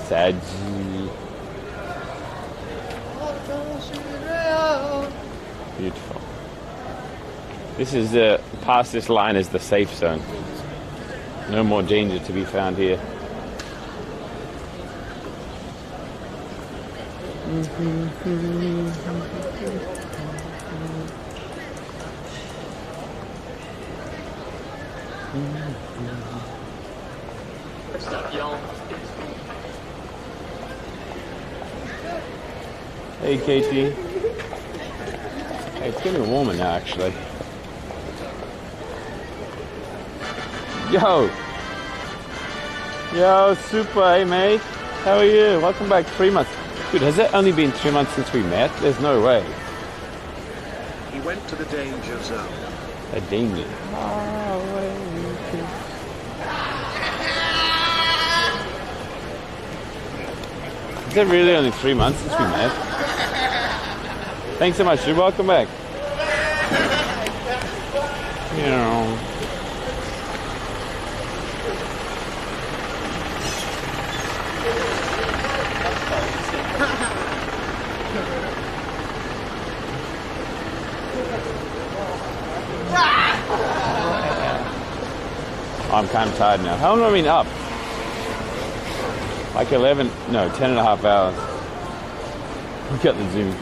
Saji. Beautiful. This is past this line is the safe zone. No more danger to be found here. Hey, Katie. Hey, it's getting warmer now, actually. Yo! Yo, super, hey mate. How are you? Welcome back. 3 months. Dude, has it only been 3 months since we met? There's no way.
He went to the danger zone.
A danger. Is it really only 3 months since we met? Thanks so much, dude. Welcome back. You know. I'm kind of tired now. How long have I been up? Like 10 and a half hours. Look at the zoom.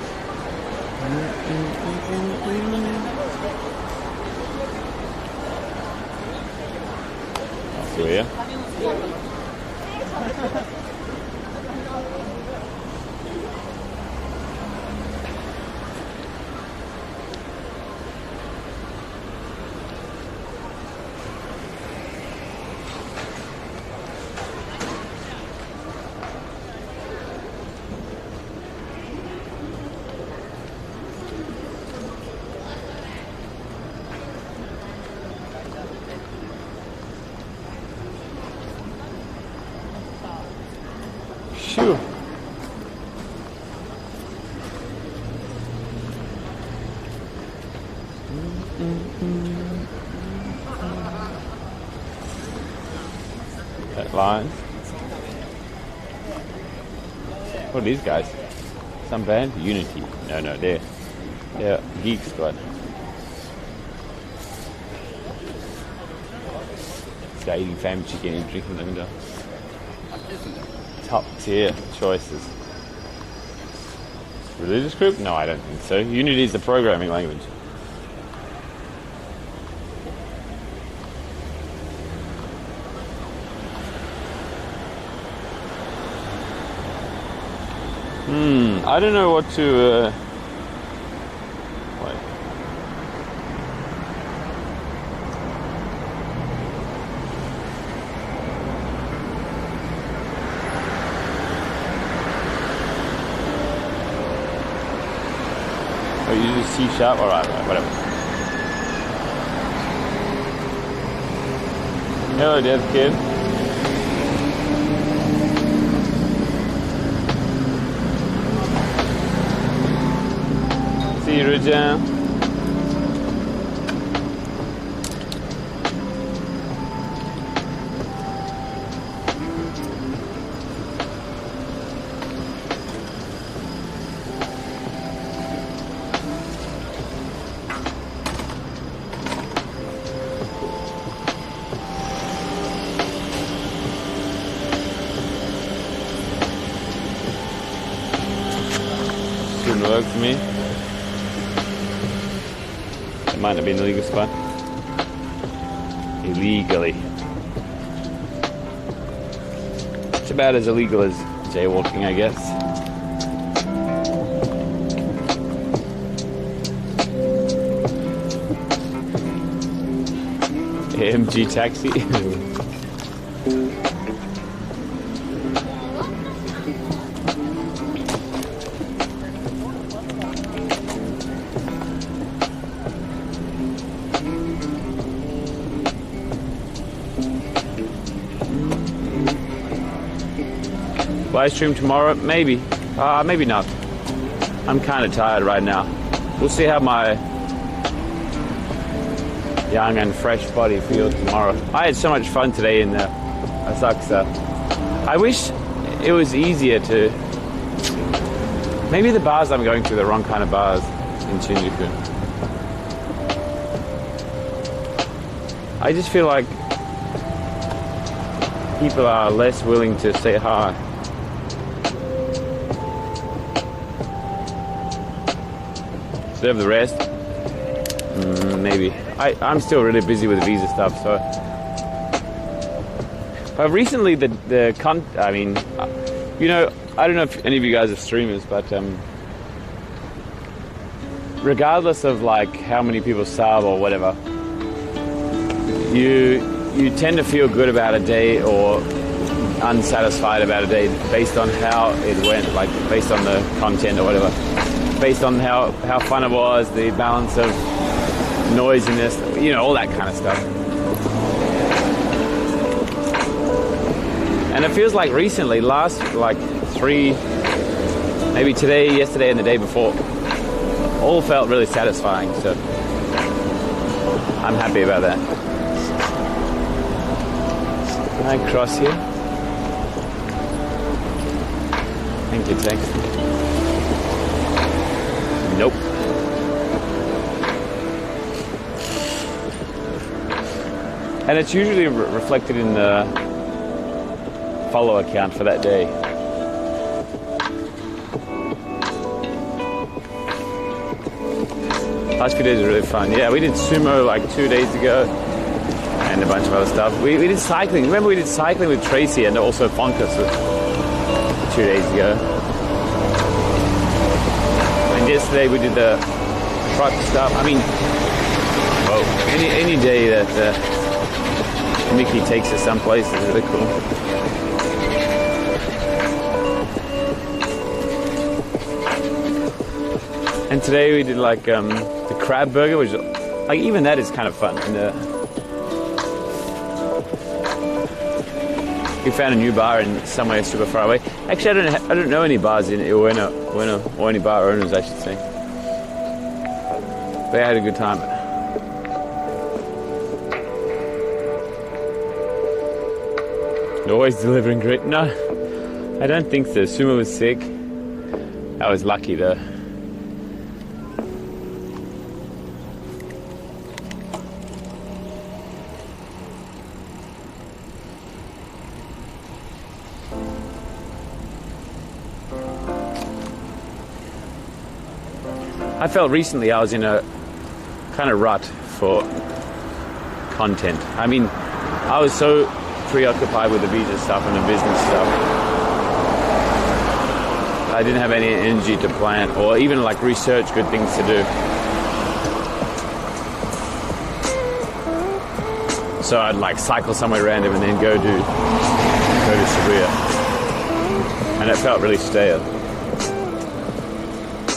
I'll see you. Phew. That line. What are these guys? Some band? Unity. No, they're Geek Squad. This guy eating family chicken and drinking lavender. Top tier choices. Religious group? No, I don't think so. Unity is the programming language. I don't know what to wait. Oh, you use C#? Alright, whatever. Hello, deaf kid. See you, Rujan. Didn't work for me. It might have been an illegal spot. Illegally. It's about as illegal as jaywalking, I guess. AMG taxi. Live stream tomorrow? Maybe. Maybe not. I'm kind of tired right now. We'll see how my young and fresh body for your tomorrow. I had so much fun today in Asakusa. I wish it was easier to... Maybe the bars I'm going to are the wrong kind of bars in Shinjuku. I just feel like people are less willing to say hi. Serve the rest? Maybe. I'm still really busy with visa stuff, so... But recently I mean, you know, I don't know if any of you guys are streamers, but regardless of like how many people sub or whatever, you tend to feel good about a day or unsatisfied about a day based on how it went, like based on the content or whatever, based on how fun it was, the balance of noisiness, you know, all that kind of stuff. And it feels like recently, last like 3, maybe today, yesterday and the day before, all felt really satisfying, so I'm happy about that. Can I cross here? Thank you, thanks. Nope. And it's usually reflected in the follow account for that day. Last few days were really fun. Yeah, we did sumo like 2 days ago and a bunch of other stuff. We did cycling. Remember we did cycling with Tracy and also Fonkas 2 days ago. And yesterday we did the truck stuff. I mean, well, any day that Mickey takes us someplace is really cool. And today we did like the crab burger, which like even that is kind of fun. And we found a new bar in somewhere super far away. Actually, I don't know any bars in Ueno, or any bar owners, I should say. But I had a good time. Always delivering great. No, I don't think so. Sumo was sick. I was lucky though. I felt recently I was in a kind of rut for content. I mean, I was so preoccupied with the visa stuff and the business stuff. I didn't have any energy to plan or even like research good things to do. So I'd like cycle somewhere random and then go to Shibuya. And it felt really stale.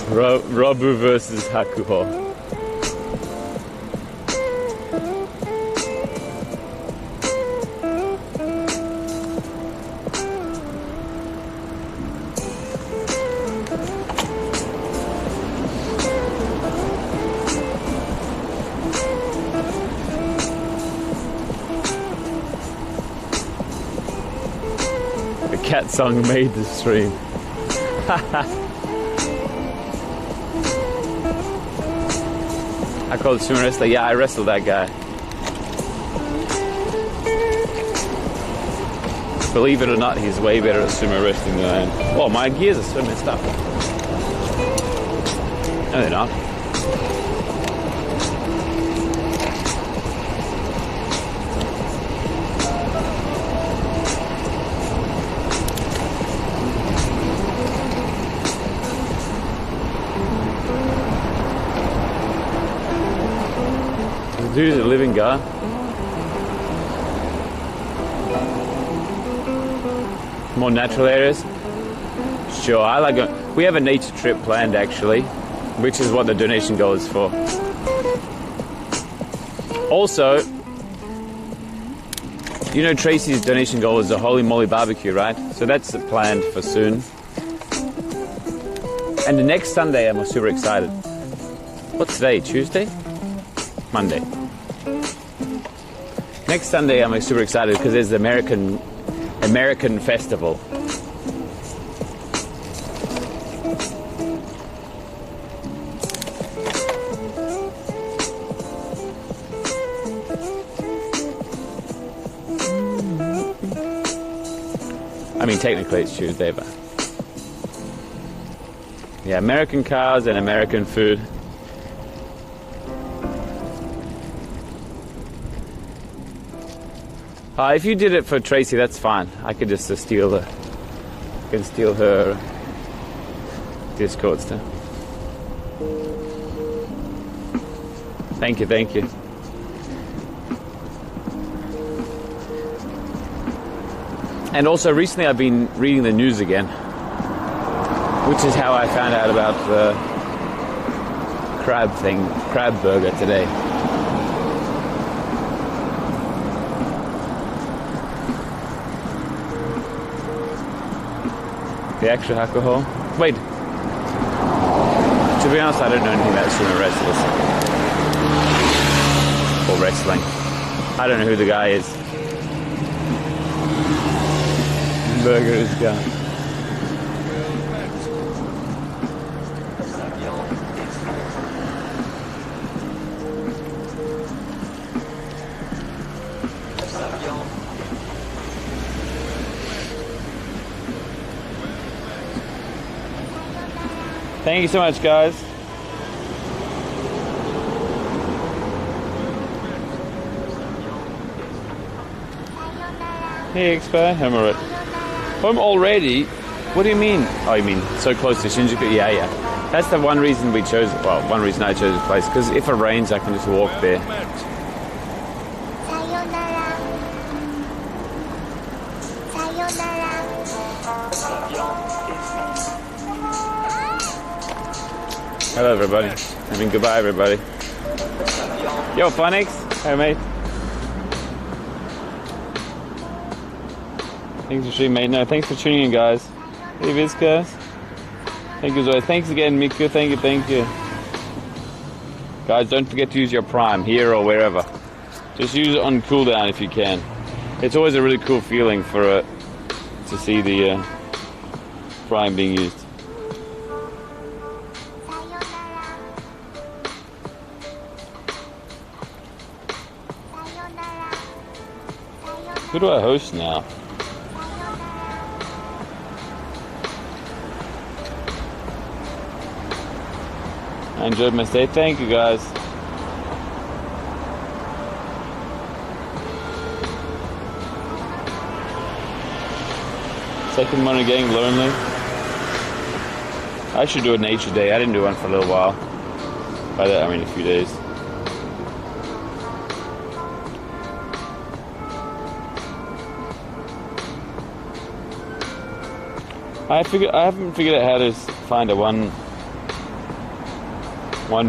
Robu versus Hakuho. The cat song made the stream. I called sumo wrestler. Yeah, I wrestled that guy. Believe it or not, he's way better at sumo wrestling than I am. Oh, my gears are so messed up. No, they're not. Dude's a living guy. More natural areas? Sure, I like it. We have a nature trip planned actually, which is what the donation goal is for. Also, you know Tracy's donation goal is the Holy Moly Barbecue, right? So that's planned for soon. And the next Sunday I'm super excited. What's today? Tuesday? Monday. Next Sunday I'm super excited because there's the American Festival. I mean, technically it's Tuesday, but yeah, American cars and American food. If you did it for Tracy, that's fine. I could just steal her Discord stuff. Thank you, thank you. And also recently I've been reading the news again, which is how I found out about the crab burger today. The extra alcohol. Wait. To be honest, I don't know anything about sumo wrestlers or wrestling. I don't know who the guy is. Burger is gone. Thank you so much, guys. Hey, Expo. I'm alright. Home already? What do you mean? Oh, you mean so close to Shinjuku? Yeah, yeah. That's the one reason we chose it. Well, one reason I chose this place. Because if it rains, I can just walk there. Hello, everybody. I mean, goodbye, everybody. Yo, Phonics. Hey, mate. Thanks for streaming, mate. No, thanks for tuning in, guys. Hey, Viscas. Thank you as always. Thanks again, Miku. Thank you, thank you. Guys, don't forget to use your Prime here or wherever. Just use it on cooldown if you can. It's always a really cool feeling for to see the Prime being used. Who do I host now? I enjoyed my stay. Thank you, guys. Second one getting lonely. I should do a nature day. I didn't do one for a little while. By that I mean a few days. I haven't figured out how to find a one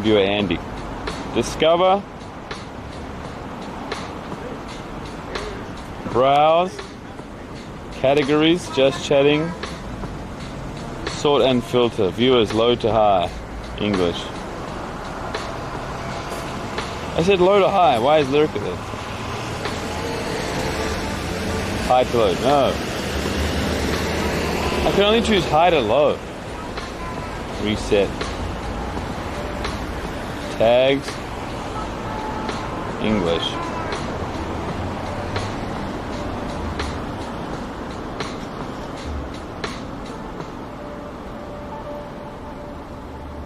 viewer Andy. Discover, browse, categories, just chatting, sort and filter, viewers low to high, English. I said low to high, why is Lyrica there? High to low, no. I can only choose high to low. Reset. Tags. English.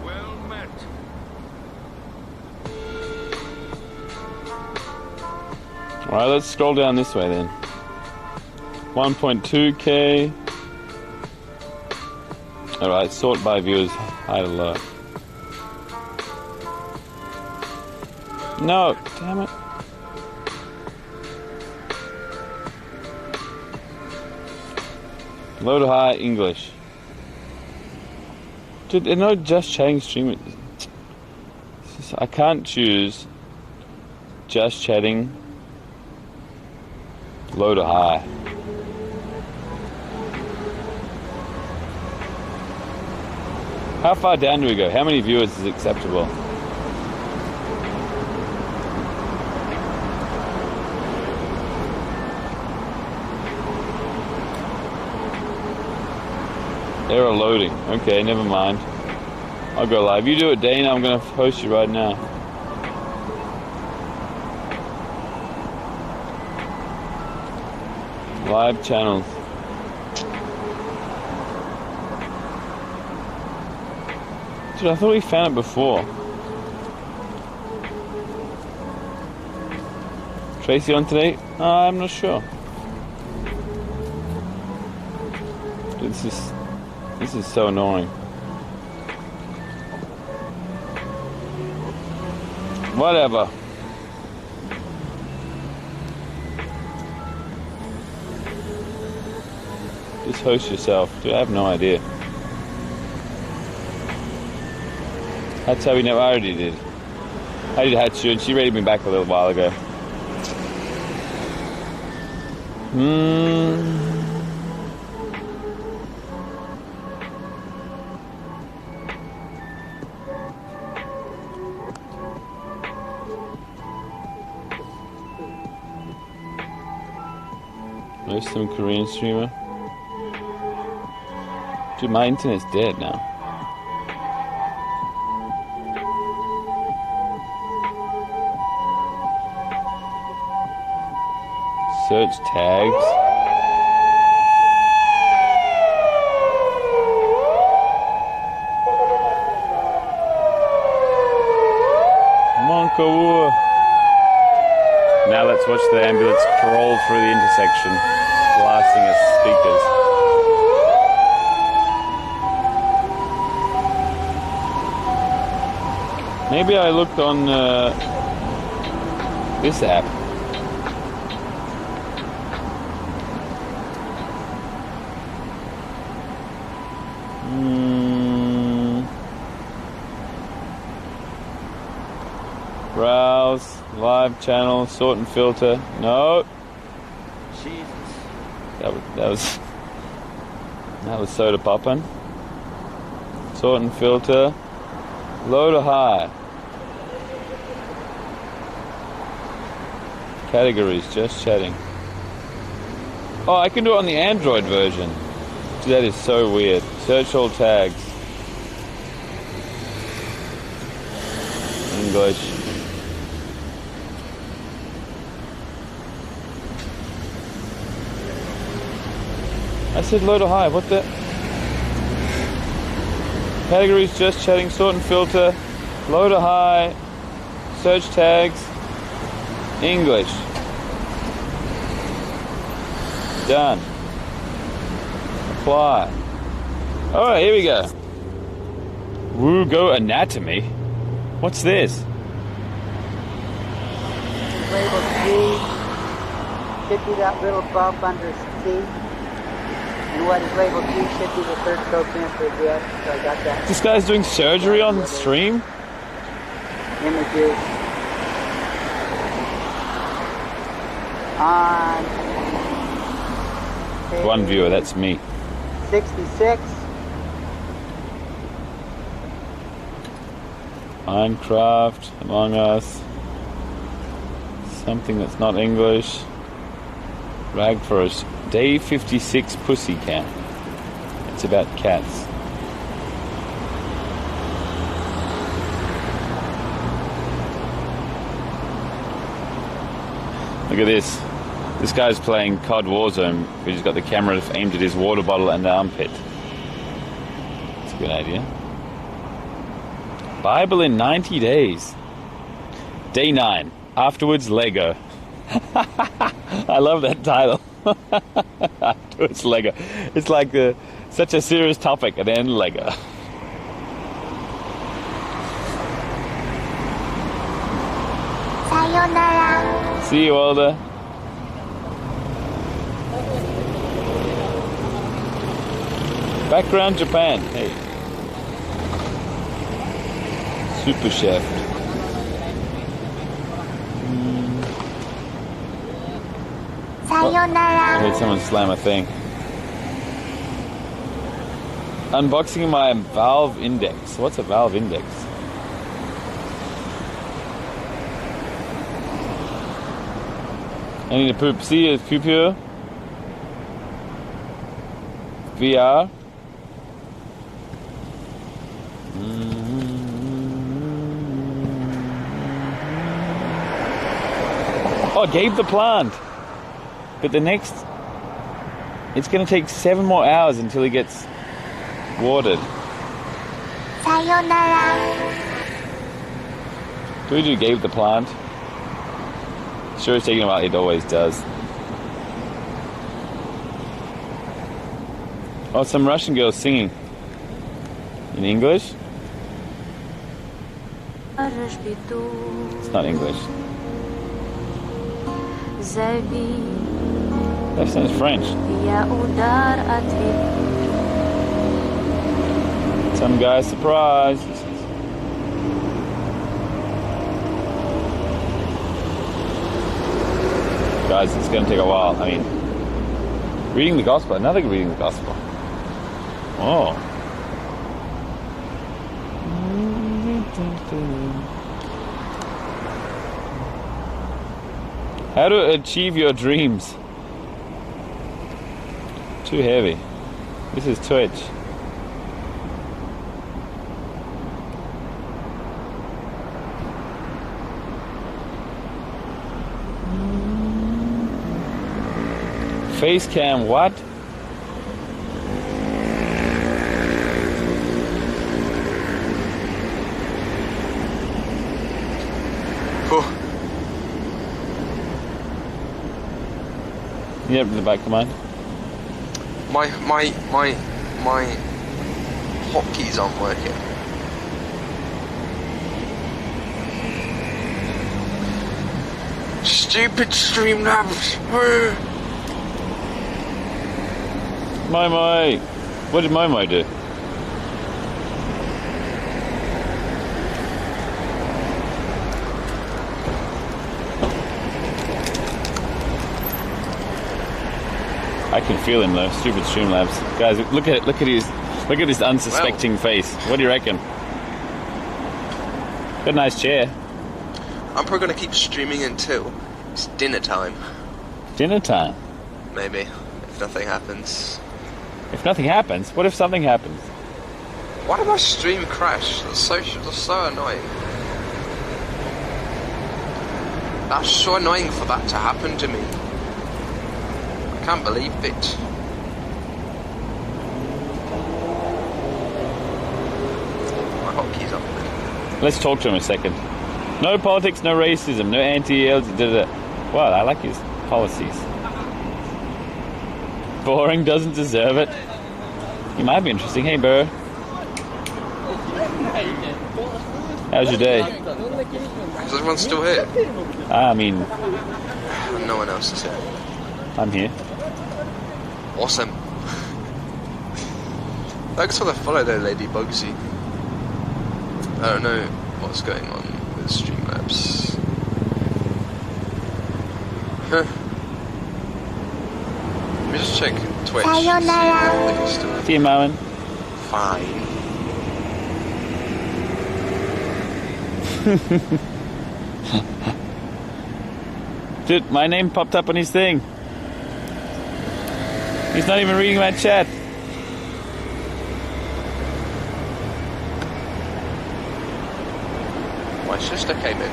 Well met.
Alright, let's scroll down this way then. 1.2k. Alright, sort by viewers, high to low. No, damn it. Low to high, English. Dude, there's no just chatting stream. I can't choose just chatting, low to high. How far down do we go? How many viewers is acceptable? Error loading. Okay, never mind. I'll go live. You do it, Dana. I'm going to host you right now. Live channels. Dude, I thought we found it before. Tracy on today? I'm not sure. Dude, this is so annoying. Whatever. Just host yourself. Dude, I have no idea. That's how we know. I already did. I did Hatsu, and she rated me back a little while ago. Muslim Korean streamer. Dude, my internet's dead now. Search tags. Monkawu. Now let's watch the ambulance crawl through the intersection, blasting us speakers. Maybe I looked on this app. Browse, live channel, sort and filter. No. Jesus. That was soda poppin'. Sort and filter. Low to high. Categories, just chatting. Oh, I can do it on the Android version. Dude, that is so weird. Search all tags. English. I said low to high, what the? Categories, just chatting, sort and filter, low to high, search tags, English. Done. Apply. Alright, here we go. Wugo Anatomy? What's this?
Label G should be that little bump under C. And what is labeled G should be the third code transfer again. So I got that.
This guy's doing surgery on the stream?
Images. On
one viewer, that's me.
66.
Minecraft, Among Us. Something that's not English. Rag for us. Day 56 Pussy Cat. It's about cats. Look at this. This guy's playing COD Warzone. He's just got the camera aimed at his water bottle and the armpit. That's a good idea. Bible in 90 days. Day 9. Afterwards, Lego. I love that title. Afterwards, Lego. It's like such a serious topic, and then Lego.
Sayonara.
See you, Alda. Background Japan. Hey. Super Chef.
Sayonara.
I heard someone slam a thing. Unboxing my Valve Index. What's a Valve Index? I need to poop. See you, poop here. VR. Oh, gave the plant. But the next... It's going to take 7 more hours until he gets watered. Do we do gave the plant? Sure, it's taking a while. It always does. Oh, some Russian girls singing. In English? It's not English. That sounds French. Some guy surprised. Guys, it's going to take a while. I mean, reading the gospel. Another reading the gospel. Oh. How to achieve your dreams. Too heavy. This is Twitch. Face cam, what? Yep, in the back, come on.
My hotkeys aren't working. Stupid Streamlabs.
Mai. What did Mai do? I can feel him though. Stupid Streamlabs. Guys, look at his unsuspecting face. What do you reckon? Got a nice chair.
I'm probably gonna keep streaming until it's dinner time.
Dinner time?
Maybe, if nothing happens.
If nothing happens? What if something happens?
Why did my stream crash? That's so annoying. That's so annoying for that to happen to me. I can't believe it. My hotkeys up.
Let's talk to him a second. No politics, no racism, no anti-LGBT. Wow, I like his policies. Boring, doesn't deserve it. He might be interesting. Hey, bro. How's your day?
Is everyone still here?
I mean...
No one else is here.
I'm here.
Awesome. Thanks for the follow there, Lady Bugsy. I don't know what's going on with Streamlabs. Huh. Let me just check Twitch.
See you, Moen.
Fine.
Dude, my name popped up on his thing. He's not even reading my chat.
My sister came in.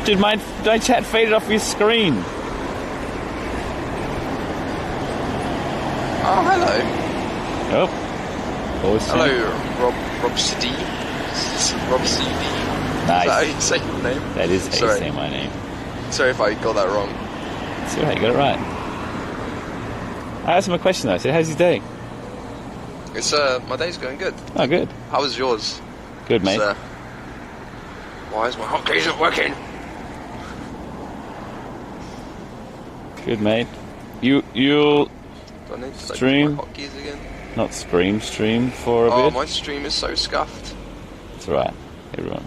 Dude, my chat faded off his screen.
Oh, hello.
Oh. Awesome.
Hello, Rob CD. Rob CD.
Nice.
Is that how you say your name?
That is how you say my name.
Sorry if I got that wrong.
It's alright, you got it right. I asked him a question though. I said, how's your day?
It's my day's going good.
Oh, good.
How was yours?
Good, mate.
Why is my hotkeys not working?
Good, mate. You'll
Do I need to
stream?
my hotkeys again?
Not stream for a bit.
Oh, my stream is so scuffed.
It's alright, everyone.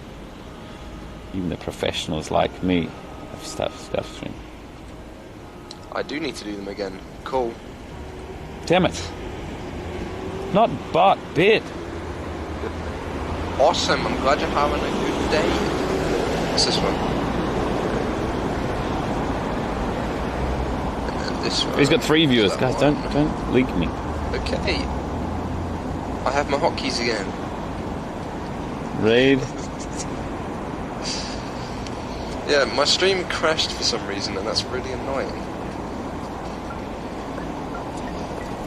Even the professionals like me have stuff stream.
I do need to do them again. Cool.
Damn it. Not bot, bit.
Awesome, I'm glad you're having a good day. What's this one? And then this one.
He's got 3 viewers, guys. Don't leak me.
Okay. I have my hotkeys again.
Raid.
Yeah, my stream crashed for some reason, and that's really annoying.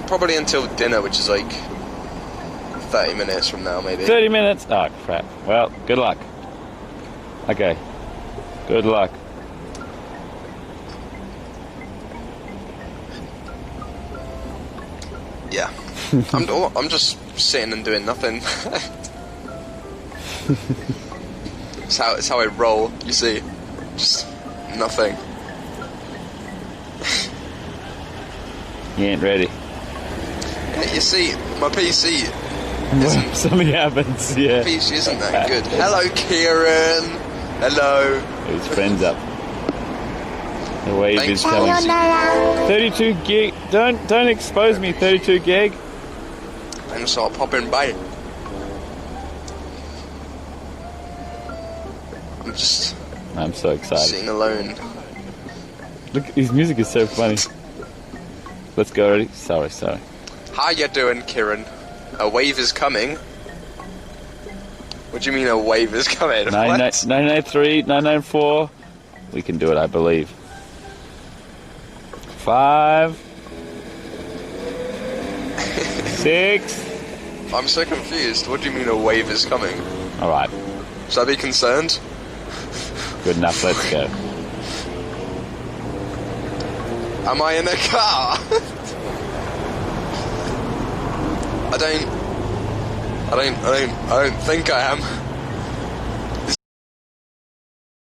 Probably until dinner, which is like 30 minutes from now, maybe.
30 minutes? Oh, crap. Well, good luck. Okay. Good luck.
Yeah. I'm just sitting and doing nothing. It's how I roll, you see. Just nothing.
You ain't ready.
Yeah, you see, my PC
Well, something happens, yeah.
PC isn't that good. Hello, Kieran. Hello.
His friend's up. The wave
Thanks
is coming. 32 gig. Don't expose me. 32 gig.
And so I'll pop in by.
I'm so excited.
Sitting alone.
Look, his music is so funny. Let's go already. Sorry.
How you doing, Kieran? A wave is coming. What do you mean a wave is coming?
993, 994. We can do it, I believe. 5, 6.
I'm so confused. What do you mean a wave is coming?
All right.
Should I be concerned?
Good enough. Let's go.
Am I in a car? I don't think I am.